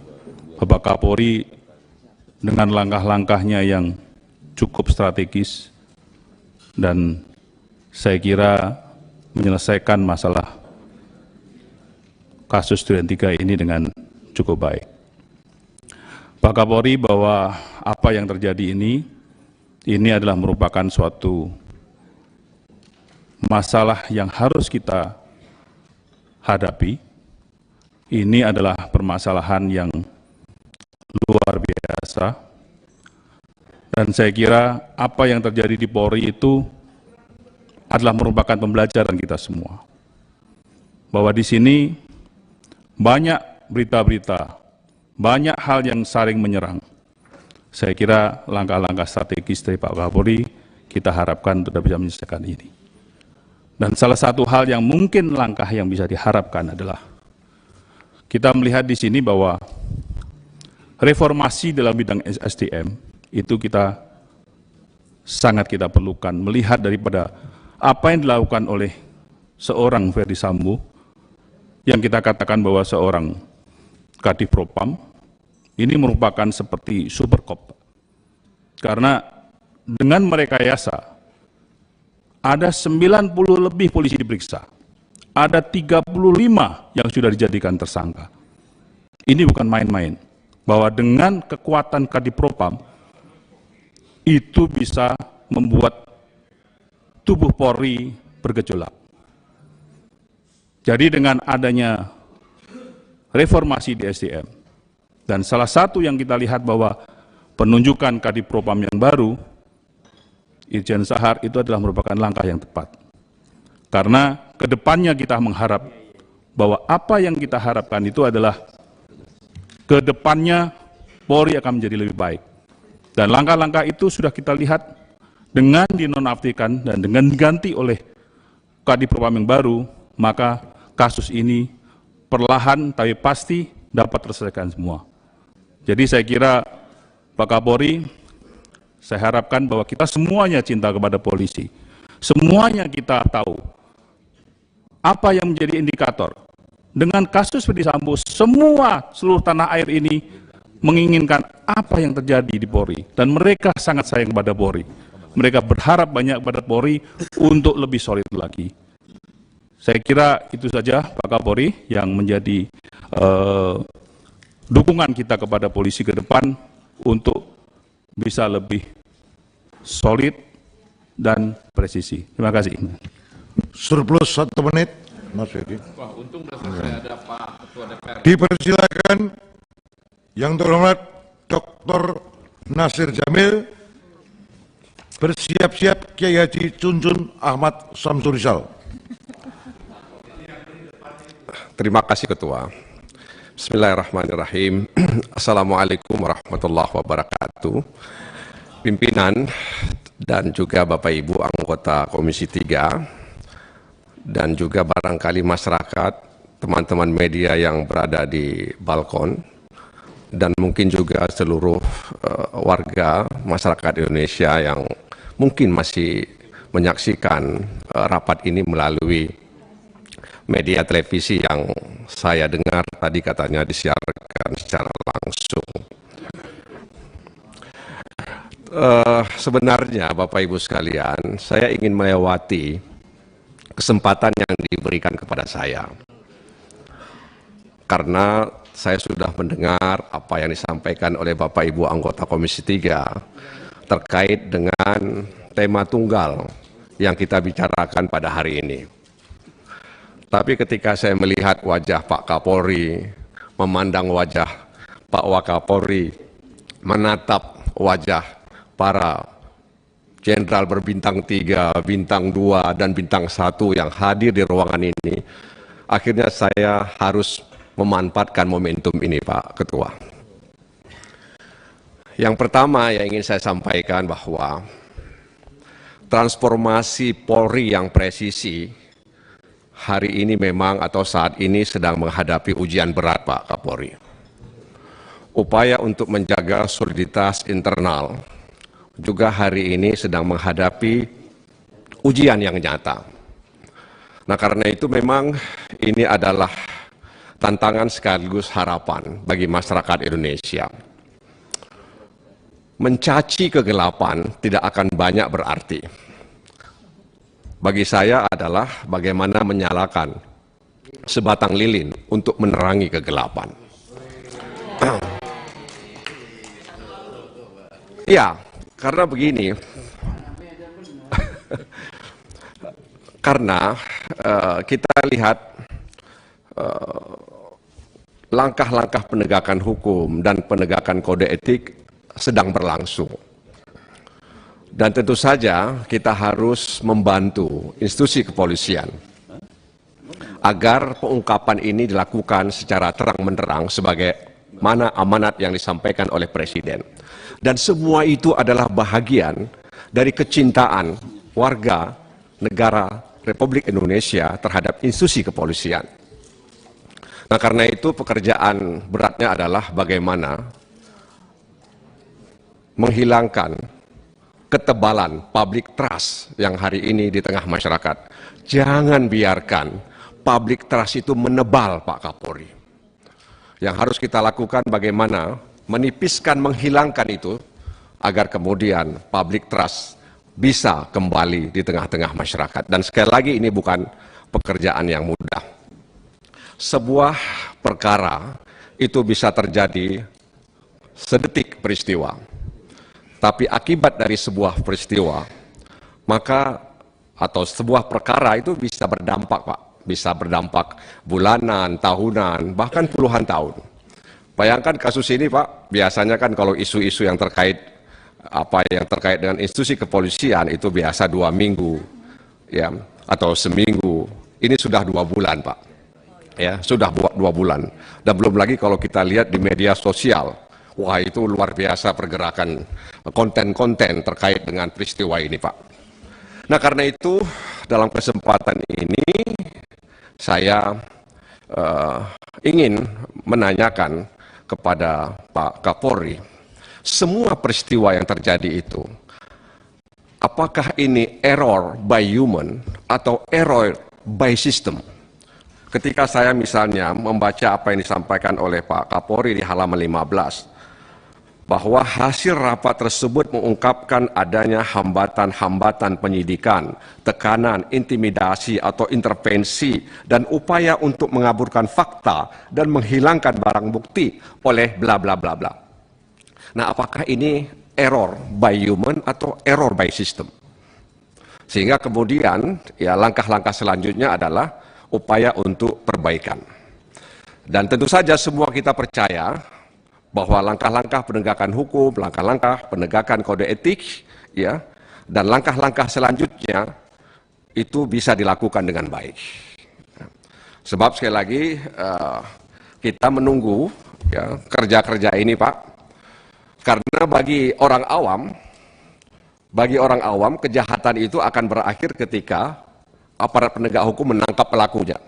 Speaker 12: Bapak Kapolri dengan langkah-langkahnya yang cukup strategis dan saya kira menyelesaikan masalah kasus Duren 3 ini dengan cukup baik. Pak Kapolri, bahwa apa yang terjadi ini adalah merupakan suatu masalah yang harus kita hadapi. Ini adalah permasalahan yang luar biasa dan saya kira apa yang terjadi di Polri itu adalah merupakan pembelajaran kita semua, bahwa di sini banyak berita-berita, banyak hal yang saling menyerang. Saya kira langkah-langkah strategis dari Pak Kapolri kita harapkan sudah bisa menyelesaikan ini. Dan salah satu hal yang mungkin langkah yang bisa diharapkan adalah kita melihat di sini bahwa reformasi dalam bidang SDM itu sangat kita perlukan, melihat daripada apa yang dilakukan oleh seorang Ferdi Sambo yang kita katakan bahwa seorang Kadif Propam ini merupakan seperti super cop, karena dengan merekayasa ada 90 lebih polisi diperiksa, ada 35 yang sudah dijadikan tersangka. Ini bukan main-main, bahwa dengan kekuatan Kadif Propam itu bisa membuat tubuh Polri bergejolak. Jadi dengan adanya reformasi di SDM, dan salah satu yang kita lihat bahwa penunjukan Kadif Propam yang baru, Irjen Sahar, itu adalah merupakan langkah yang tepat. Karena kedepannya kita mengharap bahwa apa yang kita harapkan itu adalah kedepannya Polri akan menjadi lebih baik. Dan langkah-langkah itu sudah kita lihat dengan dinonaktifkan dan dengan diganti oleh Kadif Propam yang baru, maka kasus ini perlahan tapi pasti dapat terselesaikan semua. Jadi saya kira Pak Kapolri, saya harapkan bahwa kita semuanya cinta kepada polisi. Semuanya kita tahu apa yang menjadi indikator. Dengan kasus Ferdi Sambo, seluruh tanah air ini menginginkan apa yang terjadi di Polri. Dan mereka sangat sayang kepada Polri. Mereka berharap banyak kepada Polri untuk lebih solid lagi. Saya kira itu saja Pak Kapolri yang menjadi dukungan kita kepada polisi ke depan untuk bisa lebih solid dan presisi. Terima kasih.
Speaker 1: Surplus 1 menit, Mas Yedi.
Speaker 15: Wah, untung sudah selesai ada Pak Ketua DPR.
Speaker 1: Dipersilakan yang terhormat Dr. Nasir Jamil, bersiap-siap Kiai Haji Cuncun Ahmad Samsurizal.
Speaker 6: Terima kasih Ketua. Bismillahirrahmanirrahim. Assalamualaikum warahmatullahi wabarakatuh. Pimpinan dan juga Bapak Ibu anggota Komisi 3 dan juga barangkali masyarakat, teman-teman media yang berada di balkon dan mungkin juga seluruh warga masyarakat Indonesia yang mungkin masih menyaksikan rapat ini melalui media televisi yang saya dengar tadi katanya disiarkan secara langsung. Sebenarnya Bapak Ibu sekalian, saya ingin melewati kesempatan yang diberikan kepada saya. Karena saya sudah mendengar apa yang disampaikan oleh Bapak Ibu anggota Komisi 3 terkait dengan tema tunggal yang kita bicarakan pada hari ini. Tapi ketika saya melihat wajah Pak Kapolri memandang wajah Pak Wakapolri, menatap wajah para jenderal berbintang 3, bintang 2, dan bintang 1 yang hadir di ruangan ini, akhirnya saya harus memanfaatkan momentum ini, Pak Ketua. Yang pertama yang ingin saya sampaikan bahwa transformasi Polri yang presisi hari ini memang atau saat ini sedang menghadapi ujian berat, Pak Kapolri. Upaya untuk menjaga soliditas internal juga hari ini sedang menghadapi ujian yang nyata. Nah, karena itu memang ini adalah tantangan sekaligus harapan bagi masyarakat Indonesia. Mencaci kegelapan tidak akan banyak berarti. Bagi saya adalah bagaimana menyalakan sebatang lilin untuk menerangi kegelapan. Ya, karena begini, karena kita lihat langkah-langkah penegakan hukum dan penegakan kode etik sedang berlangsung. Dan tentu saja kita harus membantu institusi kepolisian agar pengungkapan ini dilakukan secara terang-menerang sebagaimana amanat yang disampaikan oleh Presiden. Dan semua itu adalah bahagian dari kecintaan warga negara Republik Indonesia terhadap institusi kepolisian. Nah, karena itu pekerjaan beratnya adalah bagaimana menghilangkan ketebalan public trust yang hari ini di tengah masyarakat. Jangan biarkan public trust itu menebal, Pak Kapolri. Yang harus kita lakukan bagaimana menipiskan, menghilangkan itu agar kemudian public trust bisa kembali di tengah-tengah masyarakat. Dan sekali lagi ini bukan pekerjaan yang mudah. Sebuah perkara itu bisa terjadi sedetik peristiwa. Tapi akibat dari sebuah peristiwa, maka atau sebuah perkara itu bisa berdampak, Pak. Bisa berdampak bulanan, tahunan, bahkan puluhan tahun. Bayangkan kasus ini, Pak, biasanya kan kalau isu-isu yang terkait dengan institusi kepolisian itu biasa 2 minggu, ya, atau seminggu. Ini sudah 2 bulan, Pak, ya, sudah 2 bulan. Dan belum lagi kalau kita lihat di media sosial, wah itu luar biasa pergerakan konten-konten terkait dengan peristiwa ini, Pak. Nah, karena itu dalam kesempatan ini saya ingin menanyakan kepada Pak Kapolri, semua peristiwa yang terjadi itu, apakah ini error by human atau error by system? Ketika saya misalnya membaca apa yang disampaikan oleh Pak Kapolri di halaman 15, bahwa hasil rapat tersebut mengungkapkan adanya hambatan-hambatan penyidikan, tekanan, intimidasi atau intervensi, dan upaya untuk mengaburkan fakta dan menghilangkan barang bukti oleh bla bla bla bla. Nah, apakah ini error by human atau error by system? Sehingga kemudian ya langkah-langkah selanjutnya adalah upaya untuk perbaikan. Dan tentu saja semua kita percaya bahwa langkah-langkah penegakan hukum, langkah-langkah penegakan kode etik, ya, dan langkah-langkah selanjutnya itu bisa dilakukan dengan baik. Sebab sekali lagi kita menunggu ya, kerja-kerja ini, Pak, karena bagi orang awam kejahatan itu akan berakhir ketika aparat penegak hukum menangkap pelakunya.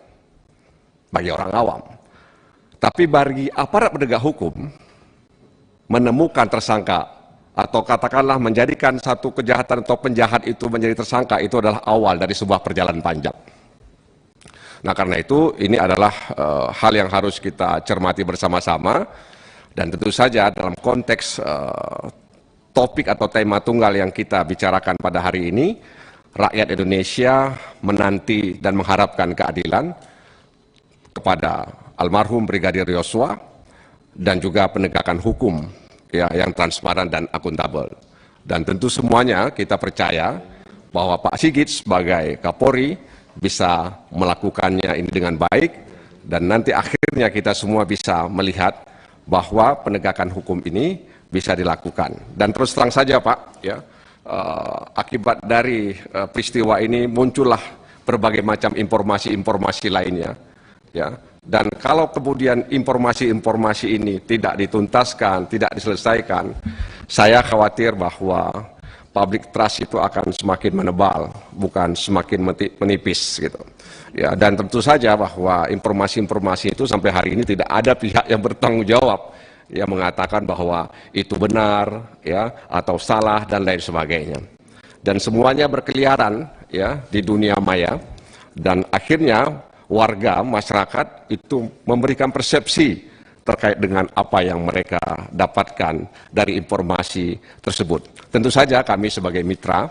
Speaker 6: Bagi orang awam. Tapi bagi aparat penegak hukum menemukan tersangka atau katakanlah menjadikan satu kejahatan atau penjahat itu menjadi tersangka, itu adalah awal dari sebuah perjalanan panjang. Nah, karena itu ini adalah hal yang harus kita cermati bersama-sama, dan tentu saja dalam konteks topik atau tema tunggal yang kita bicarakan pada hari ini, rakyat Indonesia menanti dan mengharapkan keadilan kepada almarhum Brigadir Yosua dan juga penegakan hukum ya, yang transparan dan akuntabel. Dan tentu semuanya kita percaya bahwa Pak Sigit sebagai Kapolri bisa melakukannya ini dengan baik, Dan nanti akhirnya kita semua bisa melihat bahwa penegakan hukum ini bisa dilakukan. Dan terus terang saja Pak, ya, akibat dari peristiwa ini muncullah berbagai macam informasi-informasi lainnya. Ya. Dan kalau kemudian informasi-informasi ini tidak dituntaskan, tidak diselesaikan, saya khawatir bahwa public trust itu akan semakin menebal, bukan semakin menipis gitu. Ya, dan tentu saja bahwa informasi-informasi itu sampai hari ini tidak ada pihak yang bertanggung jawab yang mengatakan bahwa itu benar, ya, atau salah dan lain sebagainya. Dan semuanya berkeliaran, ya, di dunia maya, dan akhirnya warga masyarakat itu memberikan persepsi terkait dengan apa yang mereka dapatkan dari informasi tersebut. Tentu saja kami sebagai mitra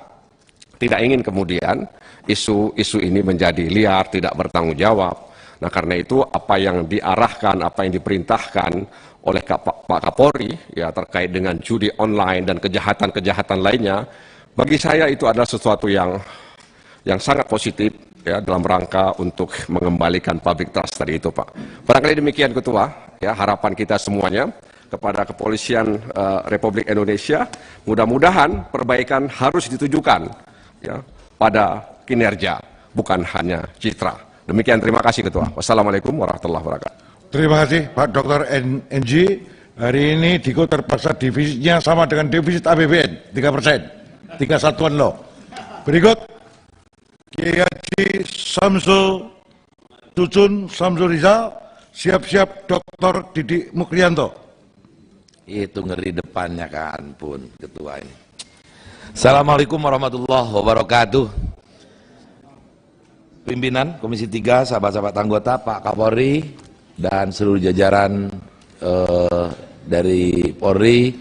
Speaker 6: tidak ingin kemudian isu-isu ini menjadi liar, tidak bertanggung jawab. Nah, karena itu apa yang diarahkan, apa yang diperintahkan oleh Pak Kapolri ya terkait dengan judi online dan kejahatan-kejahatan lainnya, bagi saya itu adalah sesuatu yang sangat positif ya dalam rangka untuk mengembalikan public trust tadi itu, Pak. Barangkali demikian Ketua, ya harapan kita semuanya kepada Kepolisian Republik Indonesia, mudah-mudahan perbaikan harus ditujukan ya pada kinerja, bukan hanya citra. Demikian, terima kasih Ketua. Wassalamualaikum warahmatullahi wabarakatuh.
Speaker 1: Terima kasih Pak Dr. NG. Hari ini Diko terpaksa defisitnya sama dengan defisit APBN 3%, 3 satuan loh. Berikut Kiai Haji Samsul Tucun Samsul Rizal, siap-siap Dr. Didik Mukrianto.
Speaker 19: Itu ngeri depannya kan pun Ketua ini. Assalamualaikum warahmatullahi wabarakatuh. Pimpinan Komisi 3, sahabat-sahabat anggota, Pak Kapolri, dan seluruh jajaran dari Polri.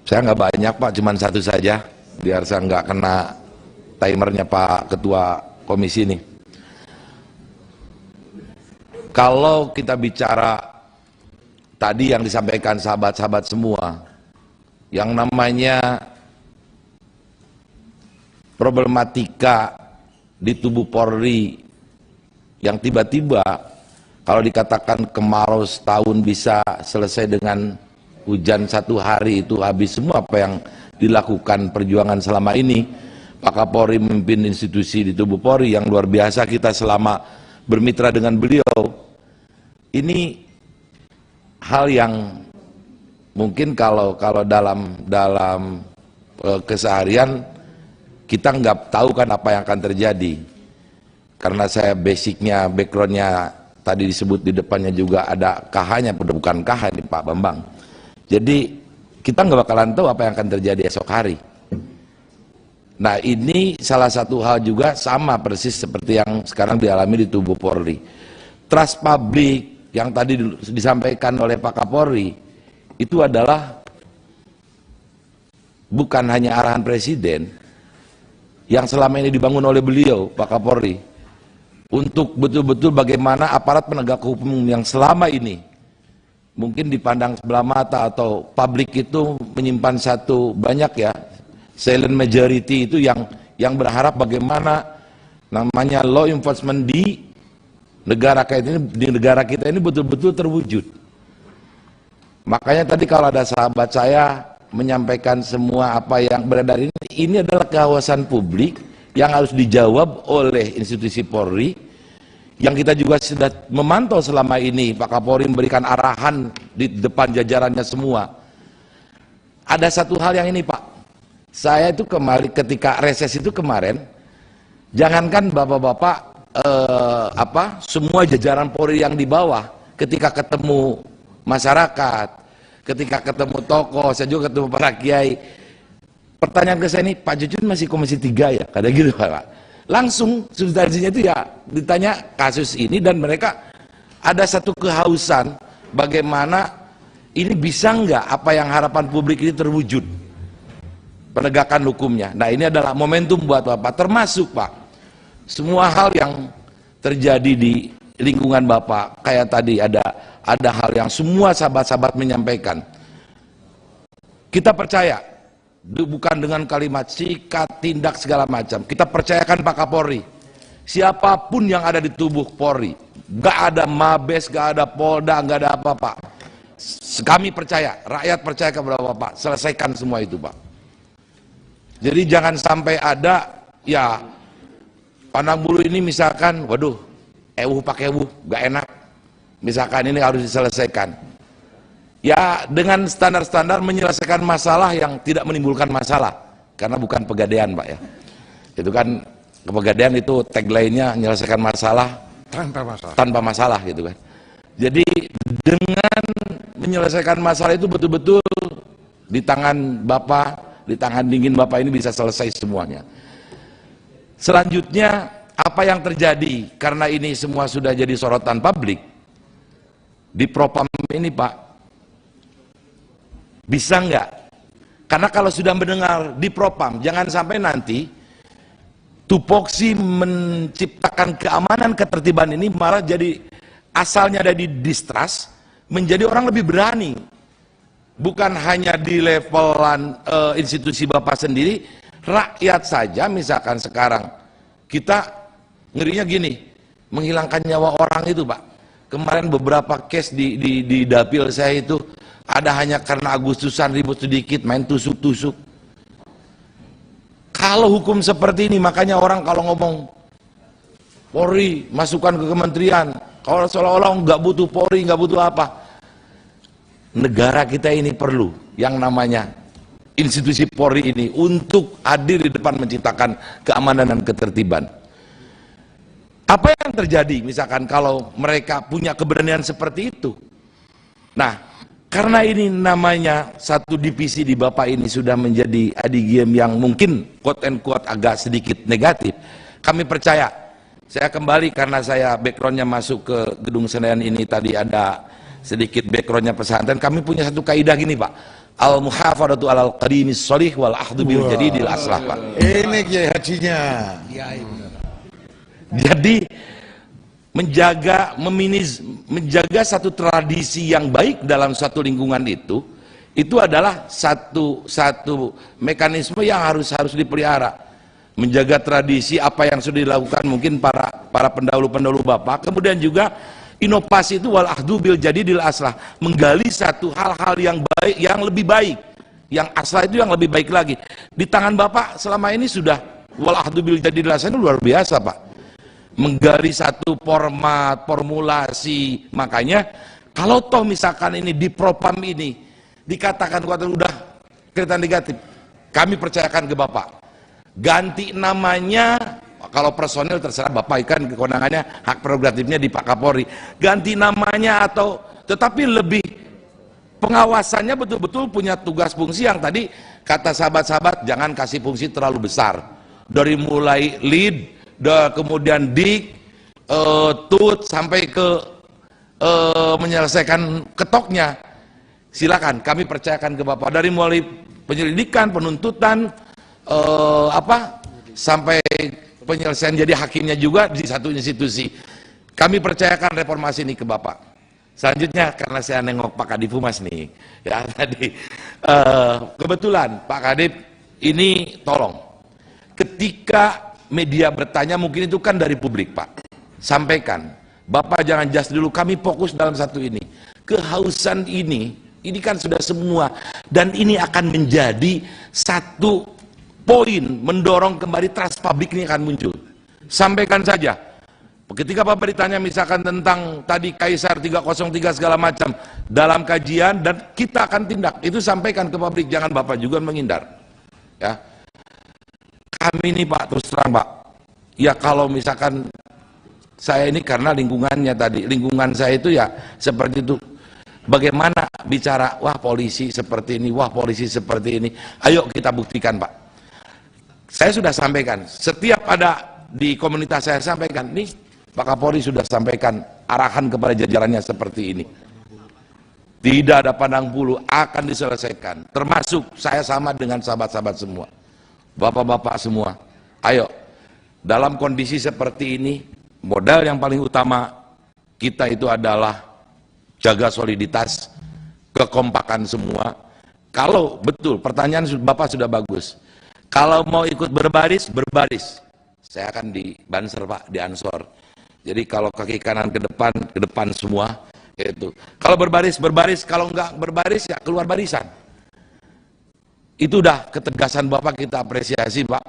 Speaker 19: Saya nggak banyak Pak, cuma satu saja, biar saya nggak kena timernya Pak Ketua Komisi ini. Kalau kita bicara tadi yang disampaikan sahabat-sahabat semua, yang namanya problematika di tubuh Polri yang tiba-tiba kalau dikatakan kemarau setahun bisa selesai dengan hujan 1 hari, itu habis semua apa yang dilakukan perjuangan selama ini. Pak Kapolri memimpin institusi di tubuh Polri yang luar biasa, kita selama bermitra dengan beliau. Ini hal yang mungkin kalau dalam keseharian kita nggak tahu kan apa yang akan terjadi. Karena saya basicnya, backgroundnya tadi disebut di depannya juga ada KH-nya, bukan KH nih Pak Bambang. Jadi kita nggak bakalan tahu apa yang akan terjadi esok hari. Nah, ini salah satu hal juga sama persis seperti yang sekarang dialami di tubuh Polri. Trust publik yang tadi disampaikan oleh Pak Kapolri itu adalah bukan hanya arahan Presiden yang selama ini dibangun oleh beliau, Pak Kapolri, untuk betul-betul bagaimana aparat penegak hukum yang selama ini mungkin dipandang sebelah mata atau publik itu menyimpan satu banyak ya silent majority itu yang berharap bagaimana namanya law enforcement di negara kita ini betul-betul terwujud. Makanya tadi kalau ada sahabat saya menyampaikan semua apa yang beredar ini adalah kehawasan publik yang harus dijawab oleh institusi Polri, yang kita juga sudah memantau selama ini. Pak Kapolri memberikan arahan di depan jajarannya semua. Ada satu hal yang ini Pak, saya itu kemarin ketika reses itu kemarin, jangankan bapak-bapak semua jajaran Polri yang di bawah, ketika ketemu masyarakat, ketika ketemu tokoh, saya juga ketemu para kiai, pertanyaan ke saya ini, Pak Cucun masih Komisi 3 ya? Kata gitu Pak. Langsung substansinya itu ya ditanya kasus ini, dan mereka ada satu kehausan bagaimana ini bisa nggak apa yang harapan publik ini terwujud, penegakan hukumnya. Nah, ini adalah momentum buat Bapak, termasuk Pak semua hal yang terjadi di lingkungan Bapak, kayak tadi ada hal yang semua sahabat-sahabat menyampaikan. Kita percaya, bukan dengan kalimat sikat, tindak segala macam. Kita percayakan Pak Kapolri, siapapun yang ada di tubuh Polri, Nggak ada Mabes, nggak ada Polda, nggak ada apa-apa. Kami percaya, rakyat percaya kepada Bapak, selesaikan semua itu Pak. Jadi jangan sampai ada, ya Pandang Bulu ini misalkan, waduh, pakai nggak enak. Misalkan ini harus diselesaikan. Ya dengan standar-standar menyelesaikan masalah yang tidak menimbulkan masalah. Karena bukan pegadaian Pak ya. Itu kan, kepegadaian itu tagline-nya menyelesaikan masalah tanpa masalah gitu kan. Jadi dengan menyelesaikan masalah itu betul-betul di tangan Bapak, di tangan dingin Bapak ini bisa selesai semuanya. Selanjutnya apa yang terjadi karena ini semua sudah jadi sorotan publik di Propam ini Pak, bisa nggak? Karena kalau sudah mendengar di Propam, jangan sampai nanti tupoksi menciptakan keamanan ketertiban ini malah jadi asalnya ada di distrust, menjadi orang lebih berani. Bukan hanya di levelan institusi Bapak sendiri, rakyat saja misalkan sekarang kita ngerinya gini, menghilangkan nyawa orang itu Pak. Kemarin beberapa case di dapil saya itu ada hanya karena Agustusan ribut sedikit main tusuk-tusuk. Kalau hukum seperti ini makanya orang kalau ngomong Polri masukkan ke kementerian, kalau seolah-olah nggak butuh Polri, nggak butuh apa. Negara kita ini perlu yang namanya institusi Polri ini untuk hadir di depan menciptakan keamanan dan ketertiban. Apa yang terjadi misalkan kalau mereka punya keberanian seperti itu? Nah, karena ini namanya satu divisi di Bapak ini sudah menjadi adigiem yang mungkin quote and quote agak sedikit negatif. Kami percaya, saya kembali karena saya backgroundnya masuk ke Gedung Senayan ini tadi ada sedikit backgroundnya pesantren. Kami punya satu kaidah gini Pak, al-muhafadatu alal qadimis sholih wal ahdu bil jadidil aslah Pak.
Speaker 1: Ini Kiai Hajinya.
Speaker 19: Jadi menjaga satu tradisi yang baik dalam suatu lingkungan itu adalah satu mekanisme yang harus dipelihara. Menjaga tradisi apa yang sudah dilakukan mungkin para pendahulu Bapak, kemudian juga inovasi itu wal ahdu bil jadidil aslah, menggali satu hal-hal yang baik, yang lebih baik, yang aslah itu yang lebih baik lagi. Di tangan Bapak selama ini sudah wal ahdu bil jadidil aslah itu luar biasa Pak. Menggali satu format, formulasi. Makanya kalau toh misalkan ini di Propam ini dikatakan udah kelihatan negatif, kami percayakan ke Bapak, ganti namanya. Kalau personil terserah Bapak, kan kewenangannya, hak prerogatifnya di Pak Kapolri, ganti namanya atau tetapi lebih pengawasannya betul-betul punya tugas fungsi yang tadi kata sahabat-sahabat, jangan kasih fungsi terlalu besar, dari mulai lead, kemudian dik, tut, sampai ke menyelesaikan ketoknya. Silakan, kami percayakan ke Bapak dari mulai penyelidikan, penuntutan, sampai penyelesaian jadi hakimnya juga di satu institusi. Kami percayakan reformasi ini ke Bapak. Selanjutnya karena saya nengok Pak Kadif Humas nih, ya tadi kebetulan Pak Kadif ini tolong ketika media bertanya mungkin itu kan dari publik Pak, sampaikan Bapak jangan just dulu, kami fokus dalam satu ini. Kehausan ini kan sudah semua, dan ini akan menjadi satu poin mendorong kembali trust publik ini akan muncul. Sampaikan saja. Ketika Bapak ditanya misalkan tentang tadi Kaisar 303 segala macam dalam kajian dan kita akan tindak, itu sampaikan ke publik, jangan Bapak juga menghindar. Ya. Kami ini Pak terus terang Pak, ya kalau misalkan saya ini karena lingkungannya tadi, lingkungan saya itu ya seperti itu. Bagaimana bicara, wah polisi seperti ini, wah polisi seperti ini, ayo kita buktikan Pak. Saya sudah sampaikan, setiap ada di komunitas saya sampaikan, nih Pak Kapolri sudah sampaikan arahan kepada jajarannya seperti ini. Tidak ada pandang bulu, akan diselesaikan. Termasuk saya sama dengan sahabat-sahabat semua. Bapak-bapak semua, ayo dalam kondisi seperti ini, modal yang paling utama kita itu adalah jaga soliditas, kekompakan semua. Kalau betul, pertanyaan Bapak sudah bagus. Kalau mau ikut berbaris, berbaris. Saya akan di Banser Pak, di Ansor. Jadi kalau kaki kanan ke depan semua. Itu. Kalau berbaris, kalau nggak berbaris ya keluar barisan. Itu udah ketegasan Bapak, kita apresiasi Pak.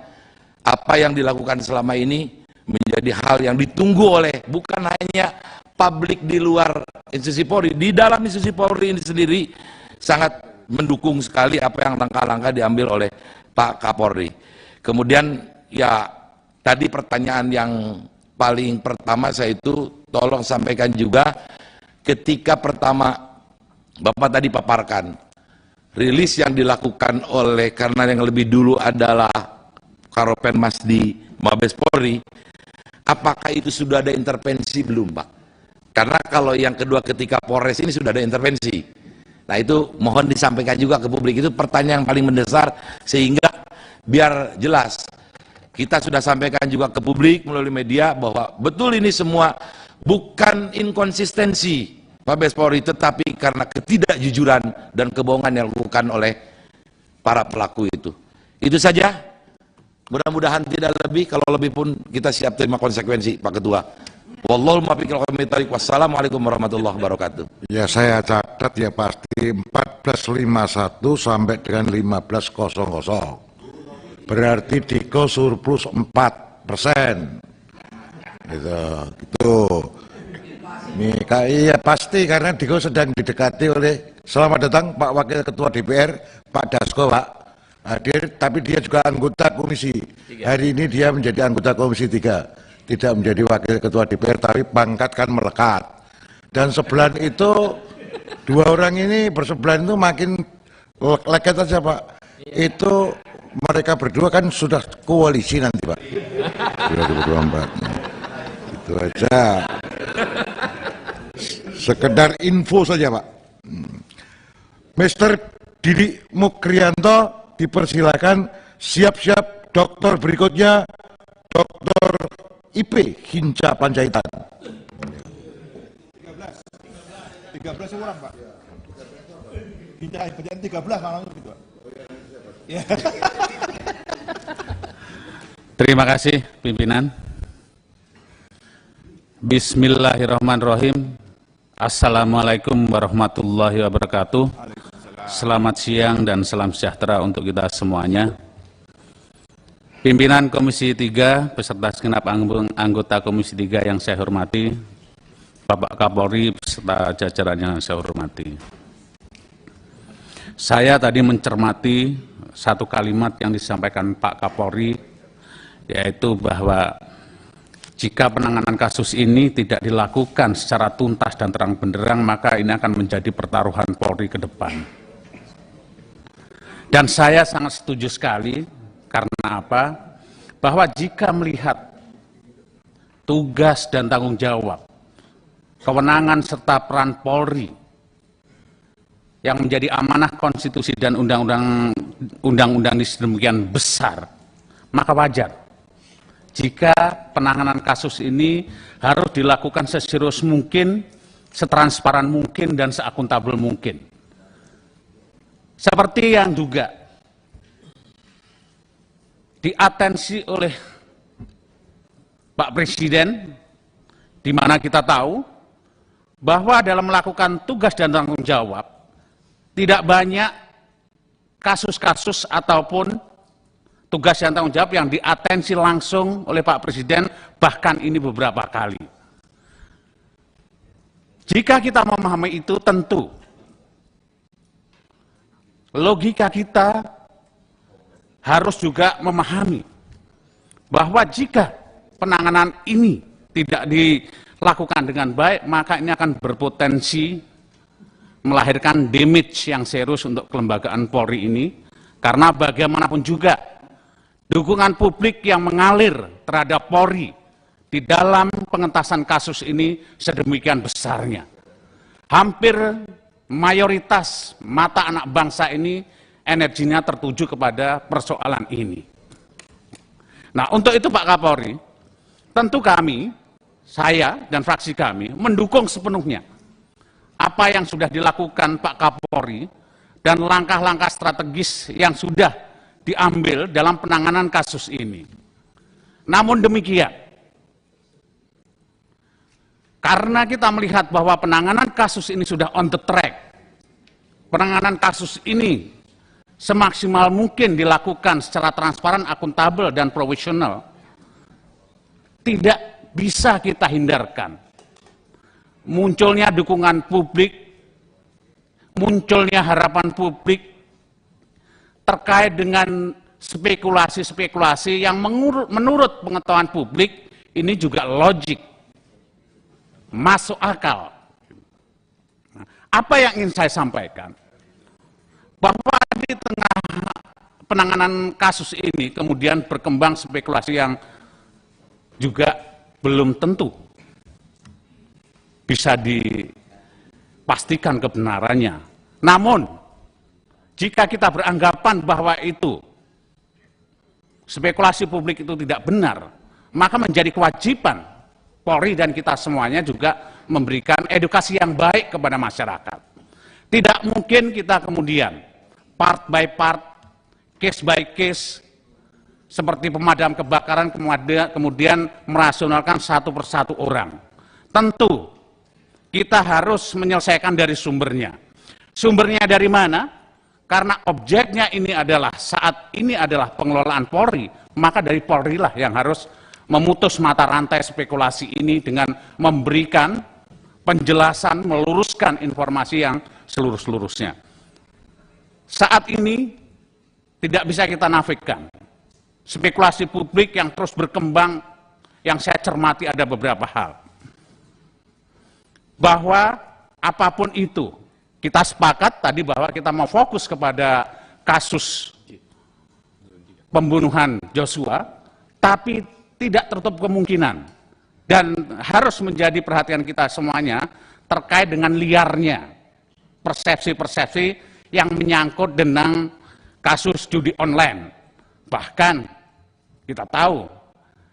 Speaker 19: Apa yang dilakukan selama ini menjadi hal yang ditunggu oleh bukan hanya publik di luar institusi Polri, di dalam institusi Polri ini sendiri sangat mendukung sekali apa yang langkah-langkah diambil oleh Pak Kapolri. Kemudian ya tadi pertanyaan yang paling pertama saya itu tolong sampaikan juga ketika pertama Bapak tadi paparkan rilis yang dilakukan oleh, karena yang lebih dulu adalah Karopenmas di Mabes Polri, apakah itu sudah ada intervensi belum Pak? Karena kalau yang kedua ketika Polres ini sudah ada intervensi. Nah itu mohon disampaikan juga ke publik, itu pertanyaan yang paling mendasar sehingga biar jelas. Kita sudah sampaikan juga ke publik melalui media bahwa betul ini semua bukan inkonsistensi Mabes Polri, tetapi karena ketidakjujuran dan kebohongan yang dilakukan oleh para pelaku itu. Itu saja. Mudah-mudahan tidak lebih, kalau lebih pun kita siap terima konsekuensi Pak Ketua. Wallahul muwaffiq ila aqwamit thoriq. Wassalamualaikum warahmatullahi wabarakatuh.
Speaker 1: Ya saya catat ya pasti 1451 sampai dengan 1500. Berarti Diko surplus 4%. Gitu. Ini iya pasti karena Diko sedang didekati oleh, selamat datang Pak Wakil Ketua DPR, Pak Dasko Pak hadir, tapi dia juga anggota komisi. Hari ini dia menjadi anggota komisi 3, tidak menjadi Wakil Ketua DPR, tapi pangkat kan melekat. Dan sebelah itu, dua orang ini bersebelahan itu makin leket aja Pak. Itu mereka berdua kan sudah koalisi nanti Pak. 2024. Itu aja. Sekedar info saja Pak. Mr. Didi Mukrianto dipersilakan, siap-siap dokter berikutnya, Dokter IP Hinca Panjaitan.
Speaker 8: 13 orang Pak. Hinca Panjaitan 13 malam itu Pak. Ya.
Speaker 22: Terima kasih pimpinan. Bismillahirrahmanirrahim. Assalamualaikum warahmatullahi wabarakatuh. Selamat siang dan salam sejahtera untuk kita semuanya. Pimpinan Komisi 3 beserta segenap anggota Komisi 3 yang saya hormati, Bapak Kapolri beserta jajaran yang saya hormati. Saya tadi mencermati satu kalimat yang disampaikan Pak Kapolri, yaitu bahwa jika penanganan kasus ini tidak dilakukan secara tuntas dan terang benderang, maka ini akan menjadi pertaruhan Polri ke depan. Dan saya sangat setuju sekali, karena apa? Bahwa jika melihat tugas dan tanggung jawab, kewenangan serta peran Polri yang menjadi amanah konstitusi dan undang-undang ini sedemikian besar, maka wajar jika penanganan kasus ini harus dilakukan seserius mungkin, setransparan mungkin, dan seakuntabel mungkin. Seperti yang juga diatensi oleh Pak Presiden, di mana kita tahu bahwa dalam melakukan tugas dan tanggung jawab, tidak banyak kasus-kasus ataupun tugas dan tanggung jawab yang diatensi langsung oleh Pak Presiden, bahkan ini beberapa kali. Jika kita memahami itu, tentu logika kita harus juga memahami bahwa jika penanganan ini tidak dilakukan dengan baik, maka ini akan berpotensi melahirkan damage yang serius untuk kelembagaan Polri ini, karena bagaimanapun juga dukungan publik yang mengalir terhadap Polri di dalam pengentasan kasus ini sedemikian besarnya. Hampir mayoritas mata anak bangsa ini energinya tertuju kepada persoalan ini. Nah, untuk itu Pak Kapolri, tentu kami, saya dan fraksi kami mendukung sepenuhnya apa yang sudah dilakukan Pak Kapolri dan langkah-langkah strategis yang sudah diambil dalam penanganan kasus ini. Namun demikian,
Speaker 3: Karena kita melihat bahwa penanganan kasus ini sudah on the track, penanganan kasus ini semaksimal mungkin dilakukan secara transparan, akuntabel, dan profesional, tidak bisa kita hindarkan munculnya dukungan publik, munculnya harapan publik terkait dengan spekulasi-spekulasi yang menurut pengetahuan publik ini juga logik, masuk akal. Apa yang ingin saya sampaikan? Bahwa di tengah penanganan kasus ini kemudian berkembang spekulasi yang juga belum tentu bisa dipastikan kebenarannya. Namun, jika kita beranggapan bahwa itu spekulasi publik itu tidak benar, maka menjadi kewajiban Polri dan kita semuanya juga memberikan edukasi yang baik kepada masyarakat. Tidak mungkin kita kemudian part by part, case by case, seperti pemadam kebakaran kemudian merasionalkan satu persatu orang. Tentu kita harus menyelesaikan dari sumbernya. Sumbernya dari mana? Karena objeknya ini adalah saat ini adalah pengelolaan Polri, maka dari Polri lah yang harus memutus mata rantai spekulasi ini dengan memberikan penjelasan, meluruskan informasi yang seluruh-seluruhnya. Saat ini tidak bisa kita nafikan. Spekulasi publik yang terus berkembang, yang saya cermati ada beberapa hal. Bahwa apapun itu, kita sepakat tadi bahwa kita mau fokus kepada kasus pembunuhan Joshua, tapi tidak tertutup kemungkinan dan harus menjadi perhatian kita semuanya terkait dengan liarnya persepsi-persepsi yang menyangkut dengan kasus judi online. Bahkan kita tahu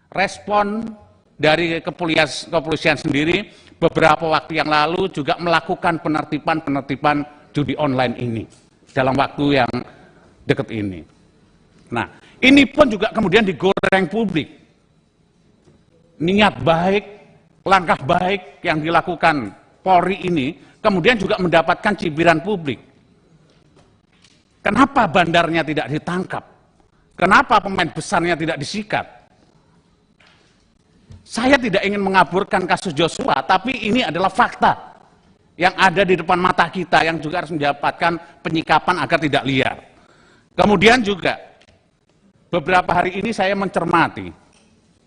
Speaker 3: respon dari kepolisian sendiri beberapa waktu yang lalu juga melakukan penertiban judi online ini dalam waktu yang dekat ini. Nah, ini pun juga kemudian digoreng publik. Niat baik, langkah baik yang dilakukan Polri ini kemudian juga mendapatkan cibiran publik. Kenapa bandarnya tidak ditangkap? Kenapa pemain besarnya tidak disikat? Saya tidak ingin mengaburkan kasus Joshua, tapi ini adalah fakta yang ada di depan mata kita yang juga harus mendapatkan penyikapan agar tidak liar. Kemudian juga beberapa hari ini saya mencermati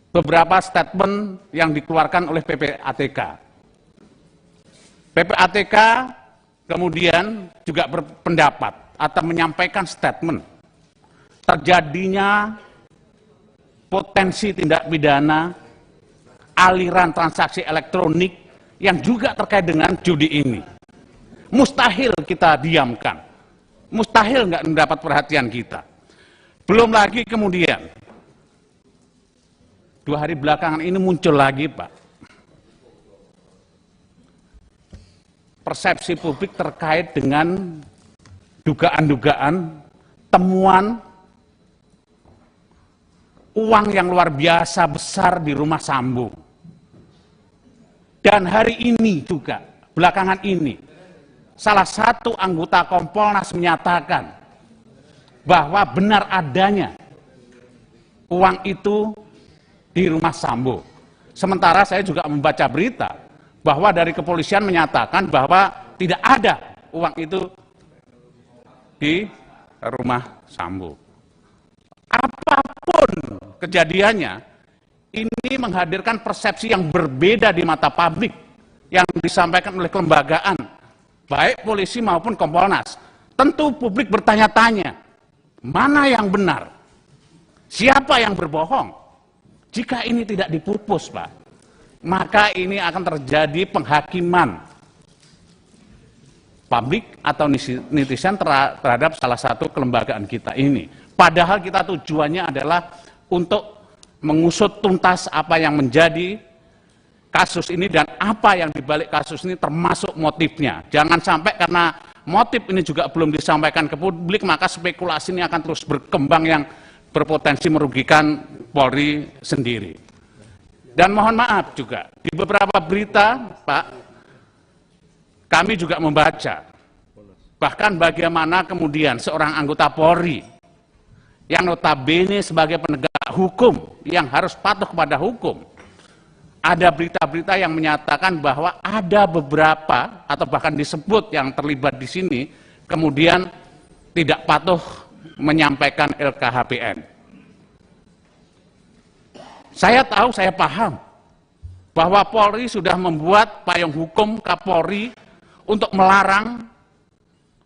Speaker 3: beberapa statement yang dikeluarkan oleh PPATK. PPATK kemudian juga berpendapat atau menyampaikan statement terjadinya potensi tindak pidana aliran transaksi elektronik yang juga terkait dengan judi ini. Mustahil kita diamkan, mustahil nggak mendapat perhatian kita. Belum lagi kemudian 2 hari belakangan ini muncul lagi, Pak, persepsi publik terkait dengan dugaan-dugaan temuan uang yang luar biasa besar di rumah Sambo. Dan hari ini juga, belakangan ini, salah satu anggota Kompolnas menyatakan bahwa benar adanya uang itu di rumah Sambo. Sementara saya juga membaca berita bahwa dari kepolisian menyatakan bahwa tidak ada uang itu di rumah Sambo. Apapun kejadiannya, ini menghadirkan persepsi yang berbeda di mata publik yang disampaikan oleh kelembagaan, baik polisi maupun Kompolnas. Tentu publik bertanya-tanya, mana yang benar? Siapa yang berbohong? Jika ini tidak dipupus, Pak, maka ini akan terjadi penghakiman publik atau netizen terhadap salah satu kelembagaan kita ini. Padahal kita tujuannya adalah untuk mengusut tuntas apa yang menjadi kasus ini dan apa yang dibalik kasus ini termasuk motifnya. Jangan sampai karena motif ini juga belum disampaikan ke publik, maka spekulasi ini akan terus berkembang yang berpotensi merugikan Polri sendiri. Dan mohon maaf juga, di beberapa berita, Pak, kami juga membaca, bahkan bagaimana kemudian seorang anggota Polri, yang notabene sebagai penegak hukum, yang harus patuh kepada hukum, ada berita-berita yang menyatakan bahwa ada beberapa, atau bahkan disebut yang terlibat di sini, kemudian tidak patuh menyampaikan LKHPN. Saya tahu, saya paham bahwa Polri sudah membuat payung hukum Kapolri untuk melarang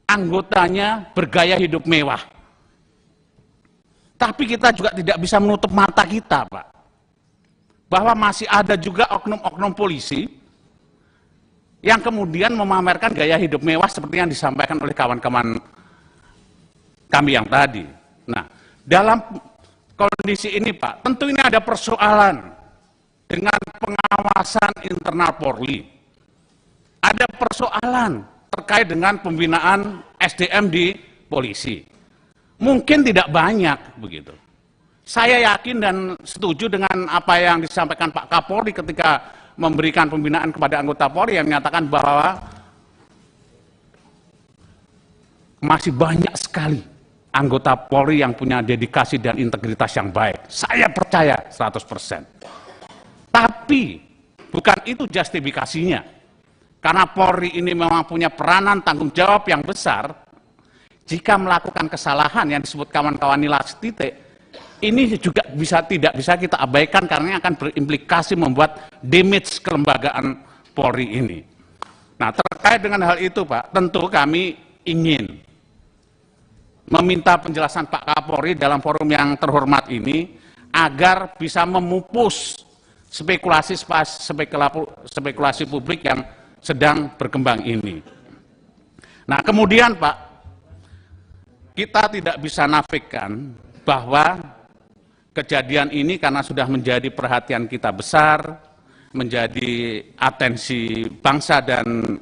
Speaker 3: anggotanya bergaya hidup mewah. Tapi kita juga tidak bisa menutup mata kita, Pak, bahwa masih ada juga oknum-oknum polisi yang kemudian memamerkan gaya hidup mewah seperti yang disampaikan oleh kawan-kawan kami yang tadi. Nah, dalam kondisi ini, Pak, tentu ini ada persoalan dengan pengawasan internal Polri. Ada persoalan terkait dengan pembinaan SDM di polisi. Mungkin tidak banyak begitu. Saya yakin dan setuju dengan apa yang disampaikan Pak Kapolri ketika memberikan pembinaan kepada anggota Polri yang menyatakan bahwa masih banyak sekali anggota Polri yang punya dedikasi dan integritas yang baik. Saya percaya 100%. Tapi bukan itu justifikasinya. Karena Polri ini memang punya peranan tanggung jawab yang besar. Jika melakukan kesalahan yang disebut kawan-kawan nilai titik, ini juga tidak bisa kita abaikan karena akan berimplikasi membuat damage kelembagaan Polri ini. Nah, terkait dengan hal itu, Pak, tentu kami ingin meminta penjelasan Pak Kapolri dalam forum yang terhormat ini agar bisa memupus spekulasi publik yang sedang berkembang ini. Nah, kemudian, Pak, kita tidak bisa nafikan bahwa kejadian ini karena sudah menjadi perhatian kita besar, menjadi atensi bangsa dan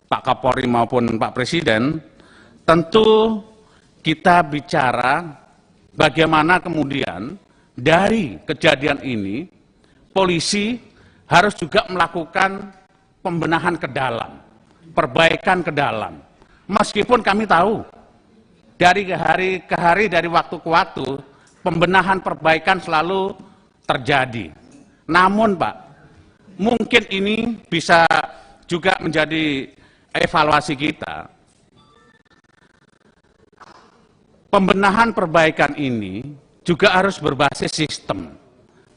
Speaker 3: Pak Kapolri maupun Pak Presiden, tentu kita bicara bagaimana kemudian dari kejadian ini, polisi harus juga melakukan pembenahan ke dalam, perbaikan ke dalam. Meskipun kami tahu, dari hari ke hari, dari waktu ke waktu, pembenahan perbaikan selalu terjadi. Namun, Pak, mungkin ini bisa juga menjadi evaluasi kita. Pembenahan perbaikan ini juga harus berbasis sistem.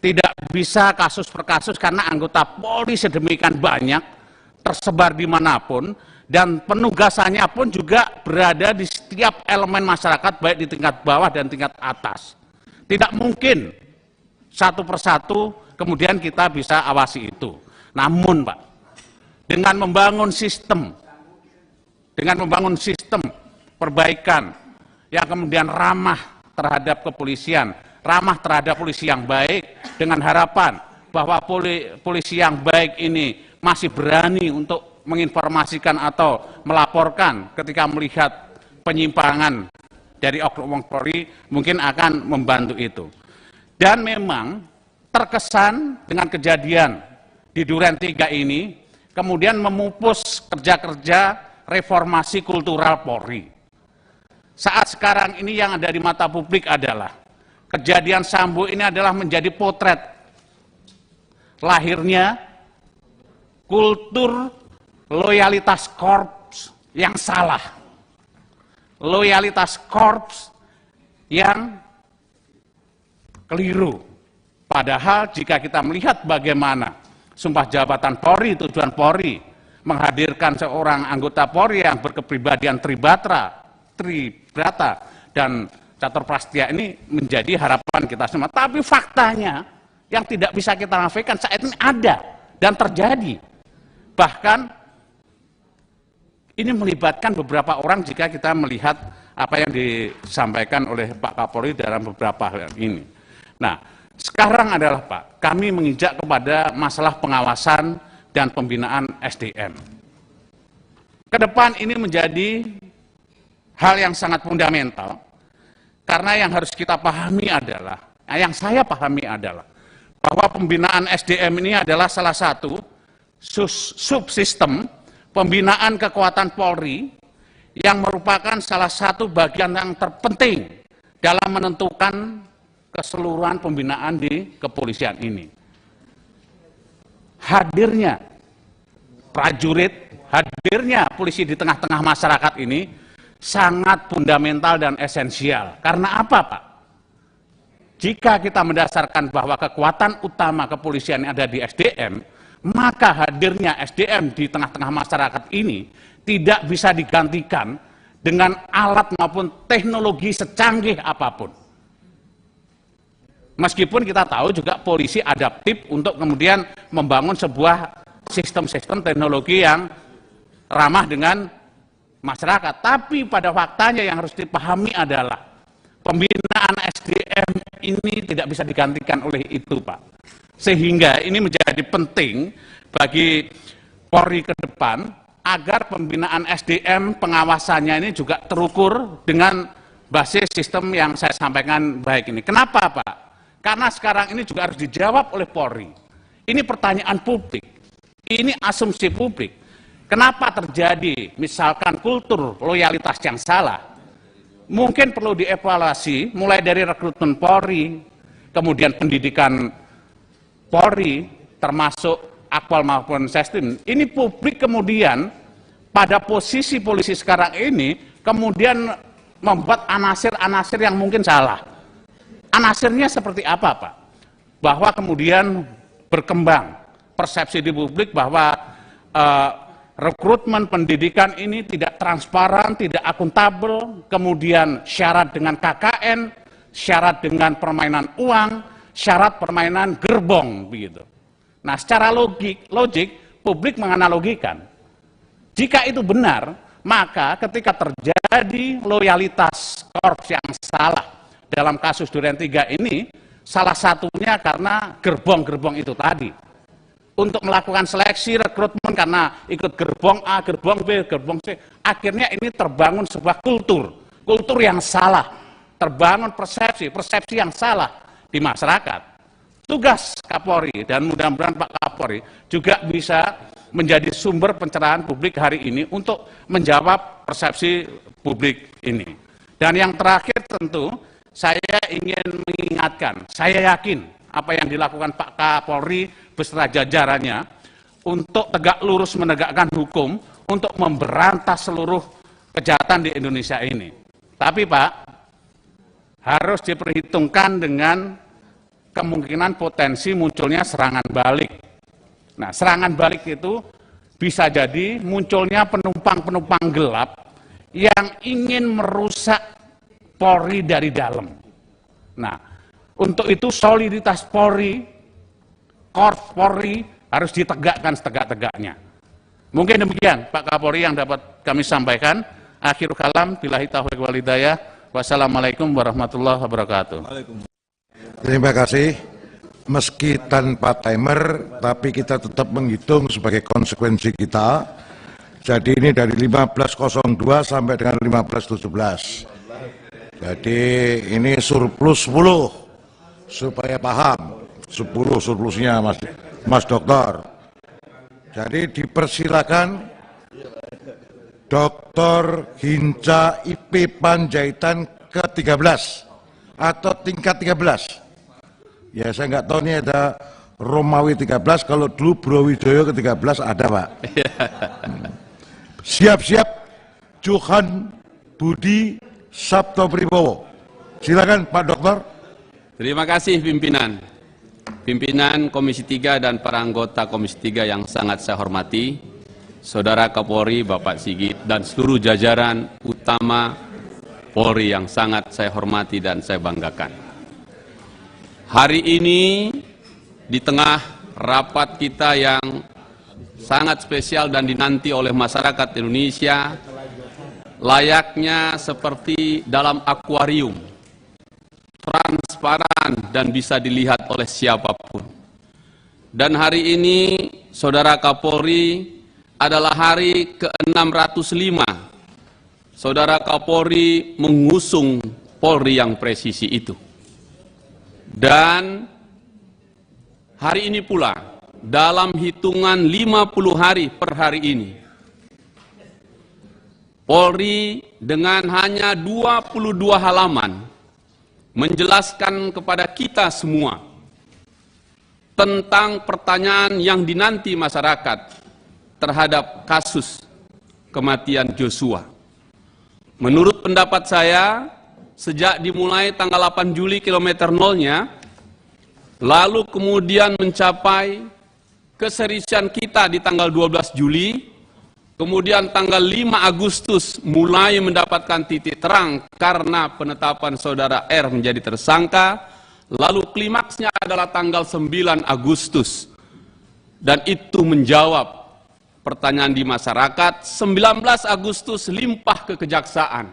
Speaker 3: Tidak bisa kasus per kasus karena anggota Polri sedemikian banyak, tersebar dimanapun, dan penugasannya pun juga berada di setiap elemen masyarakat, baik di tingkat bawah dan tingkat atas. Tidak mungkin satu persatu kemudian kita bisa awasi itu. Namun, Pak, dengan membangun sistem perbaikan yang kemudian ramah terhadap kepolisian, ramah terhadap polisi yang baik, dengan harapan bahwa polisi yang baik ini masih berani untuk menginformasikan atau melaporkan ketika melihat penyimpangan dari oknum Polri, mungkin akan membantu itu. Dan memang terkesan dengan kejadian di Duren 3 ini, kemudian memupus kerja-kerja reformasi kultural Polri. Saat sekarang ini yang ada di mata publik adalah kejadian Sambo ini adalah menjadi potret lahirnya kultur loyalitas korps yang salah, loyalitas korps yang keliru. Padahal jika kita melihat bagaimana sumpah jabatan Polri, tujuan Polri menghadirkan seorang anggota Polri yang berkepribadian tribrata dan catur prastia ini menjadi harapan kita semua. Tapi faktanya yang tidak bisa kita nafikan saat ini ada dan terjadi. Bahkan ini melibatkan beberapa orang jika kita melihat apa yang disampaikan oleh Pak Kapolri dalam beberapa hal ini. Nah, sekarang adalah, Pak, kami menginjak kepada masalah pengawasan dan pembinaan SDM. Ke depan ini menjadi hal yang sangat fundamental, karena yang harus kita pahami adalah, yang saya pahami adalah, bahwa pembinaan SDM ini adalah salah satu subsistem pembinaan kekuatan Polri yang merupakan salah satu bagian yang terpenting dalam menentukan keseluruhan pembinaan di kepolisian ini. Hadirnya prajurit, hadirnya polisi di tengah-tengah masyarakat ini sangat fundamental dan esensial. Karena apa, Pak? Jika kita mendasarkan bahwa kekuatan utama kepolisian ada di SDM, maka hadirnya SDM di tengah-tengah masyarakat ini tidak bisa digantikan dengan alat maupun teknologi secanggih apapun. Meskipun kita tahu juga polisi adaptif untuk kemudian membangun sebuah sistem-sistem teknologi yang ramah dengan masyarakat. Tapi pada faktanya yang harus dipahami adalah pembinaan SDM ini tidak bisa digantikan oleh itu, Pak. Sehingga ini menjadi penting bagi Polri ke depan agar pembinaan SDM pengawasannya ini juga terukur dengan basis sistem yang saya sampaikan baik ini. Kenapa, Pak? Karena sekarang ini juga harus dijawab oleh Polri. Ini pertanyaan publik, ini asumsi publik. Kenapa terjadi misalkan kultur loyalitas yang salah? Mungkin perlu dievaluasi mulai dari rekrutmen Polri, kemudian pendidikan Polri, termasuk Akpol maupun Sestim. Ini publik kemudian pada posisi polisi sekarang ini kemudian membuat anasir-anasir yang mungkin salah. Anasirnya seperti apa, Pak? Bahwa kemudian berkembang persepsi di publik bahwa rekrutmen pendidikan ini tidak transparan, tidak akuntabel, kemudian syarat dengan KKN, syarat dengan permainan uang, syarat permainan gerbong, begitu. Nah, secara logik publik menganalogikan. Jika itu benar, maka ketika terjadi loyalitas korps yang salah dalam kasus Duren 3 ini, salah satunya karena gerbong-gerbong itu tadi. Untuk melakukan seleksi rekrutmen karena ikut gerbong A, gerbong B, gerbong C, akhirnya ini terbangun sebuah kultur yang salah, terbangun persepsi yang salah di masyarakat. Tugas Kapolri dan mudah-mudahan Pak Kapolri juga bisa menjadi sumber pencerahan publik hari ini untuk menjawab persepsi publik ini. Dan yang terakhir tentu saya ingin mengingatkan, saya yakin apa yang dilakukan Pak Kapolri beserta jajarannya untuk tegak lurus menegakkan hukum untuk memberantas seluruh kejahatan di Indonesia ini. Tapi Pak, harus diperhitungkan dengan kemungkinan potensi munculnya serangan balik. Nah, serangan balik itu bisa jadi munculnya penumpang-penumpang gelap yang ingin merusak Polri dari dalam. Nah, untuk itu soliditas Polri, Korps Polri harus ditegakkan setegak-tegaknya. Mungkin demikian Pak Kapolri yang dapat kami sampaikan. Akhirul kalam, billahi taufiq wal hidayah. Wassalamualaikum warahmatullahi wabarakatuh.
Speaker 1: Terima kasih. Meski tanpa timer, tapi kita tetap menghitung sebagai konsekuensi kita. Jadi ini dari 15.02 sampai dengan 15.17. Jadi ini surplus 10, supaya paham. 10 surplusnya Mas Dokter. Jadi dipersilakan Dr. Hinca IP Panjaitan ke-13 atau tingkat 13. Ya saya nggak tahu ini ada Romawi 13, kalau dulu Browidoyo ke-13 ada Pak. Siap-siap Johan Budi Sabto Pribowo. Silakan Pak Dokter.
Speaker 2: Terima kasih pimpinan. Pimpinan Komisi 3 dan para anggota Komisi 3 yang sangat saya hormati, Saudara Kapolri Bapak Sigit dan seluruh jajaran utama Polri yang sangat saya hormati dan saya banggakan. Hari ini di tengah rapat kita yang sangat spesial dan dinanti oleh masyarakat Indonesia, layaknya seperti dalam akuarium, transparan dan bisa dilihat oleh siapapun. Dan hari ini Saudara Kapolri adalah hari ke-605 Saudara Kapolri mengusung Polri yang presisi itu. Dan hari ini pula, dalam hitungan 50 hari per hari ini, Polri dengan hanya 22 halaman menjelaskan kepada kita semua tentang pertanyaan yang dinanti masyarakat terhadap kasus kematian Joshua. Menurut pendapat saya, sejak dimulai tanggal 8 Juli kilometer nolnya, lalu kemudian mencapai keseriusan kita di tanggal 12 Juli, kemudian tanggal 5 Agustus mulai mendapatkan titik terang karena penetapan saudara R menjadi tersangka, lalu klimaksnya adalah tanggal 9 Agustus. Dan itu menjawab pertanyaan di masyarakat. 19 Agustus limpah ke kejaksaan.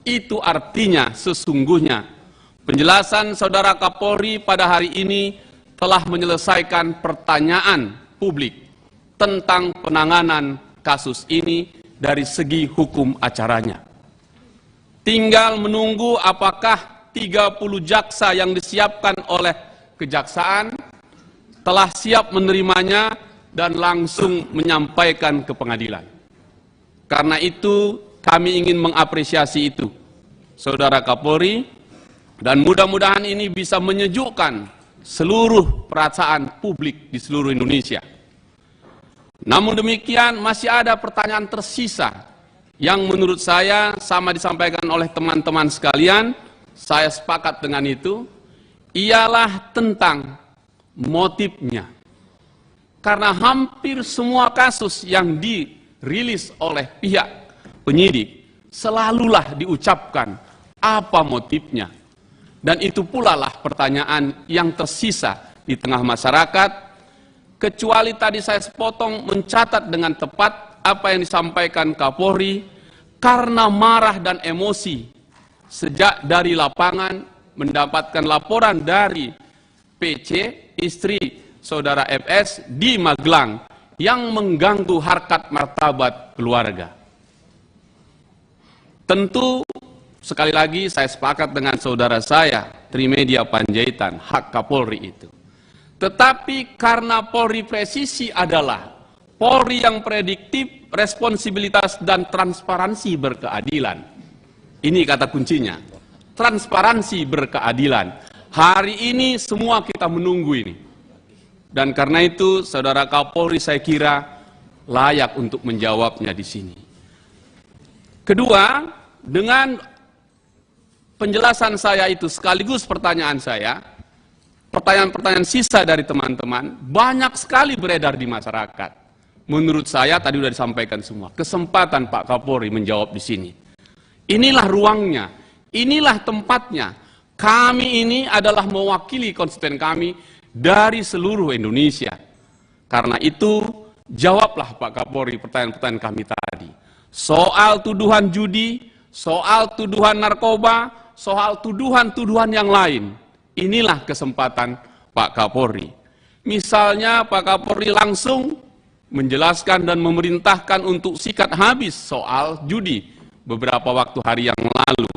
Speaker 2: Itu artinya sesungguhnya penjelasan saudara Kapolri pada hari ini telah menyelesaikan pertanyaan publik tentang penanganan kasus ini dari segi hukum acaranya. Tinggal menunggu apakah 30 jaksa yang disiapkan oleh kejaksaan telah siap menerimanya dan langsung menyampaikan ke pengadilan. Karena itu kami ingin mengapresiasi itu, Saudara Kapolri, dan mudah-mudahan ini bisa menyejukkan seluruh perasaan publik di seluruh Indonesia. Namun demikian masih ada pertanyaan tersisa yang menurut saya sama disampaikan oleh teman-teman sekalian, saya sepakat dengan itu, ialah tentang motifnya. Karena hampir semua kasus yang dirilis oleh pihak penyidik selalulah diucapkan apa motifnya. Dan itu pula lah pertanyaan yang tersisa di tengah masyarakat. Kecuali tadi saya sepotong mencatat dengan tepat apa yang disampaikan Kapolri, karena marah dan emosi sejak dari lapangan mendapatkan laporan dari PC, istri saudara FS di Magelang, yang mengganggu harkat martabat keluarga. Tentu sekali lagi saya sepakat dengan saudara saya, Trimedia Panjaitan, hak Kapolri itu. Tetapi karena Polri presisi adalah Polri yang prediktif, responsibilitas, dan transparansi berkeadilan. Ini kata kuncinya, transparansi berkeadilan. Hari ini semua kita menunggu ini. Dan karena itu, Saudara Kapolri saya kira layak untuk menjawabnya di sini. Kedua, dengan penjelasan saya itu sekaligus pertanyaan saya, pertanyaan-pertanyaan sisa dari teman-teman banyak sekali beredar di masyarakat. Menurut saya tadi sudah disampaikan semua. Kesempatan Pak Kapolri menjawab di sini. Inilah ruangnya, inilah tempatnya. Kami ini adalah mewakili konstituen kami dari seluruh Indonesia. Karena itu jawablah Pak Kapolri pertanyaan-pertanyaan kami tadi. Soal tuduhan judi, soal tuduhan narkoba, soal tuduhan-tuduhan yang lain. Inilah kesempatan Pak Kapolri. Misalnya Pak Kapolri langsung menjelaskan dan memerintahkan untuk sikat habis soal judi beberapa waktu hari yang lalu.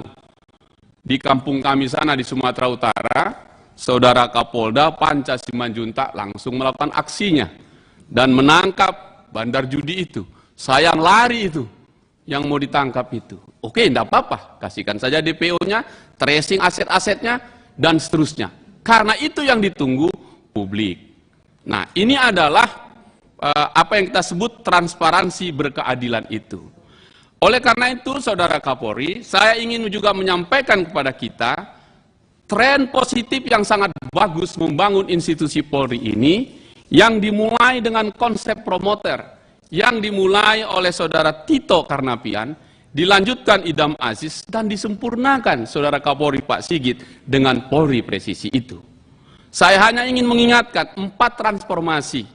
Speaker 2: Di kampung kami sana di Sumatera Utara, Saudara Kapolda Panca Simanjuntak langsung melakukan aksinya dan menangkap bandar judi itu. Sayang lari itu yang mau ditangkap itu. Oke, tidak apa-apa, kasihkan saja DPO-nya, tracing aset-asetnya, dan seterusnya. Karena itu yang ditunggu publik. Nah, ini adalah apa yang kita sebut transparansi berkeadilan itu. Oleh karena itu, Saudara Kapolri, saya ingin juga menyampaikan kepada kita tren positif yang sangat bagus membangun institusi Polri ini, yang dimulai dengan konsep promoter, yang dimulai oleh Saudara Tito Karnavian, dilanjutkan Idam Aziz, dan disempurnakan Saudara Kapolri Pak Sigit dengan Polri presisi itu. Saya hanya ingin mengingatkan 4 transformasi,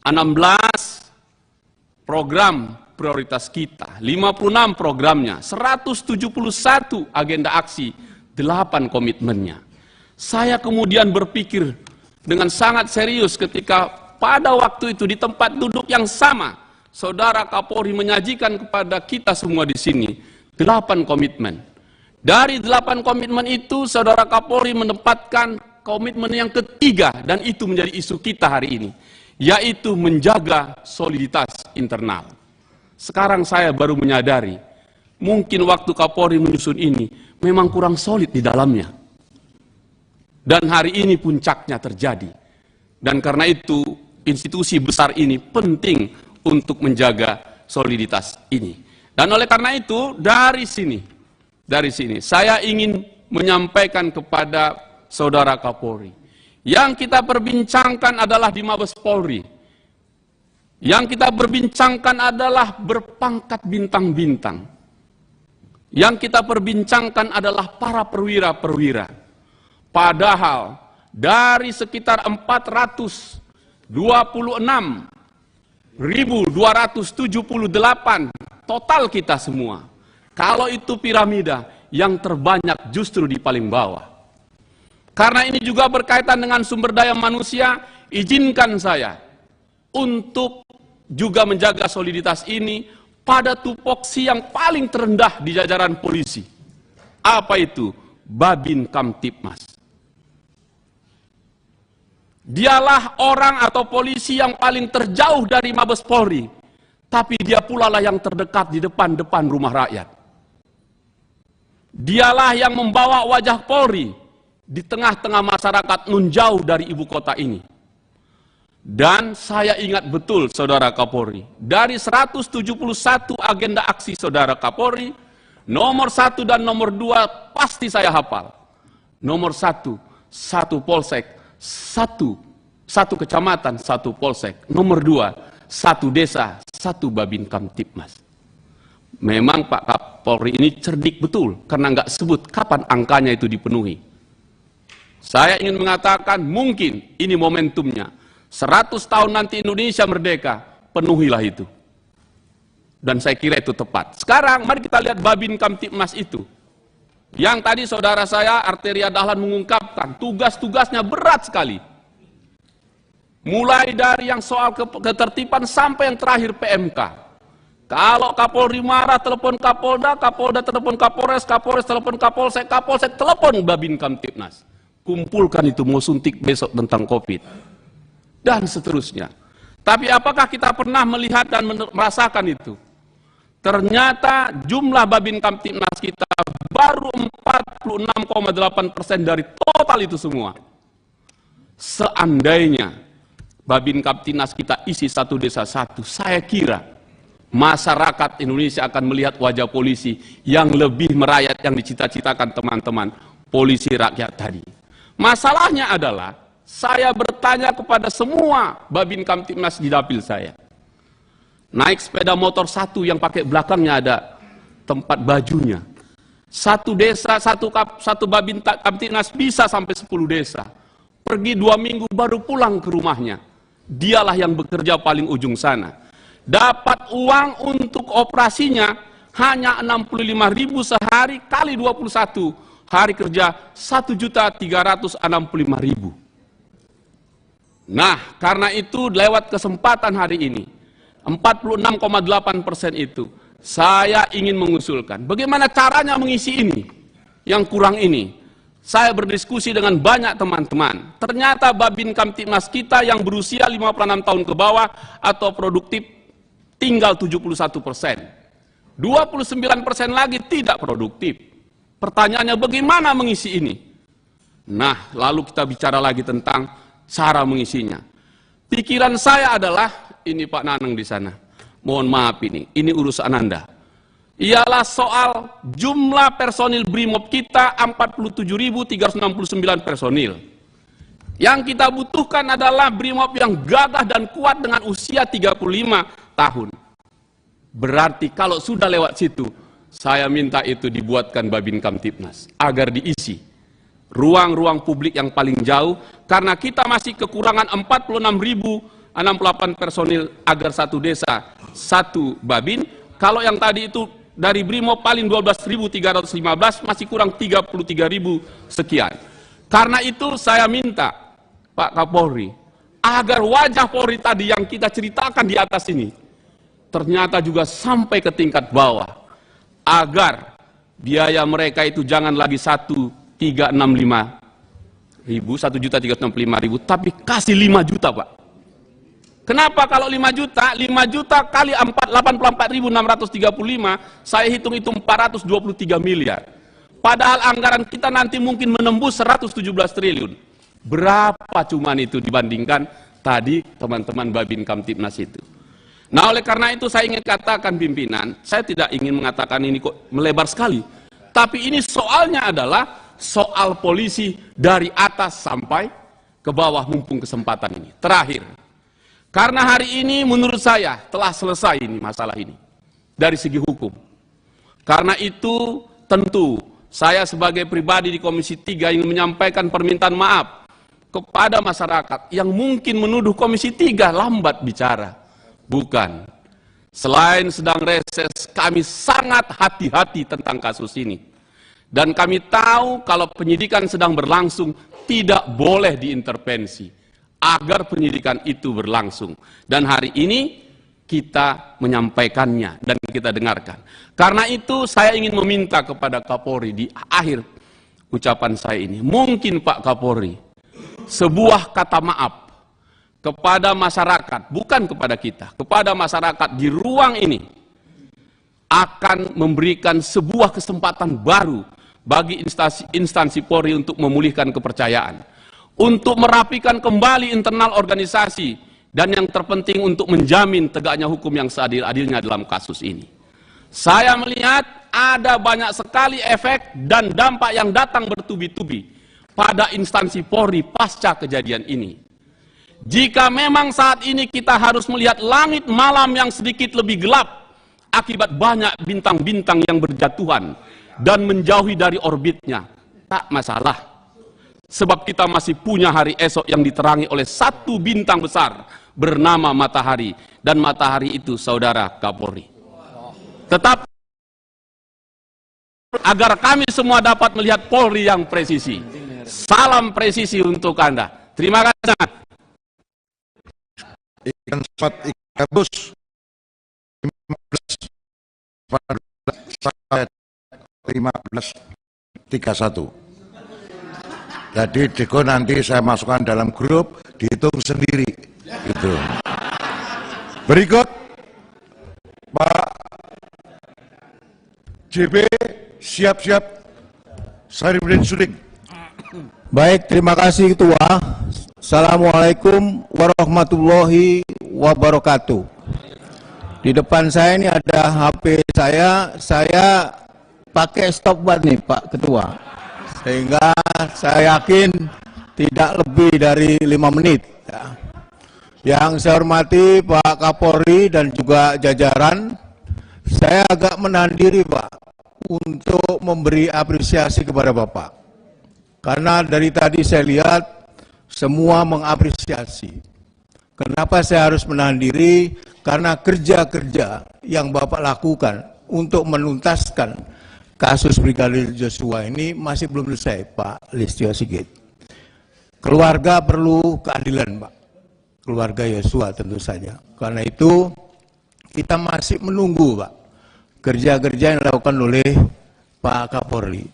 Speaker 2: 16 program prioritas kita, 56 programnya, 171 agenda aksi, 8 komitmennya. Saya kemudian berpikir dengan sangat serius ketika pada waktu itu di tempat duduk yang sama, Saudara Kapolri menyajikan kepada kita semua di sini 8 komitmen. Dari 8 komitmen itu, Saudara Kapolri menempatkan komitmen yang ketiga, dan itu menjadi isu kita hari ini, yaitu menjaga soliditas internal. Sekarang saya baru menyadari, mungkin waktu Kapolri menyusun ini memang kurang solid di dalamnya. Dan hari ini puncaknya terjadi. Dan karena itu institusi besar ini penting untuk menjaga soliditas ini. Dan oleh karena itu dari sini saya ingin menyampaikan kepada Saudara Kapolri, yang kita perbincangkan adalah di Mabes Polri. Yang kita perbincangkan adalah berpangkat bintang-bintang. Yang kita perbincangkan adalah para perwira-perwira. Padahal dari sekitar 426.278 total kita semua, kalau itu piramida, yang terbanyak justru di paling bawah. Karena ini juga berkaitan dengan sumber daya manusia, izinkan saya untuk juga menjaga soliditas ini pada tupoksi yang paling terendah di jajaran polisi. Apa itu? Babin Kamtipmas. Dialah orang atau polisi yang paling terjauh dari Mabes Polri, tapi dia pula lah yang terdekat di depan rumah rakyat. Dialah yang membawa wajah Polri di tengah-tengah masyarakat nun jauh dari ibu kota ini. Dan saya ingat betul, Saudara Kapolri, dari 171 agenda aksi Saudara Kapolri, nomor 1 dan nomor 2 pasti saya hafal. Nomor 1, 1 polsek, 1 kecamatan, 1 polsek. Nomor 2, 1 desa, 1 Babin Kamtipmas. Memang Pak Kapolri ini cerdik betul, karena nggak sebut kapan angkanya itu dipenuhi. Saya ingin mengatakan mungkin ini momentumnya. 100 tahun nanti Indonesia merdeka, penuhilah itu. Dan saya kira itu tepat. Sekarang mari kita lihat Babin Kamtipmas itu. Yang tadi saudara saya Arteria Dahlan mengungkapkan, tugas-tugasnya berat sekali. Mulai dari yang soal ketertiban sampai yang terakhir PMK. Kalau Kapolri marah, telepon Kapolda, Kapolda telepon Kapolres, Kapolres telepon Kapolsek, Kapolsek telepon Babin Kamtipmas. Kumpulkan itu, mau suntik besok tentang COVID. Dan seterusnya. Tapi apakah kita pernah melihat dan merasakan itu? Ternyata jumlah Babin Kamtipmas kita baru 46,8% dari total itu semua. Seandainya Babin Kamtipmas kita isi 1 desa 1, saya kira masyarakat Indonesia akan melihat wajah polisi yang lebih merayat yang dicita-citakan teman-teman polisi rakyat tadi. Masalahnya adalah saya bertanya kepada semua Babin Kamtipmas di dapil saya. Naik sepeda motor 1 yang pakai belakangnya ada tempat bajunya. 1 desa, 1 Babin Kamtipmas bisa sampai 10 desa. Pergi 2 minggu baru pulang ke rumahnya. Dialah yang bekerja paling ujung sana. Dapat uang untuk operasinya hanya 65.000 sehari kali 21 hari kerja, 1.365.000. Nah, karena itu lewat kesempatan hari ini 46,8% itu saya ingin mengusulkan bagaimana caranya mengisi ini yang kurang ini. Saya berdiskusi dengan banyak teman-teman. Ternyata Babin Kamtipmas kita yang berusia 56 tahun ke bawah atau produktif tinggal 71%. 29% lagi tidak produktif. Pertanyaannya bagaimana mengisi ini? Nah, lalu kita bicara lagi tentang cara mengisinya. Pikiran saya adalah, ini Pak Nanang di sana. Mohon maaf ini urusan Anda. Ialah soal jumlah personil BRIMOB kita 47.369 personil. Yang kita butuhkan adalah BRIMOB yang gagah dan kuat dengan usia 35 tahun. Berarti kalau sudah lewat situ, saya minta itu dibuatkan Babin Kamtipmas agar diisi ruang-ruang publik yang paling jauh, karena kita masih kekurangan 46.068 personil agar 1 desa 1 Babin. Kalau yang tadi itu dari BRIMOB paling 12.315, masih kurang 33.000 sekian. Karena itu saya minta Pak Kapolri agar wajah Polri tadi yang kita ceritakan di atas ini ternyata juga sampai ke tingkat bawah, agar biaya mereka itu jangan lagi 1.365 1.365.000, tapi kasih 5 juta, Pak. Kenapa kalau 5 juta? 5 juta kali 84.635, saya hitung-hitung 423 miliar. Padahal anggaran kita nanti mungkin menembus 117 triliun. Berapa cuman itu dibandingkan tadi teman-teman Babin Kamtipnas itu. Nah, oleh karena itu saya ingin katakan pimpinan, saya tidak ingin mengatakan ini kok melebar sekali. Tapi ini soalnya adalah soal polisi dari atas sampai ke bawah mumpung kesempatan ini. Terakhir, karena hari ini menurut saya telah selesai ini masalah ini dari segi hukum. Karena itu tentu saya sebagai pribadi di Komisi 3 ingin menyampaikan permintaan maaf kepada masyarakat yang mungkin menuduh Komisi 3 lambat bicara. Bukan. Selain sedang reses, kami sangat hati-hati tentang kasus ini. Dan kami tahu kalau penyidikan sedang berlangsung, tidak boleh diintervensi agar penyidikan itu berlangsung. Dan hari ini kita menyampaikannya dan kita dengarkan. Karena itu saya ingin meminta kepada Kapolri di akhir ucapan saya ini. Mungkin Pak Kapolri, sebuah kata maaf kepada masyarakat, bukan kepada kita, kepada masyarakat di ruang ini akan memberikan sebuah kesempatan baru bagi instansi Polri untuk memulihkan kepercayaan, untuk merapikan kembali internal organisasi, dan yang terpenting untuk menjamin tegaknya hukum yang seadil-adilnya dalam kasus ini. Saya melihat ada banyak sekali efek dan dampak yang datang bertubi-tubi pada instansi Polri pasca kejadian ini. Jika memang saat ini kita harus melihat langit malam yang sedikit lebih gelap akibat banyak bintang-bintang yang berjatuhan dan menjauhi dari orbitnya, tak masalah. Sebab kita masih punya hari esok yang diterangi oleh satu bintang besar bernama matahari, dan matahari itu saudara Kapolri. Tetap agar kami semua dapat melihat Polri yang presisi. Salam presisi untuk Anda. Terima kasih.
Speaker 1: Ikan sepat ikan bus 1531. Jadi Deko nanti saya masukkan dalam grup, dihitung sendiri gitu. Berikut Pak JB, siap-siap. Sarifudin Suding.
Speaker 13: Baik, terima kasih Ketua. Assalamualaikum warahmatullahi wabarakatuh. Di depan saya ini ada HP saya pakai stopwatch nih Pak Ketua. Sehingga saya yakin tidak lebih dari 5 menit. Ya. Yang saya hormati Pak Kapolri dan juga jajaran, saya agak menahan diri Pak untuk memberi apresiasi kepada Bapak. Karena dari tadi saya lihat semua mengapresiasi. Kenapa saya harus menahan diri? Karena kerja-kerja yang Bapak lakukan untuk menuntaskan kasus Brigadir Joshua ini masih belum selesai, Pak Listio Sigit. Keluarga perlu keadilan, Pak. Keluarga Joshua tentu saja. Karena itu kita masih menunggu, Pak, kerja-kerja yang dilakukan oleh Pak Kapolri.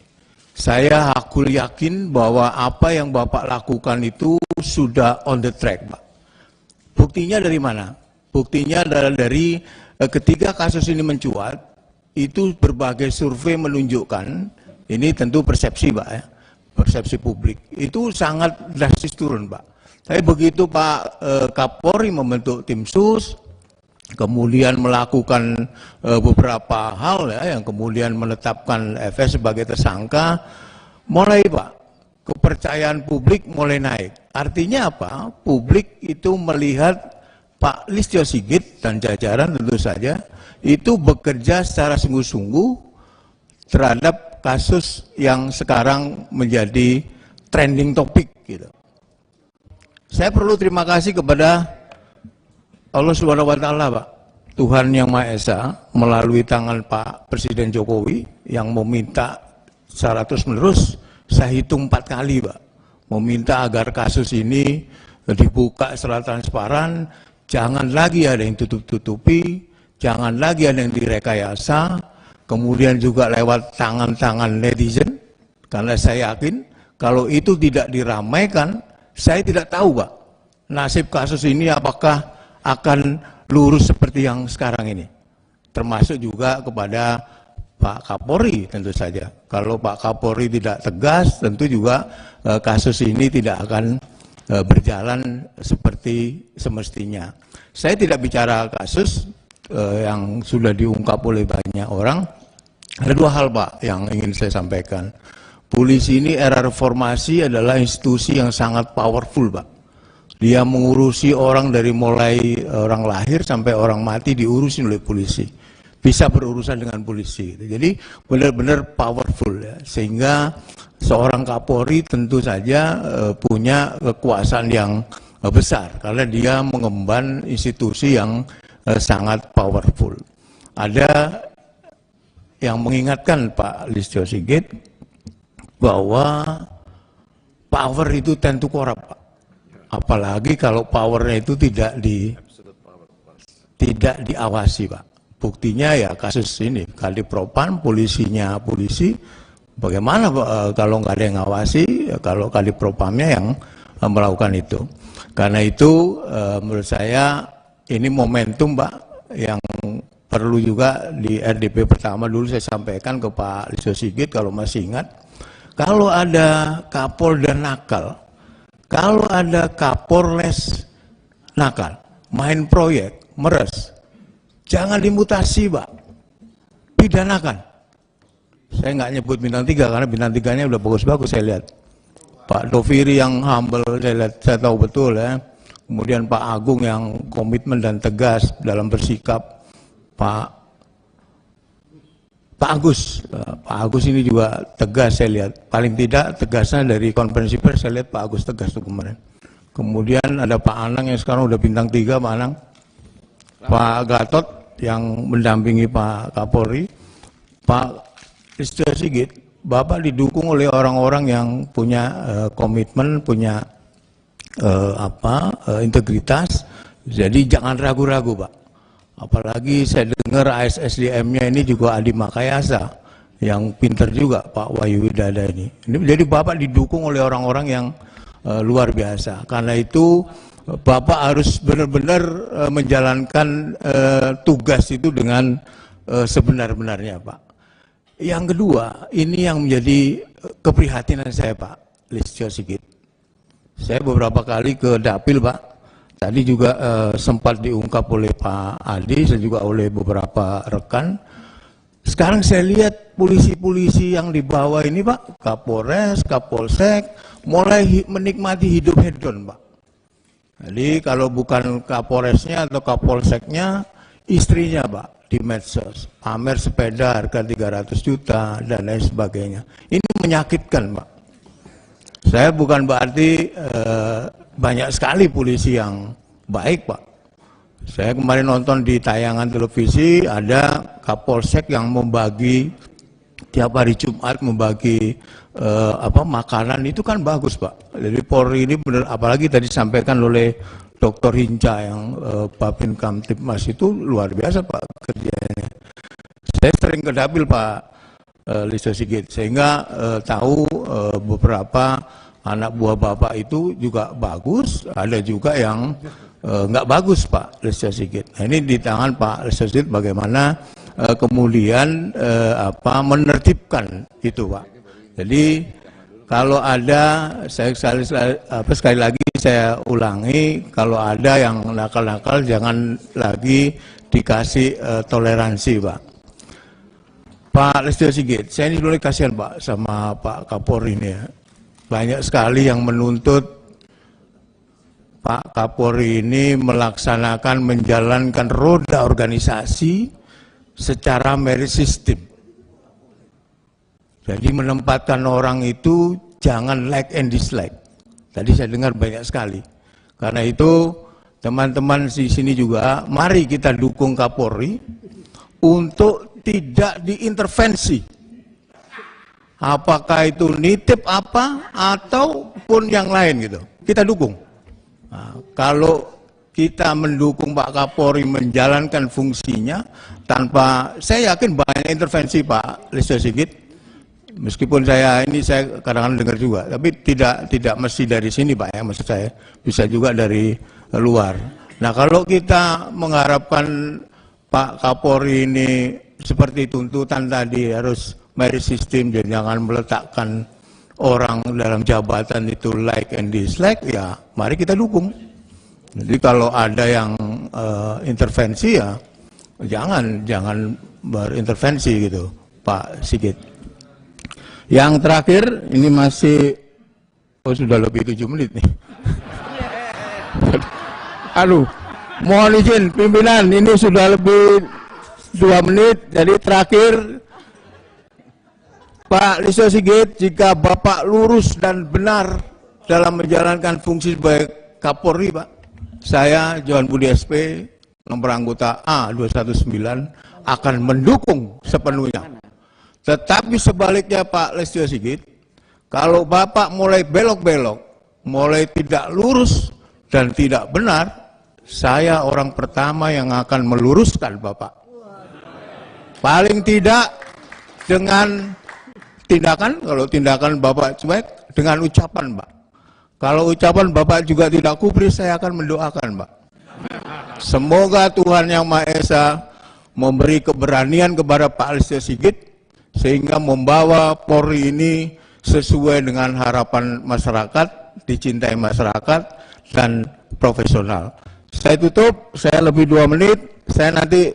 Speaker 13: Saya aku yakin bahwa apa yang Bapak lakukan itu sudah on the track, Pak. Buktinya dari mana? Buktinya adalah dari ketika kasus ini mencuat, itu berbagai survei menunjukkan, ini tentu persepsi Pak ya, persepsi publik, itu sangat drastis turun Pak. Tapi begitu Pak Kapolri membentuk tim sus, kemudian melakukan beberapa hal ya, yang kemudian menetapkan FS sebagai tersangka, mulai Pak, kepercayaan publik mulai naik. Artinya apa? Publik itu melihat Pak Listio Sigit dan jajaran tentu saja itu bekerja secara sungguh-sungguh terhadap kasus yang sekarang menjadi trending topik gitu. Saya perlu terima kasih kepada Allah Subhanahu wa Ta'ala, Pak, Tuhan Yang Maha Esa, melalui tangan Pak Presiden Jokowi yang meminta secara terus-menerus, saya hitung 4 kali, Pak, meminta agar kasus ini dibuka secara transparan, jangan lagi ada yang tutup-tutupi, jangan lagi ada yang direkayasa, kemudian juga lewat tangan-tangan netizen, karena saya yakin Kalau itu tidak diramaikan, saya tidak tahu Pak, nasib kasus ini apakah akan lurus seperti yang sekarang ini. Termasuk juga kepada Pak Kapolri tentu saja. Kalau Pak Kapolri tidak tegas, tentu juga kasus ini tidak akan berjalan seperti semestinya. Saya tidak bicara kasus yang sudah diungkap oleh banyak orang. Ada dua hal Pak yang ingin saya sampaikan. Polisi ini era reformasi adalah institusi yang sangat powerful Pak. Dia mengurusi orang dari mulai orang lahir sampai orang mati diurusin oleh polisi. Bisa berurusan dengan polisi. Jadi benar-benar powerful ya. Sehingga seorang Kapolri tentu saja punya kekuasaan yang besar karena dia mengemban institusi yang sangat powerful. Ada yang mengingatkan Pak Listio Sigit bahwa power itu tentu korup, Pak. Apalagi kalau powernya itu tidak diawasi, Pak. Buktinya ya kasus ini, Kadipropam, polisinya polisi, bagaimana kalau nggak ada yang ngawasi, kalau Kadipropamnya yang melakukan itu. Karena itu menurut saya ini momentum Pak yang perlu juga di RDP pertama dulu saya sampaikan ke Pak Listio Sigit kalau masih ingat. Kalau ada Kapolda nakal, kalau ada Kapolres nakal, main proyek, meres, jangan dimutasi Pak, pidanakan. Saya nggak nyebut bintang 3 karena bintang 3-nya udah bagus-bagus saya lihat. Pak Doviri yang humble saya lihat, saya tahu betul ya. Kemudian Pak Agung yang komitmen dan tegas dalam bersikap. Pak Agus ini juga tegas saya lihat. Paling tidak tegasnya dari konferensi pers saya lihat Pak Agus tegas tuh kemarin. Kemudian ada Pak Anang yang sekarang udah bintang 3, Pak Anang. Pak Gatot yang mendampingi Pak Kapolri. Pak Listio Sigit, Bapak didukung oleh orang-orang yang punya komitmen, punya integritas. Jadi jangan ragu-ragu Pak. Apalagi saya dengar ASSDM-nya ini juga Adi Makayasa yang pinter juga Pak Wahyu Widada ini. Jadi Bapak didukung oleh orang-orang yang luar biasa. Karena itu Bapak harus benar-benar menjalankan tugas itu dengan sebenar-benarnya Pak. Yang kedua, ini yang menjadi keprihatinan saya Pak Listio Sigit. Saya beberapa kali ke Dapil Pak. Tadi juga sempat diungkap oleh Pak Adi, dan juga oleh beberapa rekan. Sekarang saya lihat polisi-polisi yang di bawah ini Pak, Kapolres, Kapolsek, mulai menikmati hidup hedon Pak. Jadi kalau bukan Kapolresnya atau Kapolseknya, istrinya Pak di medsos, pamer sepeda harga 300 juta dan lain sebagainya. Ini menyakitkan Pak. Saya bukan berarti banyak sekali polisi yang baik Pak. Saya kemarin nonton di tayangan televisi ada Kapolsek yang membagi tiap hari Jumat membagi makanan, itu kan bagus Pak. Jadi Polri ini benar, apalagi tadi disampaikan oleh Dr. Hinca yang Babin Kamtibmas itu luar biasa Pak kerjanya. Saya sering ke Dapil Pak Listio Sigit sehingga tahu beberapa anak buah Bapak itu juga bagus, ada juga yang nggak bagus Pak Listio Sigit. Nah, ini di tangan Pak Listio Sigit bagaimana kemudian menertibkan itu Pak. Jadi kalau ada, saya sekali lagi saya ulangi, kalau ada yang nakal-nakal jangan lagi dikasih toleransi Pak. Pak Listio Sigit, saya ini dulu kasihan Pak sama Pak Kapolri ini ya. Banyak sekali yang menuntut Pak Kapolri ini melaksanakan, menjalankan roda organisasi secara merit system. Jadi menempatkan orang itu jangan like and dislike. Tadi saya dengar banyak sekali. Karena itu teman-teman di sini juga, mari kita dukung Kapolri untuk tidak diintervensi. Apakah itu nitip apa ataupun yang lain gitu, kita dukung. Nah, kalau kita mendukung Pak Kapolri menjalankan fungsinya tanpa, saya yakin banyak intervensi Pak Listio Sigit, Meskipun saya kadang-kadang dengar juga, tapi tidak mesti dari sini Pak ya, maksud saya bisa juga dari luar. Nah kalau kita mengharapkan Pak Kapolri ini seperti tuntutan tadi harus merit system dan jangan meletakkan orang dalam jabatan itu like and dislike, ya mari kita dukung. Jadi kalau ada yang intervensi ya jangan berintervensi gitu Pak Sigit. Yang terakhir ini masih sudah lebih 7 menit nih. Aduh, mohon izin pimpinan, ini sudah lebih 2 menit. Jadi terakhir Pak Listio Sigit, jika Bapak lurus dan benar dalam menjalankan fungsi sebagai Kapolri Pak, saya Johan Budi SP nomor anggota A219 akan mendukung sepenuhnya. Tetapi sebaliknya Pak Listio Sigit, kalau Bapak mulai belok-belok, mulai tidak lurus dan tidak benar, saya orang pertama yang akan meluruskan Bapak. Paling tidak dengan tindakan, kalau tindakan Bapak cuek, dengan ucapan Pak. Kalau ucapan Bapak juga tidak kubris, saya akan mendoakan Pak. Semoga Tuhan Yang Maha Esa memberi keberanian kepada Pak Listio Sigit, sehingga membawa Polri ini sesuai dengan harapan masyarakat, dicintai masyarakat, dan profesional. Saya tutup, saya lebih 2 menit, saya nanti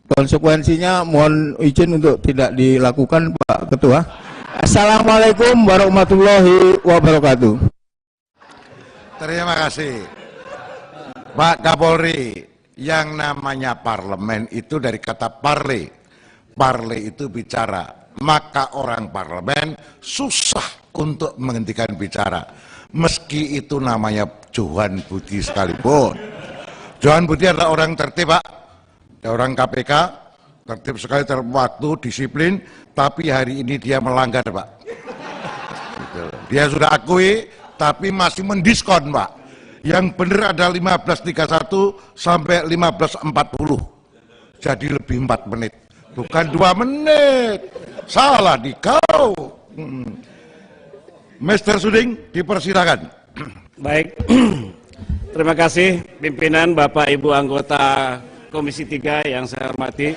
Speaker 13: konsekuensinya mohon izin untuk tidak dilakukan Pak Ketua. Assalamualaikum warahmatullahi wabarakatuh.
Speaker 1: Terima kasih. Pak Kapolri, yang namanya parlemen itu dari kata parle. Parle itu bicara, maka orang parlemen susah untuk menghentikan bicara. Meski itu namanya Johan Budi sekalipun. Johan Budi adalah orang tertib Pak, orang KPK, tertib sekali, terwaktu, disiplin, tapi hari ini dia melanggar Pak. Dia sudah akui, tapi masih mendiskon Pak. Yang benar ada 15.31 sampai 15.40. Jadi lebih 4 menit. Bukan 2 menit. Salah di kau. Mr. Suding, dipersilakan.
Speaker 3: Baik. Terima kasih pimpinan, Bapak Ibu anggota Komisi 3 yang saya hormati,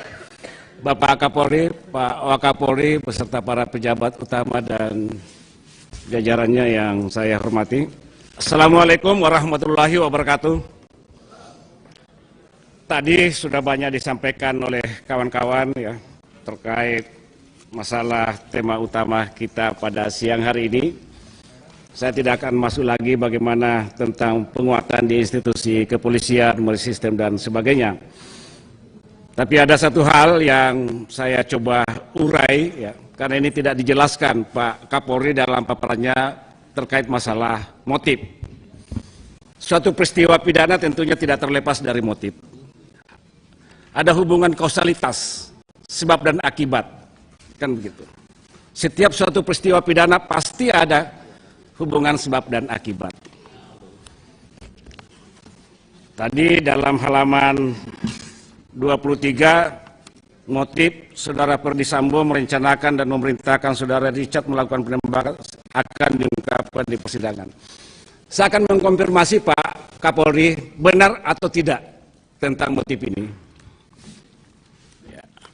Speaker 3: Bapak Kapolri, Pak Wakapolri, beserta para pejabat utama dan jajarannya yang saya hormati. Assalamualaikum warahmatullahi wabarakatuh. Tadi sudah banyak disampaikan oleh kawan-kawan ya terkait masalah tema utama kita pada siang hari ini. Saya tidak akan masuk lagi bagaimana tentang penguatan di institusi kepolisian, sistem dan sebagainya. Tapi ada satu hal yang saya coba urai ya, karena ini tidak dijelaskan Pak Kapolri dalam paparannya terkait masalah motif. Suatu peristiwa pidana tentunya tidak terlepas dari motif. Ada hubungan kausalitas, sebab dan akibat, kan begitu. Setiap suatu peristiwa pidana pasti ada hubungan sebab dan akibat. Tadi dalam halaman 23, motif Saudara Ferdy Sambo merencanakan dan memerintahkan Saudara Richard melakukan penembakan akan diungkapkan di persidangan. Saya akan mengkonfirmasi Pak Kapolri benar atau tidak tentang motif ini.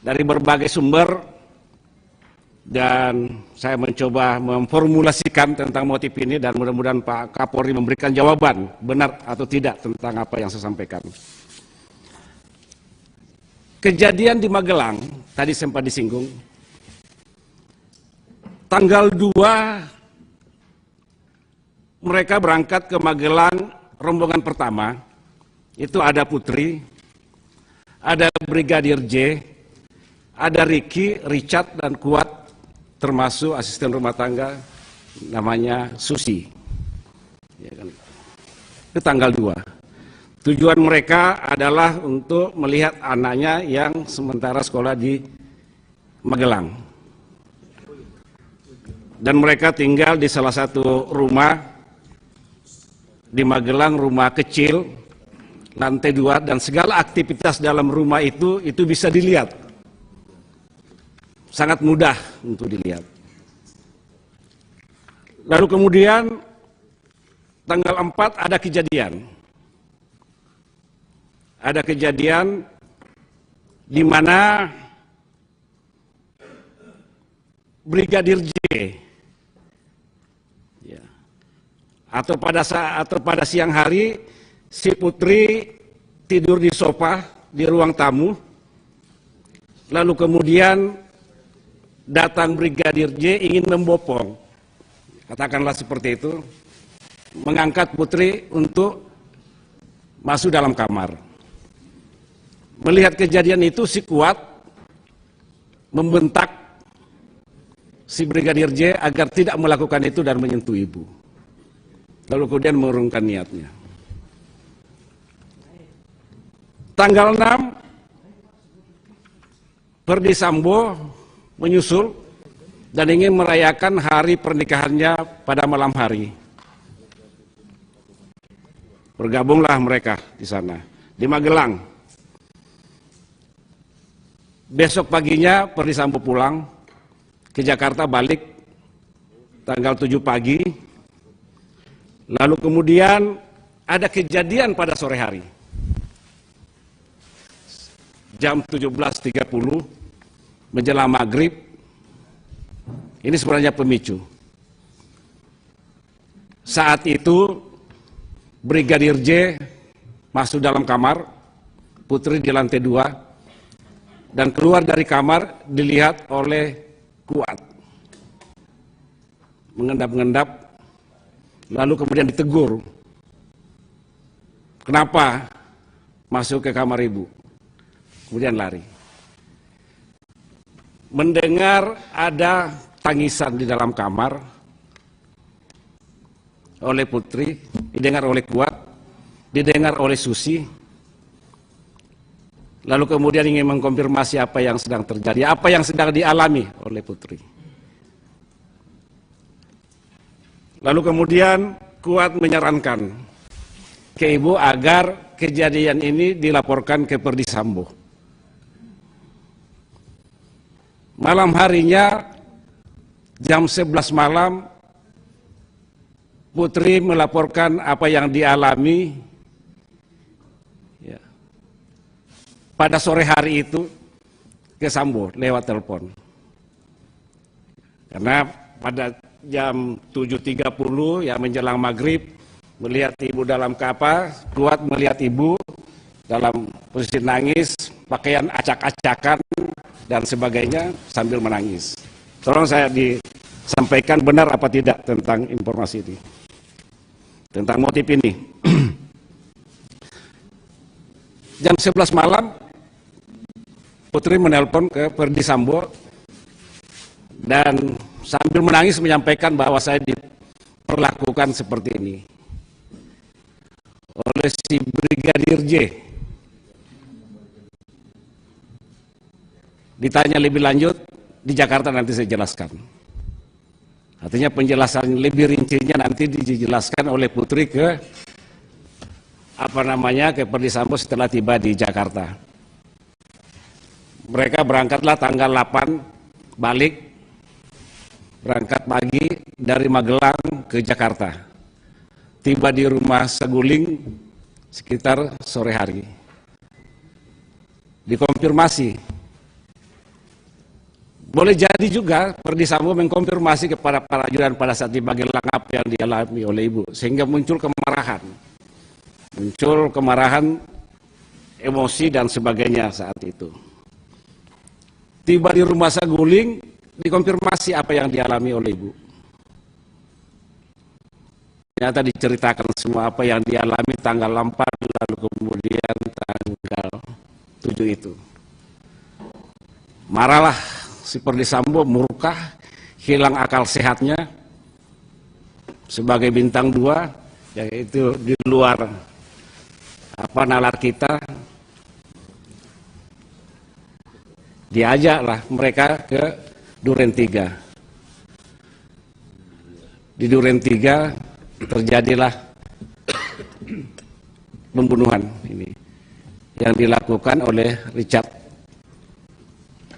Speaker 3: Dari berbagai sumber dan saya mencoba memformulasikan tentang motif ini dan mudah-mudahan Pak Kapolri memberikan jawaban benar atau tidak tentang apa yang saya sampaikan. Kejadian di Magelang tadi sempat disinggung. Tanggal 2 mereka berangkat ke Magelang, rombongan pertama itu ada Putri, ada Brigadir J, ada Ricky, Richard, dan Kuat, termasuk asisten rumah tangga namanya Susi. Ya kan? Itu tanggal 2. Tujuan mereka adalah untuk melihat anaknya yang sementara sekolah di Magelang. Dan mereka tinggal di salah satu rumah di Magelang, rumah kecil, lantai 2, dan segala aktivitas dalam rumah itu bisa dilihat.
Speaker 5: sangat mudah untuk dilihat. Lalu kemudian tanggal 4 ada kejadian. Ada kejadian di mana Brigadir J ya, atau pada siang hari si Putri tidur di sofa di ruang tamu, lalu kemudian datang Brigadir J ingin membopong, katakanlah seperti itu, mengangkat Putri untuk masuk dalam kamar. Melihat kejadian itu, si Kuat membentak si Brigadir J agar tidak melakukan itu dan menyentuh ibu. Lalu kemudian mengurungkan niatnya. Tanggal 6, Ferdi Sambo menyusul dan ingin merayakan hari pernikahannya pada malam hari. Bergabunglah mereka di sana, di Magelang. Besok paginya Ferdi Sambo pulang ke Jakarta, balik tanggal 7 pagi. Lalu kemudian ada kejadian pada sore hari. Jam 17.30 menjelang maghrib. Ini sebenarnya pemicu. Saat itu Brigadir J masuk dalam kamar, Putri di lantai 2. Dan keluar dari kamar dilihat oleh Kuat. Mengendap-endap, lalu kemudian ditegur. Kenapa masuk ke kamar ibu? Kemudian lari. Mendengar ada tangisan di dalam kamar oleh Putri, didengar oleh Kuat, didengar oleh Susi. Lalu kemudian ingin mengkonfirmasi apa yang sedang terjadi, apa yang sedang dialami oleh Putri. Lalu kemudian Kuat menyarankan ke ibu agar kejadian ini dilaporkan ke Ferdi Sambo. Malam harinya jam 11 malam Putri melaporkan apa yang dialami. Pada sore hari itu ke Sambo lewat telepon. Karena pada jam 7.30 ya menjelang maghrib melihat ibu dalam kapal, Kuat melihat ibu dalam posisi nangis, pakaian acak-acakan dan sebagainya sambil menangis. Tolong saya disampaikan benar apa tidak tentang informasi ini, tentang motif ini. Jam 11 malam Putri menelpon ke Ferdi Sambo dan sambil menangis menyampaikan bahwa saya diperlakukan seperti ini oleh si Brigadir J. Ditanya lebih lanjut, di Jakarta nanti saya jelaskan. Artinya penjelasan lebih rincinya nanti dijelaskan oleh Putri ke ke Ferdi Sambo setelah tiba di Jakarta. Mereka berangkatlah tanggal 8 balik, berangkat pagi dari Magelang ke Jakarta. Tiba di rumah Saguling sekitar sore hari. Dikonfirmasi. Boleh jadi juga Ferdi Sambo mengkonfirmasi kepada para ajudan pada saat di Magelang apa yang dialami oleh ibu. Sehingga muncul kemarahan. Muncul kemarahan, emosi dan sebagainya saat itu. Tiba di rumah Saguling, dikonfirmasi apa yang dialami oleh ibu. Ternyata diceritakan semua apa yang dialami tanggal 4, lalu kemudian tanggal 7 itu. Marahlah si Ferdi Sambo, murka, hilang akal sehatnya sebagai bintang 2, yaitu di luar nalar kita. Diajaklah mereka ke Duren 3. Di Duren 3 terjadilah pembunuhan ini yang dilakukan oleh Richard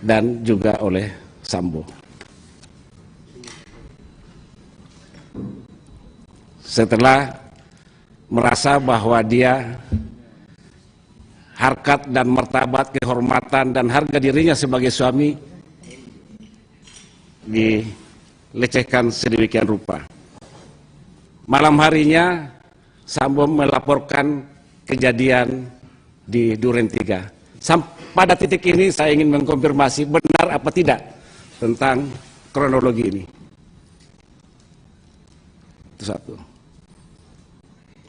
Speaker 5: dan juga oleh Sambo. Setelah merasa bahwa dia harkat dan martabat, kehormatan dan harga dirinya sebagai suami dilecehkan sedemikian rupa. Malam harinya Sambo melaporkan kejadian di Duren 3. Pada titik ini saya ingin mengkonfirmasi benar apa tidak tentang kronologi ini. Itu satu.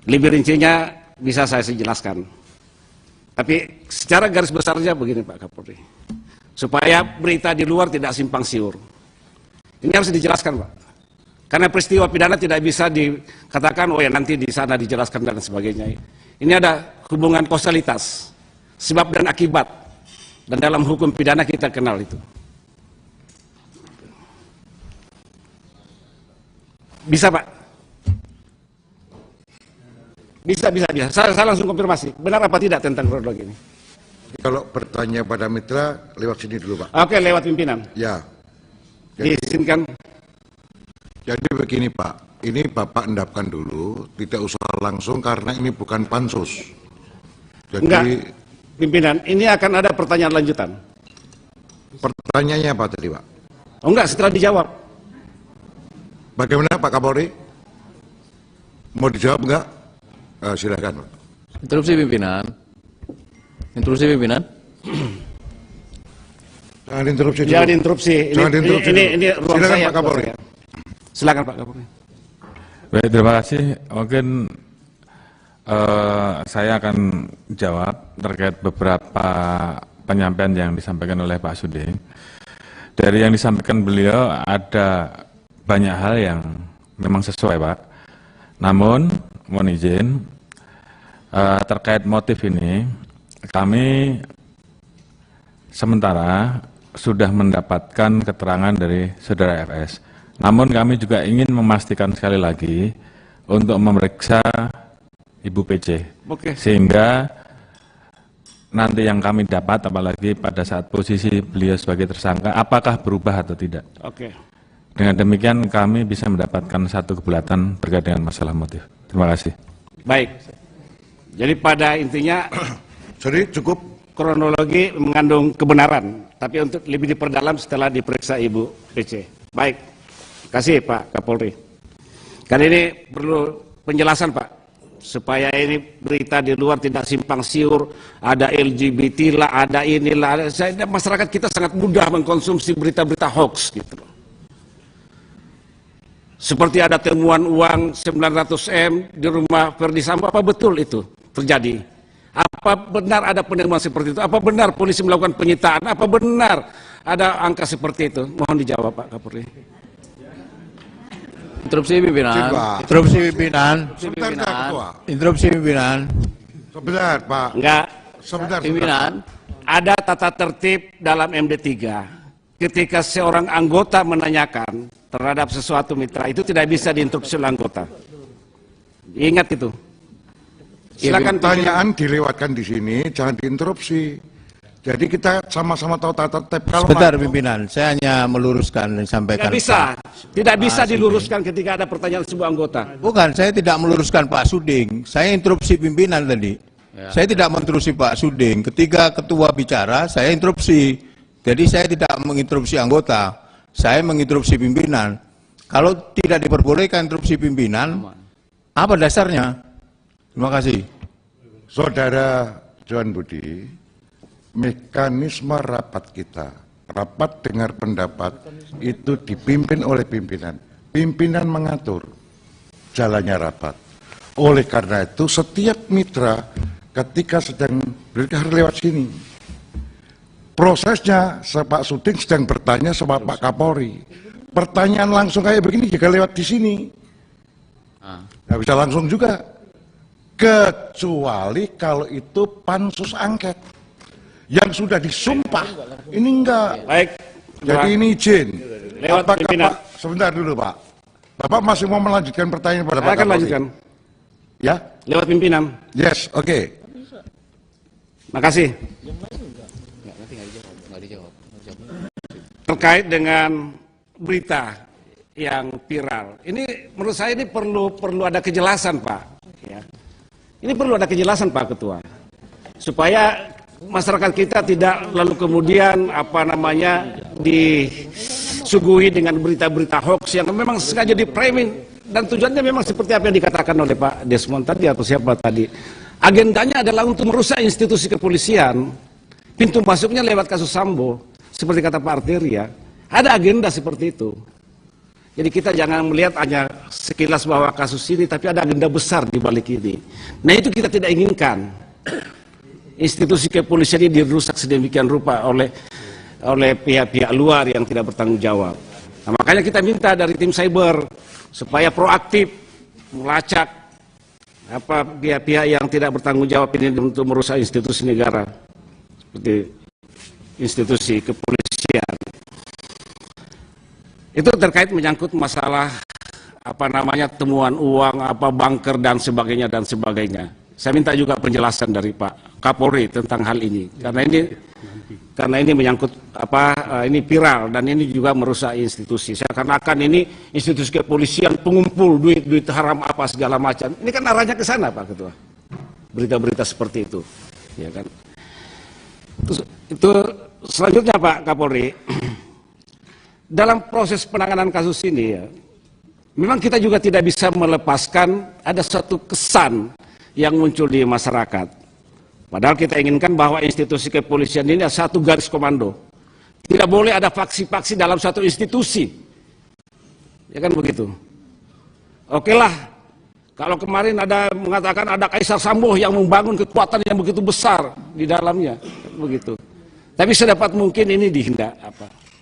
Speaker 5: Lebih rincinya bisa saya jelaskan. Tapi secara garis besarnya begini Pak Kapolri. Supaya berita di luar tidak simpang siur. Ini harus dijelaskan Pak. Karena peristiwa pidana tidak bisa dikatakan, oh ya nanti di sana dijelaskan dan sebagainya. Ini ada hubungan kausalitas, sebab dan akibat. Dan dalam hukum pidana kita kenal itu. Bisa Pak? Bisa. Saya langsung konfirmasi. Benar apa tidak tentang kronologi ini?
Speaker 1: Kalau bertanya pada mitra, lewat sini dulu Pak.
Speaker 5: Oke, lewat pimpinan.
Speaker 1: Ya.
Speaker 5: Diizinkan.
Speaker 1: Jadi begini Pak, ini Bapak endapkan dulu, tidak usah langsung karena ini bukan pansus. Jadi,
Speaker 5: enggak, pimpinan, ini akan ada pertanyaan lanjutan.
Speaker 1: Pertanyaannya apa tadi Pak?
Speaker 5: Oh enggak, setelah dijawab.
Speaker 1: Bagaimana Pak Kapolri? Mau dijawab enggak? Silakan Pak.
Speaker 7: Interupsi pimpinan. Interupsi pimpinan.
Speaker 1: Jangan interupsi dulu.
Speaker 5: Jangan interupsi. Ini ruang
Speaker 1: silakan
Speaker 5: saya.
Speaker 1: Pak Kapolri.
Speaker 5: Silakan Pak Kapolri.
Speaker 17: Baik, terima kasih. Mungkin saya akan jawab terkait beberapa penyampaian yang disampaikan oleh Pak Suding. Dari yang disampaikan beliau ada banyak hal yang memang sesuai Pak. Namun, mohon izin, terkait motif ini, kami sementara sudah mendapatkan keterangan dari Saudara FS. Namun kami juga ingin memastikan sekali lagi untuk memeriksa Ibu PC.
Speaker 5: Oke.
Speaker 17: Sehingga nanti yang kami dapat, apalagi pada saat posisi beliau sebagai tersangka, apakah berubah atau tidak.
Speaker 5: Oke.
Speaker 17: Dengan demikian kami bisa mendapatkan satu kebulatan terkait dengan masalah motif. Terima kasih.
Speaker 5: Baik. Jadi pada intinya,
Speaker 1: sorry, cukup
Speaker 5: kronologi mengandung kebenaran, tapi untuk lebih diperdalam setelah diperiksa Ibu PC. Baik. Terima kasih Pak Kapolri. Karena ini perlu penjelasan Pak, supaya ini berita di luar tidak simpang siur, ada LGBT lah, ada inilah. Masyarakat kita sangat mudah mengkonsumsi berita-berita hoax gitu loh. Seperti ada temuan uang 900M di rumah Verdi Sambo, apa betul itu terjadi? Apa benar ada penemuan seperti itu? Apa benar polisi melakukan penyitaan? Apa benar ada angka seperti itu? Mohon dijawab Pak Kapolri.
Speaker 7: Interupsi pimpinan.
Speaker 13: Interupsi pimpinan.
Speaker 1: Sebentar Ketua.
Speaker 13: Interupsi pimpinan.
Speaker 1: Sebentar Pak.
Speaker 5: Enggak.
Speaker 1: Sebentar.
Speaker 5: Pimpinan. Ada tata tertib dalam MD3. Ketika seorang anggota menanyakan terhadap sesuatu mitra, itu tidak bisa diinterupsi oleh anggota. Ingat itu. Silakan.
Speaker 1: Pertanyaan dilewatkan di sini, jangan diinterupsi. Jadi kita sama-sama tahu tata tertib.
Speaker 13: Sebentar pimpinan, saya hanya meluruskan yang disampaikan.
Speaker 5: Tidak bisa diluruskan ketika ada pertanyaan sebuah anggota.
Speaker 13: Bukan, saya tidak meluruskan Pak Suding. Saya interupsi pimpinan tadi. Ya. Saya tidak menginterupsi Pak Suding. Ketika ketua bicara, saya interupsi. Jadi saya tidak menginterupsi anggota. Saya menginterupsi pimpinan. Kalau tidak diperbolehkan interupsi pimpinan, apa dasarnya? Terima kasih.
Speaker 1: Saudara Johan Budi, mekanisme rapat kita, rapat dengar pendapat itu dipimpin oleh pimpinan. Pimpinan mengatur jalannya rapat. Oleh karena itu setiap mitra ketika sedang berita harus lewat sini. Prosesnya Pak Suding sedang bertanya sama Pak Kapolri. Pertanyaan langsung kayak begini juga lewat di sini. Nggak bisa langsung juga. Kecuali kalau itu pansus angket. Yang sudah disumpah, ini enggak.
Speaker 5: Baik.
Speaker 1: Jadi ini izin.
Speaker 5: Lewat
Speaker 1: Apakah
Speaker 5: pimpinan.
Speaker 1: Pak, sebentar dulu Pak. Bapak masih mau melanjutkan pertanyaan pada Pak
Speaker 5: Saya akan
Speaker 1: Kapolri?
Speaker 5: lanjutkan.
Speaker 1: Ya?
Speaker 5: Lewat pimpinan.
Speaker 1: Yes, oke.
Speaker 5: Makasih. terkait dengan berita yang viral. Ini menurut saya ini perlu ada kejelasan, Pak. Ya. Ini perlu ada kejelasan, Pak Ketua, supaya masyarakat kita tidak lalu kemudian disuguhi dengan berita-berita hoax yang memang sengaja di-framing dan tujuannya memang seperti apa yang dikatakan oleh Pak Desmond tadi atau siapa tadi. Agendanya adalah untuk merusak institusi kepolisian. Pintu masuknya lewat kasus Sambo, seperti kata Pak Arteria. Ada agenda seperti itu. Jadi kita jangan melihat hanya sekilas bahwa kasus ini, tapi ada agenda besar di balik ini. Nah itu kita tidak inginkan. Institusi kepolisian ini dirusak sedemikian rupa oleh pihak-pihak luar yang tidak bertanggung jawab. Nah, makanya kita minta dari tim cyber supaya proaktif melacak pihak-pihak yang tidak bertanggung jawab ini untuk merusak institusi negara seperti institusi kepolisian. Itu terkait menyangkut masalah temuan uang, bunker dan sebagainya. Saya minta juga penjelasan dari Pak Kapolri tentang hal ini, karena ini menyangkut ini viral dan ini juga merusak institusi. Seakan-akan ini institusi kepolisian pengumpul duit haram segala macam. Ini kan arahnya ke sana, Pak Ketua. Berita-berita seperti itu, ya kan. Itu selanjutnya Pak Kapolri, dalam proses penanganan kasus ini ya, memang kita juga tidak bisa melepaskan ada satu kesan yang muncul di masyarakat. Padahal kita inginkan bahwa institusi kepolisian ini ada satu garis komando. Tidak boleh ada faksi-faksi dalam satu institusi. Ya kan begitu. Oke lah, kalau kemarin ada mengatakan ada Kaisar Sambo yang membangun kekuatan yang begitu besar di dalamnya. Begitu. Tapi sedapat mungkin ini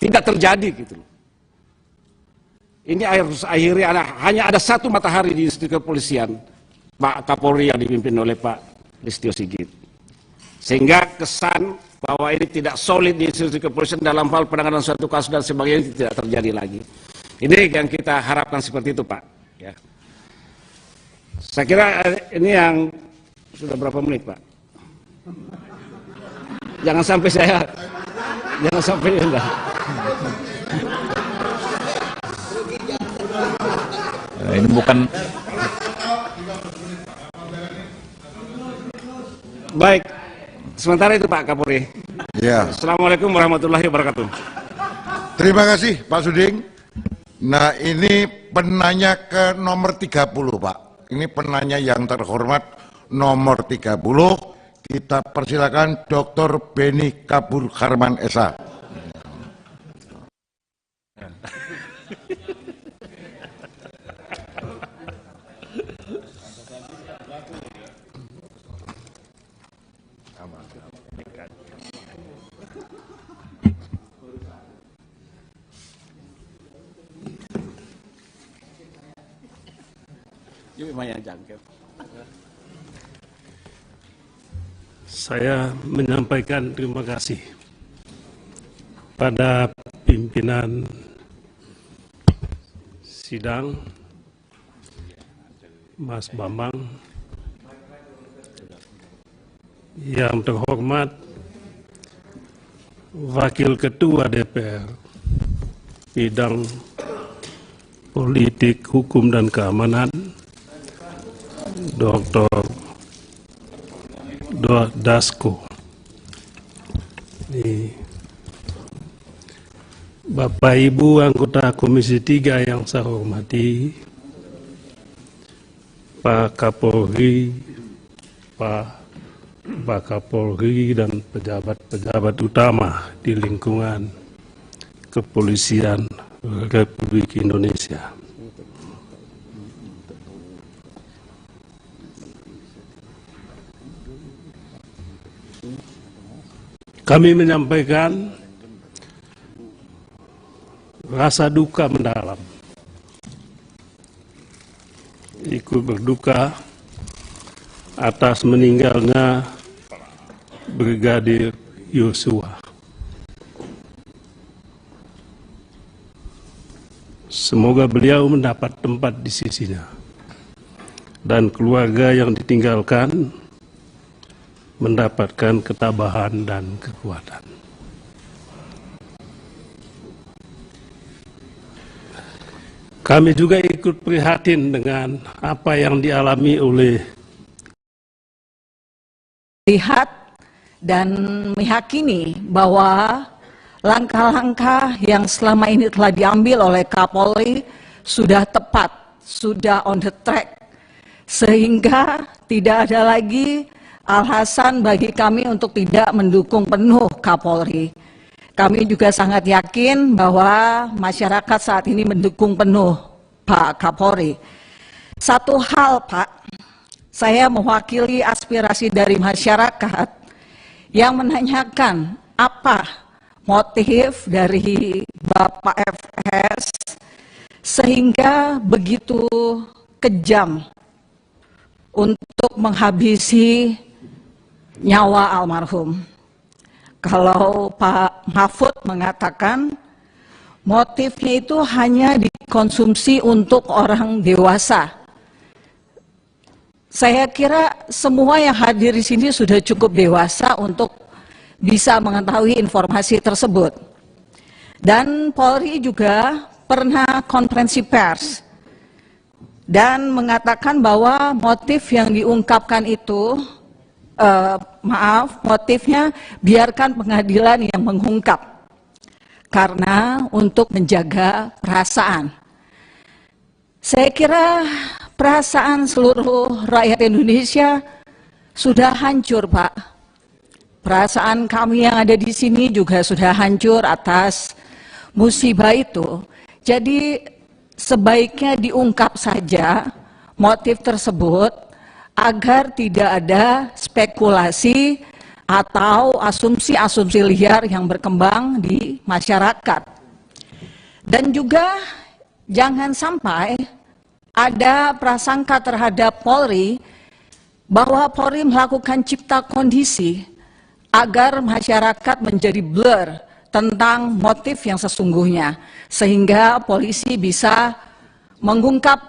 Speaker 5: tidak terjadi gitu. Ini akhirnya hanya ada satu matahari di institusi kepolisian, Pak Kapolri yang dipimpin oleh Pak Listio Sigit. Sehingga kesan bahwa ini tidak solid di institusi kepolisian dalam hal penanganan suatu kasus dan sebagainya tidak terjadi lagi. Ini yang kita harapkan seperti itu, Pak. Ya. Saya kira ini yang sudah berapa menit, Pak? Jangan sampai enggak.
Speaker 17: Ini bukan.
Speaker 5: Baik, sementara itu Pak Kapolri.
Speaker 1: Ya.
Speaker 5: Assalamualaikum warahmatullahi wabarakatuh.
Speaker 1: Terima kasih Pak Suding. Nah ini penanya ke nomor 30 Pak. Ini penanya yang terhormat nomor 30. Kita persilakan Dr. Beni Kabur Harman SA.
Speaker 4: Saya menyampaikan terima kasih pada pimpinan sidang, Mas Bambang, yang terhormat Wakil Ketua DPR Bidang Politik, Hukum, dan Keamanan, Dr. Dasko. Bapak Ibu anggota Komisi 3 yang saya hormati, Pak Kapolri, Pak Kapolri dan pejabat-pejabat utama di lingkungan Kepolisian Republik Indonesia. Kami menyampaikan rasa duka mendalam, ikut berduka atas meninggalnya Brigadir Yosua. Semoga beliau mendapat tempat di sisinya dan keluarga yang ditinggalkan mendapatkan ketabahan dan kekuatan.
Speaker 21: Kami juga ikut prihatin dengan apa yang dialami oleh
Speaker 9: lihat dan meyakini bahwa langkah-langkah yang selama ini telah diambil oleh Kapolri sudah tepat, sudah on the track, sehingga tidak ada lagi alasan bagi kami untuk tidak mendukung penuh Kapolri. Kami juga sangat yakin bahwa masyarakat saat ini mendukung penuh Pak Kapolri. Satu hal Pak, saya mewakili aspirasi dari masyarakat yang menanyakan apa motif dari Bapak FS sehingga begitu kejam untuk menghabisi nyawa almarhum. Kalau Pak Mahfud mengatakan motifnya itu hanya dikonsumsi untuk orang dewasa. Saya kira semua yang hadir di sini sudah cukup dewasa untuk bisa mengetahui informasi tersebut. Dan Polri juga pernah konferensi pers dan mengatakan bahwa motif yang diungkapkan itu motifnya biarkan pengadilan yang mengungkap karena untuk menjaga perasaan. Saya kira perasaan seluruh rakyat Indonesia sudah hancur, Pak. Perasaan kami yang ada di sini juga sudah hancur atas musibah itu. Jadi sebaiknya diungkap saja motif tersebut agar tidak ada spekulasi atau asumsi-asumsi liar yang berkembang di masyarakat. Dan juga jangan sampai ada prasangka terhadap Polri bahwa Polri melakukan cipta kondisi agar masyarakat menjadi blur tentang motif yang sesungguhnya, sehingga polisi bisa mengungkap,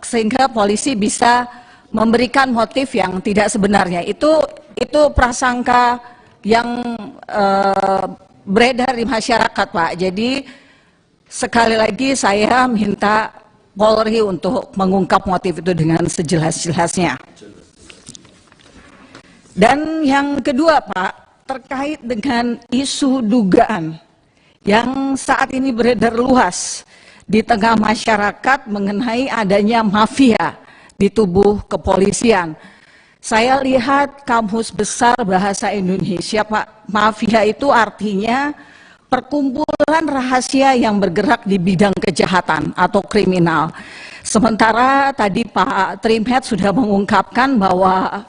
Speaker 9: sehingga polisi bisa memberikan motif yang tidak sebenarnya. Itu prasangka yang beredar di masyarakat, Pak. Jadi sekali lagi saya minta Polri untuk mengungkap motif itu dengan sejelas-jelasnya. Dan yang kedua, Pak, terkait dengan isu dugaan yang saat ini beredar luas di tengah masyarakat mengenai adanya mafia di tubuh kepolisian. Saya lihat Kamus Besar Bahasa Indonesia, Pak, mafia itu artinya perkumpulan rahasia yang bergerak di bidang kejahatan atau kriminal. Sementara tadi Pak Trimet sudah mengungkapkan bahwa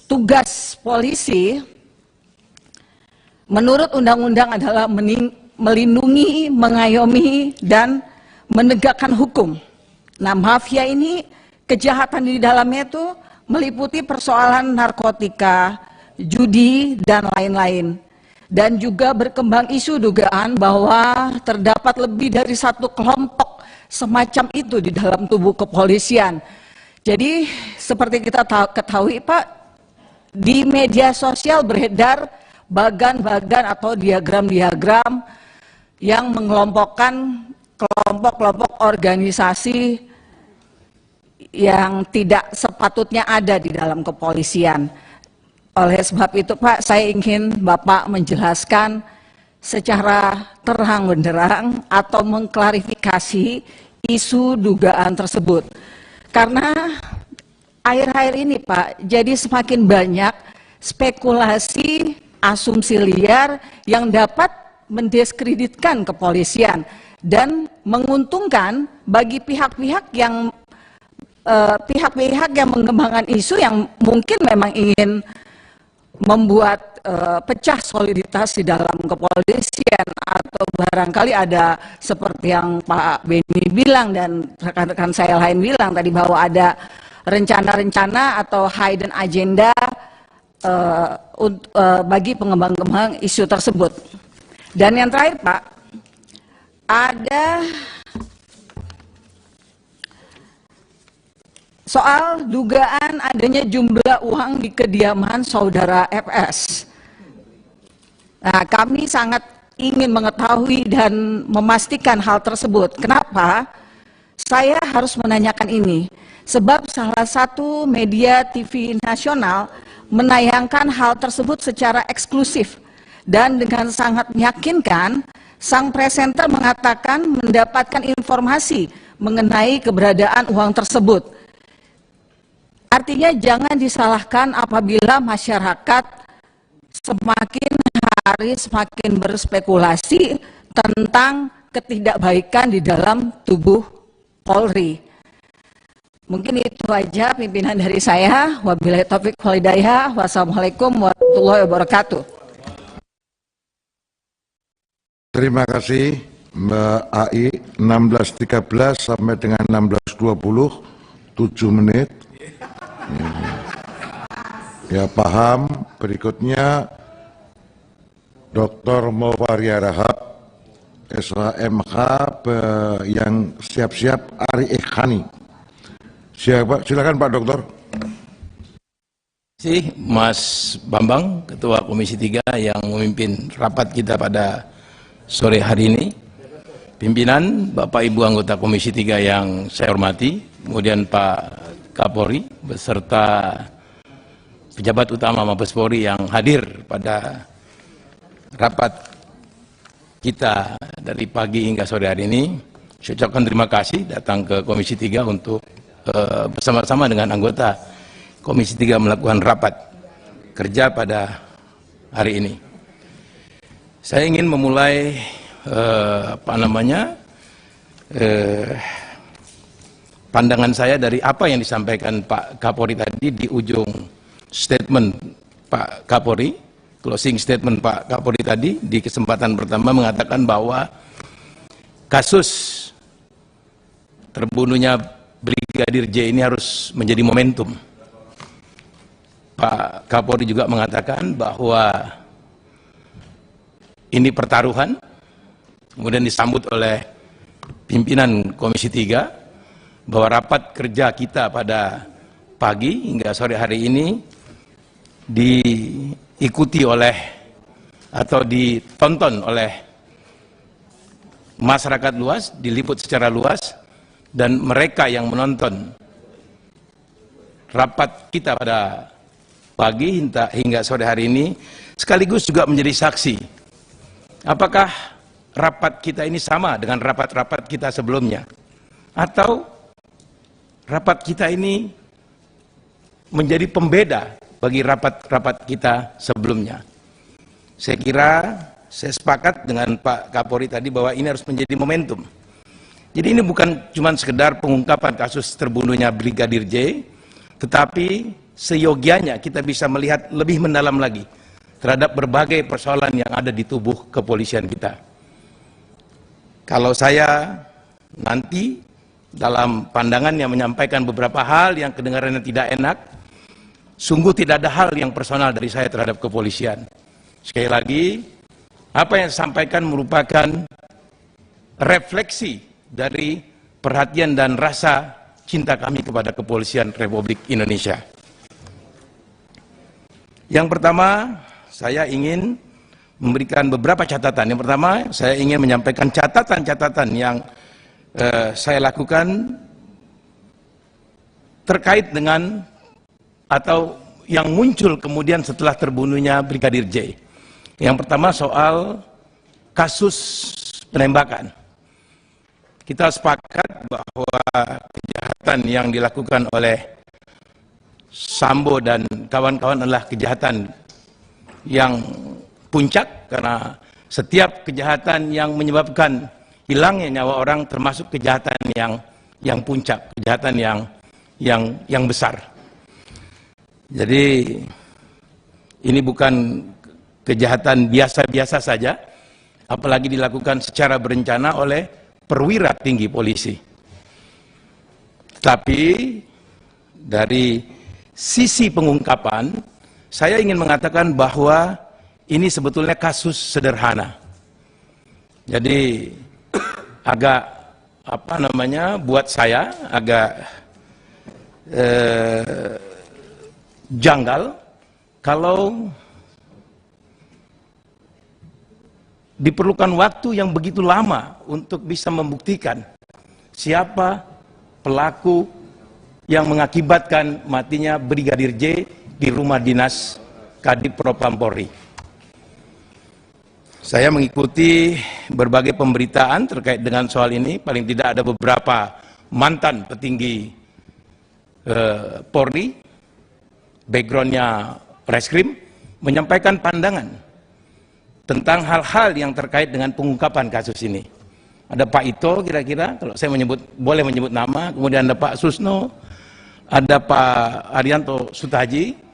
Speaker 9: tugas polisi menurut undang-undang adalah melindungi, mengayomi, dan menegakkan hukum. Nah, mafia ini kejahatan di dalamnya itu meliputi persoalan narkotika, judi, dan lain-lain. Dan juga berkembang isu dugaan bahwa terdapat lebih dari satu kelompok semacam itu di dalam tubuh kepolisian. Jadi seperti kita ketahui, Pak, di media sosial beredar bagan-bagan atau diagram-diagram yang mengelompokkan kelompok-kelompok organisasi yang tidak sepatutnya ada di dalam kepolisian. Oleh sebab itu, Pak, saya ingin Bapak menjelaskan secara terang benderang atau mengklarifikasi isu dugaan tersebut. Karena akhir-akhir ini, Pak, jadi semakin banyak spekulasi, asumsi liar yang dapat mendiskreditkan kepolisian dan menguntungkan bagi pihak-pihak yang mengembangkan isu yang mungkin memang ingin membuat pecah soliditas di dalam kepolisian, atau barangkali ada seperti yang Pak Beni bilang dan rekan-rekan saya lain bilang tadi bahwa ada rencana-rencana atau hidden agenda bagi pengembang-pengembang isu tersebut. Dan yang terakhir, Pak, ada soal dugaan adanya jumlah uang di kediaman saudara FS. Nah, kami sangat ingin mengetahui dan memastikan hal tersebut. Kenapa? saya harus menanyakan ini, sebab salah satu media TV nasional menayangkan hal tersebut secara eksklusif dan dengan sangat meyakinkan, sang presenter mengatakan mendapatkan informasi mengenai keberadaan uang tersebut. Artinya jangan disalahkan apabila masyarakat semakin hari semakin berspekulasi tentang ketidakbaikan di dalam tubuh Polri. Mungkin itu aja pimpinan dari saya. Wabillahi taufiq wal hidayah. Wassalamualaikum warahmatullahi wabarakatuh.
Speaker 1: Terima kasih Mbak AI. 16.13 sampai dengan 16.20, 7 menit. Ya paham. Berikutnya Dr. Mowaria Rahab, SHMH, yang siap-siap Ari Ikhani. Silakan Pak Dokter.
Speaker 11: Terima kasih Mas Bambang, Ketua Komisi 3 yang memimpin rapat kita pada sore hari ini. Pimpinan, Bapak Ibu anggota Komisi 3 yang saya hormati, kemudian Pak Kapolri beserta pejabat utama Mabes Polri yang hadir pada rapat kita dari pagi hingga sore hari ini. Saya ucapkan terima kasih datang ke Komisi 3 untuk bersama-sama dengan anggota Komisi 3 melakukan rapat kerja pada hari ini. Saya ingin memulai pandangan saya dari apa yang disampaikan Pak Kapolri tadi di ujung statement Pak Kapolri, closing statement Pak Kapolri tadi di kesempatan pertama mengatakan bahwa kasus terbunuhnya Brigadir J ini harus menjadi momentum. Pak Kapolri juga mengatakan bahwa ini pertaruhan, kemudian disambut oleh pimpinan Komisi 3 bahwa rapat kerja kita pada pagi hingga sore hari ini diikuti oleh atau ditonton oleh masyarakat luas, diliput secara luas, dan mereka yang menonton rapat kita pada pagi hingga sore hari ini sekaligus juga menjadi saksi. Apakah rapat kita ini sama dengan rapat-rapat kita sebelumnya? Atau rapat kita ini menjadi pembeda bagi rapat-rapat kita sebelumnya? Saya kira saya sepakat dengan Pak Kapolri tadi bahwa ini harus menjadi momentum. Jadi ini bukan cuma sekedar pengungkapan kasus terbunuhnya Brigadir J, tetapi seyogianya kita bisa melihat lebih mendalam lagi terhadap berbagai persoalan yang ada di tubuh kepolisian kita. Kalau saya nanti dalam pandangannya menyampaikan beberapa hal yang kedengarannya tidak enak, sungguh tidak ada hal yang personal dari saya terhadap kepolisian. Sekali lagi, apa yang saya sampaikan merupakan refleksi dari perhatian dan rasa cinta kami kepada Kepolisian Republik Indonesia. Yang pertama, saya ingin memberikan beberapa catatan. Yang pertama, saya ingin menyampaikan catatan-catatan yang saya lakukan terkait dengan atau yang muncul kemudian setelah terbunuhnya Brigadir J. Yang pertama soal kasus penembakan. Kita sepakat bahwa kejahatan yang dilakukan oleh Sambo dan kawan-kawan adalah kejahatan yang puncak, karena setiap kejahatan yang menyebabkan hilangnya nyawa orang termasuk kejahatan yang puncak, kejahatan yang besar. Jadi ini bukan kejahatan biasa-biasa saja, apalagi dilakukan secara berencana oleh perwira tinggi polisi. Tapi dari sisi pengungkapan, saya ingin mengatakan bahwa ini sebetulnya kasus sederhana. Jadi agak buat saya agak janggal kalau diperlukan waktu yang begitu lama untuk bisa membuktikan siapa pelaku yang mengakibatkan matinya Brigadir J di rumah dinas Kadif Propam Polri. Saya mengikuti berbagai pemberitaan terkait dengan soal ini, paling tidak ada beberapa mantan petinggi Polri, backgroundnya Reskrim, menyampaikan pandangan tentang hal-hal yang terkait dengan pengungkapan kasus ini. Ada Pak Ito kira-kira, kalau saya boleh menyebut nama, kemudian ada Pak Susno, ada Pak Arianto Sutaji.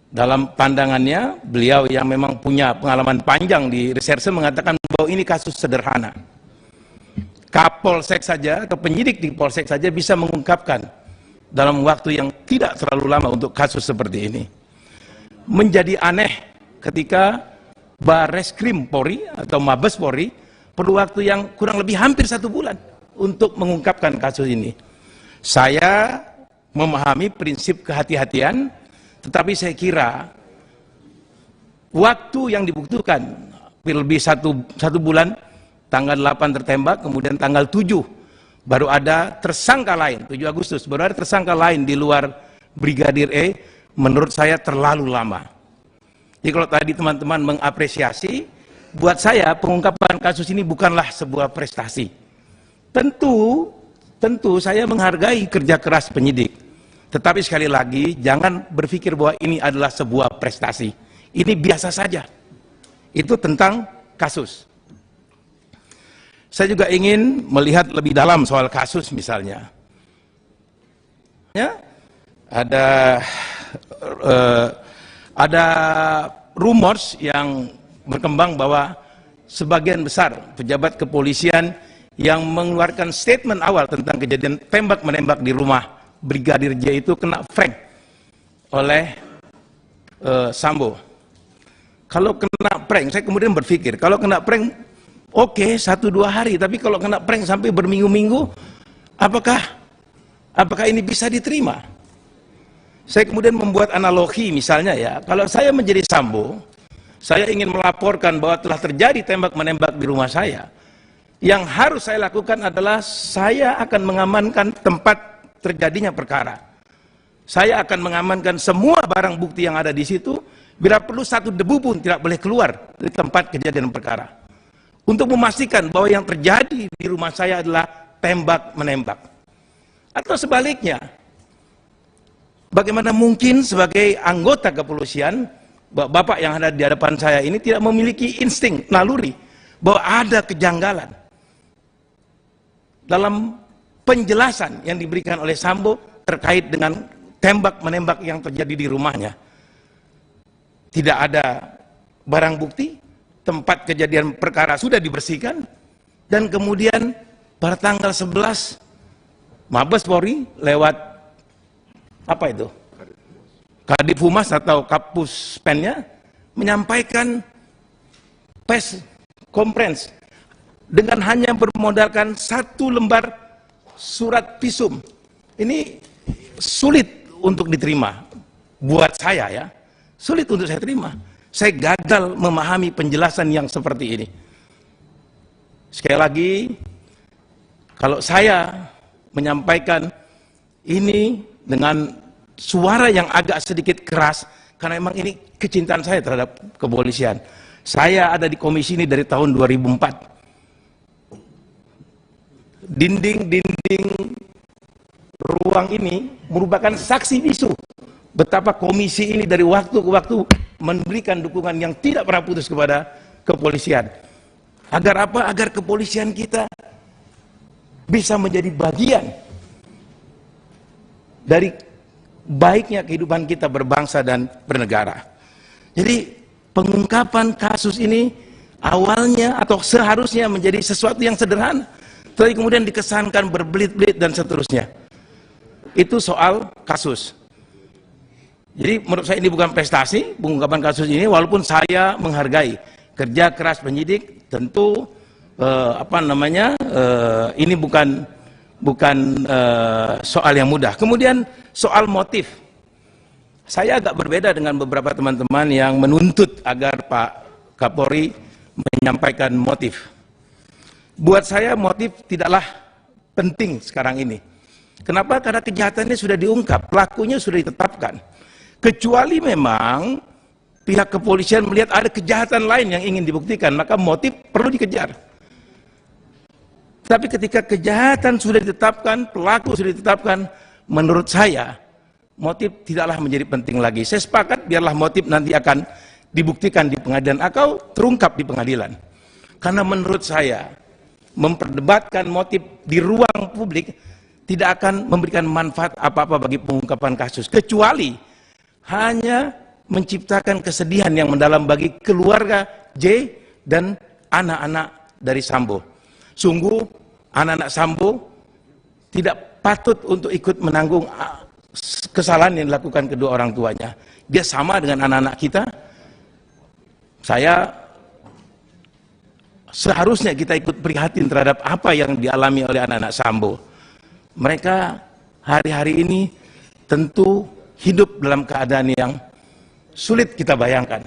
Speaker 11: Dalam pandangannya, beliau yang memang punya pengalaman panjang di reserse mengatakan bahwa ini kasus sederhana. Kapolsek saja atau penyidik di Polsek saja bisa mengungkapkan dalam waktu yang tidak terlalu lama untuk kasus seperti ini. Menjadi aneh ketika Bareskrim Polri atau Mabes Polri perlu waktu yang kurang lebih hampir 1 bulan untuk mengungkapkan kasus ini. Saya memahami prinsip kehati-hatian, tetapi saya kira waktu yang dibutuhkan lebih satu bulan, tanggal 8 tertembak, kemudian tanggal 7 baru ada tersangka lain, 7 Agustus baru ada tersangka lain di luar Brigadir E, menurut saya terlalu lama. Jadi kalau tadi teman-teman mengapresiasi, buat saya pengungkapan kasus ini bukanlah sebuah prestasi. Tentu saya menghargai kerja keras penyidik. Tetapi sekali lagi, jangan berpikir bahwa ini adalah sebuah prestasi. Ini biasa saja. Itu tentang kasus. Saya juga ingin melihat lebih dalam soal kasus misalnya. Ya, ada rumors yang berkembang bahwa sebagian besar pejabat kepolisian yang mengeluarkan statement awal tentang kejadian tembak-menembak di rumah Brigadir J itu kena prank oleh Sambo. Kalau kena prank, saya kemudian berpikir, kalau kena prank, oke, 1-2 hari, tapi kalau kena prank sampai berminggu-minggu, apakah ini bisa diterima? Saya kemudian membuat analogi misalnya ya, kalau saya menjadi Sambo, saya ingin melaporkan bahwa telah terjadi tembak-menembak di rumah saya. Yang harus saya lakukan adalah saya akan mengamankan tempat terjadinya perkara. Saya akan mengamankan semua barang bukti yang ada di situ, bila perlu 1 debu pun tidak boleh keluar dari tempat kejadian perkara. Untuk memastikan bahwa yang terjadi di rumah saya adalah tembak-menembak. Atau sebaliknya, bagaimana mungkin sebagai anggota kepolisian, Bapak yang ada di hadapan saya ini tidak memiliki insting, naluri, bahwa ada kejanggalan dalam penjelasan yang diberikan oleh Sambo terkait dengan tembak-menembak yang terjadi di rumahnya. Tidak ada barang bukti, tempat kejadian perkara sudah dibersihkan, dan kemudian pada tanggal 11, Mabes Polri lewat apa itu? Kadif Humas atau Kapus Pennya menyampaikan press conference dengan hanya bermodalkan 1 lembar surat visum. Ini sulit untuk diterima buat saya ya, sulit untuk saya terima. Saya gagal memahami penjelasan yang seperti ini. Sekali lagi, kalau saya menyampaikan ini dengan suara yang agak sedikit keras, karena memang ini kecintaan saya terhadap kepolisian. Saya ada di komisi ini dari tahun 2004. Dinding-dinding ruang ini merupakan saksi bisu betapa komisi ini dari waktu ke waktu memberikan dukungan yang tidak pernah putus kepada kepolisian. Agar apa? Agar kepolisian kita bisa menjadi bagian dari baiknya kehidupan kita berbangsa dan bernegara. Jadi pengungkapan kasus ini awalnya atau seharusnya menjadi sesuatu yang sederhana, tapi kemudian dikesankan berbelit-belit dan seterusnya. Itu soal kasus. Jadi menurut saya ini bukan prestasi pengungkapan kasus ini, walaupun saya menghargai kerja keras penyidik, tentu ini bukan soal yang mudah. Kemudian soal motif, saya agak berbeda dengan beberapa teman-teman yang menuntut agar Pak Kapolri menyampaikan motif. Buat saya motif tidaklah penting sekarang ini. Kenapa? Karena kejahatannya sudah diungkap, pelakunya sudah ditetapkan. Kecuali memang pihak kepolisian melihat ada kejahatan lain yang ingin dibuktikan, maka motif perlu dikejar. Tapi ketika kejahatan sudah ditetapkan, pelaku sudah ditetapkan, menurut saya motif tidaklah menjadi penting lagi. Saya sepakat biarlah motif nanti akan dibuktikan di pengadilan atau terungkap di pengadilan. Karena menurut saya memperdebatkan motif di ruang publik tidak akan memberikan manfaat apa-apa bagi pengungkapan kasus, kecuali hanya menciptakan kesedihan yang mendalam bagi keluarga J dan anak-anak dari Sambo. Sungguh anak-anak Sambo tidak patut untuk ikut menanggung kesalahan yang dilakukan kedua orang tuanya. Dia sama dengan anak-anak kita. Seharusnya kita ikut prihatin terhadap apa yang dialami oleh anak-anak Sambo. Mereka hari-hari ini tentu hidup dalam keadaan yang sulit kita bayangkan.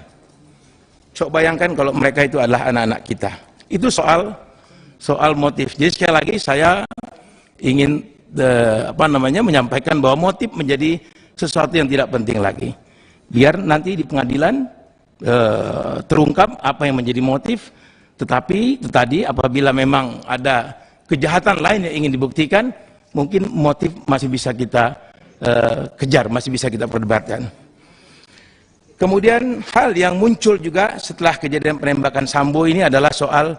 Speaker 11: Coba bayangkan kalau mereka itu adalah anak-anak kita. Itu soal motif. Jadi sekali lagi saya ingin menyampaikan bahwa motif menjadi sesuatu yang tidak penting lagi. Biar nanti di pengadilan terungkap apa yang menjadi motif. Tetapi itu tadi apabila memang ada kejahatan lain yang ingin dibuktikan, mungkin motif masih bisa kita kejar, masih bisa kita perdebatkan. Kemudian hal yang muncul juga setelah kejadian penembakan Sambo ini adalah soal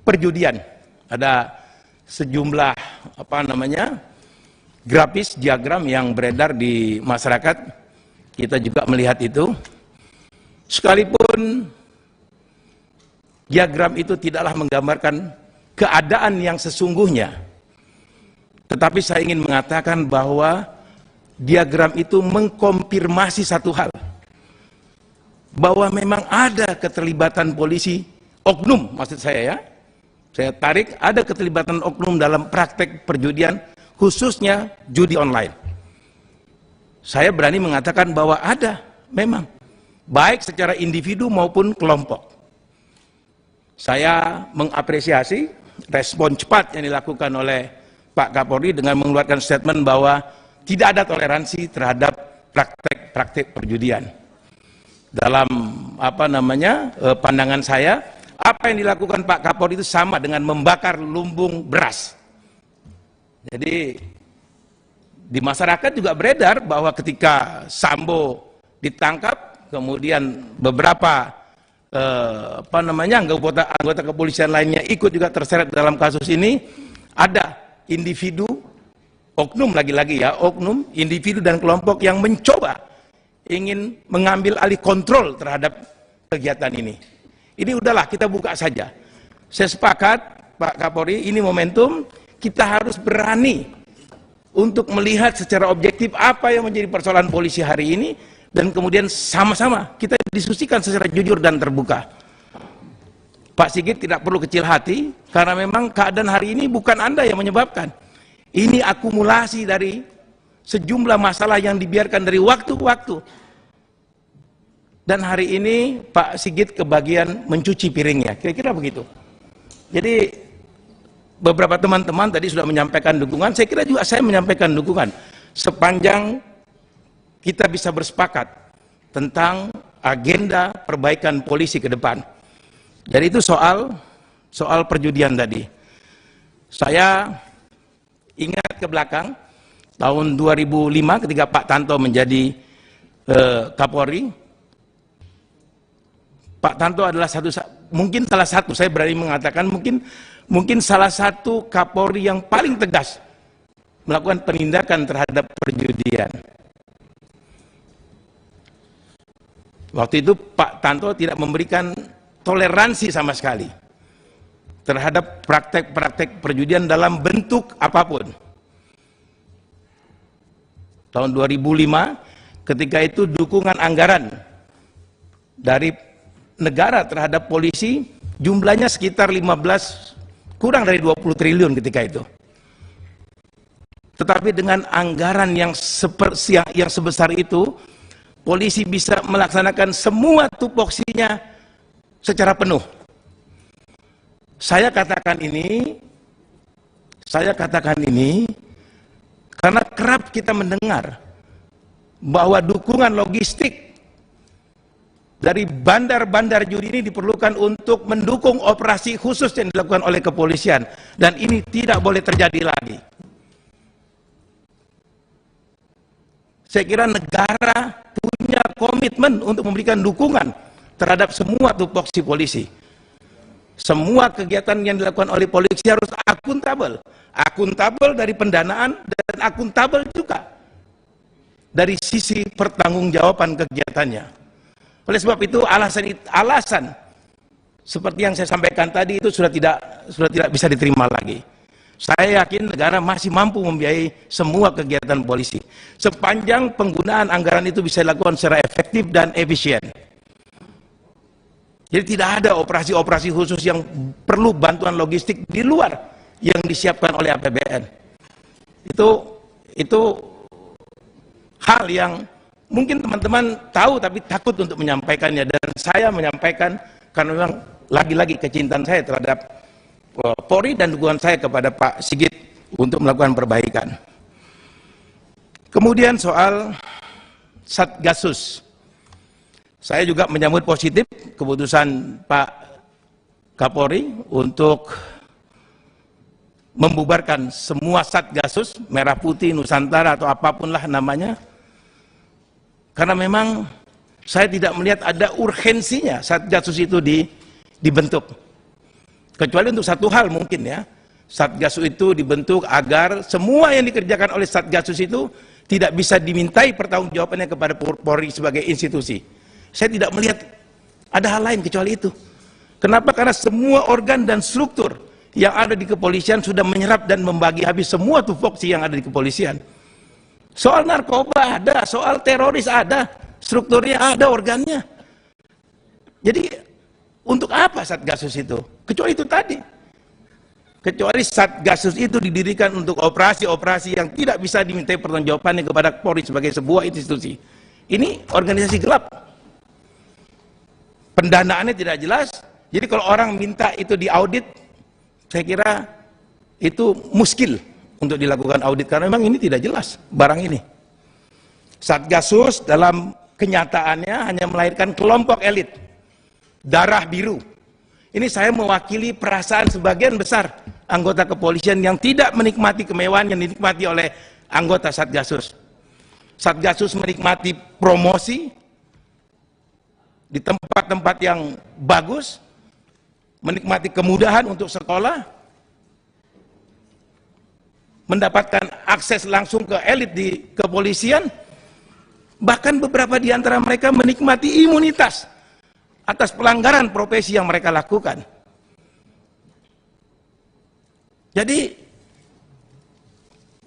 Speaker 11: perjudian. Ada sejumlah grafis diagram yang beredar di masyarakat. Kita juga melihat itu. Sekalipun diagram itu tidaklah menggambarkan keadaan yang sesungguhnya, tetapi saya ingin mengatakan bahwa diagram itu mengkonfirmasi satu hal, bahwa memang ada keterlibatan polisi, oknum maksud saya ya, saya tarik, ada keterlibatan oknum dalam praktek perjudian, khususnya judi online. Saya berani mengatakan bahwa ada, memang, baik secara individu maupun kelompok. Saya mengapresiasi respon cepat yang dilakukan oleh Pak Kapolri dengan mengeluarkan statement bahwa tidak ada toleransi terhadap praktek-praktek perjudian. Dalam pandangan saya, apa yang dilakukan Pak Kapolri itu sama dengan membakar lumbung beras. Jadi di masyarakat juga beredar bahwa ketika Sambo ditangkap, kemudian beberapa anggota kepolisian lainnya ikut juga terseret dalam kasus ini, ada individu, oknum lagi-lagi ya, oknum, individu dan kelompok yang mencoba ingin mengambil alih kontrol terhadap kegiatan ini. Ini udahlah, kita buka saja. Saya sepakat, Pak Kapolri, ini momentum, kita harus berani untuk melihat secara objektif apa yang menjadi persoalan polisi hari ini, dan kemudian sama-sama kita diskusikan secara jujur dan terbuka. Pak Sigit tidak perlu kecil hati, karena memang keadaan hari ini bukan Anda yang menyebabkan. Ini akumulasi dari sejumlah masalah yang dibiarkan dari waktu ke waktu. Dan hari ini Pak Sigit kebagian mencuci piringnya, kira-kira begitu. Jadi beberapa teman-teman tadi sudah menyampaikan dukungan, saya kira juga saya menyampaikan dukungan. Sepanjang kita bisa bersepakat tentang agenda perbaikan polisi ke depan. Jadi itu soal perjudian tadi. Saya ingat ke belakang, tahun 2005 ketika Pak Tanto menjadi Kapolri. Pak Tanto adalah mungkin salah satu, saya berani mengatakan mungkin salah satu Kapolri yang paling tegas melakukan penindakan terhadap perjudian. Waktu itu Pak Tanto tidak memberikan toleransi sama sekali terhadap praktek-praktek perjudian dalam bentuk apapun. Tahun 2005, ketika itu dukungan anggaran dari negara terhadap polisi jumlahnya sekitar 15, kurang dari 20 triliun ketika itu. Tetapi dengan anggaran yang sebesar itu, polisi bisa melaksanakan semua tupoksinya secara penuh. Saya katakan ini Saya katakan ini karena kerap kita mendengar bahwa dukungan logistik dari bandar-bandar judi ini diperlukan untuk mendukung operasi khusus yang dilakukan oleh kepolisian, dan ini tidak boleh terjadi lagi. Saya kira negara punya komitmen untuk memberikan dukungan terhadap semua tupoksi polisi. Semua kegiatan yang dilakukan oleh polisi harus akuntabel. Akuntabel dari pendanaan dan akuntabel juga dari sisi pertanggungjawaban kegiatannya. Oleh sebab itu alasan seperti yang saya sampaikan tadi itu sudah tidak bisa diterima lagi. Saya yakin negara masih mampu membiayai semua kegiatan polisi sepanjang penggunaan anggaran itu bisa dilakukan secara efektif dan efisien. Jadi tidak ada operasi-operasi khusus yang perlu bantuan logistik di luar yang disiapkan oleh APBN. Itu hal yang mungkin teman-teman tahu tapi takut untuk menyampaikannya, dan saya menyampaikan karena memang lagi-lagi kecintaan saya terhadap Polri dan dukungan saya kepada Pak Sigit untuk melakukan perbaikan. Kemudian soal Satgasus, saya juga menyambut positif keputusan Pak Kapolri untuk membubarkan semua Satgasus, Merah Putih, Nusantara atau apapun lah namanya, karena memang saya tidak melihat ada urgensinya Satgasus itu dibentuk. Kecuali untuk satu hal mungkin ya, Satgasus itu dibentuk agar semua yang dikerjakan oleh Satgasus itu tidak bisa dimintai pertanggungjawabannya kepada Polri sebagai institusi. Saya tidak melihat ada hal lain kecuali itu. Kenapa? Karena semua organ dan struktur yang ada di kepolisian sudah menyerap dan membagi habis semua tupoksi yang ada di kepolisian. Soal narkoba ada, soal teroris ada, strukturnya ada, organnya. Jadi untuk apa Satgasus itu? Kecuali itu tadi. Kecuali Satgasus itu didirikan untuk operasi-operasi yang tidak bisa dimintai pertanggungjawabannya kepada Polri sebagai sebuah institusi. Ini organisasi gelap. Pendanaannya tidak jelas. Jadi kalau orang minta itu diaudit, saya kira itu muskil untuk dilakukan audit karena memang ini tidak jelas barang ini. Satgasus dalam kenyataannya hanya melahirkan kelompok elit darah biru. Ini saya mewakili perasaan sebagian besar anggota kepolisian yang tidak menikmati kemewahan yang dinikmati oleh anggota Satgasus. Satgasus menikmati promosi di tempat-tempat yang bagus, menikmati kemudahan untuk sekolah, mendapatkan akses langsung ke elit di kepolisian, bahkan beberapa di antara mereka menikmati imunitas atas pelanggaran profesi yang mereka lakukan. Jadi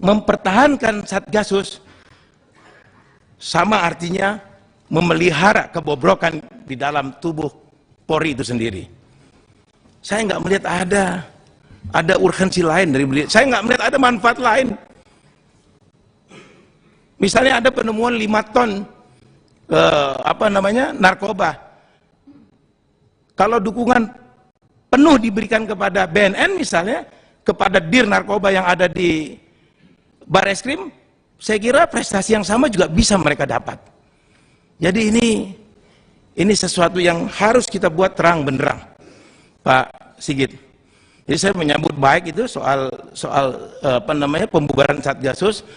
Speaker 11: mempertahankan Satgasus sama artinya memelihara kebobrokan di dalam tubuh Polri itu sendiri. Saya nggak melihat ada urgensi lain dari beliau. Saya nggak melihat ada manfaat lain. Misalnya ada penemuan 5 ton narkoba. Kalau dukungan penuh diberikan kepada BNN misalnya, kepada Dir Narkoba yang ada di Bareskrim, saya kira prestasi yang sama juga bisa mereka dapat. Jadi ini sesuatu yang harus kita buat terang benderang, Pak Sigit. Jadi saya menyambut baik itu soal pembubaran Satgasus,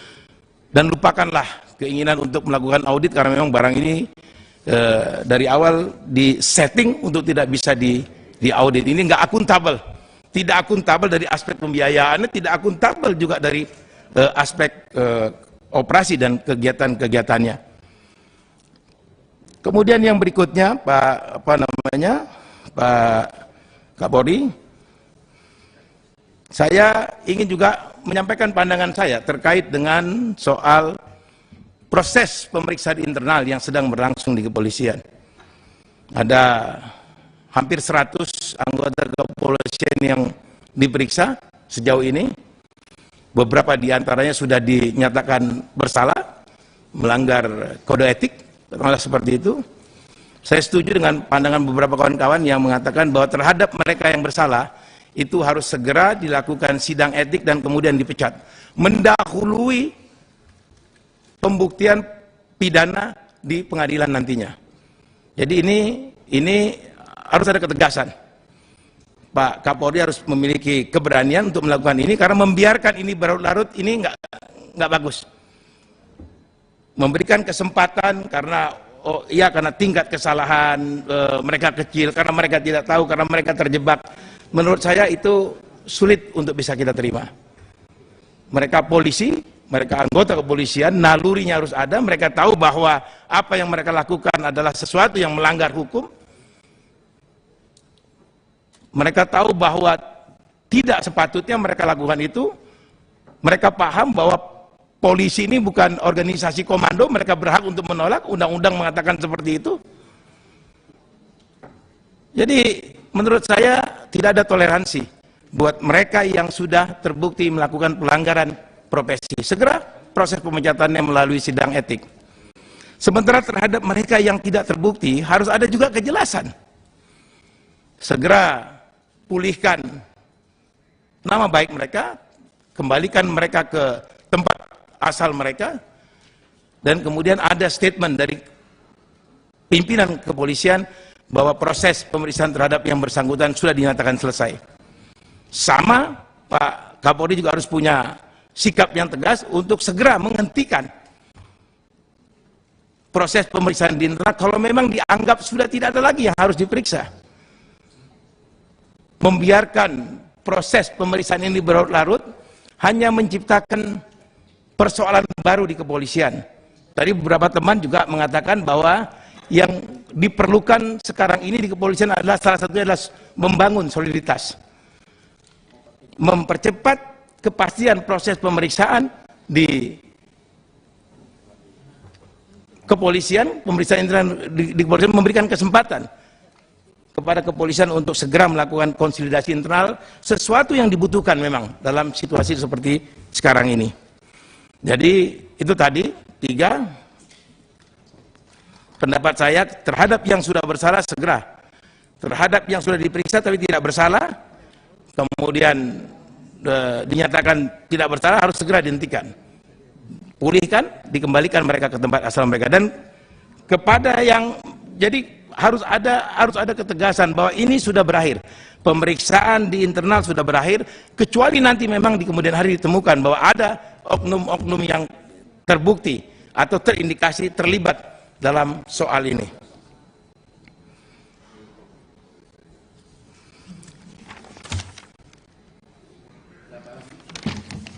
Speaker 11: dan lupakanlah keinginan untuk melakukan audit karena memang barang ini dari awal disetting untuk tidak bisa diaudit. Ini nggak akuntabel, tidak akuntabel dari aspek pembiayaannya, tidak akuntabel juga dari aspek operasi dan kegiatan-kegiatannya. Kemudian yang berikutnya Pak Kapolri, saya ingin juga menyampaikan pandangan saya terkait dengan soal proses pemeriksaan internal yang sedang berlangsung di kepolisian. Ada hampir 100 anggota kepolisian yang diperiksa sejauh ini. Beberapa di antaranya sudah dinyatakan bersalah, melanggar kode etik, malah seperti itu. Saya setuju dengan pandangan beberapa kawan-kawan yang mengatakan bahwa terhadap mereka yang bersalah, itu harus segera dilakukan sidang etik dan kemudian dipecat, mendahului pembuktian pidana di pengadilan nantinya. Jadi ini harus ada ketegasan. Pak Kapolri harus memiliki keberanian untuk melakukan ini, karena membiarkan ini berlarut-larut ini nggak bagus. Memberikan kesempatan karena karena tingkat kesalahan mereka kecil, karena mereka tidak tahu, karena mereka terjebak. Menurut saya itu sulit untuk bisa kita terima. Mereka polisi, mereka anggota kepolisian, nalurinya harus ada. Mereka tahu bahwa apa yang mereka lakukan adalah sesuatu yang melanggar hukum. Mereka tahu bahwa tidak sepatutnya mereka lakukan itu. Mereka paham bahwa polisi ini bukan organisasi komando, mereka berhak untuk menolak, undang-undang mengatakan seperti itu. Jadi menurut saya tidak ada toleransi buat mereka yang sudah terbukti melakukan pelanggaran profesi. Segera proses pemecatannya melalui sidang etik. Sementara terhadap mereka yang tidak terbukti harus ada juga kejelasan. Segera pulihkan nama baik mereka, kembalikan mereka ke tempat asal mereka, dan kemudian ada statement dari pimpinan kepolisian bahwa proses pemeriksaan terhadap yang bersangkutan sudah dinyatakan selesai. Sama, Pak Kapolri juga harus punya sikap yang tegas untuk segera menghentikan proses pemeriksaan di internal kalau memang dianggap sudah tidak ada lagi yang harus diperiksa. Membiarkan proses pemeriksaan ini berlarut-larut hanya menciptakan persoalan baru di kepolisian. Tadi beberapa teman juga mengatakan bahwa yang diperlukan sekarang ini di kepolisian adalah salah satunya adalah membangun soliditas, mempercepat kepastian proses pemeriksaan di kepolisian, pemeriksaan internal di kepolisian, memberikan kesempatan kepada kepolisian untuk segera melakukan konsolidasi internal, sesuatu yang dibutuhkan memang dalam situasi seperti sekarang ini. Jadi itu tadi 3 pendapat saya terhadap yang sudah bersalah segera, terhadap yang sudah diperiksa tapi tidak bersalah kemudian dinyatakan tidak bersalah harus segera dihentikan, pulihkan, dikembalikan mereka ke tempat asal mereka. Dan kepada yang jadi harus ada ketegasan bahwa ini sudah berakhir, pemeriksaan di internal sudah berakhir, kecuali nanti memang di kemudian hari ditemukan bahwa ada oknum-oknum yang terbukti atau terindikasi terlibat dalam soal ini.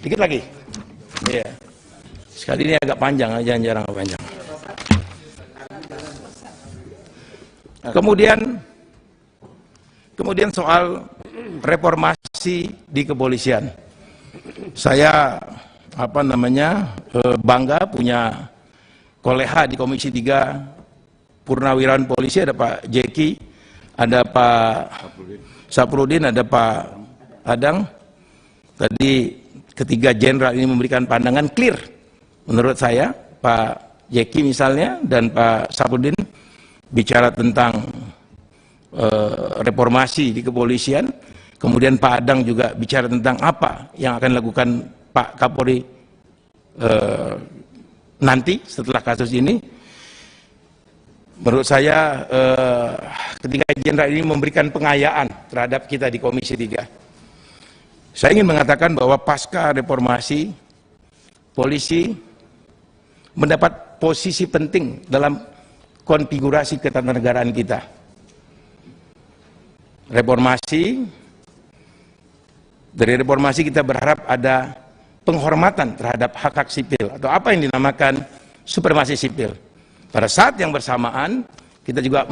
Speaker 11: Dikit lagi. Iya. Sekali ini agak panjang, jarang-jarang panjang. Kemudian soal reformasi di kepolisian. Saya bangga punya koleha di Komisi 3 Purnawirawan Polisi, ada Pak Jeki, ada Pak Saprudin, ada Pak Adang. Tadi ketiga jenderal ini memberikan pandangan clear. Menurut saya, Pak Jeki misalnya dan Pak Saprudin bicara tentang reformasi di kepolisian, kemudian Pak Adang juga bicara tentang apa yang akan dilakukan Pak Kapolri nanti setelah kasus ini. Menurut saya ketika jenderal ini memberikan pengayaan terhadap kita di Komisi 3, saya ingin mengatakan bahwa pasca reformasi polisi mendapat posisi penting dalam konfigurasi ketatanegaraan kita. Dari reformasi kita berharap ada penghormatan terhadap hak-hak sipil atau apa yang dinamakan supremasi sipil. Pada saat yang bersamaan kita juga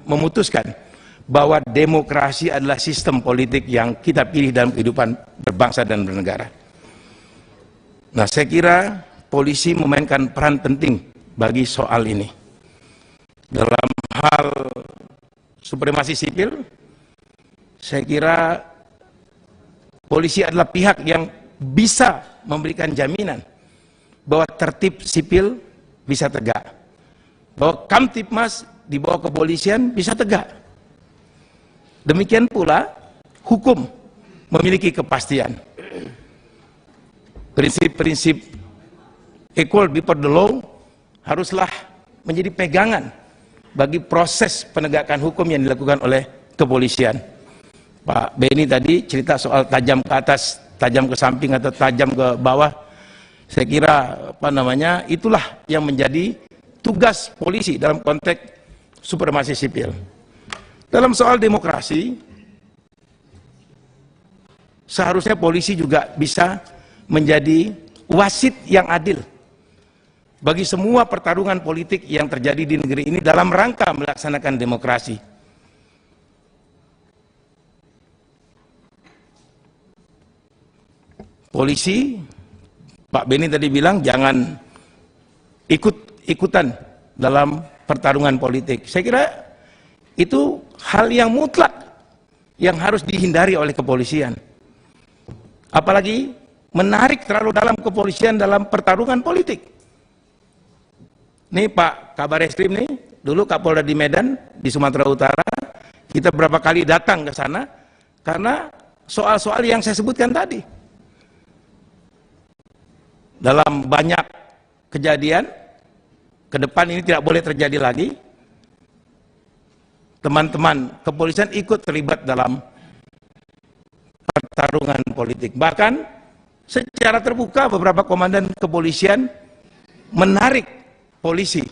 Speaker 11: memutuskan bahwa demokrasi adalah sistem politik yang kita pilih dalam kehidupan berbangsa dan bernegara. Nah, saya kira polisi memainkan peran penting bagi soal ini. Dalam hal supremasi sipil, saya kira polisi adalah pihak yang bisa memberikan jaminan bahwa tertib sipil bisa tegak, bahwa Kamtibmas di bawah kepolisian bisa tegak. Demikian pula hukum memiliki kepastian. Prinsip-prinsip equal before the law haruslah menjadi pegangan bagi proses penegakan hukum yang dilakukan oleh kepolisian. Pak Beni tadi cerita soal tajam ke atas, tajam ke samping atau tajam ke bawah. Saya kira itulah yang menjadi tugas polisi dalam konteks supremasi sipil. Dalam soal demokrasi, seharusnya polisi juga bisa menjadi wasit yang adil bagi semua pertarungan politik yang terjadi di negeri ini dalam rangka melaksanakan demokrasi. Polisi, Pak Beni tadi bilang jangan ikut-ikutan dalam pertarungan politik. Saya kira itu hal yang mutlak yang harus dihindari oleh kepolisian. Apalagi menarik terlalu dalam kepolisian dalam pertarungan politik. Nih Pak Kabar Eskrim nih, dulu Kapolda di Medan, di Sumatera Utara, kita berapa kali datang ke sana karena soal-soal yang saya sebutkan tadi. Dalam banyak kejadian, ke depan ini tidak boleh terjadi lagi. Teman-teman kepolisian ikut terlibat dalam pertarungan politik. Bahkan secara terbuka beberapa komandan kepolisian menarik polisi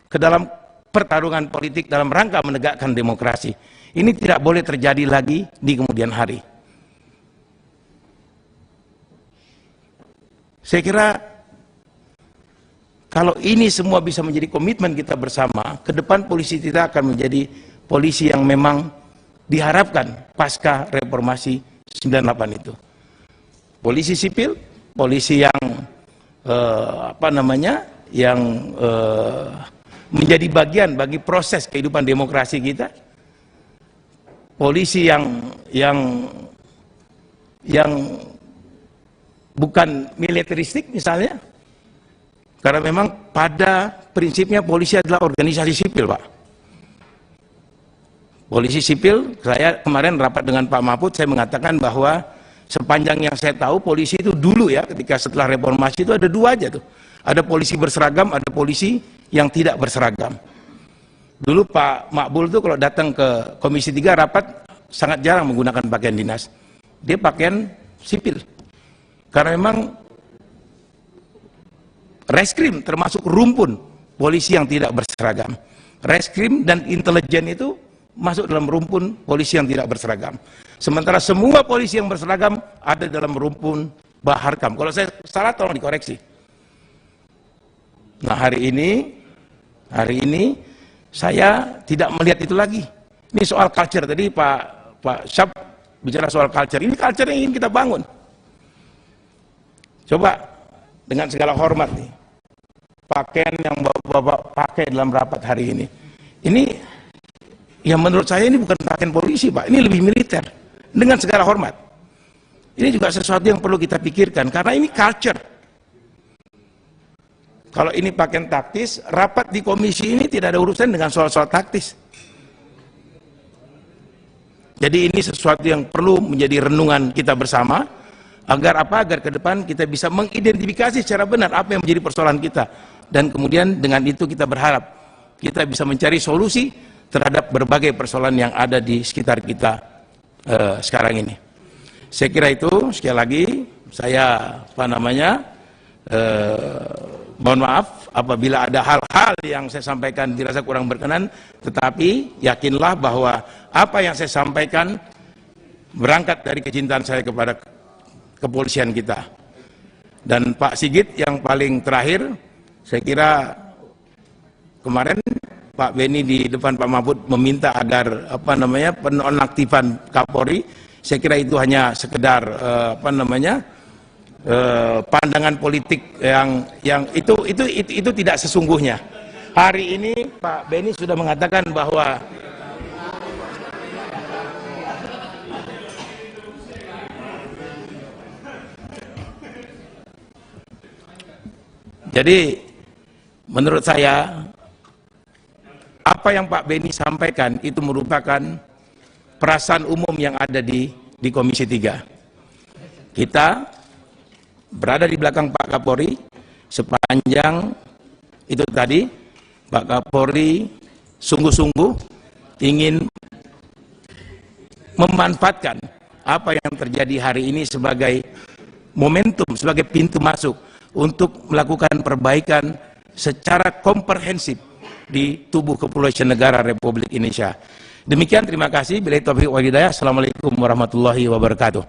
Speaker 11: ke dalam pertarungan politik dalam rangka menegakkan demokrasi. Ini tidak boleh terjadi lagi di kemudian hari. Saya kira kalau ini semua bisa menjadi komitmen kita bersama, ke depan polisi kita akan menjadi polisi yang memang diharapkan pasca reformasi 98 itu. Polisi sipil, polisi yang menjadi bagian bagi proses kehidupan demokrasi kita. Polisi yang bukan militeristik misalnya, karena memang pada prinsipnya polisi adalah organisasi sipil, Pak. Polisi sipil, saya kemarin rapat dengan Pak Mahfud, saya mengatakan bahwa sepanjang yang saya tahu polisi itu dulu ya, ketika setelah reformasi itu ada dua aja tuh. Ada polisi berseragam, ada polisi yang tidak berseragam. Dulu Pak Makbul tuh kalau datang ke Komisi 3 rapat sangat jarang menggunakan pakaian dinas. Dia pakaian sipil. Karena memang reskrim termasuk rumpun polisi yang tidak berseragam. Reskrim dan intelijen itu masuk dalam rumpun polisi yang tidak berseragam. Sementara semua polisi yang berseragam ada dalam rumpun Baharkam. Kalau saya salah tolong dikoreksi. Nah hari ini saya tidak melihat itu lagi. Ini soal culture tadi Pak Syab bicara soal culture. Ini culture yang ingin kita bangun. Coba dengan segala hormat nih, pakaian yang Bapak pakai dalam rapat hari ini yang menurut saya ini bukan pakaian polisi, Pak, ini lebih militer. Dengan segala hormat, ini juga sesuatu yang perlu kita pikirkan karena ini culture. Kalau ini pakaian taktis, rapat di komisi ini tidak ada urusan dengan soal-soal taktis. Jadi ini sesuatu yang perlu menjadi renungan kita bersama. Agar apa? Agar ke depan kita bisa mengidentifikasi secara benar apa yang menjadi persoalan kita. Dan kemudian dengan itu kita berharap kita bisa mencari solusi terhadap berbagai persoalan yang ada di sekitar kita sekarang ini. Saya kira itu, sekali lagi saya mohon maaf apabila ada hal-hal yang saya sampaikan dirasa kurang berkenan, tetapi yakinlah bahwa apa yang saya sampaikan berangkat dari kecintaan saya kepada kepolisian kita. Dan Pak Sigit yang paling terakhir, saya kira kemarin Pak Beni di depan Pak Mahfud meminta agar penonaktifan Kapolri. Saya kira itu hanya sekedar pandangan politik yang itu tidak sesungguhnya. Hari ini Pak Beni sudah mengatakan bahwa jadi menurut saya apa yang Pak Beni sampaikan itu merupakan perasaan umum yang ada di di Komisi 3. Kita berada di belakang Pak Kapolri sepanjang itu tadi Pak Kapolri sungguh-sungguh ingin memanfaatkan apa yang terjadi hari ini sebagai momentum, sebagai pintu masuk untuk melakukan perbaikan secara komprehensif di tubuh kepolisian negara Republik Indonesia. Demikian, terima kasih. Billahi taufiq wal hidayah. Assalamualaikum warahmatullahi wabarakatuh.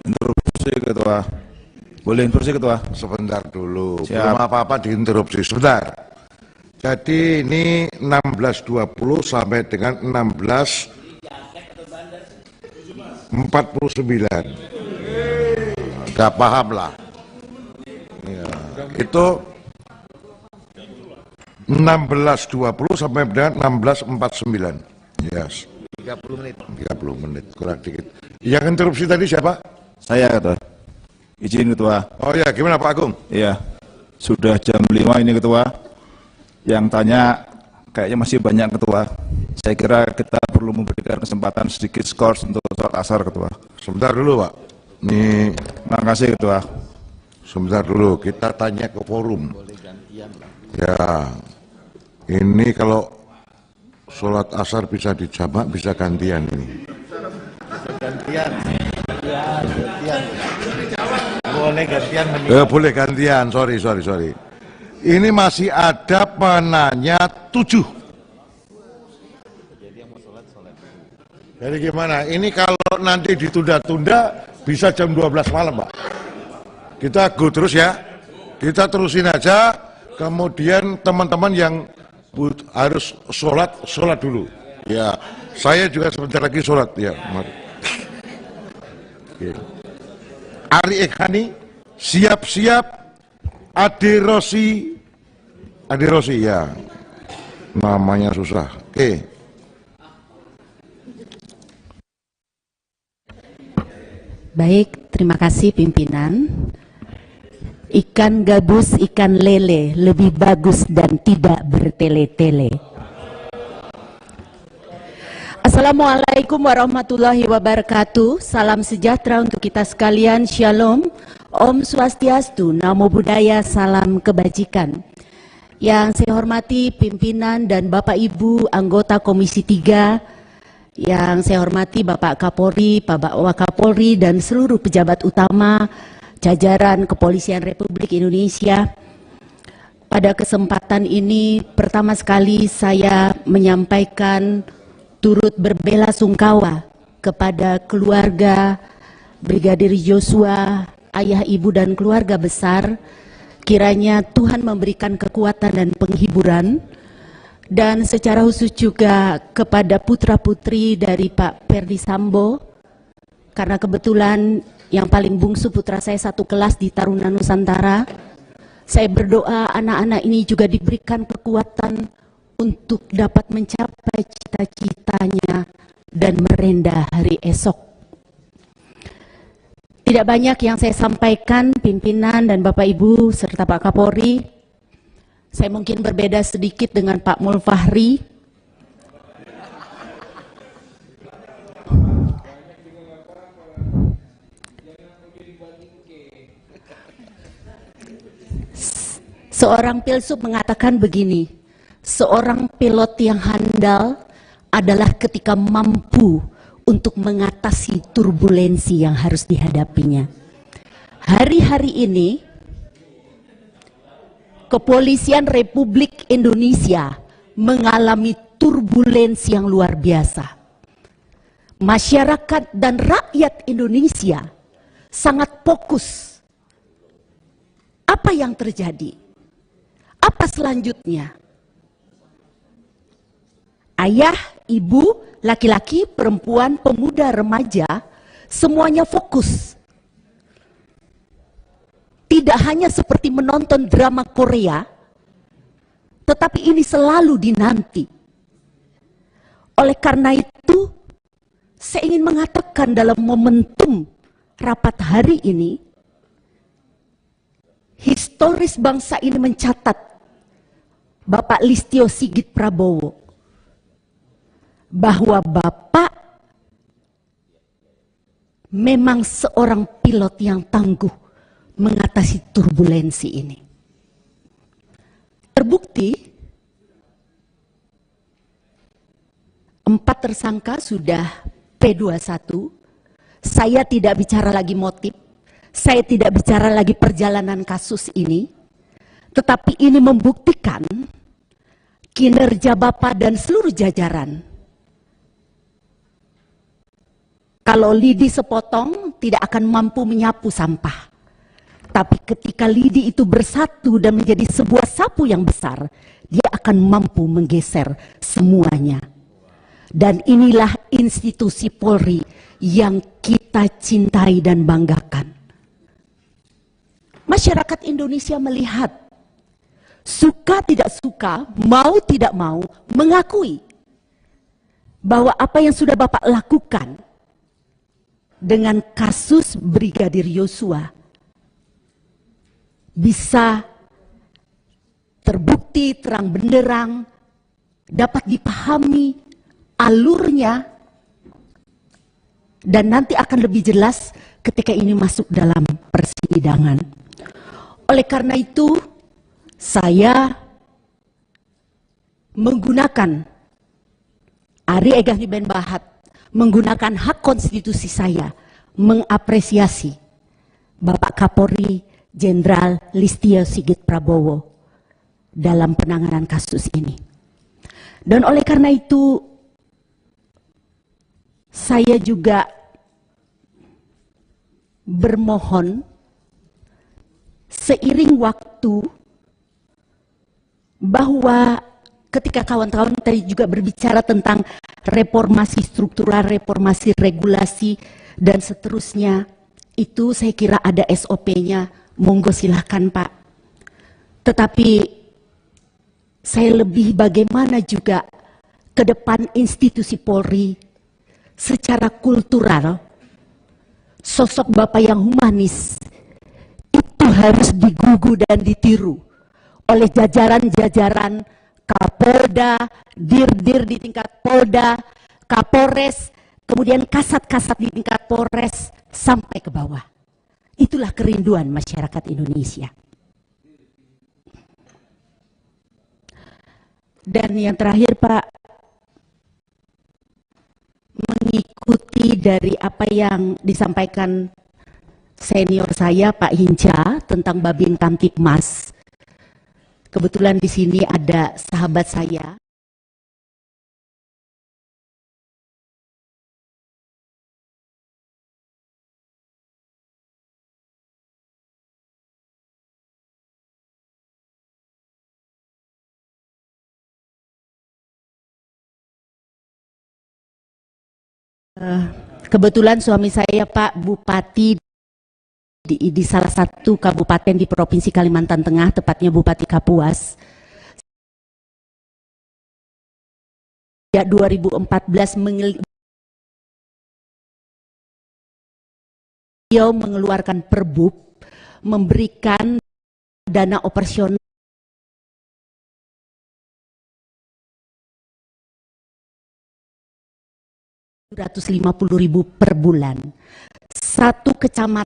Speaker 8: Interupsi Ketua. Boleh interupsi Ketua?
Speaker 1: Sebentar dulu.
Speaker 8: Siap.
Speaker 1: Belum apa-apa diinterupsi. Sebentar. Jadi ini 16.20 sampai dengan 16.49. Gak paham lah. Ya, itu 16.20 sampai dengan 16.49. Yes.
Speaker 11: 30 menit.
Speaker 1: 30 menit, kurang dikit. Yang interupsi tadi siapa?
Speaker 8: Saya Ketua. Izin Ketua.
Speaker 1: Oh ya, gimana Pak Agung?
Speaker 8: Iya. Sudah jam 5 ini Ketua. Yang tanya kayaknya masih banyak Ketua. Saya kira kita perlu memberikan kesempatan sedikit skors untuk sholat asar Ketua.
Speaker 1: Sebentar dulu Pak. Nih,
Speaker 8: makasih Ketua.
Speaker 1: Sebentar dulu, kita tanya ke forum. Ya, ini kalau sholat asar bisa dijamak, bisa gantian ini.
Speaker 14: Gantian. Ya, gantian. Boleh gantian.
Speaker 1: Boleh gantian, sorry. Ini masih ada penanya 7. Jadi gimana? Ini kalau nanti ditunda-tunda bisa jam 12 malam, Pak. Kita go terus ya. Kita terusin aja. Kemudian teman-teman yang harus sholat dulu. Ya, saya juga sebentar lagi sholat. Ya, mari. Oke. Ari Ekhani, siap-siap. Ade Rosi ya. Namanya susah. Oke.
Speaker 20: Baik, terima kasih pimpinan. Ikan gabus, ikan lele, lebih bagus dan tidak bertele-tele. Assalamualaikum warahmatullahi wabarakatuh. Salam sejahtera untuk kita sekalian. Shalom. Om Swastiastu, Namo Buddhaya, salam kebajikan. Yang saya hormati pimpinan dan Bapak Ibu anggota Komisi 3, yang saya hormati Bapak Kapolri, Bapak Wakapolri, dan seluruh pejabat utama jajaran Kepolisian Republik Indonesia. Pada kesempatan ini pertama sekali saya menyampaikan turut berbelasungkawa kepada keluarga Brigadir Joshua, ayah, ibu, dan keluarga besar. Kiranya Tuhan memberikan kekuatan dan penghiburan, dan secara khusus juga kepada putra-putri dari Pak Ferdi Sambo, karena kebetulan yang paling bungsu putra saya satu kelas di Taruna Nusantara. Saya berdoa anak-anak ini juga diberikan kekuatan untuk dapat mencapai cita-citanya dan merendah hari esok. Tidak banyak yang saya sampaikan pimpinan dan Bapak Ibu serta Pak Kapolri. Saya mungkin berbeda sedikit dengan Pak Mulfahri. Seorang filsuf mengatakan begini, seorang pilot yang handal adalah ketika mampu untuk mengatasi turbulensi yang harus dihadapinya. Hari-hari ini, Kepolisian Republik Indonesia mengalami turbulensi yang luar biasa. Masyarakat dan rakyat Indonesia sangat fokus. Apa yang terjadi? Apa selanjutnya? Ayah, ibu, laki-laki, perempuan, pemuda, remaja, semuanya fokus. Tidak hanya seperti menonton drama Korea, tetapi ini selalu dinanti. Oleh karena itu, saya ingin mengatakan dalam momentum rapat hari ini, historis bangsa ini mencatat Bapak Listio Sigit Prabowo, bahwa Bapak memang seorang pilot yang tangguh mengatasi turbulensi ini. Terbukti 4 tersangka sudah P21. Saya tidak bicara lagi motif, saya tidak bicara lagi perjalanan kasus ini, tetapi ini membuktikan kinerja Bapak dan seluruh jajaran. Kalau lidi sepotong tidak akan mampu menyapu sampah. Tapi ketika lidi itu bersatu dan menjadi sebuah sapu yang besar, dia akan mampu menggeser semuanya. Dan inilah institusi Polri yang kita cintai dan banggakan. Masyarakat Indonesia melihat, suka tidak suka, mau tidak mau, mengakui bahwa apa yang sudah Bapak lakukan dengan kasus Brigadir Yosua bisa terbukti terang benderang, dapat dipahami alurnya, dan nanti akan lebih jelas ketika ini masuk dalam persidangan. Oleh karena itu, saya menggunakan Ari Egahni Ben Bahat, menggunakan hak konstitusi saya, mengapresiasi Bapak Kapolri Jenderal Listio Sigit Prabowo dalam penanganan kasus ini. Dan oleh karena itu, saya juga bermohon seiring waktu bahwa ketika kawan-kawan tadi juga berbicara tentang reformasi struktural, reformasi regulasi, dan seterusnya, itu saya kira ada SOP-nya, monggo silahkan Pak. Tetapi saya lebih bagaimana juga ke depan institusi Polri secara kultural, sosok Bapak yang humanis itu harus digugu dan ditiru oleh jajaran-jajaran Kapolda, dir-dir di tingkat Polda, Kapolres, kemudian kasat-kasat di tingkat Polres sampai ke bawah. Itulah kerinduan masyarakat Indonesia. Dan yang terakhir Pak, mengikuti dari apa yang disampaikan senior saya Pak Hinca tentang Babin Kamtipmas. Kebetulan di sini ada sahabat saya. Kebetulan suami saya Pak Bupati di salah satu kabupaten di Provinsi Kalimantan Tengah, tepatnya Bupati Kapuas. Ya 2014 beliau mengeluarkan Perbup memberikan dana operasional Rp150.000 per bulan. Satu kecamatan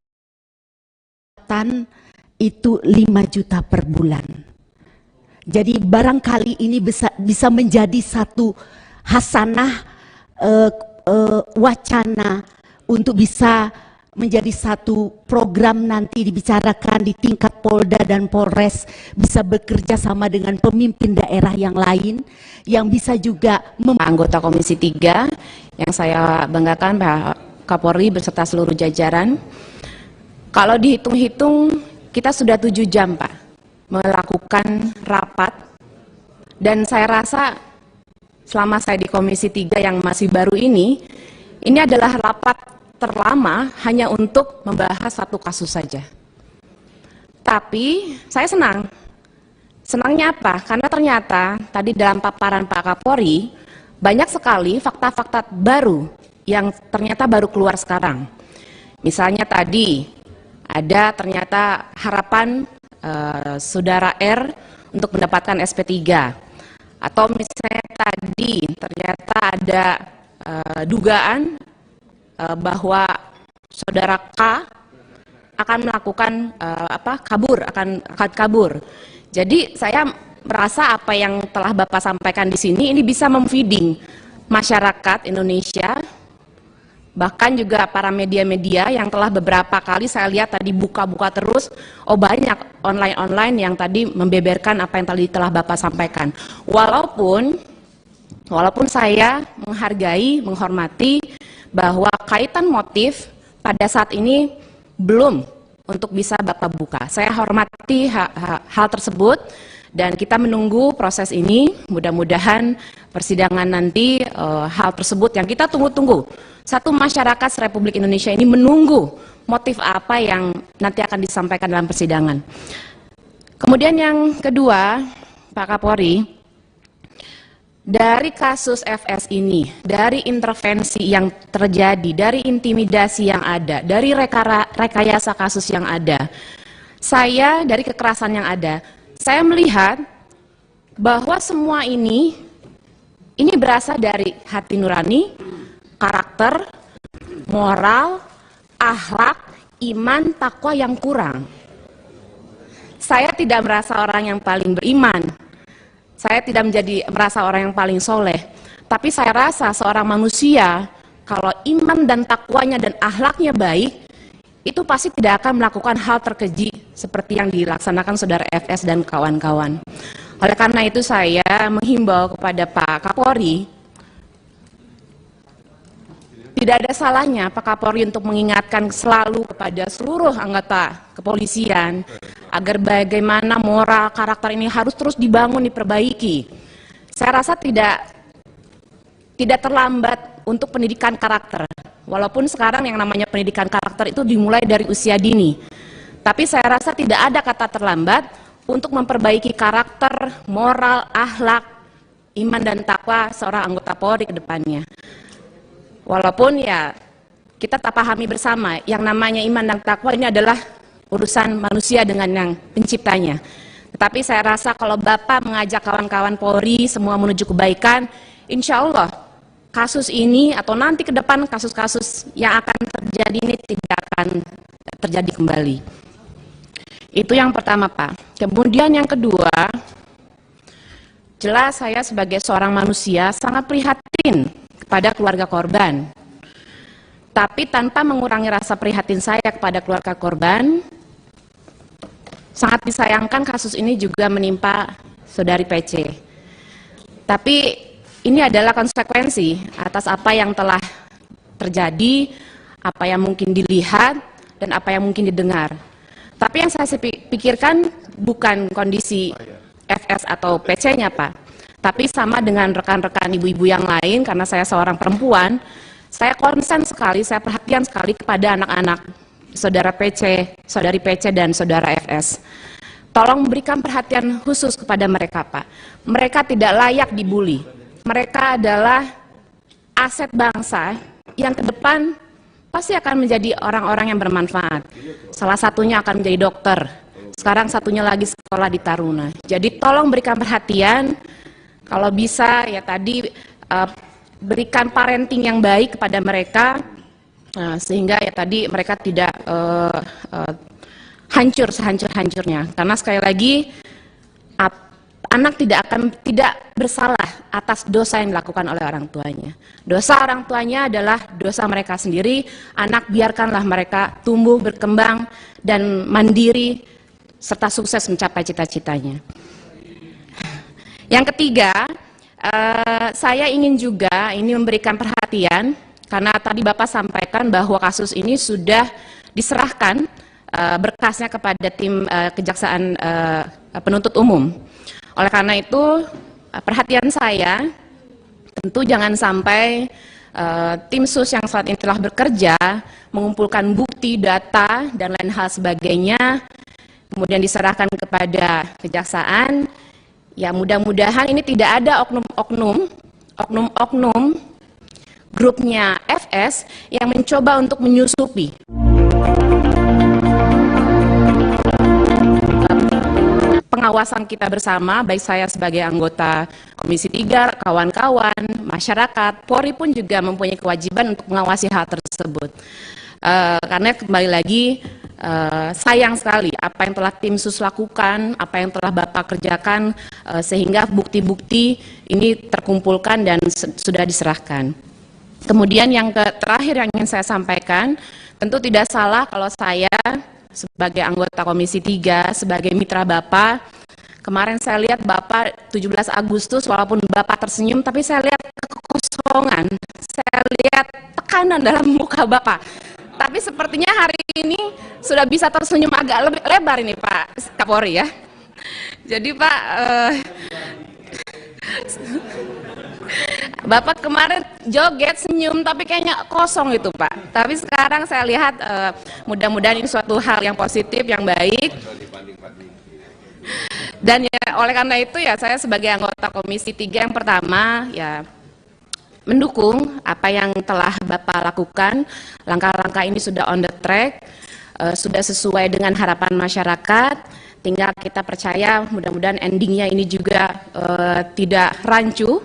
Speaker 20: itu 5 juta per bulan. Jadi barangkali ini bisa menjadi satu hasanah wacana untuk bisa menjadi satu program nanti dibicarakan di tingkat Polda dan Polres, bisa bekerja sama dengan pemimpin daerah yang lain yang bisa juga
Speaker 16: anggota Komisi 3 yang saya banggakan Pak Kapolri beserta seluruh jajaran. Kalau dihitung-hitung kita sudah 7 jam Pak melakukan rapat, dan saya rasa selama saya di Komisi 3 yang masih baru ini adalah rapat terlama hanya untuk membahas satu kasus saja. Tapi saya senang. Senangnya apa? Karena ternyata tadi dalam paparan Pak Kapolri banyak sekali fakta-fakta baru yang ternyata baru keluar sekarang. Misalnya tadi ada ternyata harapan saudara R untuk mendapatkan SP3. Atau misalnya tadi ternyata ada dugaan bahwa saudara K akan melakukan akan kabur. Jadi saya merasa apa yang telah Bapak sampaikan di sini ini bisa memfeeding masyarakat Indonesia, bahkan juga para media-media yang telah beberapa kali saya lihat tadi buka-buka terus, banyak online yang tadi membeberkan apa yang tadi telah Bapak sampaikan. Walaupun saya menghargai, menghormati bahwa kaitan motif pada saat ini belum untuk bisa Bapak buka. Saya hormati hal tersebut dan kita menunggu proses ini. Mudah-mudahan persidangan nanti hal tersebut yang kita tunggu-tunggu. Satu masyarakat Republik Indonesia ini menunggu motif apa yang nanti akan disampaikan dalam persidangan. Kemudian yang kedua, Pak Kapolri, dari kasus FS ini, dari intervensi yang terjadi, dari intimidasi yang ada, dari rekayasa kasus yang ada, dari kekerasan yang ada, saya melihat bahwa semua ini berasal dari hati nurani, karakter, moral, akhlak, iman, takwa yang kurang. Saya tidak merasa orang yang paling beriman. Saya tidak merasa orang yang paling soleh. Tapi saya rasa seorang manusia, kalau iman dan takwanya dan akhlaknya baik, itu pasti tidak akan melakukan hal terkeji seperti yang dilaksanakan saudara FS dan kawan-kawan. Oleh karena itu saya menghimbau kepada Pak Kapolri, tidak ada salahnya Pak Kapolri untuk mengingatkan selalu kepada seluruh anggota kepolisian agar bagaimana moral, karakter ini harus terus dibangun, diperbaiki. Saya rasa tidak terlambat untuk pendidikan karakter. Walaupun sekarang yang namanya pendidikan karakter itu dimulai dari usia dini. Tapi saya rasa tidak ada kata terlambat untuk memperbaiki karakter, moral, akhlak, iman dan takwa seorang anggota Polri ke depannya. Walaupun ya kita tak pahami bersama yang namanya iman dan takwa ini adalah urusan manusia dengan yang penciptanya. Tetapi saya rasa kalau Bapak mengajak kawan-kawan Polri semua menuju kebaikan, insya Allah kasus ini atau nanti ke depan kasus-kasus yang akan terjadi ini tidak akan terjadi kembali. Itu yang pertama, Pak. Kemudian yang kedua, jelas saya sebagai seorang manusia sangat prihatin kepada keluarga korban. Tapi tanpa mengurangi rasa prihatin saya kepada keluarga korban, sangat disayangkan kasus ini juga menimpa saudari PC. Tapi ini adalah konsekuensi atas apa yang telah terjadi, apa yang mungkin dilihat, dan apa yang mungkin didengar. Tapi yang saya pikirkan bukan kondisi FS atau PC-nya, Pak. Tapi sama dengan rekan-rekan ibu-ibu yang lain, karena saya seorang perempuan, saya konsen sekali, saya perhatian sekali kepada anak-anak saudara PC, saudari PC, dan saudara FS. Tolong berikan perhatian khusus kepada mereka, Pak. Mereka tidak layak dibully. Mereka adalah aset bangsa yang ke depan pasti akan menjadi orang-orang yang bermanfaat. Salah satunya akan menjadi dokter. Sekarang satunya lagi sekolah di Taruna. Jadi tolong berikan perhatian. Kalau bisa ya tadi berikan parenting yang baik kepada mereka sehingga ya tadi mereka tidak hancur sehancur-hancurnya. Karena sekali lagi anak tidak bersalah atas dosa yang dilakukan oleh orang tuanya. Dosa orang tuanya adalah dosa mereka sendiri. Anak biarkanlah mereka tumbuh, berkembang dan mandiri serta sukses mencapai cita-citanya. Yang ketiga, saya ingin juga memberikan perhatian karena tadi Bapak sampaikan bahwa kasus ini sudah diserahkan berkasnya kepada tim Kejaksaan Penuntut Umum. Oleh karena itu, perhatian saya tentu jangan sampai tim sus yang saat ini telah bekerja mengumpulkan bukti, data dan lain hal sebagainya, kemudian diserahkan kepada kejaksaan. Ya mudah-mudahan ini tidak ada oknum grupnya FS yang mencoba untuk menyusupi pengawasan kita bersama, baik saya sebagai anggota Komisi 3, kawan-kawan, masyarakat, Polri pun juga mempunyai kewajiban untuk mengawasi hal tersebut. Karena kembali lagi sayang sekali apa yang telah tim sus lakukan, apa yang telah Bapak kerjakan, sehingga bukti-bukti ini terkumpulkan dan sudah diserahkan. Kemudian yang terakhir yang ingin saya sampaikan, tentu tidak salah kalau saya sebagai anggota Komisi 3, sebagai mitra Bapak, kemarin saya lihat Bapak 17 Agustus walaupun Bapak tersenyum, tapi saya lihat kekosongan, saya lihat tekanan dalam muka Bapak. Tapi sepertinya hari ini sudah bisa tersenyum agak lebih lebar ini Pak Kapolri ya. Jadi Pak, Bapak kemarin joget senyum tapi kayaknya kosong itu Pak. Tapi sekarang saya lihat mudah-mudahan ini suatu hal yang positif, yang baik. Dan ya oleh karena itu ya saya sebagai anggota Komisi 3 yang pertama ya mendukung apa yang telah Bapak lakukan. Langkah-langkah ini sudah on the track, sudah sesuai dengan harapan masyarakat. Tinggal kita percaya mudah-mudahan endingnya ini juga tidak rancu.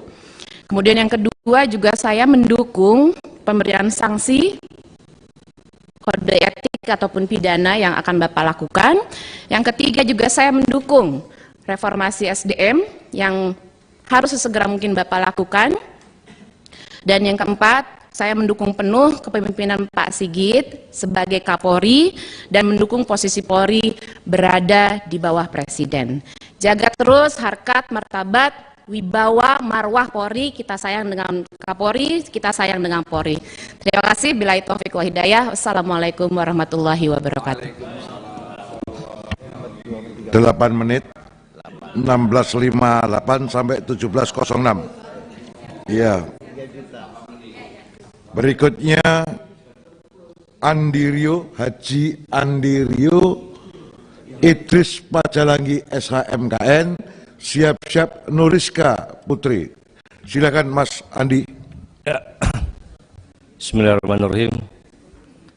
Speaker 16: Kemudian yang kedua juga saya mendukung pemberian sanksi kode etik ataupun pidana yang akan Bapak lakukan. Yang ketiga juga saya mendukung reformasi SDM yang harus sesegera mungkin Bapak lakukan. Dan yang keempat, saya mendukung penuh kepemimpinan Pak Sigit sebagai Kapolri dan mendukung posisi Polri berada di bawah Presiden. Jaga terus harkat, martabat, wibawa, marwah Polri, kita sayang dengan Kapolri, kita sayang dengan Polri. Terima kasih, billahi taufiq wal hidayah. Wassalamualaikum warahmatullahi wabarakatuh.
Speaker 1: 8 menit, 16.58 sampai 17.06. Iya. Berikutnya Andirio, Haji Andirio Idris Pajalangi SHMKN, siap-siap Nuriska Putri. Silakan Mas Andi.
Speaker 10: Ya. Bismillahirrahmanirrahim.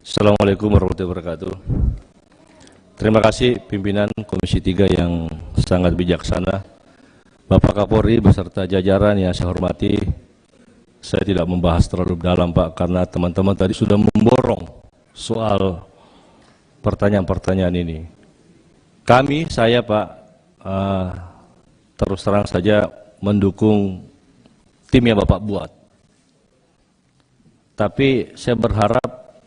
Speaker 10: Assalamualaikum warahmatullahi wabarakatuh. Terima kasih pimpinan Komisi 3 yang sangat bijaksana, Bapak Kapolri beserta jajaran yang saya hormati. Saya tidak membahas terlalu dalam Pak, karena teman-teman tadi sudah memborong soal pertanyaan-pertanyaan ini. Saya Pak, terus terang saja mendukung tim yang Bapak buat. Tapi saya berharap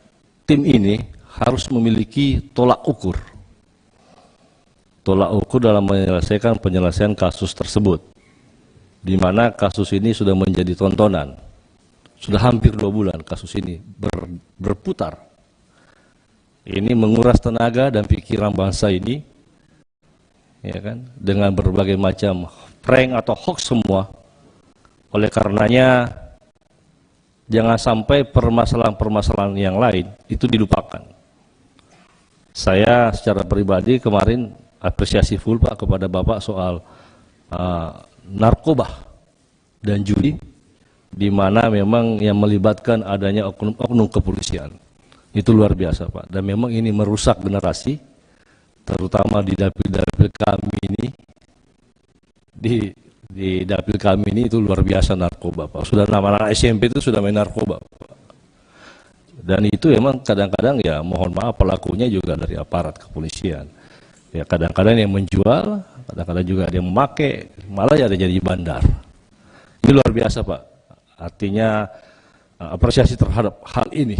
Speaker 10: tim ini harus memiliki tolak ukur. Tolak ukur dalam menyelesaikan penyelesaian kasus tersebut. Di mana kasus ini sudah menjadi tontonan. Sudah hampir 2 bulan kasus ini berputar. Ini menguras tenaga dan pikiran bangsa ini, ya kan, dengan berbagai macam prank atau hoax semua. Oleh karenanya, jangan sampai permasalahan-permasalahan yang lain itu dilupakan. Saya secara pribadi kemarin apresiasi full Pak kepada Bapak soal narkoba dan judi, di mana memang yang melibatkan adanya oknum kepolisian. Itu luar biasa Pak, dan memang ini merusak generasi, terutama di dapil-dapil kami ini, di dapil kami ini itu luar biasa narkoba Pak. Sudah anak-anak SMP itu sudah main narkoba Pak. Dan itu memang kadang-kadang ya mohon maaf pelakunya juga dari aparat kepolisian. Ya kadang-kadang yang menjual, kadang-kadang juga ada yang memakai, malah ya ada jadi bandar. Ini luar biasa Pak. Artinya apresiasi terhadap hal ini.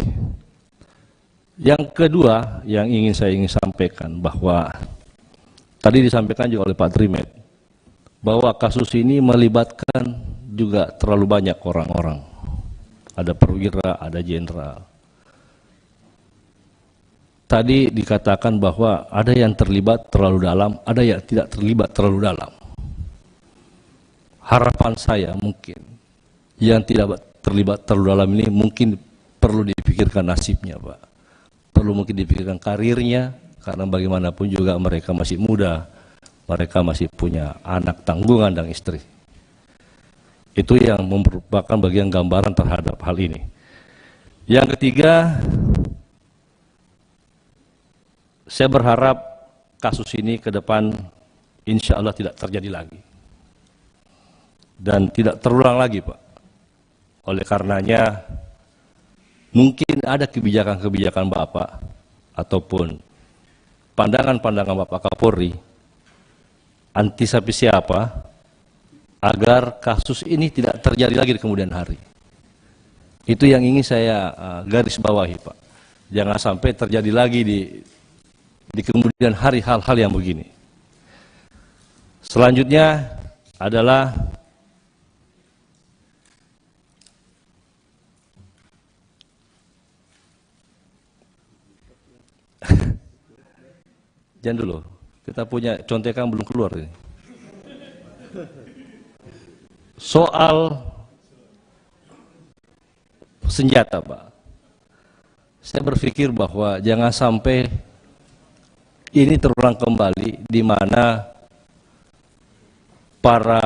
Speaker 10: Yang kedua yang saya ingin sampaikan bahwa tadi disampaikan juga oleh Pak Trimet bahwa kasus ini melibatkan juga terlalu banyak orang-orang. Ada perwira, ada jenderal. Tadi dikatakan bahwa ada yang terlibat terlalu dalam, ada yang tidak terlibat terlalu dalam. Harapan saya mungkin yang tidak terlibat terlalu dalam ini mungkin perlu dipikirkan nasibnya Pak. Perlu mungkin dipikirkan karirnya, karena bagaimanapun juga mereka masih muda, mereka masih punya anak tanggungan dan istri. Itu yang merupakan bagian gambaran terhadap hal ini. Yang ketiga, saya berharap kasus ini ke depan insya Allah tidak terjadi lagi. Dan tidak terulang lagi Pak. Oleh karenanya mungkin ada kebijakan-kebijakan Bapak ataupun pandangan-pandangan Bapak Kapolri antisipasi apa agar kasus ini tidak terjadi lagi di kemudian hari. Itu yang ingin saya garis bawahi, Pak. Jangan sampai terjadi lagi di kemudian hari hal-hal yang begini. Selanjutnya adalah jangan dulu, kita punya contekan belum keluar ini. Soal senjata, Pak. Saya berpikir bahwa jangan sampai ini terulang kembali di mana para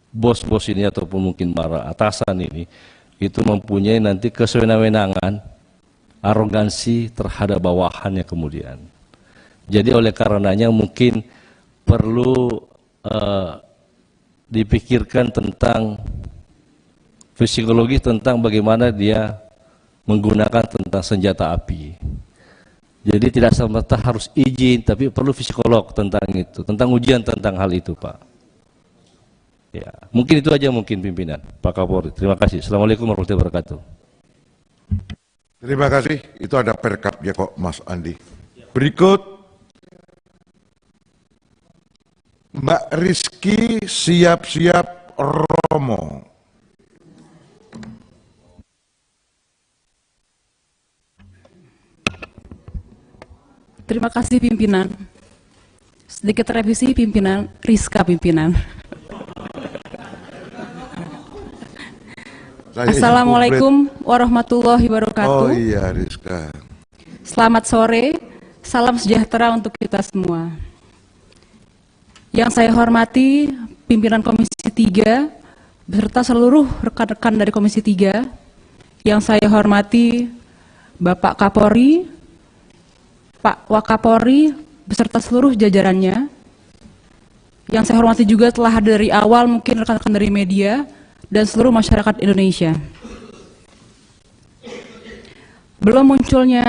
Speaker 10: bos-bos ini ataupun mungkin para atasan ini itu mempunyai nanti kesewenang-wenangan, arogansi terhadap bawahannya kemudian. Jadi oleh karenanya mungkin perlu dipikirkan tentang psikologi tentang bagaimana dia menggunakan tentang senjata api. Jadi tidak semata harus izin, tapi perlu psikolog tentang itu, tentang ujian tentang hal itu, Pak. Ya, mungkin itu aja mungkin pimpinan, Pak Kapolri. Terima kasih. Assalamualaikum warahmatullahi wabarakatuh.
Speaker 1: Terima kasih. Itu ada perkapnya kok, Mas Andi. Berikut Mbak Rizky siap-siap Romo.
Speaker 12: Terima kasih pimpinan. Sedikit revisi pimpinan, Rizka pimpinan. Assalamualaikum warahmatullahi wabarakatuh.
Speaker 1: Oh iya Rizka.
Speaker 12: Selamat sore, salam sejahtera untuk kita semua. Yang saya hormati pimpinan Komisi 3 beserta seluruh rekan-rekan dari Komisi 3. Yang saya hormati Bapak Kapolri, Pak Wakapolri beserta seluruh jajarannya. Yang saya hormati juga telah hadir dari awal mungkin rekan-rekan dari media dan seluruh masyarakat Indonesia. Belum munculnya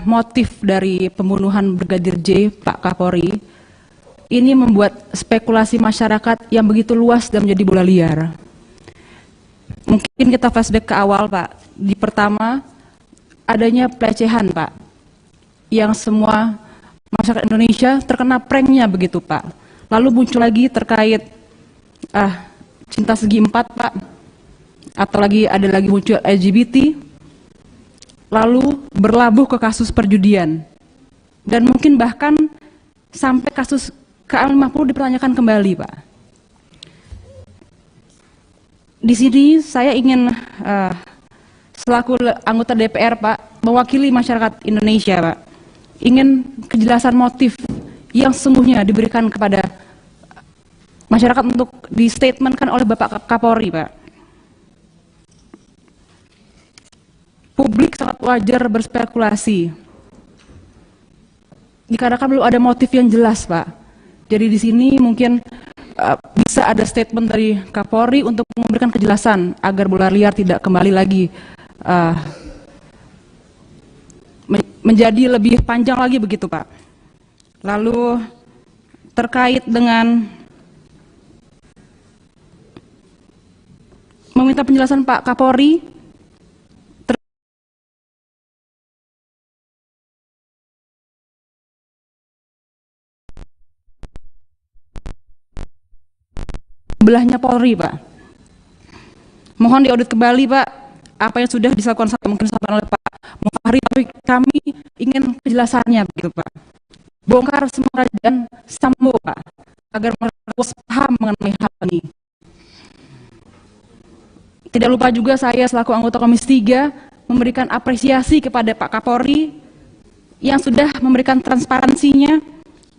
Speaker 12: motif dari pembunuhan Brigadir J, Pak Kapolri, ini membuat spekulasi masyarakat yang begitu luas dan menjadi bola liar. Mungkin kita flashback ke awal, Pak. Di pertama, adanya pelecehan, Pak, yang semua masyarakat Indonesia terkena pranknya begitu, Pak. Lalu muncul lagi terkait cinta segi empat, Pak, atau ada lagi muncul LGBT, lalu berlabuh ke kasus perjudian, dan mungkin bahkan sampai kasus KM50 dipertanyakan kembali, Pak. Di sini saya ingin selaku anggota DPR, Pak, mewakili masyarakat Indonesia, Pak, ingin kejelasan motif yang sesungguhnya diberikan kepada masyarakat untuk di-statementkan oleh Bapak Kapolri, Pak. Publik sangat wajar berspekulasi, dikarenakan belum ada motif yang jelas, Pak. Jadi di sini mungkin bisa ada statement dari Kapolri untuk memberikan kejelasan agar bola liar tidak kembali lagi menjadi lebih panjang lagi begitu, Pak. Lalu terkait dengan meminta penjelasan Pak Kapolri sebelahnya Polri, Pak. Mohon diaudit kembali, Pak, apa yang sudah dilakukan mungkin oleh Pak Mufahri, tapi kami ingin kejelasannya begitu, Pak. Bongkar semua rajaan Sambo, Pak, agar mereka paham mengenai hal ini. Tidak lupa juga saya selaku anggota Komisi 3 memberikan apresiasi kepada Pak Kapolri yang sudah memberikan transparansinya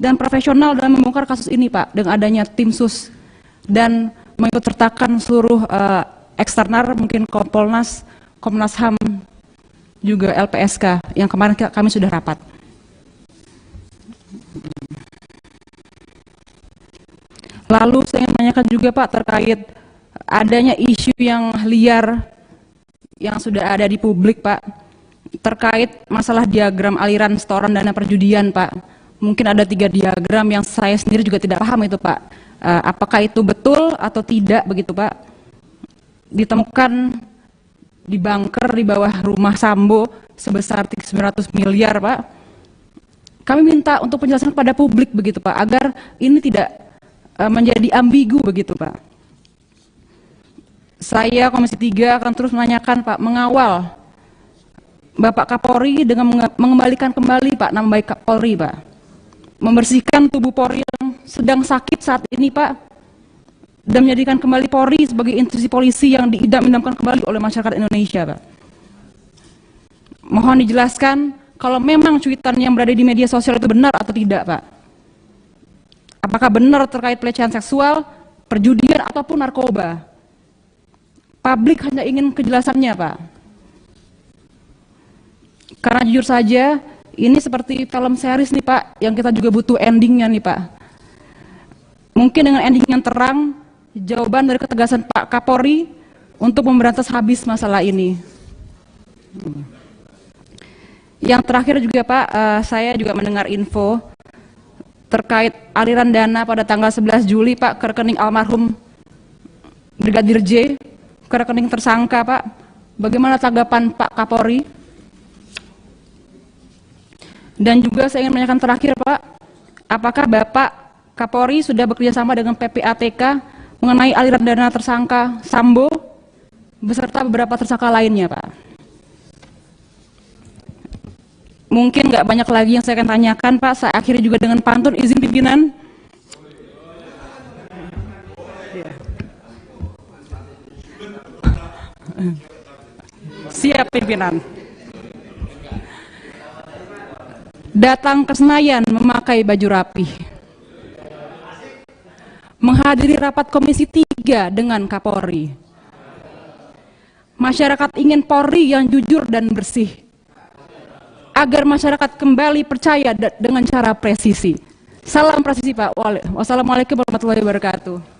Speaker 12: dan profesional dalam membongkar kasus ini, Pak, dengan adanya tim sus dan mengikut sertakan seluruh eksternal, mungkin Kompolnas, Komnas HAM, juga LPSK yang kemarin kami sudah rapat. Lalu saya ingin menanyakan juga, Pak, terkait adanya isu yang liar yang sudah ada di publik, Pak, terkait masalah diagram aliran setoran dana perjudian, Pak. Mungkin ada 3 diagram yang saya sendiri juga tidak paham itu, Pak. Apakah itu betul atau tidak begitu, Pak? Ditemukan di bunker di bawah rumah Sambo sebesar 900 miliar, Pak. Kami minta untuk penjelasan kepada publik begitu, Pak, agar ini tidak menjadi ambigu begitu, Pak. Saya Komisi 3 akan terus menanyakan, Pak, mengawal Bapak Kapolri dengan mengembalikan kembali, Pak, nama baik Kapolri, Pak. Membersihkan tubuh Polri yang sedang sakit saat ini, Pak, dan menjadikan kembali Polri sebagai institusi polisi yang diidam-idamkan kembali oleh masyarakat Indonesia, Pak. Mohon dijelaskan kalau memang cuitan yang berada di media sosial itu benar atau tidak, Pak. Apakah benar terkait pelecehan seksual, perjudian, ataupun narkoba? Publik hanya ingin kejelasannya, Pak. Karena jujur saja, ini seperti film series nih, Pak, yang kita juga butuh endingnya nih, Pak. Mungkin dengan ending yang terang, jawaban dari ketegasan Pak Kapolri untuk memberantas habis masalah ini. Yang terakhir juga, Pak, saya juga mendengar info terkait aliran dana pada tanggal 11 Juli, Pak, ke rekening almarhum Brigadir J, ke rekening tersangka, Pak. Bagaimana tanggapan Pak Kapolri? Dan juga saya ingin menanyakan terakhir, Pak, apakah Bapak Kapolri sudah bekerjasama dengan PPATK mengenai aliran dana tersangka Sambo beserta beberapa tersangka lainnya, Pak? Mungkin nggak banyak lagi yang saya akan tanyakan, Pak. Saya akhiri juga dengan pantun, izin pimpinan. Siap, pimpinan. Datang ke Senayan memakai baju rapi, menghadiri rapat Komisi 3 dengan Kapolri. Masyarakat ingin Polri yang jujur dan bersih, agar masyarakat kembali percaya dengan cara presisi. Salam presisi, Pak. Wassalamualaikum warahmatullahi wabarakatuh.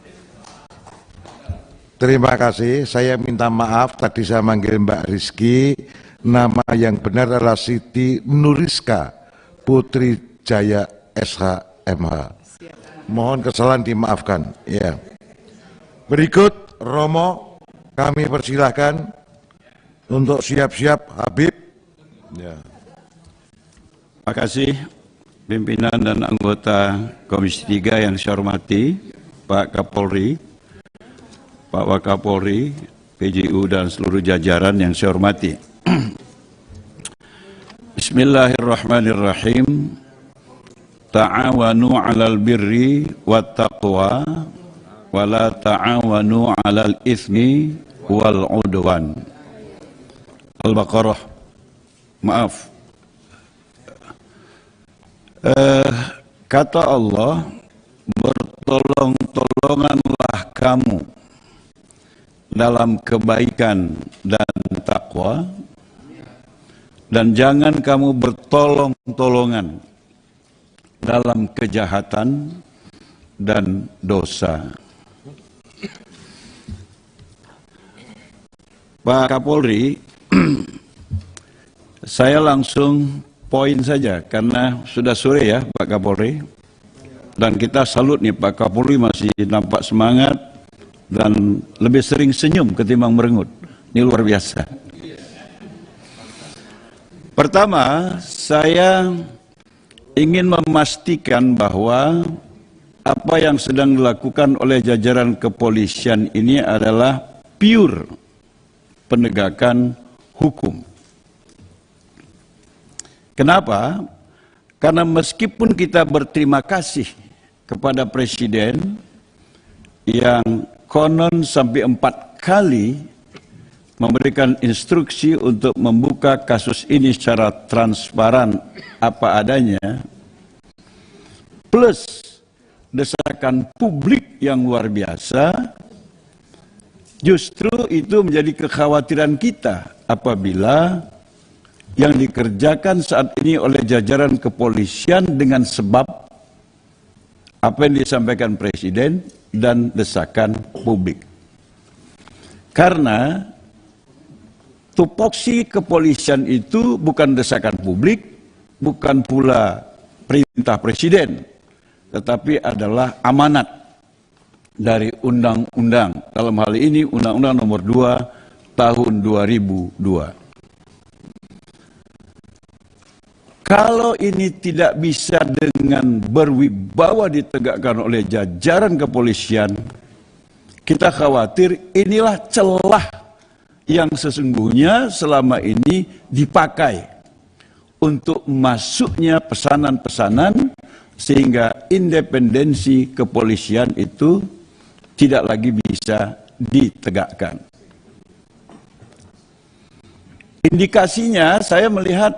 Speaker 1: Terima kasih. Saya minta maaf tadi saya manggil Mbak Rizky. Nama yang benar adalah Siti Nuriska Putri Jaya SHMH. Mohon kesalahan dimaafkan. Ya. Berikut Romo, kami persilahkan untuk siap-siap Habib. Ya.
Speaker 15: Terima kasih pimpinan dan anggota Komisi 3 yang saya hormati, Pak Kapolri, Pak Wakapolri, PJU dan seluruh jajaran yang saya hormati. Bismillahirrahmanirrahim. Ta'awanu 'alal birri wat taqwa wa la ta'awanu 'alal itsmi wal 'udwan. Al-Baqarah. Maaf. Kata Allah, bertolong-tolonganlah kamu dalam kebaikan dan takwa, dan jangan kamu bertolong-tolongan dalam kejahatan dan dosa. Pak Kapolri, saya langsung poin saja karena sudah sore ya Pak Kapolri, dan kita salut nih Pak Kapolri masih nampak semangat dan lebih sering senyum ketimbang merengut. Ini luar biasa. Pertama, saya ingin memastikan bahwa apa yang sedang dilakukan oleh jajaran kepolisian ini adalah pure penegakan hukum. Kenapa? Karena meskipun kita berterima kasih kepada Presiden yang konon sampai 4 kali memberikan instruksi untuk membuka kasus ini secara transparan apa adanya, plus desakan publik yang luar biasa, justru itu menjadi kekhawatiran kita apabila yang dikerjakan saat ini oleh jajaran kepolisian dengan sebab apa yang disampaikan Presiden dan desakan publik. Karena tupoksi kepolisian itu bukan desakan publik, bukan pula perintah presiden, tetapi adalah amanat dari undang-undang. Dalam hal ini Undang-Undang Nomor 2 Tahun 2002. Kalau ini tidak bisa dengan berwibawa ditegakkan oleh jajaran kepolisian, kita khawatir inilah celah yang sesungguhnya selama ini dipakai untuk masuknya pesanan-pesanan sehingga independensi kepolisian itu tidak lagi bisa ditegakkan. Indikasinya saya melihat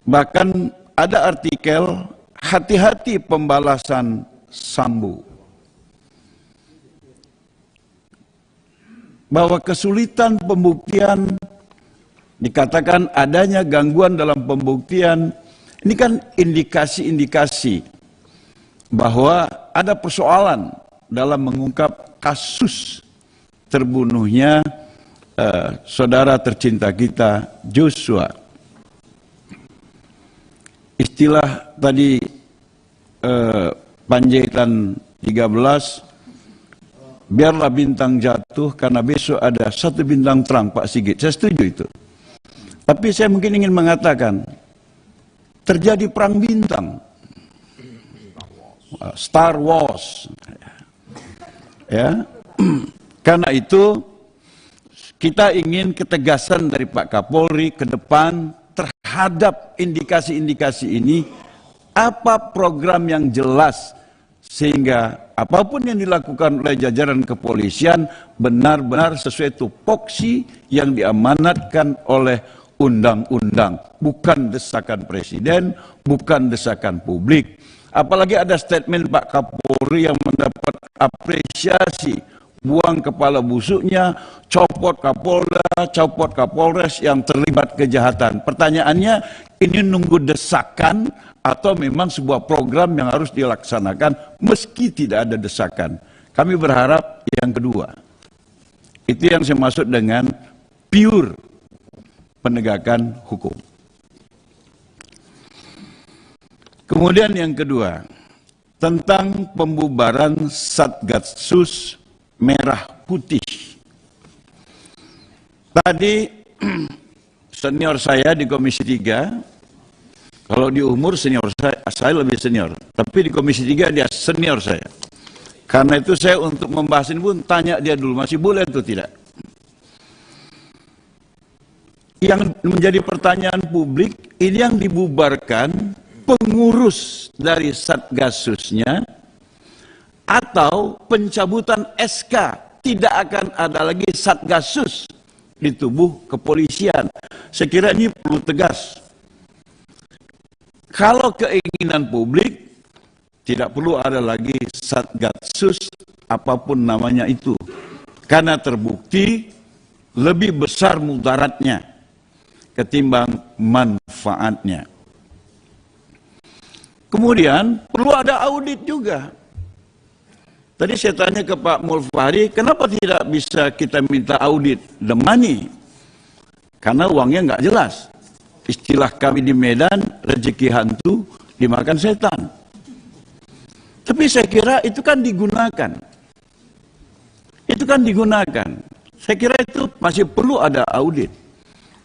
Speaker 15: bahkan ada artikel hati-hati pembalasan Sambo. Bahwa kesulitan pembuktian, dikatakan adanya gangguan dalam pembuktian, ini kan indikasi-indikasi bahwa ada persoalan dalam mengungkap kasus terbunuhnya saudara tercinta kita Joshua. Istilah tadi Panjaitan 13, biarlah bintang jatuh karena besok ada satu bintang terang, Pak Sigit. Saya setuju itu. Tapi saya mungkin ingin mengatakan, terjadi perang bintang. Star Wars. Ya. Karena itu, kita ingin ketegasan dari Pak Kapolri ke depan terhadap indikasi-indikasi ini, apa program yang jelas sehingga apapun yang dilakukan oleh jajaran kepolisian benar-benar sesuai tupoksi yang diamanatkan oleh undang-undang, bukan desakan presiden, bukan desakan publik. Apalagi ada statement Pak Kapolri yang mendapat apresiasi, buang kepala busuknya, copot Kapolda, copot Kapolres yang terlibat kejahatan. Pertanyaannya, ini nunggu desakan atau memang sebuah program yang harus dilaksanakan meski tidak ada desakan? Kami berharap yang kedua. Itu yang saya maksud dengan pure penegakan hukum. Kemudian yang kedua, tentang pembubaran Satgasus Merah Putih. Tadi senior saya di Komisi 3, kalau di umur senior saya lebih senior, tapi di Komisi 3 dia senior saya. Karena itu saya untuk membahas ini pun tanya dia dulu, masih boleh atau tidak? Yang menjadi pertanyaan publik, ini yang dibubarkan pengurus dari Satgasusnya atau pencabutan SK, tidak akan ada lagi Satgasus di tubuh kepolisian. Saya kira ini perlu tegas. Kalau keinginan publik, tidak perlu ada lagi Satgasus apapun namanya itu. Karena terbukti lebih besar mudaratnya ketimbang manfaatnya. Kemudian perlu ada audit juga. Tadi saya tanya ke Pak Mulfahri, kenapa tidak bisa kita minta audit the money? Karena uangnya nggak jelas. Istilah kami di Medan, rezeki hantu dimakan setan. Tapi saya kira itu kan digunakan. Itu kan digunakan. Saya kira itu masih perlu ada audit.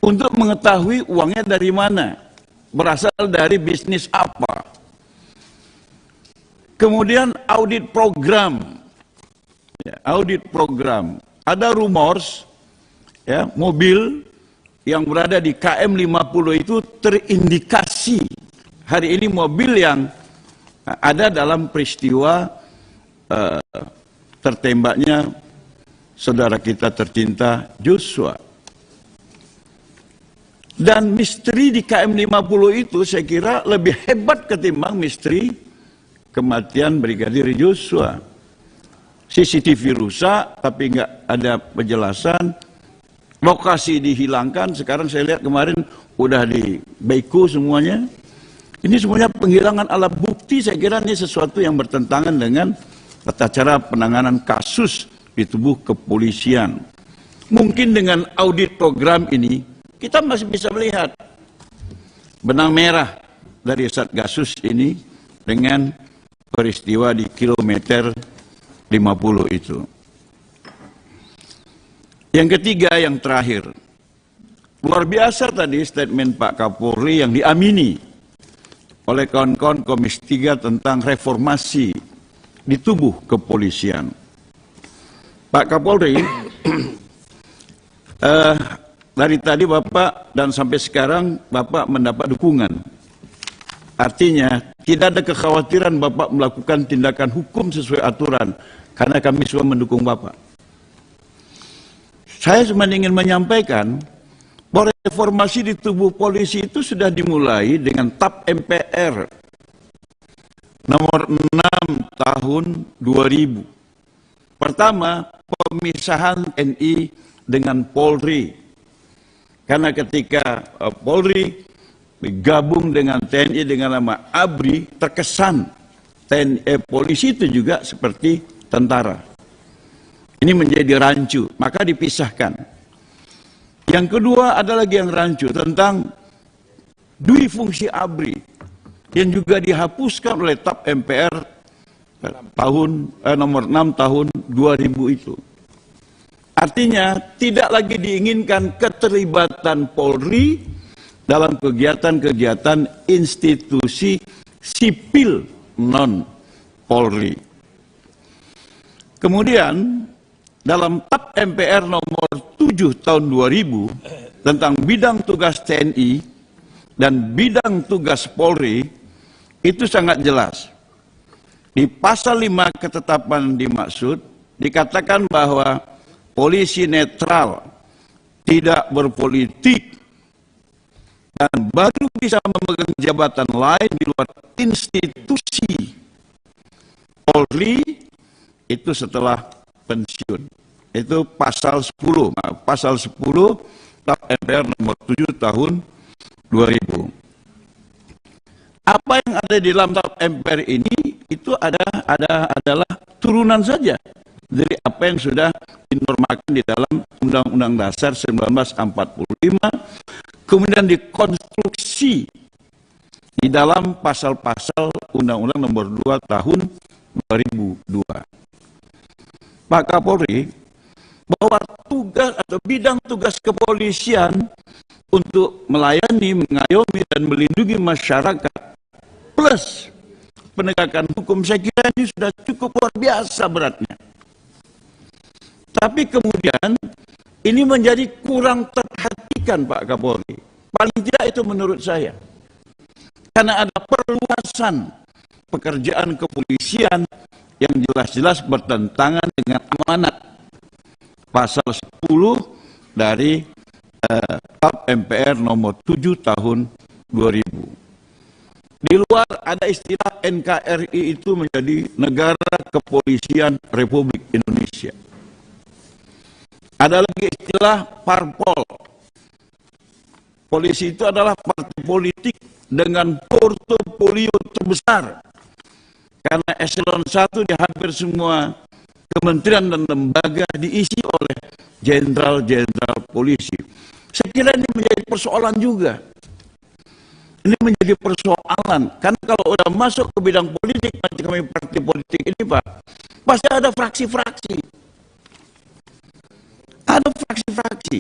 Speaker 15: Untuk mengetahui uangnya dari mana. Berasal dari bisnis apa. Kemudian audit program. Ya, audit program. Ada rumors, ya, mobil yang berada di KM 50 itu terindikasi. Hari ini mobil yang ada dalam peristiwa tertembaknya saudara kita tercinta Joshua. Dan misteri di KM 50 itu saya kira lebih hebat ketimbang misteri kematian Brigadir Joshua. CCTV rusak tapi nggak ada penjelasan. Lokasi dihilangkan, sekarang saya lihat kemarin udah di beko semuanya. Ini semuanya penghilangan alat bukti, saya kira ini sesuatu yang bertentangan dengan tata cara penanganan kasus di tubuh kepolisian. Mungkin dengan audit program ini, kita masih bisa melihat benang merah dari Satgasus ini dengan peristiwa di kilometer 50 itu. Yang ketiga, yang terakhir, luar biasa tadi statement Pak Kapolri yang diamini oleh kawan-kawan Komisi 3 tentang reformasi di tubuh kepolisian. Pak Kapolri, dari tadi Bapak dan sampai sekarang Bapak mendapat dukungan. Artinya tidak ada kekhawatiran Bapak melakukan tindakan hukum sesuai aturan, karena kami semua mendukung Bapak. Saya cuma ingin menyampaikan bahwa reformasi di tubuh polisi itu sudah dimulai dengan TAP MPR nomor 6 tahun 2000. Pertama, pemisahan TNI dengan Polri. Karena ketika Polri bergabung dengan TNI dengan nama ABRI, terkesan polisi itu juga seperti tentara. Ini menjadi rancu, maka dipisahkan. Yang kedua ada lagi yang rancu tentang dui fungsi ABRI yang juga dihapuskan oleh TAP MPR nomor 6 tahun 2000 itu. Artinya tidak lagi diinginkan keterlibatan Polri dalam kegiatan-kegiatan institusi sipil non-Polri. Kemudian dalam TAP MPR nomor 7 tahun 2000 tentang bidang tugas TNI dan bidang tugas Polri itu sangat jelas. Di pasal 5 ketetapan dimaksud dikatakan bahwa polisi netral, tidak berpolitik, dan baru bisa memegang jabatan lain di luar institusi Polri itu setelah pensiun. Itu pasal 10, pasal 10 TAP MPR nomor 7 tahun 2000. Apa yang ada di dalam TAP MPR ini itu adalah turunan saja dari apa yang sudah dinormalkan di dalam Undang-Undang Dasar 1945, kemudian dikonstruksi di dalam pasal-pasal Undang-Undang nomor 2 tahun 2002. Pak Kapolri, bahwa tugas atau bidang tugas kepolisian untuk melayani, mengayomi, dan melindungi masyarakat plus penegakan hukum, saya kira ini sudah cukup luar biasa beratnya. Tapi kemudian ini menjadi kurang terperhatikan Pak Kapolri. Paling tidak itu menurut saya. Karena ada perluasan pekerjaan kepolisian yang jelas-jelas bertentangan dengan amanat pasal 10 dari TAP MPR nomor 7 tahun 2000. Di luar ada istilah NKRI itu menjadi Negara Kepolisian Republik Indonesia. Ada lagi istilah parpol. Polisi itu adalah partai politik dengan portofolio terbesar. Karena eselon 1 di hampir semua kementerian dan lembaga diisi oleh jenderal-jenderal polisi. Saya kira ini menjadi persoalan juga. Ini menjadi persoalan. Karena kalau sudah masuk ke bidang politik, macam kami partai politik ini Pak, pasti ada fraksi-fraksi. Ada fraksi-fraksi.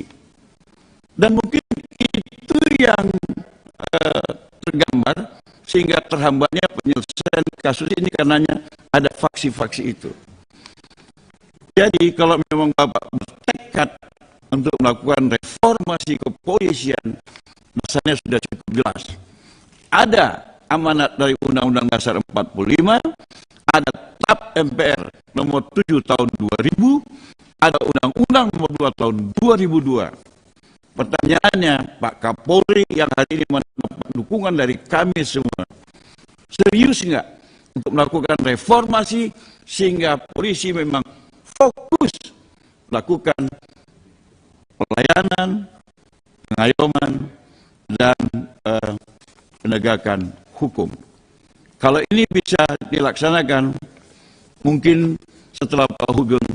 Speaker 15: Dan mungkin itu yang tergambar sehingga terhambatnya penyelesaian kasus ini karenanya ada faksi-faksi itu. Jadi kalau memang Bapak bertekad untuk melakukan reformasi kepolisian, dasarnya sudah cukup jelas. Ada amanat dari Undang-Undang Dasar 45, ada TAP MPR nomor 7 tahun 2000, ada Undang-Undang nomor 2 tahun 2002. Pertanyaannya, Pak Kapolri yang hari ini mendapat dukungan dari kami semua, serius nggak untuk melakukan reformasi sehingga polisi memang fokus melakukan pelayanan, pengayoman, dan penegakan hukum. Kalau ini bisa dilaksanakan, mungkin setelah Pak Hugeng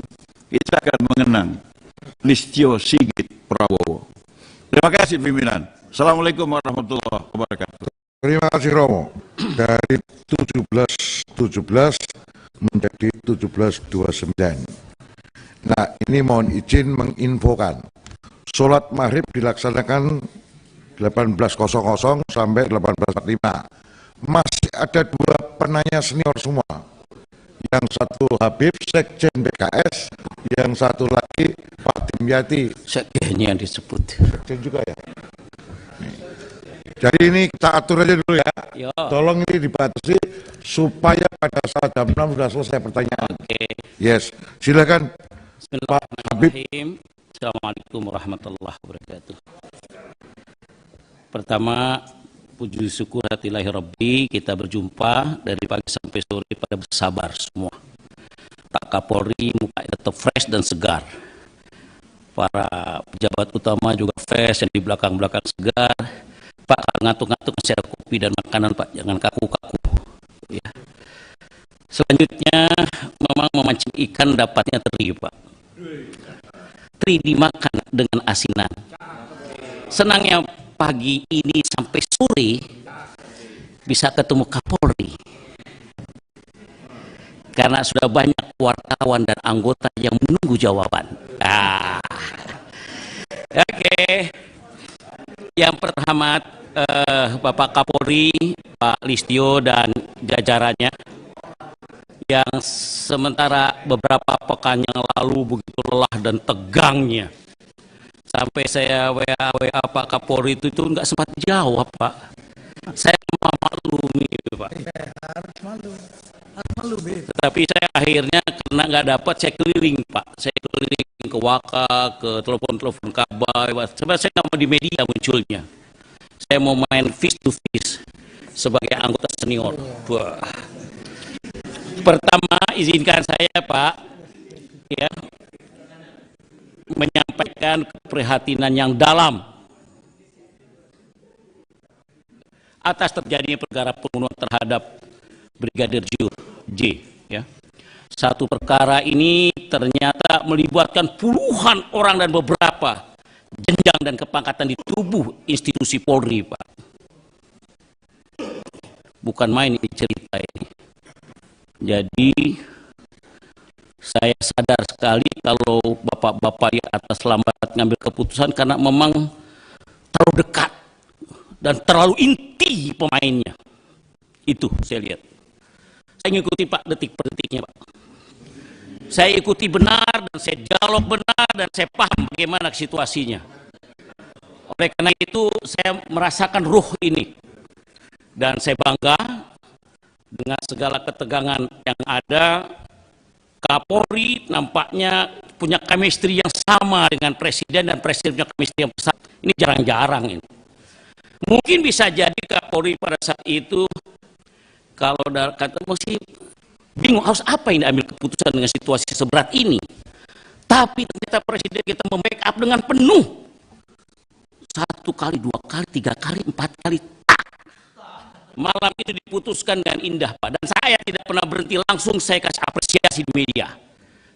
Speaker 15: kita akan mengenang Listio Sigit Prabowo. Terima kasih pimpinan. Assalamualaikum warahmatullahi wabarakatuh.
Speaker 1: Terima kasih Romo. Dari 17.17 menjadi 17.29. Nah, ini mohon izin menginfokan. Sholat maghrib dilaksanakan 18.00 sampai 18.45. Masih ada 2 penanya senior semua. Yang satu Habib, Sekjen PKS, yang satu lagi Pak Dimyati.
Speaker 6: Sekjennya yang disebut.
Speaker 1: Sekjen juga ya? Jadi ini kita atur aja dulu ya.
Speaker 6: Yo.
Speaker 1: Tolong ini dibatasi supaya pada saat jam 6 sudah selesai pertanyaan.
Speaker 6: Oke.
Speaker 1: Yes, silakan Pak Habib.
Speaker 6: Assalamualaikum warahmatullahi wabarakatuh. Pertama, puji syukur hatillahi Rabbi, kita berjumpa dari pagi sampai sore pada bersabar semua. Pak Kapolri mukanya tetap fresh dan segar. Para pejabat utama juga fresh, yang di belakang-belakang segar. Pak, ngantuk-ngantuk masih ada kopi dan makanan Pak, jangan kaku-kaku. Ya. Selanjutnya, memang memancing ikan dapatnya teri Pak. Teri dimakan dengan asinan. Senangnya pagi ini sampai sore bisa ketemu Kapolri. Karena sudah banyak wartawan dan anggota yang menunggu jawaban. Oke. Yang pertama, Bapak Kapolri, Pak Listio dan jajarannya yang sementara beberapa pekan yang lalu begitu lelah dan tegangnya sampai saya WA Pak Kapolri itu nggak sempat jawab Pak. Saya maklumi itu Pak.
Speaker 14: Harus malu. Harus malu,
Speaker 6: Tetapi saya akhirnya karena nggak dapat, saya keliling Pak. Saya keliling ke Waka, ke telepon-telepon Kabai. Sebenarnya saya nggak mau di media munculnya. Saya mau main face to face sebagai anggota senior. Wah. Pertama, izinkan saya Pak, ya, menyampaikan keprihatinan yang dalam atas terjadinya perkara pembunuhan terhadap Brigadir J. Ya. Satu perkara ini ternyata melibatkan puluhan orang dan beberapa jenjang dan kepangkatan di tubuh institusi Polri, Pak. Bukan main ini cerita ini. Jadi saya sadar sekali kalau bapak-bapak di atas lambat ngambil keputusan karena memang terlalu dekat dan terlalu inti pemainnya. Itu saya lihat. Saya ngikuti Pak detik per detiknya Pak. Saya ikuti benar dan saya dialog benar dan saya paham bagaimana situasinya. Oleh karena itu saya merasakan ruh ini. Dan saya bangga dengan segala ketegangan yang ada. Kapolri nampaknya punya chemistry yang sama dengan Presiden dan Presiden punya chemistry yang besar. Ini jarang-jarang ini. Mungkin bisa jadi Kapolri pada saat itu kalau kata masih bingung harus apa ini ambil keputusan dengan situasi seberat ini. Tapi ternyata Presiden kita membackup dengan penuh. 1 kali, 2 kali, 3 kali, 4 kali. Malam itu diputuskan dengan indah Pak. Dan saya tidak pernah berhenti, langsung saya kasih apresiasi di media.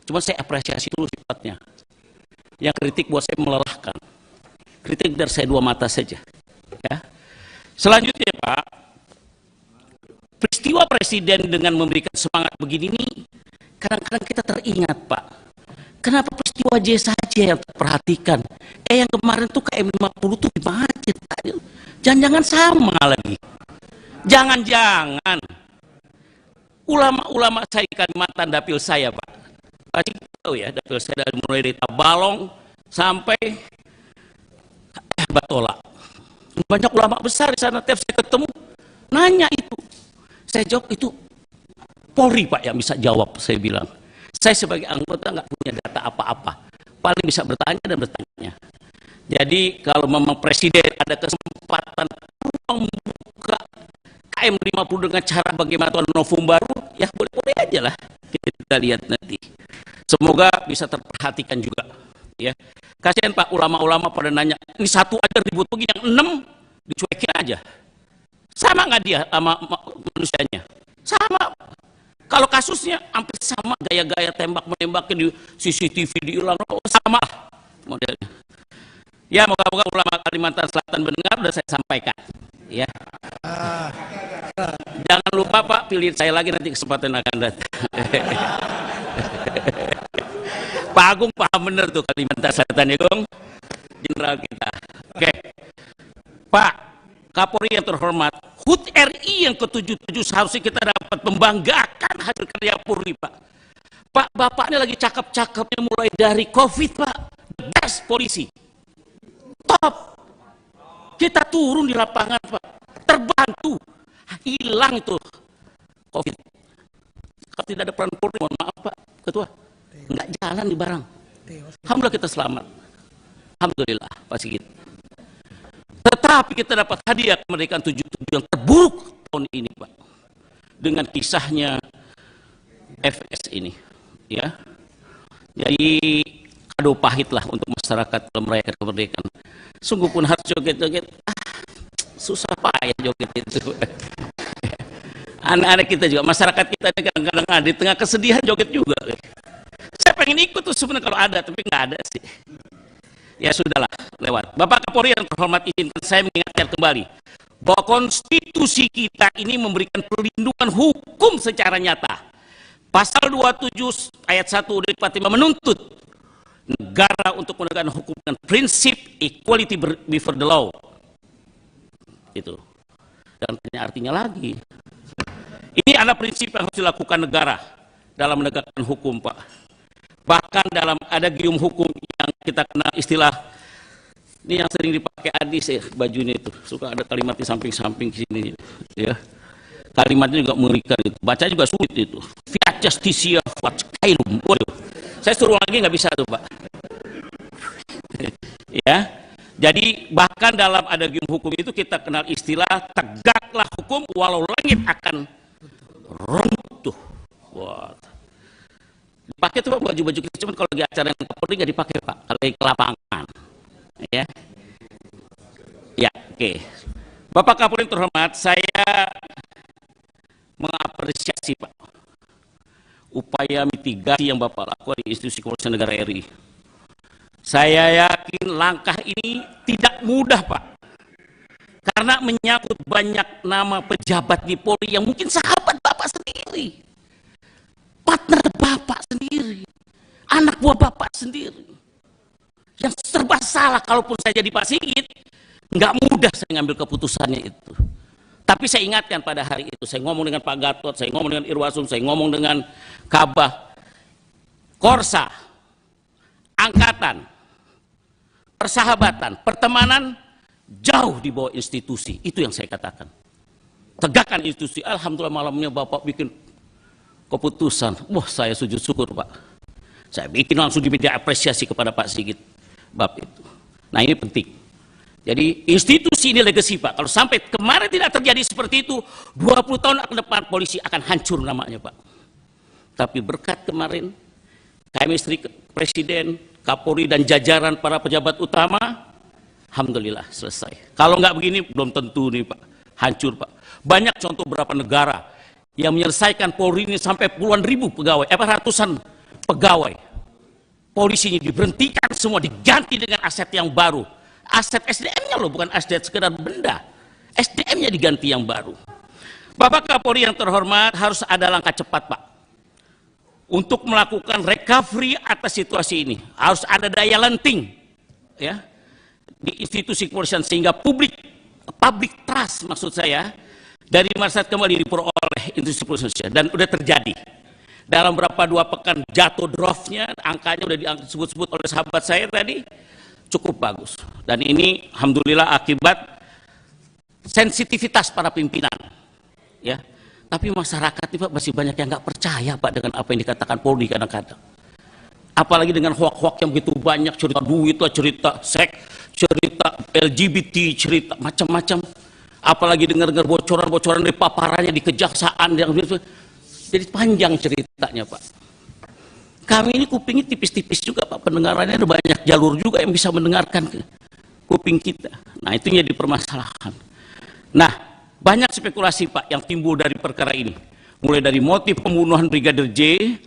Speaker 6: Cuma saya apresiasi dulu sifatnya. Yang kritik buat saya melelahkan. Kritik dari saya 2 mata saja. Ya. Selanjutnya Pak, peristiwa Presiden dengan memberikan semangat begini ini, kadang-kadang kita teringat Pak. Kenapa peristiwa J saja yang terperhatikan? Yang kemarin tuh KM 50 tuh gimana? Jangan-jangan sama lagi. Jangan-jangan ulama-ulama saya di Kalimantan dapil saya Pak. Pasti tahu ya dapil saya dari mulai dari Tabalong sampai Batola. Banyak ulama besar di sana. Tiap saya ketemu nanya itu. Saya jawab itu Polri Pak yang bisa jawab, saya bilang. Saya sebagai anggota nggak punya data apa-apa. Paling bisa bertanya dan bertanya. Jadi kalau memang Presiden ada kesempatan membuka KM 50 dengan cara bagaimana Tuan Novum baru, ya boleh-boleh aja lah. Kita lihat nanti. Semoga bisa terperhatikan juga. Ya. Kasihan Pak, ulama-ulama pada nanya, ini 1 aja ribut begini, yang 6 dicuekin aja. Sama nggak dia sama manusianya? Sama. Kalau kasusnya hampir sama, gaya-gaya tembak-menembaknya di CCTV diulang, sama. modelnya. Ya, moga-moga ulama Kalimantan Selatan mendengar, sudah saya sampaikan. Ya. Jangan lupa Pak, pilih saya lagi nanti kesempatan akan datang. Pak Agung paham benar tuh Kalimantan Selatan ya, Gong. Jenderal kita. Oke. Pak Kapolri yang terhormat, HUT RI yang ke-77 seharusnya kita dapat membanggakan hasil kerja Polri, Pak. Pak, Bapak ini lagi cakep-cakepnya mulai dari COVID, Pak. The best polisi. Top. Kita turun di lapangan, Pak. Terbantu. Hilang itu COVID. Kalau tidak ada peran Polri, mohon maaf Pak Ketua, nggak jalan di barang. Alhamdulillah kita selamat. Alhamdulillah Pak Sigit. Tetapi kita dapat hadiah kemerdekaan 77 yang terburuk tahun ini Pak. Dengan kisahnya FS ini. Ya. Jadi kado pahit lah untuk masyarakat dalam merayakan kemerdekaan. Sungguh pun harus joget-joget. Susah payah joget itu. Anak-anak kita juga, masyarakat kita kadang-kadang ada di tengah kesedihan joget juga. Saya pengen ikut tuh sebenarnya kalau ada, tapi nggak ada sih. Ya sudahlah, lewat. Bapak Kapolri yang terhormat, izinkan saya mengingatkan kembali bahwa konstitusi kita ini memberikan perlindungan hukum secara nyata. Pasal 27 ayat 1 UUD 45 menuntut negara untuk menegakkan hukum dengan prinsip equality before the law. Itu. Dan artinya lagi. Ini adalah prinsip yang harus dilakukan negara dalam menegakkan hukum, Pak. Bahkan dalam ada gium hukum yang kita kenal istilah, ini yang sering dipakai Adis ya, bajunya itu. Suka ada kalimat di samping-samping sini. Ya. Kalimatnya juga mengerikan itu. Baca juga sulit itu. Fiat justitia fat kailum. Waduh. Saya suruh lagi nggak bisa tuh, Pak. Ya. Jadi bahkan dalam ada gium hukum itu kita kenal istilah tegaklah hukum walau langit akan runtuh. Wah. Dipakai tuh Pak baju-baju kita, cuma kalau lagi acara yang Kapolri nggak dipakai Pak, kalau lagi ke lapangan. Ya. Ya, oke. Bapak Kapolri terhormat, saya mengapresiasi Pak upaya mitigasi yang Bapak lakukan di institusi kepolisian negara RI. Saya yakin langkah ini tidak mudah Pak, karena menyangkut banyak nama pejabat di Polri yang mungkin sahabat Bapak sendiri, partner Bapak sendiri, anak buah Bapak sendiri, yang serba salah. Kalaupun saya jadi Pak Sigit, nggak mudah saya ngambil keputusannya itu. Tapi saya ingatkan pada hari itu, saya ngomong dengan Pak Gatot, saya ngomong dengan Irwasum, saya ngomong dengan Kabah, Korsa, Angkatan, persahabatan, pertemanan, jauh di bawah institusi. Itu yang saya katakan. Tegakkan institusi. Alhamdulillah malamnya Bapak bikin keputusan. Wah, saya sujud syukur Pak. Saya bikin langsung di media apresiasi kepada Pak Sigit bab itu. Nah ini penting. Jadi institusi ini legacy Pak. Kalau sampai kemarin tidak terjadi seperti itu, 20 tahun ke depan polisi akan hancur namanya Pak. Tapi berkat kemarin, chemistry Presiden, Kapolri dan jajaran para pejabat utama, alhamdulillah selesai. Kalau nggak begini belum tentu nih Pak, hancur Pak. Banyak contoh beberapa negara yang menyelesaikan Polri ini sampai puluhan ribu pegawai, ratusan pegawai. Polisinya diberhentikan semua, diganti dengan aset yang baru. Aset SDM-nya loh, bukan aset sekedar benda. SDM-nya diganti yang baru. Bapak Kapolri yang terhormat, harus ada langkah cepat Pak untuk melakukan recovery atas situasi ini. Harus ada daya lenting ya di institusi kepolisian sehingga public trust maksud saya dari masyarakat kembali diperoleh institusi kepolisian, dan udah terjadi. Dalam berapa 2 pekan jatuh draftnya, angkanya udah disebut-sebut oleh sahabat saya tadi, cukup bagus. Dan ini alhamdulillah akibat sensitivitas para pimpinan ya. Tapi masyarakat ini Pak masih banyak yang nggak percaya Pak dengan apa yang dikatakan Polri kadang-kadang. Apalagi dengan hoak-hoak yang begitu banyak, cerita duit lah, cerita seks, cerita LGBT, cerita macam-macam. Apalagi dengar-dengar bocoran-bocoran dari paparannya di kejaksaan yang jadi panjang ceritanya Pak. Kami ini kupingnya tipis-tipis juga Pak, pendengarannya ada banyak jalur juga yang bisa mendengarkan kuping kita. Nah itu yang dipermasalahkan. Nah banyak spekulasi Pak yang timbul dari perkara ini. Mulai dari motif pembunuhan Brigadir J,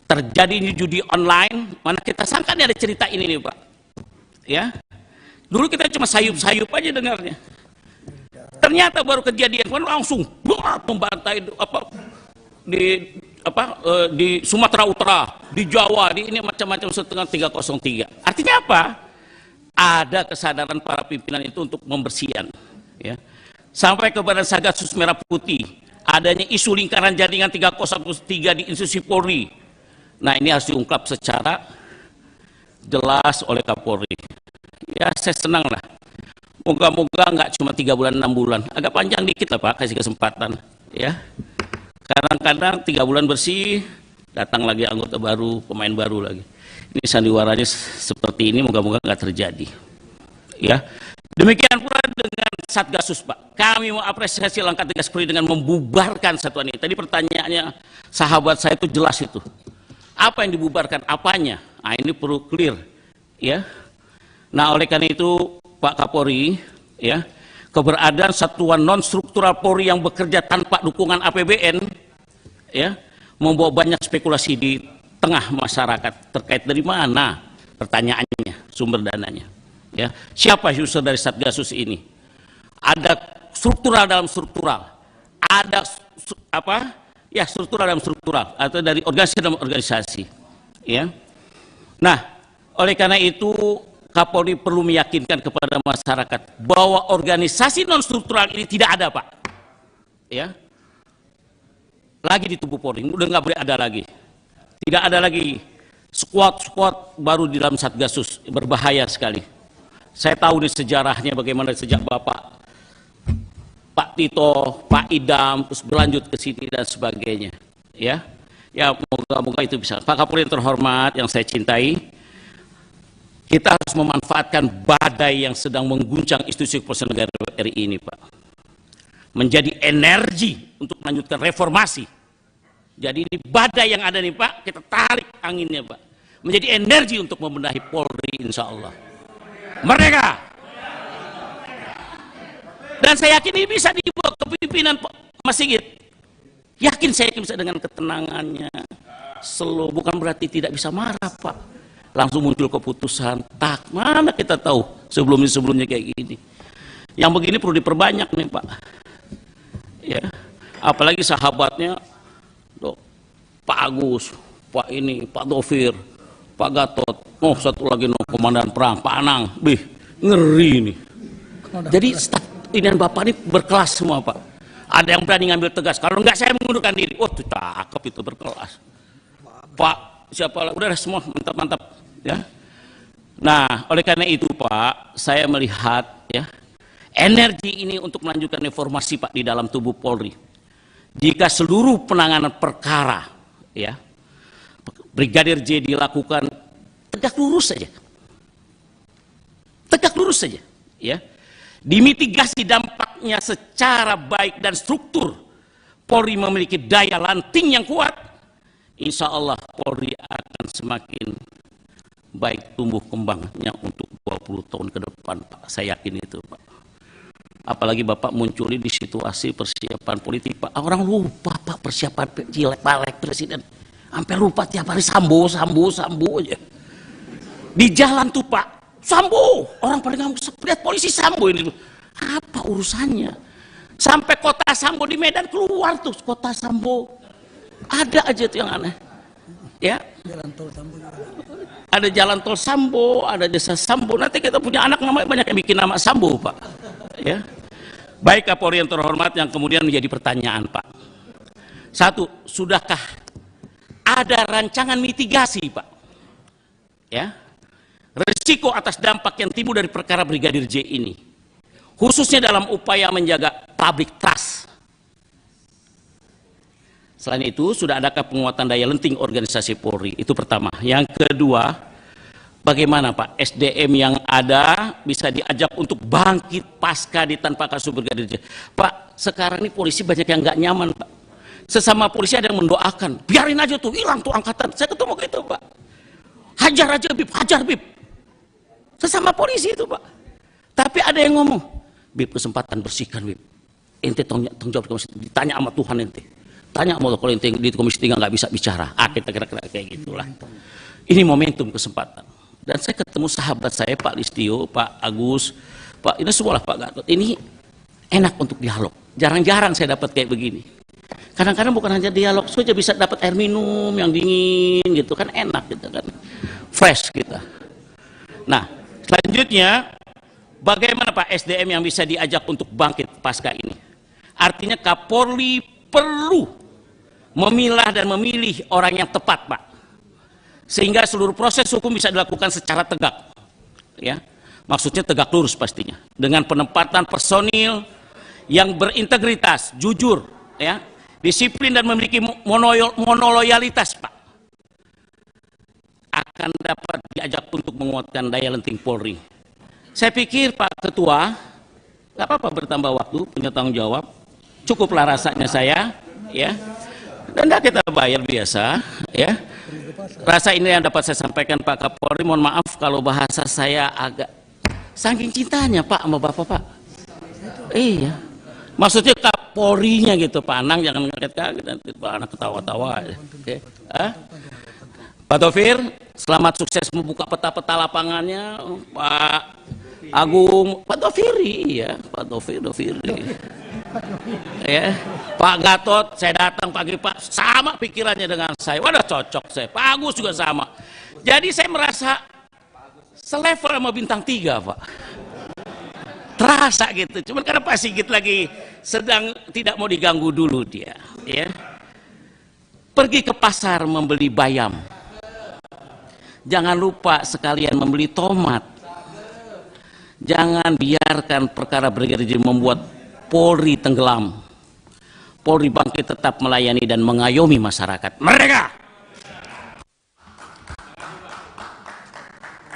Speaker 6: terjadinya judi online, mana kita sangka ini ada cerita ini nih Pak. Ya, dulu kita cuma sayup-sayup aja dengarnya. Ternyata baru kejadian langsung membantai di Sumatera Utara, di Jawa, di ini macam-macam setengah 303. Artinya apa? Ada kesadaran para pimpinan itu untuk membersihkan, ya. Sampai kepada Satgasus Merah Putih, adanya isu lingkaran jaringan 303 di institusi Polri. Nah, ini harus diungkap secara jelas oleh Kapolri. Ya, saya senang lah. Moga-moga nggak cuma 3 bulan, 6 bulan. Agak panjang dikit lah Pak, kasih kesempatan. Ya, kadang-kadang 3 bulan bersih, datang lagi anggota baru, pemain baru lagi. Ini sandiwaranya seperti ini, moga-moga nggak terjadi. Ya, demikian pula dengan Satgasus Pak. Kami mau apresiasi langkah tegas Polri dengan membubarkan satuan ini. Tadi pertanyaannya sahabat saya itu jelas itu. Apa yang dibubarkan? Apanya? Nah, ini perlu clear. Ya. Nah, oleh karena itu Pak Kapolri, ya, keberadaan satuan non struktural Polri yang bekerja tanpa dukungan APBN, ya, membawa banyak spekulasi di tengah masyarakat terkait dari mana pertanyaannya, sumber dananya. Ya, siapa user dari Satgasus ini? Ada struktural dalam struktural, ada apa? Ya, struktural dalam struktural atau dari organisasi dalam organisasi. Ya. Nah, oleh karena itu Kapolri perlu meyakinkan kepada masyarakat bahwa organisasi non struktural ini tidak ada, Pak. Ya, lagi di tubuh Polri, udah nggak boleh ada lagi. Tidak ada lagi squad baru di dalam Satgasus, berbahaya sekali. Saya tahu di sejarahnya bagaimana sejak Bapak Pak Tito, Pak Idam, terus berlanjut ke sini dan sebagainya. Ya, ya, moga-moga itu bisa. Pak Kapolri yang terhormat, yang saya cintai, kita harus memanfaatkan badai yang sedang mengguncang institusi kepolisian negara RI ini, Pak, menjadi energi untuk melanjutkan reformasi. Jadi ini badai yang ada nih Pak, kita tarik anginnya Pak, menjadi energi untuk membenahi Polri, insya Allah. Mereka, dan saya yakin ini bisa dibawa ke pimpinan Mas Sigit. Yakin saya bisa dengan ketenangannya, slow, bukan berarti tidak bisa marah Pak. Langsung muncul keputusan, tak mana kita tahu sebelumnya kayak gini. Yang begini perlu diperbanyak nih Pak. Ya, apalagi sahabatnya Pak Agus, Pak ini, Pak Dovir, Pak Gatot, oh satu lagi komandan perang, Pak Anang, ngeri nih. Jadi staf ini Bapak ini berkelas semua Pak. Ada yang berani ngambil tegas, kalau enggak saya mengundurkan diri. Oh itu cakep, itu berkelas. Pak siapa, udah semua mantap-mantap ya. Nah, oleh karena itu Pak, saya melihat ya, energi ini untuk melanjutkan reformasi Pak di dalam tubuh Polri. Jika seluruh penanganan perkara ya Brigadir J dilakukan tegak lurus saja, ya, dimitigasi dampaknya secara baik dan struktur, Polri memiliki daya lanting yang kuat, insya Allah Polri akan semakin baik tumbuh kembangnya untuk 20 tahun ke depan Pak, saya yakin itu Pak. Apalagi Bapak muncul di situasi persiapan politik Pak, orang lupa Pak persiapan Pilek Presiden, sampai lupa tiap hari sambo aja. Di jalan tuh Pak, sambo, orang paling nggak lihat polisi sambo ini. Apa urusannya? Sampai kota sambo di Medan keluar tuh kota sambo. Ada aja tuh yang aneh. Ya. Jalan tol sambo. Ada jalan tol sambo, ada desa sambo. Nanti kita punya anak namanya banyak yang bikin nama sambo Pak. Ya. Baik Kapolri yang terhormat, yang kemudian menjadi pertanyaan Pak. Satu, sudahkah ada rancangan mitigasi Pak? Ya. Risiko atas dampak yang timbul dari perkara Brigadir J ini, khususnya dalam upaya menjaga public trust. Selain itu, sudah adakah penguatan daya lenting organisasi Polri? Itu pertama. Yang kedua, bagaimana Pak SDM yang ada bisa diajak untuk bangkit pasca tanpa kasus Brigadir J? Pak, sekarang ini polisi banyak yang nggak nyaman Pak. Sesama polisi ada yang mendoakan, biarin aja tuh, hilang tuh angkatan. Saya ketemu gitu Pak. Hajar aja Bib, hajar Bib. Sesama polisi itu Pak. Tapi ada yang ngomong, Bib kesempatan bersihkan Bib. Ente tanggung jawab komisi, ditanya sama Tuhan ente. Tanya mau kalau ente di komisi 3 nggak bisa bicara. Ah, kita kira-kira kayak gitulah. Ini momentum kesempatan. Dan saya ketemu sahabat saya, Pak Listio, Pak Agus, Pak ini semua lah, Pak Gatot. Ini enak untuk dialog. Jarang-jarang saya dapat kayak begini. Kadang-kadang bukan hanya dialog, saja bisa dapat air minum yang dingin gitu kan, enak gitu kan. Fresh kita. Nah, selanjutnya bagaimana Pak SDM yang bisa diajak untuk bangkit pasca ini? Artinya Kapolri perlu memilah dan memilih orang yang tepat, Pak. Sehingga seluruh proses hukum bisa dilakukan secara tegak. Ya. Maksudnya tegak lurus pastinya. Dengan penempatan personil yang berintegritas, jujur, ya, disiplin dan memiliki monoloyalitas, Pak. Akan dapat diajak untuk menguatkan daya lenting Polri. Saya pikir Pak Ketua, nggak apa-apa bertambah waktu, punya tanggung jawab. Cukuplah rasanya saya, ya. Dan kita bayar biasa, ya. Rasa ini yang dapat saya sampaikan Pak Kapolri. Mohon maaf kalau bahasa saya agak saking cintanya Pak sama Bapak, Pak. Iya. Maksudnya Kapolrinya gitu, Pak Anang jangan kaget-kaget nanti Pak Anang ketawa-tawa. Oke. Pak Taufir, selamat sukses membuka peta-peta lapangannya. Pak Agung, Pak Taufiri, ya, Pak Taufiri. Ya, Pak Gatot, saya datang pagi Pak, sama pikirannya dengan saya. Waduh cocok saya. Pak Agus juga sama. Jadi saya merasa selevel sama bintang 3, Pak. Terasa gitu. Cuman karena Pak Sigit lagi sedang tidak mau diganggu dulu dia, ya. Pergi ke pasar membeli bayam. Jangan lupa sekalian membeli tomat. Jangan biarkan perkara Brigadir membuat Polri tenggelam. Polri bangkit tetap melayani dan mengayomi masyarakat. Merdeka!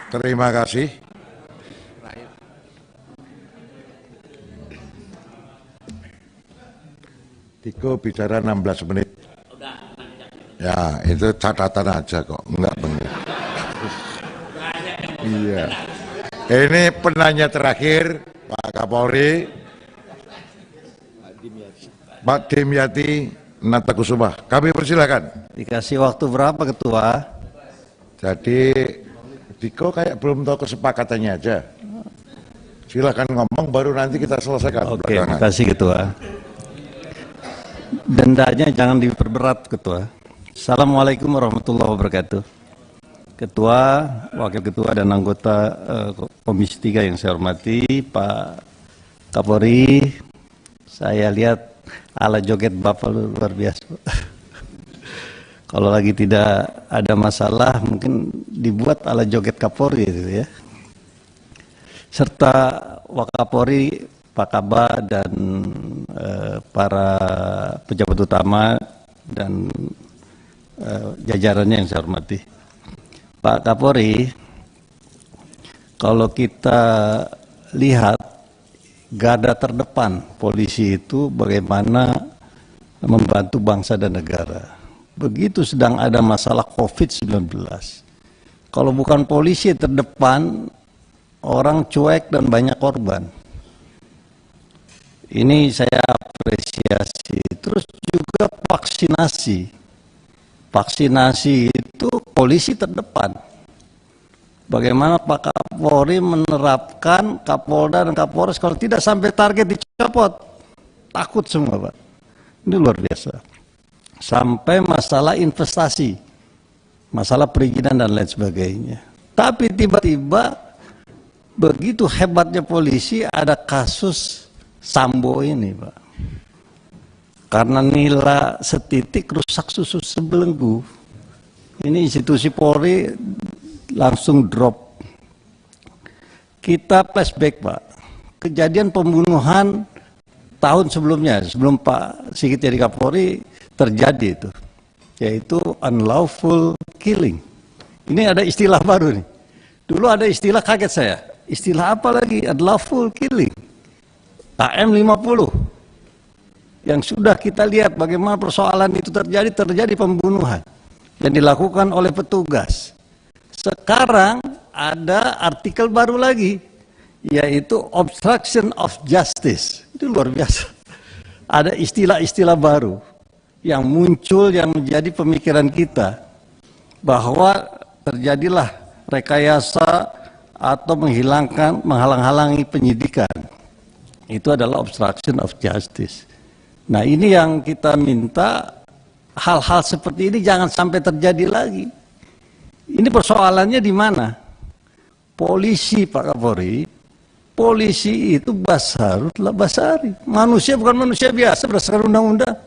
Speaker 1: Terima kasih. Tiko bicara 16 menit. Ya, itu catatan aja kok, enggak benar. Iya. Ini penanya terakhir, Pak Kapolri, Pak Dimyati Natakusuma. Kami persilakan.
Speaker 18: Dikasih waktu berapa Ketua?
Speaker 1: Jadi Diko kayak belum tahu kesepakatannya aja. Silakan ngomong baru nanti kita selesaikan.
Speaker 18: Oke, terima kasih Ketua. Dendanya jangan diperberat Ketua. Assalamualaikum warahmatullahi wabarakatuh. Ketua, Wakil Ketua dan anggota Komisi 3 yang saya hormati, Pak Kapolri, saya lihat ala joget Bapak luar biasa. Kalau lagi tidak ada masalah, mungkin dibuat ala joget Kapolri gitu ya. Serta Wakapolri, Pak Kaba dan para pejabat utama dan jajarannya yang saya hormati. Pak Kapolri, kalau kita lihat garda terdepan polisi itu bagaimana membantu bangsa dan negara. Begitu sedang ada masalah COVID-19, kalau bukan polisi terdepan, orang cuek dan banyak korban. Ini saya apresiasi. Terus juga vaksinasi. Vaksinasi itu polisi terdepan. Bagaimana Pak Kapolri menerapkan Kapolda dan Kapolres kalau tidak sampai target dicopot. Takut semua Pak. Ini luar biasa. Sampai masalah investasi. Masalah perizinan dan lain sebagainya. Tapi tiba-tiba begitu hebatnya polisi ada kasus Sambo ini Pak. Karena nila setitik rusak susu sebelenggu. Ini institusi Polri langsung drop. Kita flashback Pak. Kejadian pembunuhan tahun sebelumnya, sebelum Pak Sigit jadi Kapolri terjadi itu. Yaitu unlawful killing. Ini ada istilah baru nih. Dulu ada istilah kaget saya. Istilah apa lagi? Unlawful killing. KM 50. Yang sudah kita lihat bagaimana persoalan itu terjadi pembunuhan yang dilakukan oleh petugas. Sekarang ada artikel baru lagi, yaitu obstruction of justice. Itu luar biasa. Ada istilah-istilah baru yang muncul yang menjadi pemikiran kita bahwa terjadilah rekayasa, atau menghalang-halangi penyidikan. Itu adalah obstruction of justice. Nah, ini yang kita minta, hal-hal seperti ini jangan sampai terjadi lagi. Ini persoalannya di mana? Polisi, Pak Kapolri, polisi itu basarutlah basari. Manusia bukan manusia biasa berdasarkan undang-undang.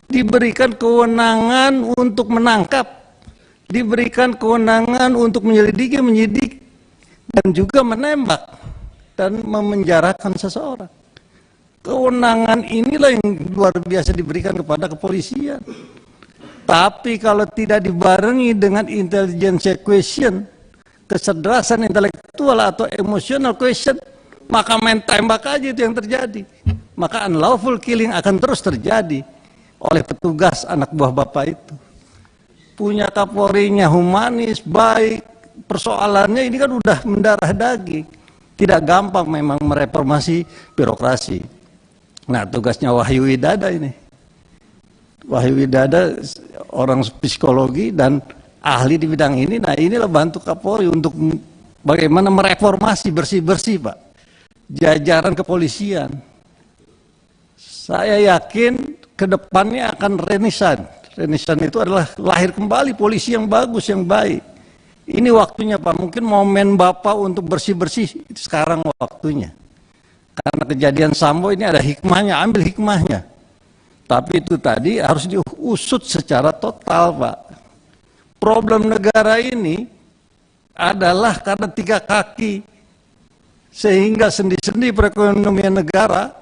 Speaker 18: Diberikan kewenangan untuk menangkap, diberikan kewenangan untuk menyelidiki, menyidik, dan juga menembak dan memenjarakan seseorang. Kewenangan inilah yang luar biasa diberikan kepada kepolisian. Tapi kalau tidak dibarengi dengan intelligence question, kecerdasan intelektual atau emotional question, maka main tembak aja itu yang terjadi. Maka unlawful killing akan terus terjadi oleh petugas anak buah Bapak itu. Punya Kapolrinya humanis, baik, persoalannya ini kan udah mendarah daging. Tidak gampang memang mereformasi birokrasi. Nah, tugasnya Wahyu Widada ini. Wahyu Widada orang psikologi dan ahli di bidang ini. Nah, inilah bantu Kapolri untuk bagaimana mereformasi bersih-bersih, Pak, jajaran kepolisian. Saya yakin ke depannya akan renaissance. Renaissance itu adalah lahir kembali polisi yang bagus, yang baik. Ini waktunya, Pak. Mungkin momen Bapak untuk bersih-bersih sekarang waktunya. Karena kejadian Sambo ini ada hikmahnya, ambil hikmahnya. Tapi itu tadi harus diusut secara total, Pak. Problem negara ini adalah karena 3 kaki. Sehingga sendi-sendi perekonomian negara,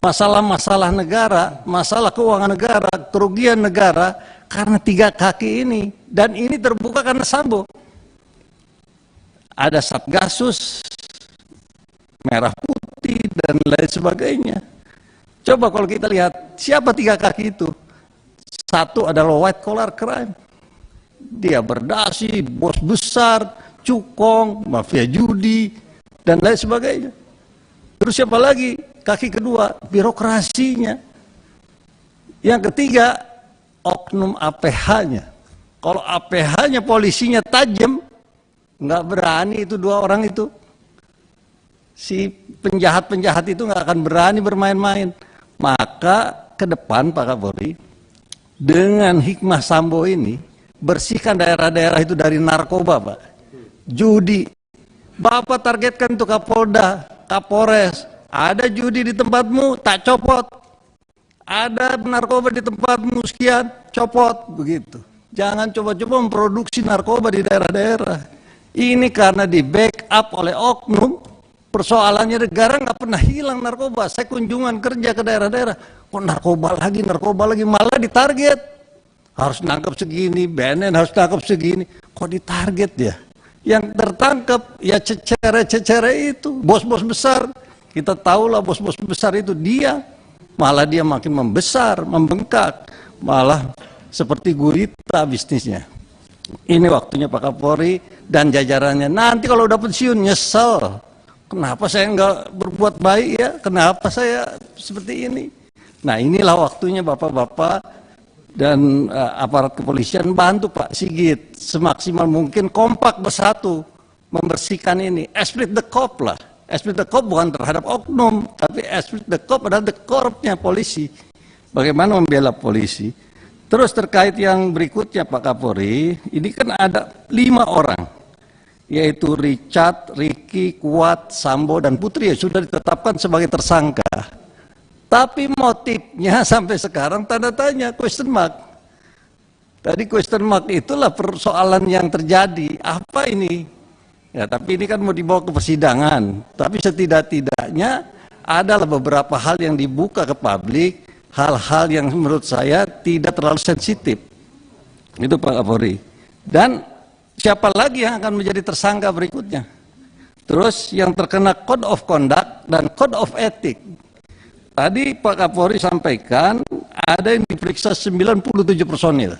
Speaker 18: masalah-masalah negara, masalah keuangan negara, kerugian negara, karena 3 kaki ini. Dan ini terbuka karena Sambo. Ada Satgasus, merah putih, dan lain sebagainya. Coba kalau kita lihat, siapa 3 kaki itu? Satu adalah white collar crime. Dia berdasi, bos besar, cukong, mafia judi, dan lain sebagainya. Terus siapa lagi? Kaki kedua, birokrasinya. Yang ketiga, oknum APH-nya. Kalau APH-nya polisinya tajam, nggak berani itu 2 orang itu. Si penjahat-penjahat itu nggak akan berani bermain-main. Maka ke depan Pak Kapolri, dengan hikmah Sambo ini, bersihkan daerah-daerah itu dari narkoba, Pak. Judi. Bapak targetkan untuk Kapolda, Kapolres. Ada judi di tempatmu, tak copot. Ada narkoba di tempatmu, sekian, copot. Begitu. Jangan coba-coba memproduksi narkoba di daerah-daerah. Ini karena di backup oleh oknum. Persoalannya negara nggak pernah hilang narkoba. Saya kunjungan kerja ke daerah-daerah, kok narkoba lagi, malah ditarget. Harus nangkap segini, BNN harus nangkap segini. Kok ditarget ya? Yang tertangkap ya cecere-cecere itu, bos-bos besar. Kita tahulah bos-bos besar itu dia. Malah dia makin membesar, membengkak. Malah seperti gurita bisnisnya. Ini waktunya Pak Kapolri dan jajarannya. Nanti kalau udah pensiun nyesel. Kenapa saya nggak berbuat baik ya? Kenapa saya seperti ini? Nah, inilah waktunya Bapak-bapak dan aparat kepolisian bantu Pak Sigit semaksimal mungkin, kompak bersatu membersihkan ini. Esprit de corps lah. Esprit de corps bukan terhadap oknum, tapi esprit de corps adalah de corps-nya polisi. Bagaimana membela polisi? Terus terkait yang berikutnya Pak Kapolri, ini kan ada 5 orang, yaitu Richard, Ricky, Kuat, Sambo, dan Putri sudah ditetapkan sebagai tersangka. Tapi motifnya sampai sekarang tanda tanya, question mark. Tadi question mark itulah persoalan yang terjadi. Apa ini? Ya, tapi ini kan mau dibawa ke persidangan. Tapi setidak-tidaknya adalah beberapa hal yang dibuka ke publik, hal-hal yang menurut saya tidak terlalu sensitif. Itu Pak Kapolri. Dan siapa lagi yang akan menjadi tersangka berikutnya? Terus yang terkena Code of Conduct dan Code of Ethic. Tadi Pak Kapolri sampaikan ada yang diperiksa 97 personil.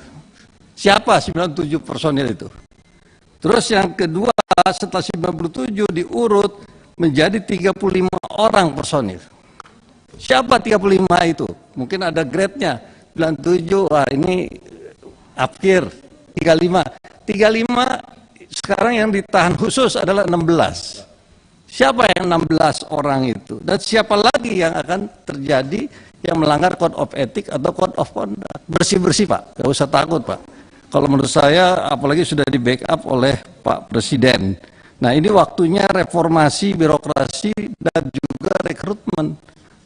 Speaker 18: Siapa 97 personil itu? Terus yang kedua setelah 97 diurut menjadi 35 orang personil. Siapa 35 itu? Mungkin ada grade-nya. 97, wah ini akhir. 35 Sekarang yang ditahan khusus adalah 16. Siapa yang 16 orang itu? Dan siapa lagi yang akan terjadi yang melanggar Code of Ethics atau Code of Conduct? Bersih-bersih Pak, gak usah takut Pak. Kalau menurut saya, apalagi sudah di backup oleh Pak Presiden. Nah ini waktunya reformasi birokrasi dan juga rekrutmen.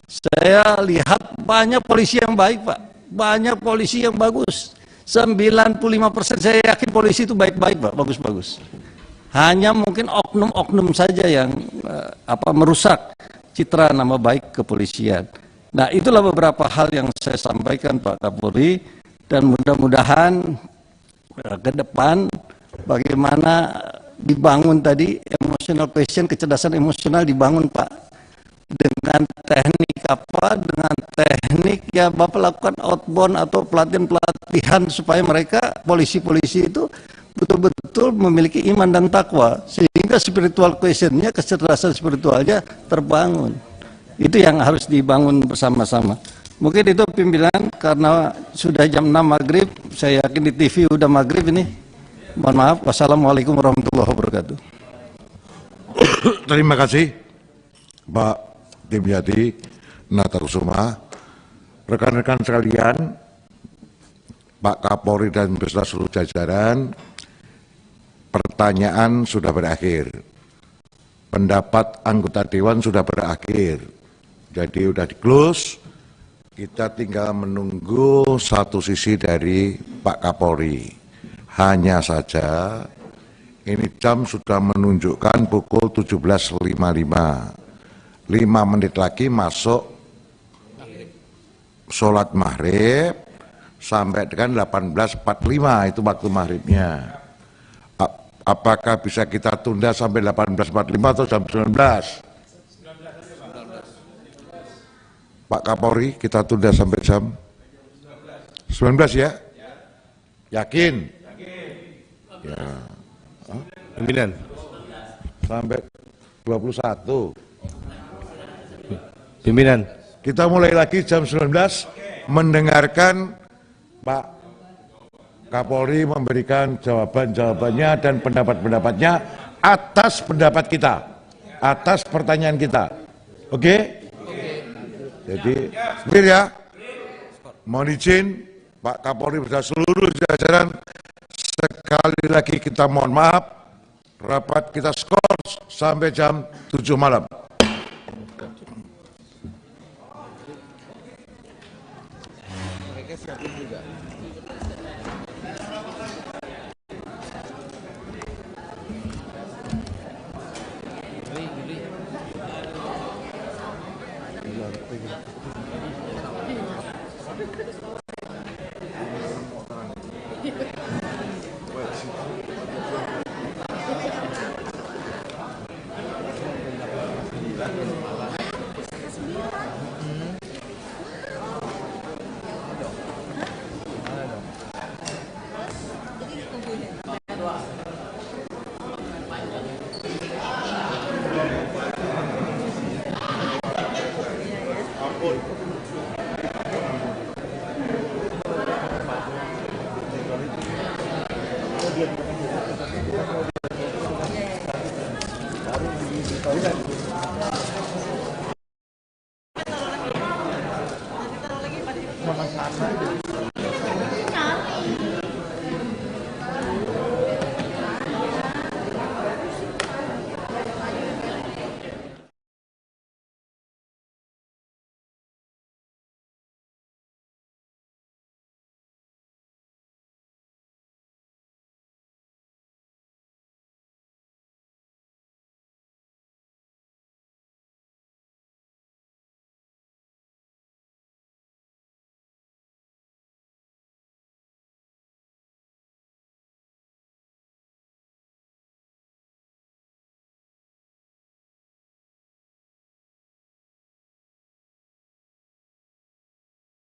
Speaker 18: Saya lihat banyak polisi yang baik Pak, banyak polisi yang bagus. 95% saya yakin polisi itu baik-baik Pak, bagus-bagus. Hanya mungkin oknum-oknum saja yang merusak citra nama baik kepolisian. Nah itulah beberapa hal yang saya sampaikan Pak Kapolri, dan mudah-mudahan ke depan bagaimana dibangun tadi emotional quotient, kecerdasan emosional dibangun Pak, dengan teknik apa, dengan teknik ya Bapak lakukan outbound atau pelatihan-pelatihan supaya mereka polisi-polisi itu betul-betul memiliki iman dan takwa, sehingga spiritual quotient-nya, kecerdasan spiritualnya terbangun. Itu yang harus dibangun bersama-sama. Mungkin itu pimpinan, karena sudah jam 6 maghrib, saya yakin di TV udah maghrib ini. Mohon maaf, wassalamualaikum warahmatullahi wabarakatuh.
Speaker 1: Terima kasih Pak Dimyati Natakusuma. Rekan-rekan sekalian, Pak Kapolri dan beserta seluruh jajaran, pertanyaan sudah berakhir. Pendapat anggota Dewan sudah berakhir. Jadi sudah di-close. Kita tinggal menunggu satu sisi dari Pak Kapolri. Hanya saja ini jam sudah menunjukkan pukul 17.55. 5 menit lagi masuk sholat maghrib sampai dengan 18.45 itu waktu maghribnya. Apakah bisa kita tunda sampai 18.45 atau jam 19? Pak Kapolri, kita tunda sampai jam 19 ya? Yakin? Ya. Pimpinan. Sampai 21. Pimpinan. Kita mulai lagi jam 19 mendengarkan Pak Kapolri memberikan jawaban-jawabannya dan pendapat-pendapatnya atas pendapat kita, atas pertanyaan kita. Oke? Jadi, clear ya? Mohon izin Pak Kapolri beserta seluruh jajaran, sekali lagi kita mohon maaf, rapat kita skor sampai jam 7 malam.
Speaker 14: Sama-sama.